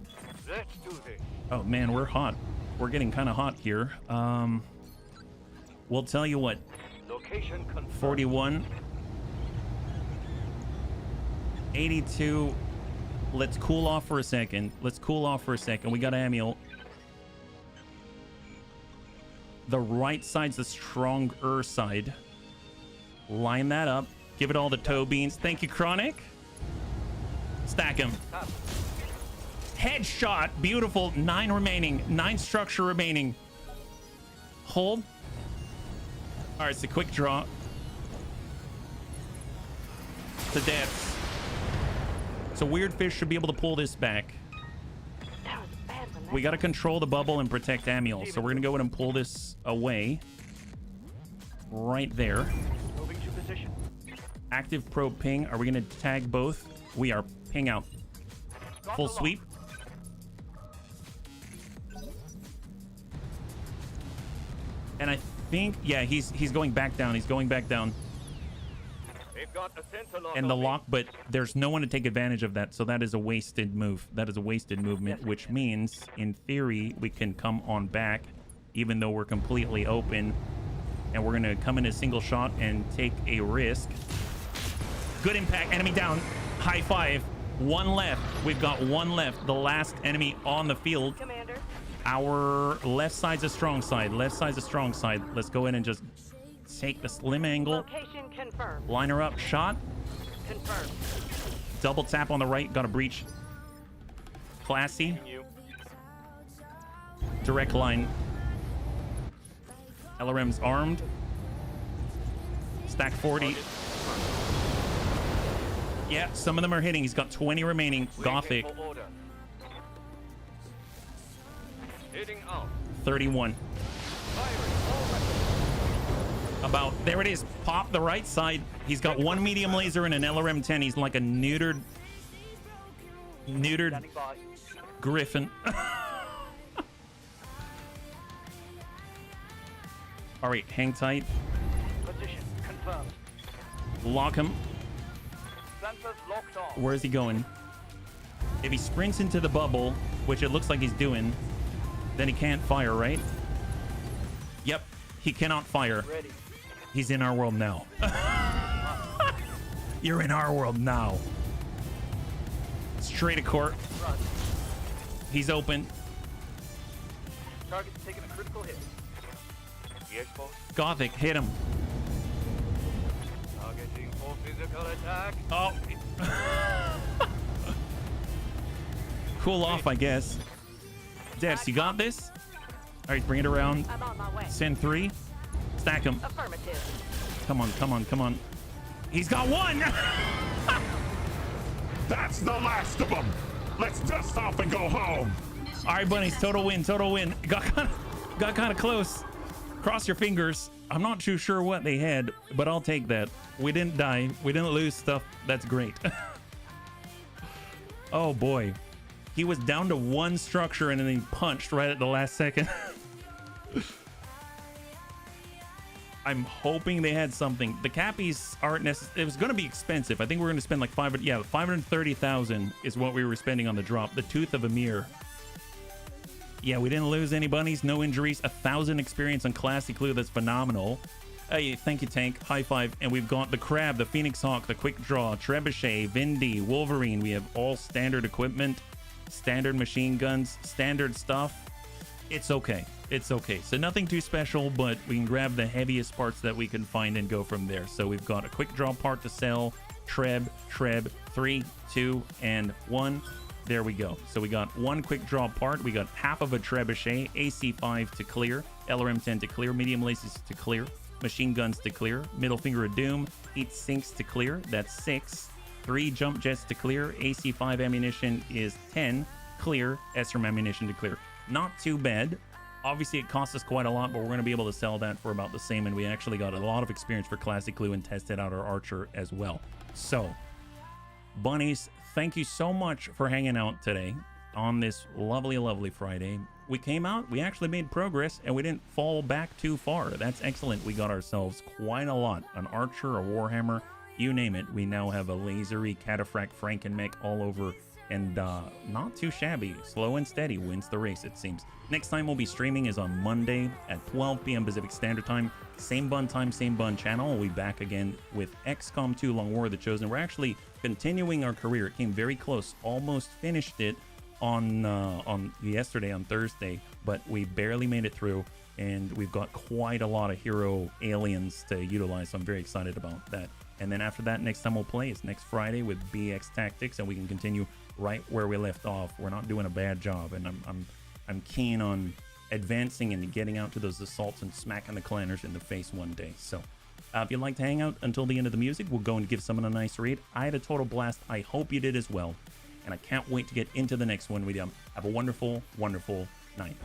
S7: Let's do this.
S1: Oh man, we're hot. We're getting kind of hot here. We'll tell you what.
S7: Location confirmed.
S1: 41. 82. Let's cool off for a second. Let's cool off for a second. We got Amul. The right side's the stronger side. Line that up. Give it all the toe beans. Thank you, Chronic. Stack him. Headshot. Beautiful. 9 remaining. 9 structure remaining. Hold. All right, it's a quick draw. To deaths. So Weird Fish should be able to pull this back.
S5: That was a bad one
S1: We got to control the bubble and protect Amiel. So we're going to go ahead and pull this away. Right there.
S3: Moving to position.
S1: Active probe ping. Are we going to tag both? We are. Ping out.
S3: Got
S1: Full
S3: the lock.
S1: sweep. And I think, yeah, he's going back down. He's going back down.
S7: They've got a sensor lock
S1: And the
S7: on me.
S1: lock, but there's no one to take advantage of that. So that is a wasted move. That is a wasted movement, which means, in theory, we can come on back, even though we're completely open. And we're going to come in a single shot and take a risk. Good impact. Enemy down. High five. One left. We've got one left. The last enemy on the field.
S5: Commander.
S1: Our left side's a strong side. Left side's a strong side. Let's go in and just take the slim angle.
S5: Location confirmed.
S1: Line her up. Shot.
S5: Confirmed.
S1: Double tap on the right. Got a breach. Classy.
S7: You.
S1: Direct line. LRM's armed. Stack 40. Yeah, some of them are hitting. He's got 20 remaining. Gothic.
S7: Waiting for order. Heading out.
S1: 31.
S7: Firing all weapons.
S1: About, there it is. Pop the right side. He's got one medium laser and an LRM 10. He's like a neutered
S3: Standing by.
S1: griffin. All right, hang tight.
S3: Position confirmed.
S1: Lock him.
S3: Sensors locked on.
S1: Where is he going? If he sprints into the bubble, which it looks like he's doing, then he can't fire, right? Yep, he cannot fire.
S3: Ready.
S1: He's in our world now. You're in our world now. Straight to court.
S3: Run.
S1: He's open.
S3: Target's taking a critical hit.
S7: Yes, boss.
S1: Gothic, hit him.
S7: Targeting for physical attack.
S1: Oh. Cool off, I guess. Devs, you got this? All right, bring it around.
S5: I'm on my way.
S1: Send 3. Stack him.
S5: Affirmative.
S1: Come on, come on, come on. He's got one.
S2: That's the last of them. Let's dust off and go home.
S1: All right, bunnies, total win, total win. Got kind of close. Cross your fingers. I'm not too sure what they had, but I'll take that. We didn't die. We didn't lose stuff. That's great. Oh boy. He was down to one structure and then he punched right at the last second. I'm hoping they had something. The cappies aren't necessary. It was going to be expensive. I think we're going to spend like 530,000 is what we were spending on the drop. The Tooth of Emir. Yeah, we didn't lose any bunnies, no injuries, 1,000 experience on Classic Clue. That's phenomenal. Hey, thank you, Tank. High five. And we've got the Crab, the Phoenix Hawk, the Quick Draw, Trebuchet, Vindy, Wolverine. We have all standard equipment, standard machine guns, standard stuff. It's okay. It's okay. So nothing too special, but we can grab the heaviest parts that we can find and go from there. So we've got a Quick Draw part to sell, Treb, 3, 2, and 1. There we go. So we got one Quick Draw part. We got half of a Trebuchet, AC5 to clear, LRM-10 to clear, medium laces to clear, machine guns to clear, middle finger of doom, 8 sinks to clear. That's 6. 3 jump jets to clear. AC5 ammunition is 10. Clear. SRM ammunition to clear. Not too bad. Obviously, it costs us quite a lot, but we're going to be able to sell that for about the same, and we actually got a lot of experience for Classic Clue and tested out our Archer as well. So, bunnies, thank you so much for hanging out today on this lovely, lovely Friday. We came out, we actually made progress, and we didn't fall back too far. That's excellent. We got ourselves quite a lot. An Archer, a Warhammer, you name it. We now have a lasery Cataphract Frankenmech all over, and not too shabby. Slow and steady wins the race, it seems. Next time we'll be streaming is on Monday at 12 p.m. Pacific Standard Time. Same bun time, same bun channel. We'll be back again with XCOM 2 Long War of the Chosen. We're actually continuing our career. It came very close. Almost finished it on yesterday, on Thursday, but we barely made it through, and we've got quite a lot of hero aliens to utilize, so I'm very excited about that. And then after that, next time we'll play is next Friday with BEX Tactics, and we can continue right where we left off. We're not doing a bad job, and I'm keen on advancing and getting out to those assaults and smacking the clanners in the face one day. So if you'd like to hang out until the end of the music, we'll go and give someone a nice read. I had a total blast. I hope you did as well. and I can't wait to get into the next one with you. Have a wonderful, wonderful night.